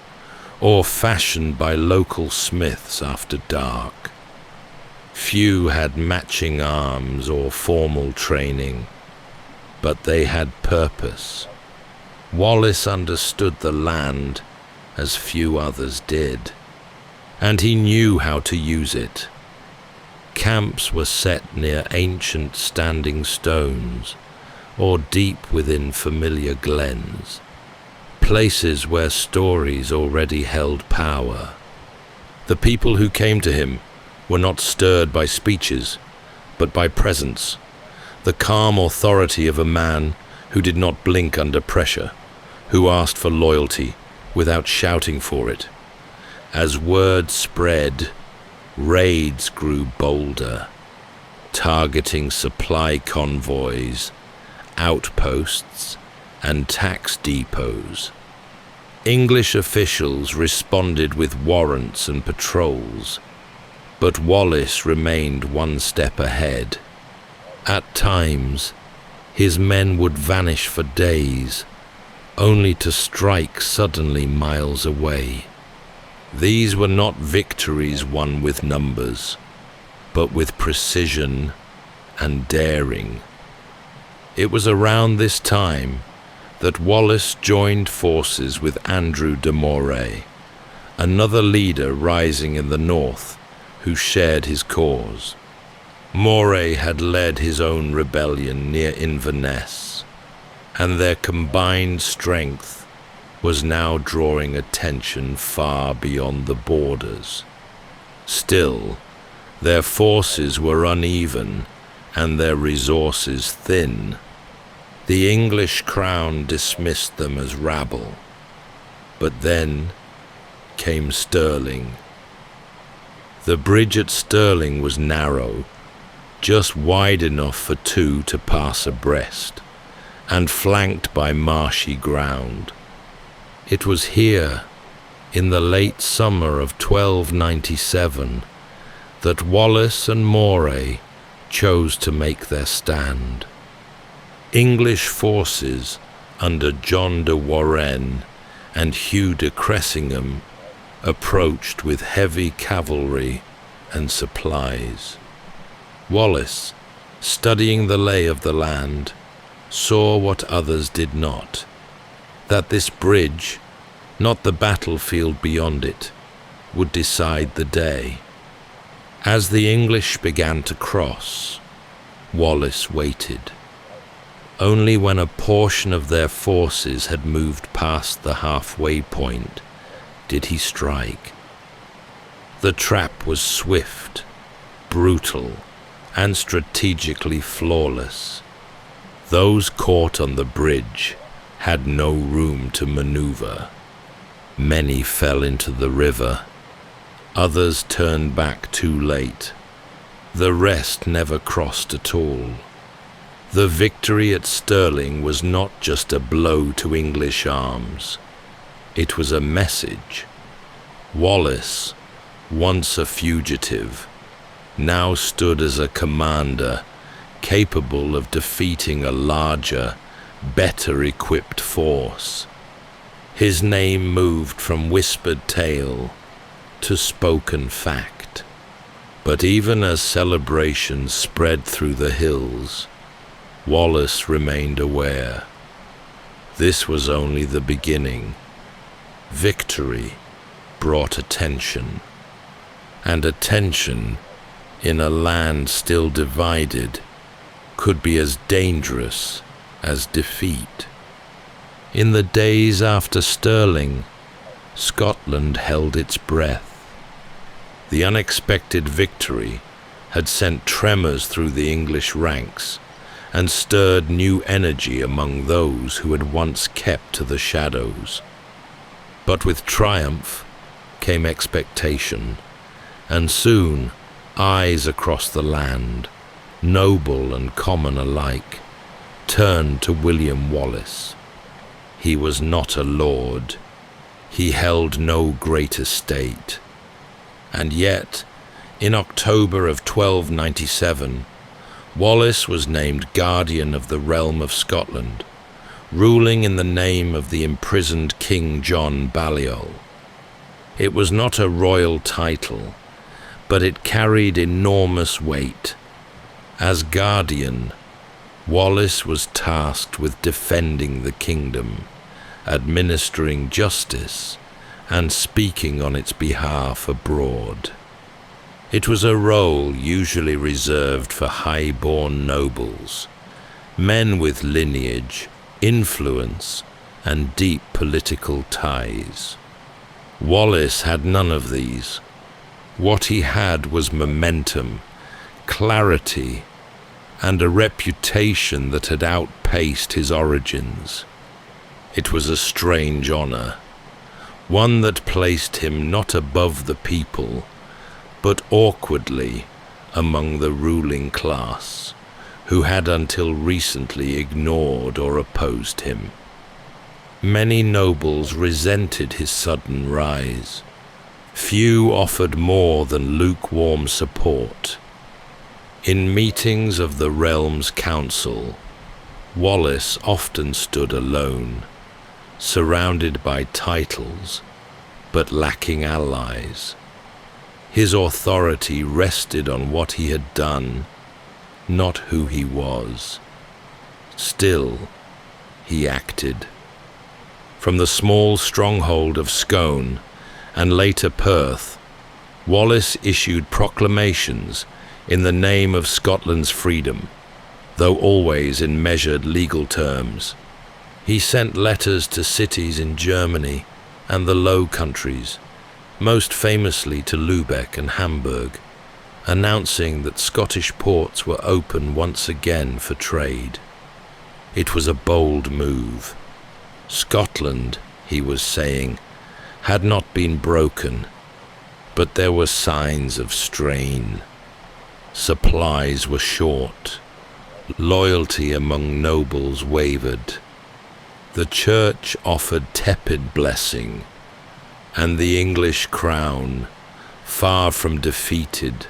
or fashioned by local smiths after dark. Few had matching arms or formal training, but they had purpose. Wallace understood the land as few others did, and he knew how to use it. Camps were set near ancient standing stones, or deep within familiar glens, places where stories already held power. The people who came to him were not stirred by speeches, but by presence, the calm authority of a man who did not blink under pressure, who asked for loyalty without shouting for it. As word spread, raids grew bolder, targeting supply convoys, outposts, and tax depots. English officials responded with warrants and patrols, but Wallace remained one step ahead. At times, his men would vanish for days, only to strike suddenly miles away. These were not victories won with numbers, but with precision and daring. It was around this time that Wallace joined forces with Andrew de Moray, another leader rising in the north who shared his cause. Moray had led his own rebellion near Inverness, and their combined strength was now drawing attention far beyond the borders. Still, their forces were uneven and their resources thin. The English crown dismissed them as rabble. But then came Stirling. The bridge at Stirling was narrow, just wide enough for two to pass abreast, and flanked by marshy ground. It was here, in the late summer of 1297, that Wallace and Moray chose to make their stand. English forces under John de Warenne and Hugh de Cressingham approached with heavy cavalry and supplies. Wallace, studying the lay of the land, saw what others did not, that this bridge, not the battlefield beyond it, would decide the day. As the English began to cross, Wallace waited. Only when a portion of their forces had moved past the halfway point did he strike. The trap was swift, brutal, and strategically flawless. Those caught on the bridge had no room to maneuver. Many fell into the river. Others turned back too late. The rest never crossed at all. The victory at Stirling was not just a blow to English arms. It was a message. Wallace, once a fugitive, now stood as a commander capable of defeating a larger, better equipped force. His name moved from whispered tale to spoken fact. But even as celebrations spread through the hills, Wallace remained aware. This was only the beginning. Victory brought attention, and attention in a land still divided could be as dangerous as defeat. In the days after Stirling, Scotland held its breath. The unexpected victory had sent tremors through the English ranks and stirred new energy among those who had once kept to the shadows. But with triumph came expectation, and soon eyes across the land, noble and common alike, turned to William Wallace. He was not a lord. He held no great estate. And yet, in October of 1297, Wallace was named Guardian of the Realm of Scotland, ruling in the name of the imprisoned King John Balliol. It was not a royal title, but it carried enormous weight. As Guardian, Wallace was tasked with defending the kingdom, administering justice, and speaking on its behalf abroad. It was a role usually reserved for high-born nobles, men with lineage, influence, and deep political ties. Wallace had none of these. What he had was momentum, clarity, and a reputation that had outpaced his origins. It was a strange honor, one that placed him not above the people, but awkwardly among the ruling class, who had until recently ignored or opposed him. Many nobles resented his sudden rise. Few offered more than lukewarm support. In meetings of the realm's council, Wallace often stood alone, surrounded by titles, but lacking allies. His authority rested on what he had done, not who he was. Still, he acted. From the small stronghold of Scone, and later Perth, Wallace issued proclamations in the name of Scotland's freedom, though always in measured legal terms. He sent letters to cities in Germany and the Low Countries, most famously to Lubeck and Hamburg, announcing that Scottish ports were open once again for trade. It was a bold move. Scotland, he was saying, had not been broken, but there were signs of strain. Supplies were short. Loyalty among nobles wavered. The church offered tepid blessing, and the English crown, far from defeated,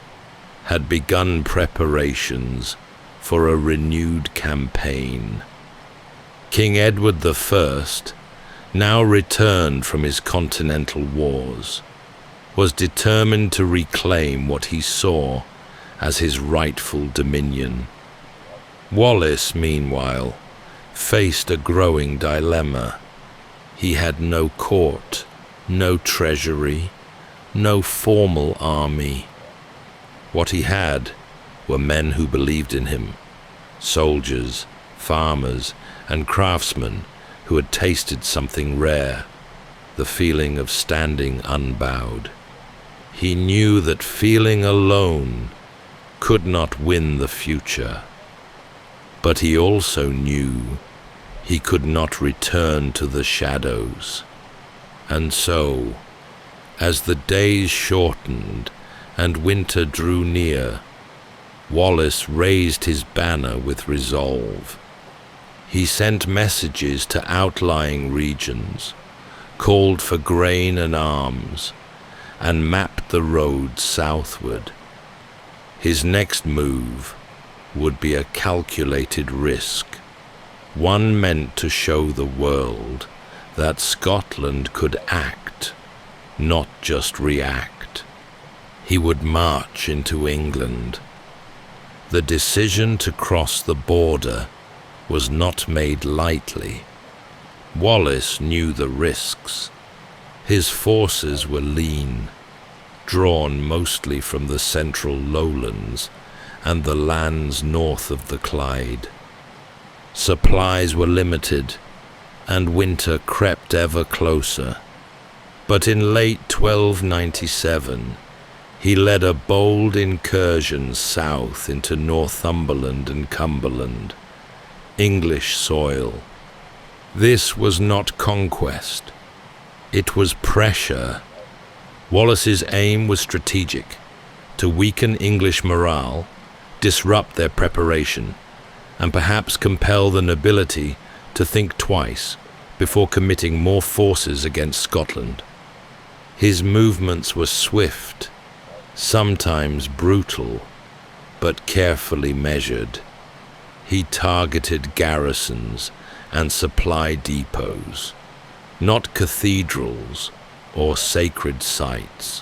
had begun preparations for a renewed campaign. King Edward I, now returned from his continental wars, was determined to reclaim what he saw as his rightful dominion. Wallace, meanwhile, faced a growing dilemma. He had no court, no treasury, no formal army. What he had were men who believed in him, soldiers, farmers, and craftsmen who had tasted something rare, the feeling of standing unbowed. He knew that feeling alone could not win the future, but he also knew he could not return to the shadows. And so, as the days shortened and winter drew near, Wallace raised his banner with resolve. He sent messages to outlying regions, called for grain and arms, and mapped the road southward. His next move would be a calculated risk, one meant to show the world that Scotland could act, not just react. He would march into England. The decision to cross the border was not made lightly. Wallace knew the risks. His forces were lean, drawn mostly from the central lowlands and the lands north of the Clyde. Supplies were limited, and winter crept ever closer. But in late 1297, he led a bold incursion south into Northumberland and Cumberland, English soil. This was not conquest. It was pressure. Wallace's aim was strategic: to weaken English morale, disrupt their preparation, and perhaps compel the nobility to think twice before committing more forces against Scotland. His movements were swift, sometimes brutal, but carefully measured. He targeted garrisons and supply depots, not cathedrals or sacred sites.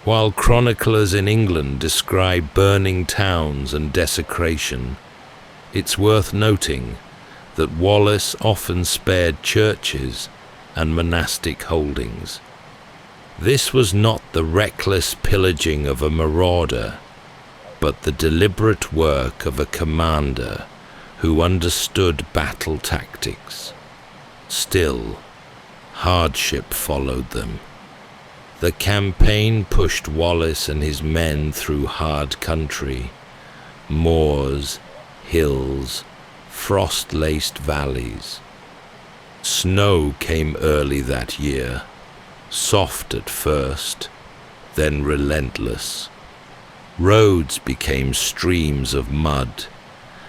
While chroniclers in England describe burning towns and desecration, it's worth noting that Wallace often spared churches and monastic holdings. This was not the reckless pillaging of a marauder, but the deliberate work of a commander who understood battle tactics. Still, hardship followed them. The campaign pushed Wallace and his men through hard country, moors, hills, frost-laced valleys. Snow came early that year, soft at first, then relentless. Roads became streams of mud,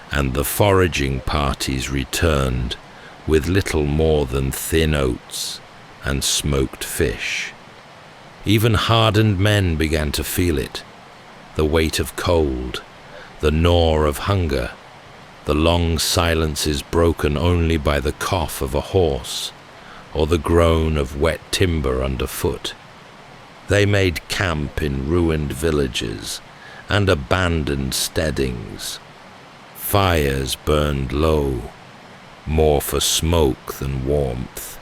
and the foraging parties returned with little more than thin oats and smoked fish. Even hardened men began to feel it: the weight of cold, the gnaw of hunger, the long silences broken only by the cough of a horse or the groan of wet timber underfoot. They made camp in ruined villages and abandoned steadings. Fires burned low, more for smoke than warmth.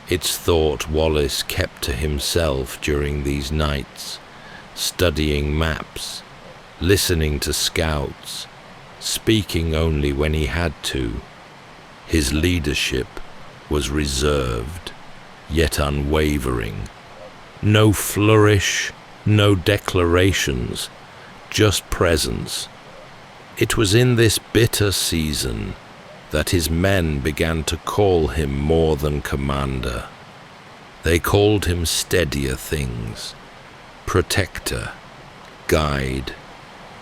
It's thought Wallace kept to himself during these nights, studying maps, listening to scouts, speaking only when he had to. His leadership was reserved, yet unwavering. No flourish, no declarations, just presence. It was in this bitter season that his men began to call him more than commander. They called him steadier things: protector, guide,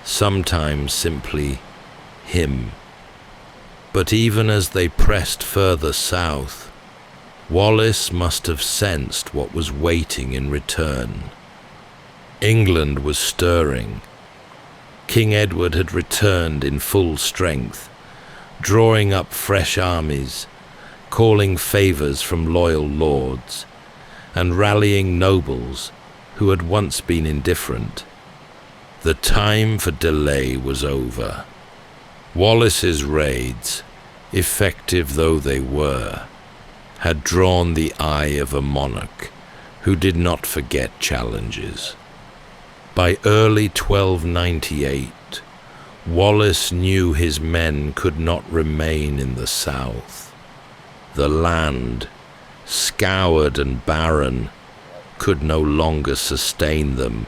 sometimes simply him. But even as they pressed further south, Wallace must have sensed what was waiting in return. England was stirring. King Edward had returned in full strength, drawing up fresh armies, calling favors from loyal lords, and rallying nobles who had once been indifferent. The time for delay was over. Wallace's raids, effective though they were, had drawn the eye of a monarch who did not forget challenges. By early 1298, Wallace knew his men could not remain in the south. The land, scoured and barren, could no longer sustain them,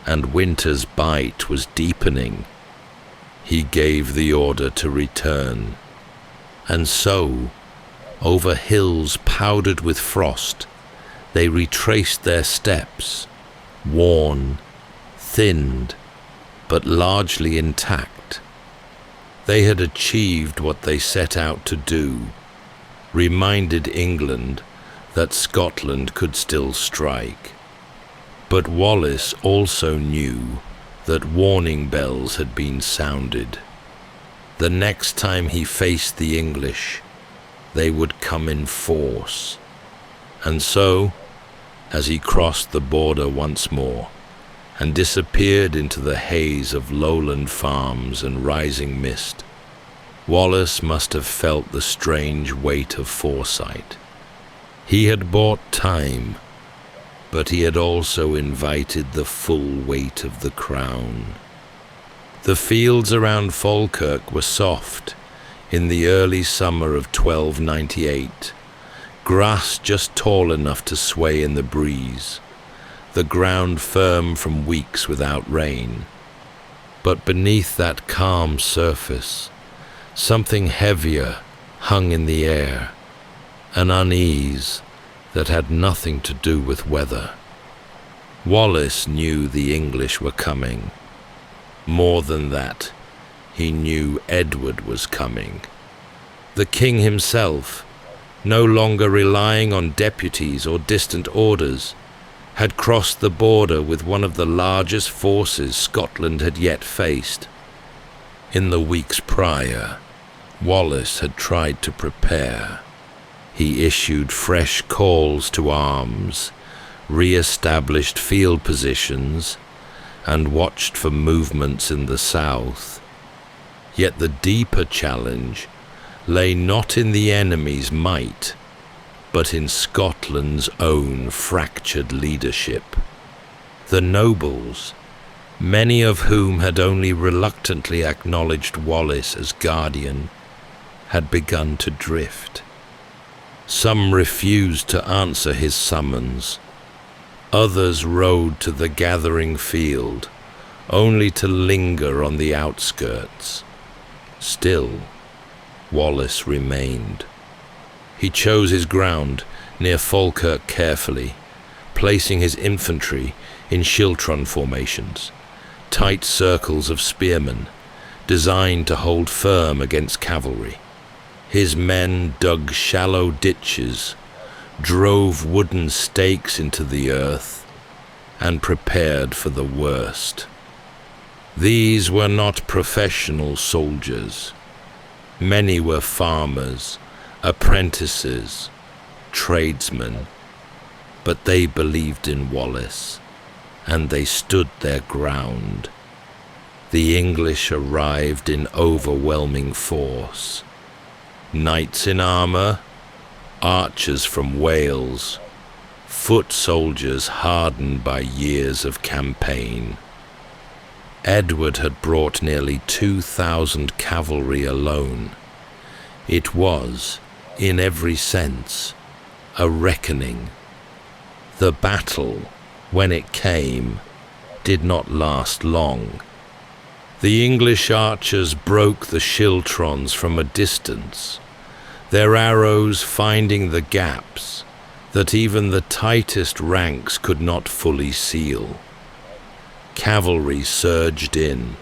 and winter's bite was deepening. He gave the order to return, and so, over hills powdered with frost, they retraced their steps, worn, thinned, but largely intact. They had achieved what they set out to do, reminded England that Scotland could still strike. But Wallace also knew that warning bells had been sounded. The next time he faced the English, they would come in force. And so, as he crossed the border once more and disappeared into the haze of lowland farms and rising mist, Wallace must have felt the strange weight of foresight. He had bought time, but he had also invited the full weight of the crown. The fields around Falkirk were soft in the early summer of 1298, grass just tall enough to sway in the breeze, the ground firm from weeks without rain. But beneath that calm surface, something heavier hung in the air, an unease that had nothing to do with weather. Wallace knew the English were coming. More than that, he knew Edward was coming. The king himself, no longer relying on deputies or distant orders, had crossed the border with one of the largest forces Scotland had yet faced. In the weeks prior, Wallace had tried to prepare. He issued fresh calls to arms, re-established field positions, and watched for movements in the south. Yet the deeper challenge lay not in the enemy's might, but in Scotland's own fractured leadership. The nobles, many of whom had only reluctantly acknowledged Wallace as guardian, had begun to drift. Some refused to answer his summons. Others rode to the gathering field, only to linger on the outskirts. Still, Wallace remained. He chose his ground near Falkirk carefully, placing his infantry in schiltron formations, tight circles of spearmen, designed to hold firm against cavalry. His men dug shallow ditches, drove wooden stakes into the earth, and prepared for the worst. These were not professional soldiers. Many were farmers, apprentices, tradesmen, but they believed in Wallace, and they stood their ground. The English arrived in overwhelming force. Knights in armor, archers from Wales, foot soldiers hardened by years of campaign. Edward had brought nearly 2,000 cavalry alone. It was, in every sense, a reckoning. The battle, when it came, did not last long. The English archers broke the schiltrons from a distance, their arrows finding the gaps that even the tightest ranks could not fully seal. Cavalry surged in,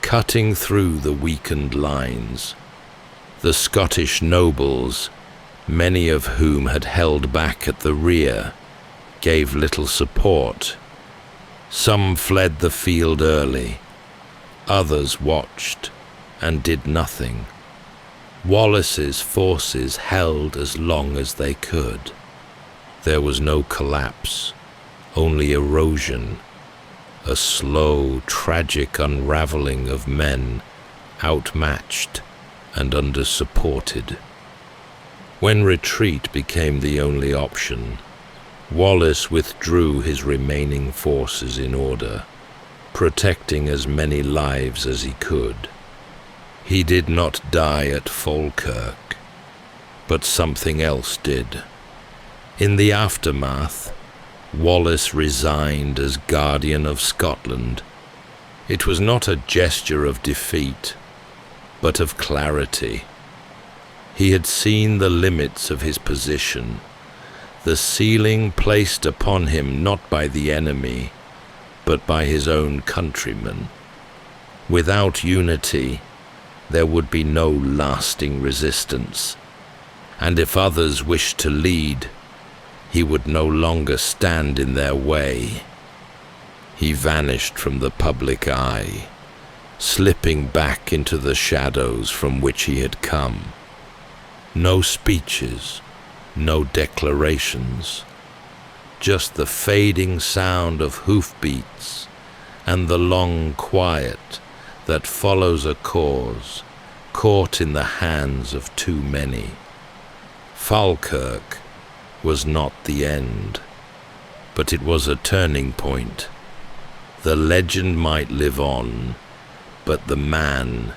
cutting through the weakened lines. The Scottish nobles, many of whom had held back at the rear, gave little support. Some fled the field early, others watched and did nothing. Wallace's forces held as long as they could. There was no collapse, only erosion, a slow, tragic unraveling of men outmatched and under-supported. When retreat became the only option, Wallace withdrew his remaining forces in order, protecting as many lives as he could. He did not die at Falkirk, but something else did. In the aftermath, Wallace resigned as Guardian of Scotland. It was not a gesture of defeat, but of clarity. He had seen the limits of his position, the ceiling placed upon him not by the enemy, but by his own countrymen. Without unity, there would be no lasting resistance, and if others wished to lead, he would no longer stand in their way. He vanished from the public eye, slipping back into the shadows from which he had come. No speeches, no declarations, just the fading sound of hoofbeats and the long quiet that follows a cause caught in the hands of too many. Falkirk was not the end, but it was a turning point. The legend might live on, but the man,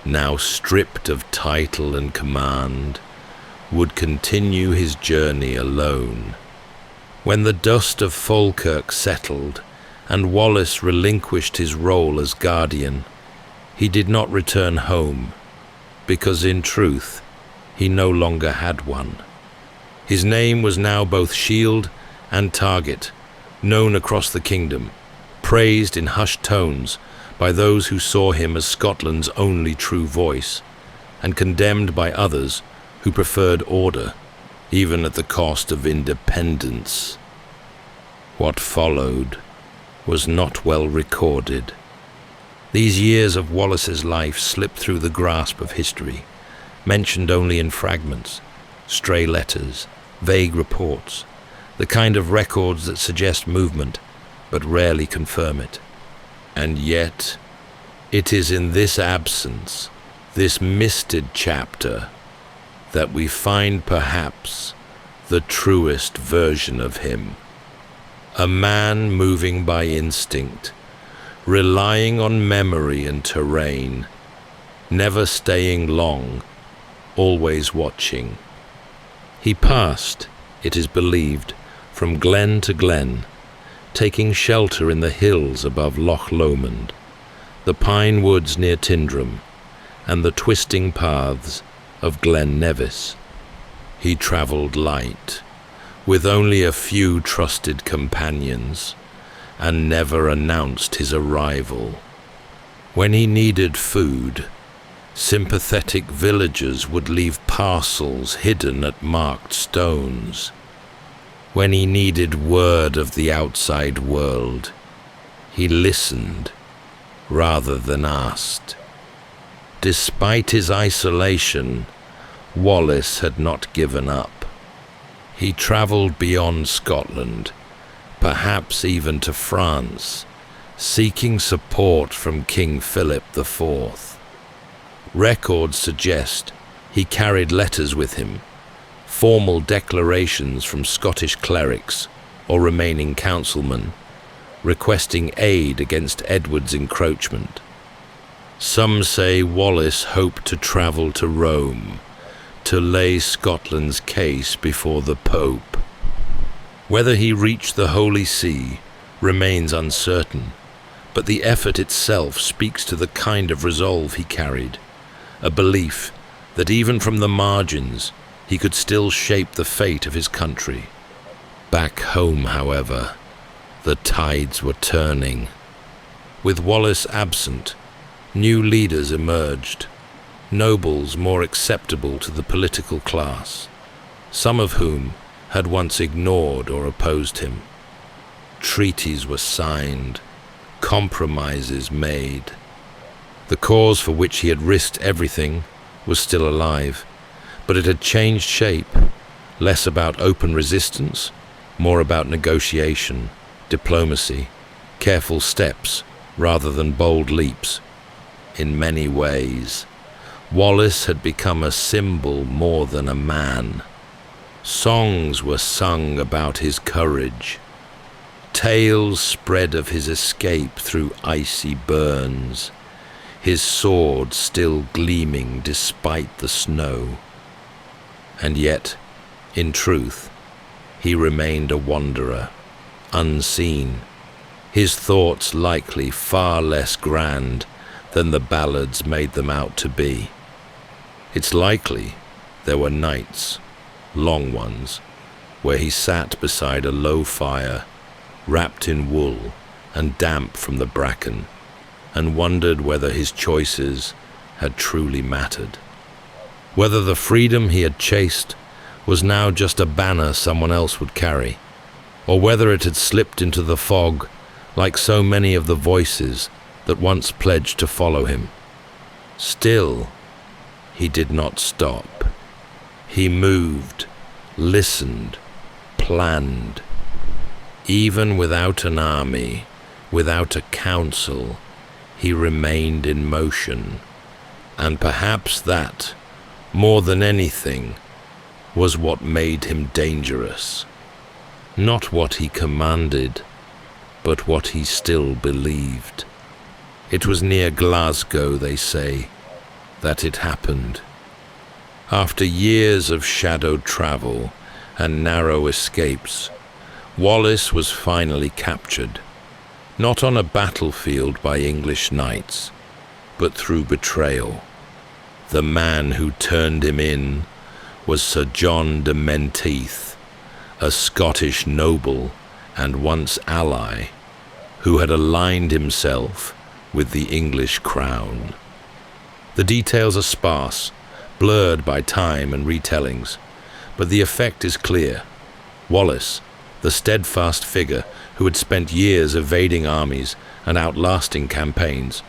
now stripped of title and command, would continue his journey alone. When the dust of Falkirk settled and Wallace relinquished his role as guardian, he did not return home, because in truth, he no longer had one. His name was now both shield and target, known across the kingdom, praised in hushed tones by those who saw him as Scotland's only true voice, and condemned by others who preferred order, even at the cost of independence. What followed was not well recorded. These years of Wallace's life slipped through the grasp of history, mentioned only in fragments, stray letters, vague reports, the kind of records that suggest movement but rarely confirm it. And yet, it is in this absence, this misted chapter, that we find perhaps the truest version of him. A man moving by instinct, relying on memory and terrain, never staying long, always watching. He passed, it is believed, from glen to glen, taking shelter in the hills above Loch Lomond, the pine woods near Tindrum, and the twisting paths of Glen Nevis. He travelled light, with only a few trusted companions, and never announced his arrival. When he needed food, sympathetic villagers would leave parcels hidden at marked stones. When he needed word of the outside world, he listened rather than asked. Despite his isolation, Wallace had not given up. He travelled beyond Scotland, perhaps even to France, seeking support from King Philip IV. Records suggest he carried letters with him, formal declarations from Scottish clerics or remaining councilmen, requesting aid against Edward's encroachment. Some say Wallace hoped to travel to Rome, to lay Scotland's case before the Pope. Whether he reached the Holy See remains uncertain, but the effort itself speaks to the kind of resolve he carried, a belief that even from the margins he could still shape the fate of his country. Back home, however, the tides were turning. With Wallace absent, New leaders emerged, nobles more acceptable to the political class, some of whom had once ignored or opposed him. Treaties were signed, compromises made. The cause for which he had risked everything was still alive, but it had changed shape, less about open resistance, more about negotiation, diplomacy, careful steps rather than bold leaps. In many ways, Wallace had become a symbol more than a man. Songs were sung about his courage. Tales spread of his escape through icy burns, his sword still gleaming despite the snow. And yet, in truth, he remained a wanderer, unseen, his thoughts likely far less grand than the ballads made them out to be. It's likely there were nights, long ones, where he sat beside a low fire, wrapped in wool and damp from the bracken, and wondered whether his choices had truly mattered. Whether the freedom he had chased was now just a banner someone else would carry, or whether it had slipped into the fog like so many of the voices that once pledged to follow him. Still, he did not stop. He moved, listened, planned. Even without an army, without a council, he remained in motion. And perhaps that, more than anything, was what made him dangerous. Not what he commanded, but what he still believed. It was near Glasgow, they say, that it happened. After years of shadowed travel and narrow escapes, Wallace was finally captured, not on a battlefield by English knights, but through betrayal. The man who turned him in was Sir John de Menteith, a Scottish noble and once ally, who had aligned himself with the English crown. The details are sparse, blurred by time and retellings, but the effect is clear. Wallace, the steadfast figure who had spent years evading armies and outlasting campaigns,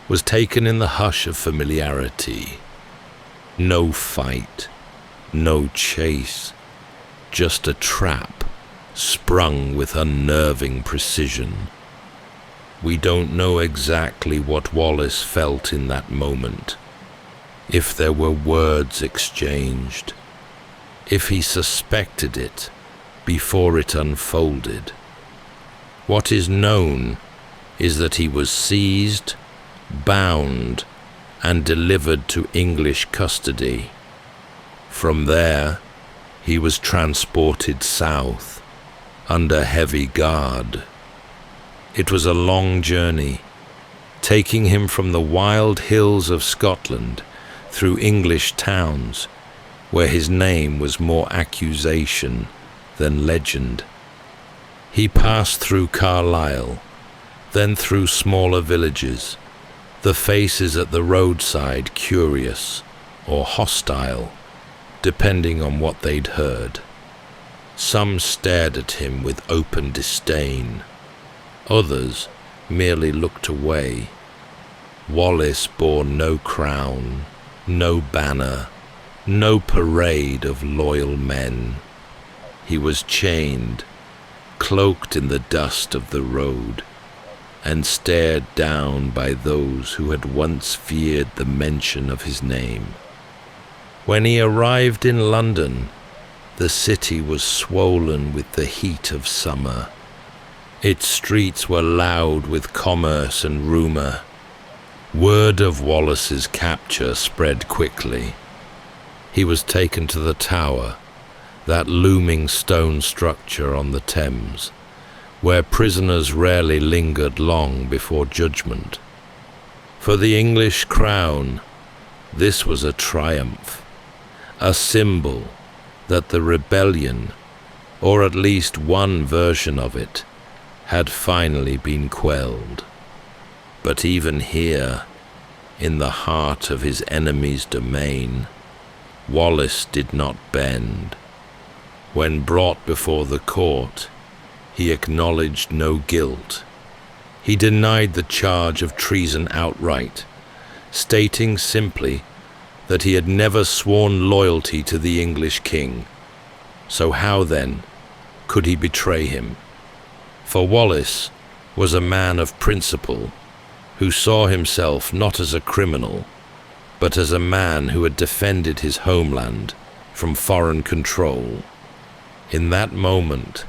was taken in the hush of familiarity. No fight, no chase, just a trap sprung with unnerving precision. We don't know exactly what Wallace felt in that moment, if there were words exchanged, if he suspected it before it unfolded. What is known is that he was seized, bound, and delivered to English custody. From there, he was transported south, under heavy guard. It was a long journey, taking him from the wild hills of Scotland through English towns, where his name was more accusation than legend. He passed through Carlisle, then through smaller villages, the faces at the roadside curious or hostile, depending on what they'd heard. Some stared at him with open disdain. Others merely looked away. Wallace bore no crown, no banner, no parade of loyal men. He was chained, cloaked in the dust of the road, and stared down by those who had once feared the mention of his name. When he arrived in London, the city was swollen with the heat of summer. Its streets were loud with commerce and rumor. Word of Wallace's capture spread quickly. He was taken to the Tower, that looming stone structure on the Thames, where prisoners rarely lingered long before judgment. For the English crown, this was a triumph, a symbol that the rebellion, or at least one version of it, had finally been quelled. But even here, in the heart of his enemy's domain, Wallace did not bend. When brought before the court, he acknowledged no guilt. He denied the charge of treason outright, stating simply that he had never sworn loyalty to the English king. So how, then, could he betray him? For Wallace was a man of principle, who saw himself not as a criminal, but as a man who had defended his homeland from foreign control. In that moment,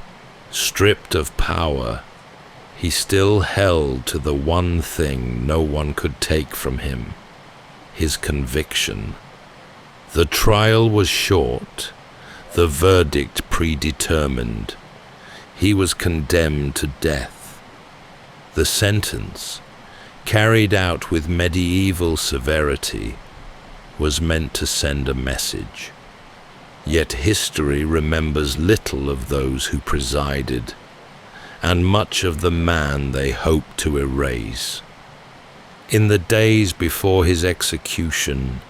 stripped of power, he still held to the one thing no one could take from him: his conviction. The trial was short, the verdict predetermined. He was condemned to death. The sentence, carried out with medieval severity, was meant to send a message. Yet history remembers little of those who presided, and much of the man they hoped to erase. In the days before his execution,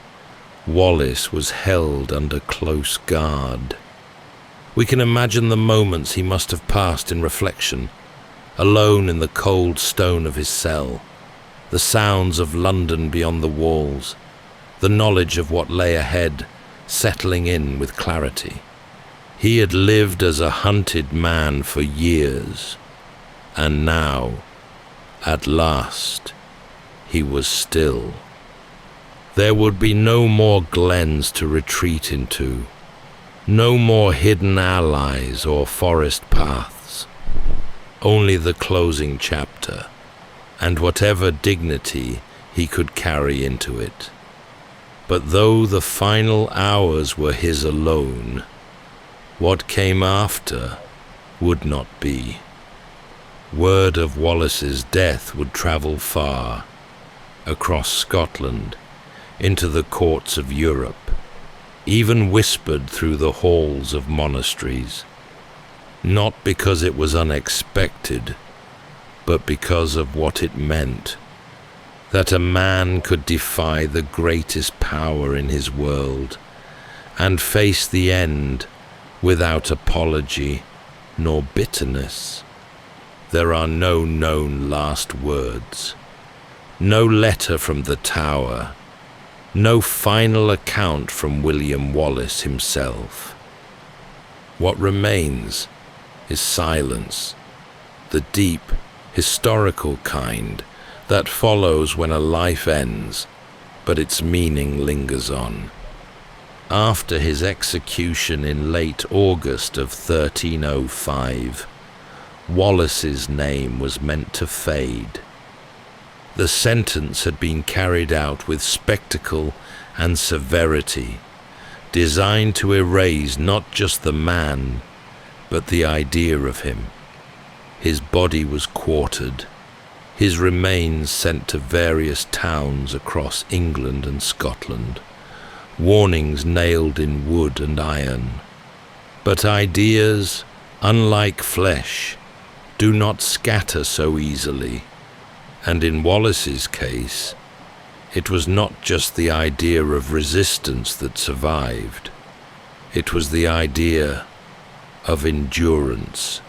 Wallace was held under close guard. We can imagine the moments he must have passed in reflection, alone in the cold stone of his cell, the sounds of London beyond the walls, the knowledge of what lay ahead settling in with clarity. He had lived as a hunted man for years, and now, at last, he was still. There would be no more glens to retreat into, no more hidden allies or forest paths, only the closing chapter, and whatever dignity he could carry into it. But though the final hours were his alone, what came after would not be. Word of Wallace's death would travel far, across Scotland, into the courts of Europe, even whispered through the halls of monasteries, not because it was unexpected, but because of what it meant, that a man could defy the greatest power in his world and face the end without apology nor bitterness. There are no known last words, no letter from the Tower, no final account from William Wallace himself. What remains is silence, the deep, historical kind that follows when a life ends, but its meaning lingers on. After his execution in late August of 1305, Wallace's name was meant to fade. The sentence had been carried out with spectacle and severity, designed to erase not just the man, but the idea of him. His body was quartered, his remains sent to various towns across England and Scotland, warnings nailed in wood and iron. But ideas, unlike flesh, do not scatter so easily, and in Wallace's case, it was not just the idea of resistance that survived. It was the idea of endurance,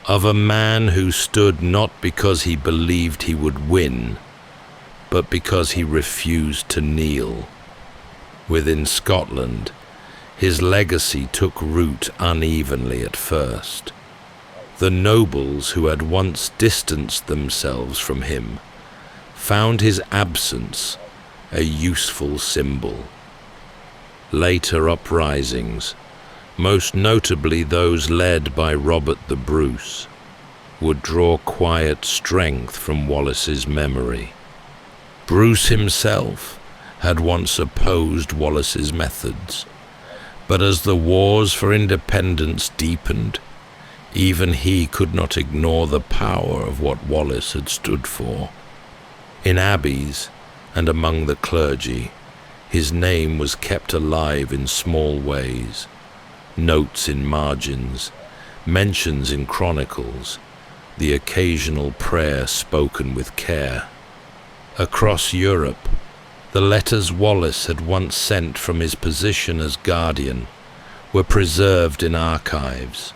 of a man who stood not because he believed he would win, but because he refused to kneel. Within Scotland, his legacy took root unevenly at first. The nobles who had once distanced themselves from him found his absence a useful symbol. Later uprisings, most notably those led by Robert the Bruce, would draw quiet strength from Wallace's memory. Bruce himself had once opposed Wallace's methods, but as the wars for independence deepened, even he could not ignore the power of what Wallace had stood for. In abbeys and among the clergy, his name was kept alive in small ways. Notes in margins, mentions in chronicles, the occasional prayer spoken with care. Across Europe, The letters Wallace had once sent from his position as guardian were preserved in archives,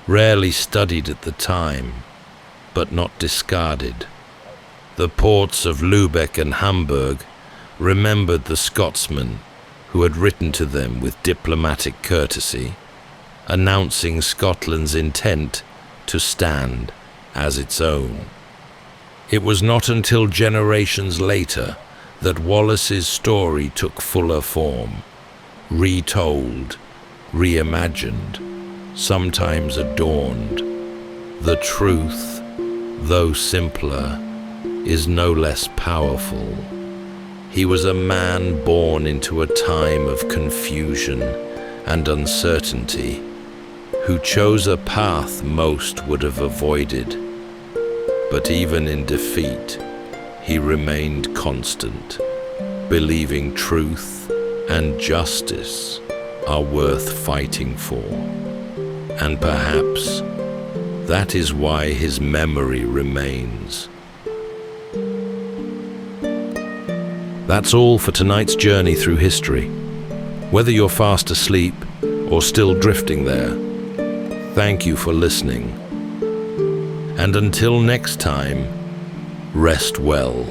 rarely studied at the time, but not discarded. The ports of Lübeck and Hamburg remembered the Scotsman who had written to them with diplomatic courtesy, announcing Scotland's intent to stand as its own. It was not until generations later that Wallace's story took fuller form, retold, reimagined, sometimes adorned. The truth, though simpler, is no less powerful. He was a man born into a time of confusion and uncertainty, who chose a path most would have avoided. But even in defeat, he remained constant, believing truth and justice are worth fighting for. And perhaps that is why his memory remains. That's all for tonight's journey through history. Whether you're fast asleep or still drifting there, thank you for listening. And until next time, rest well.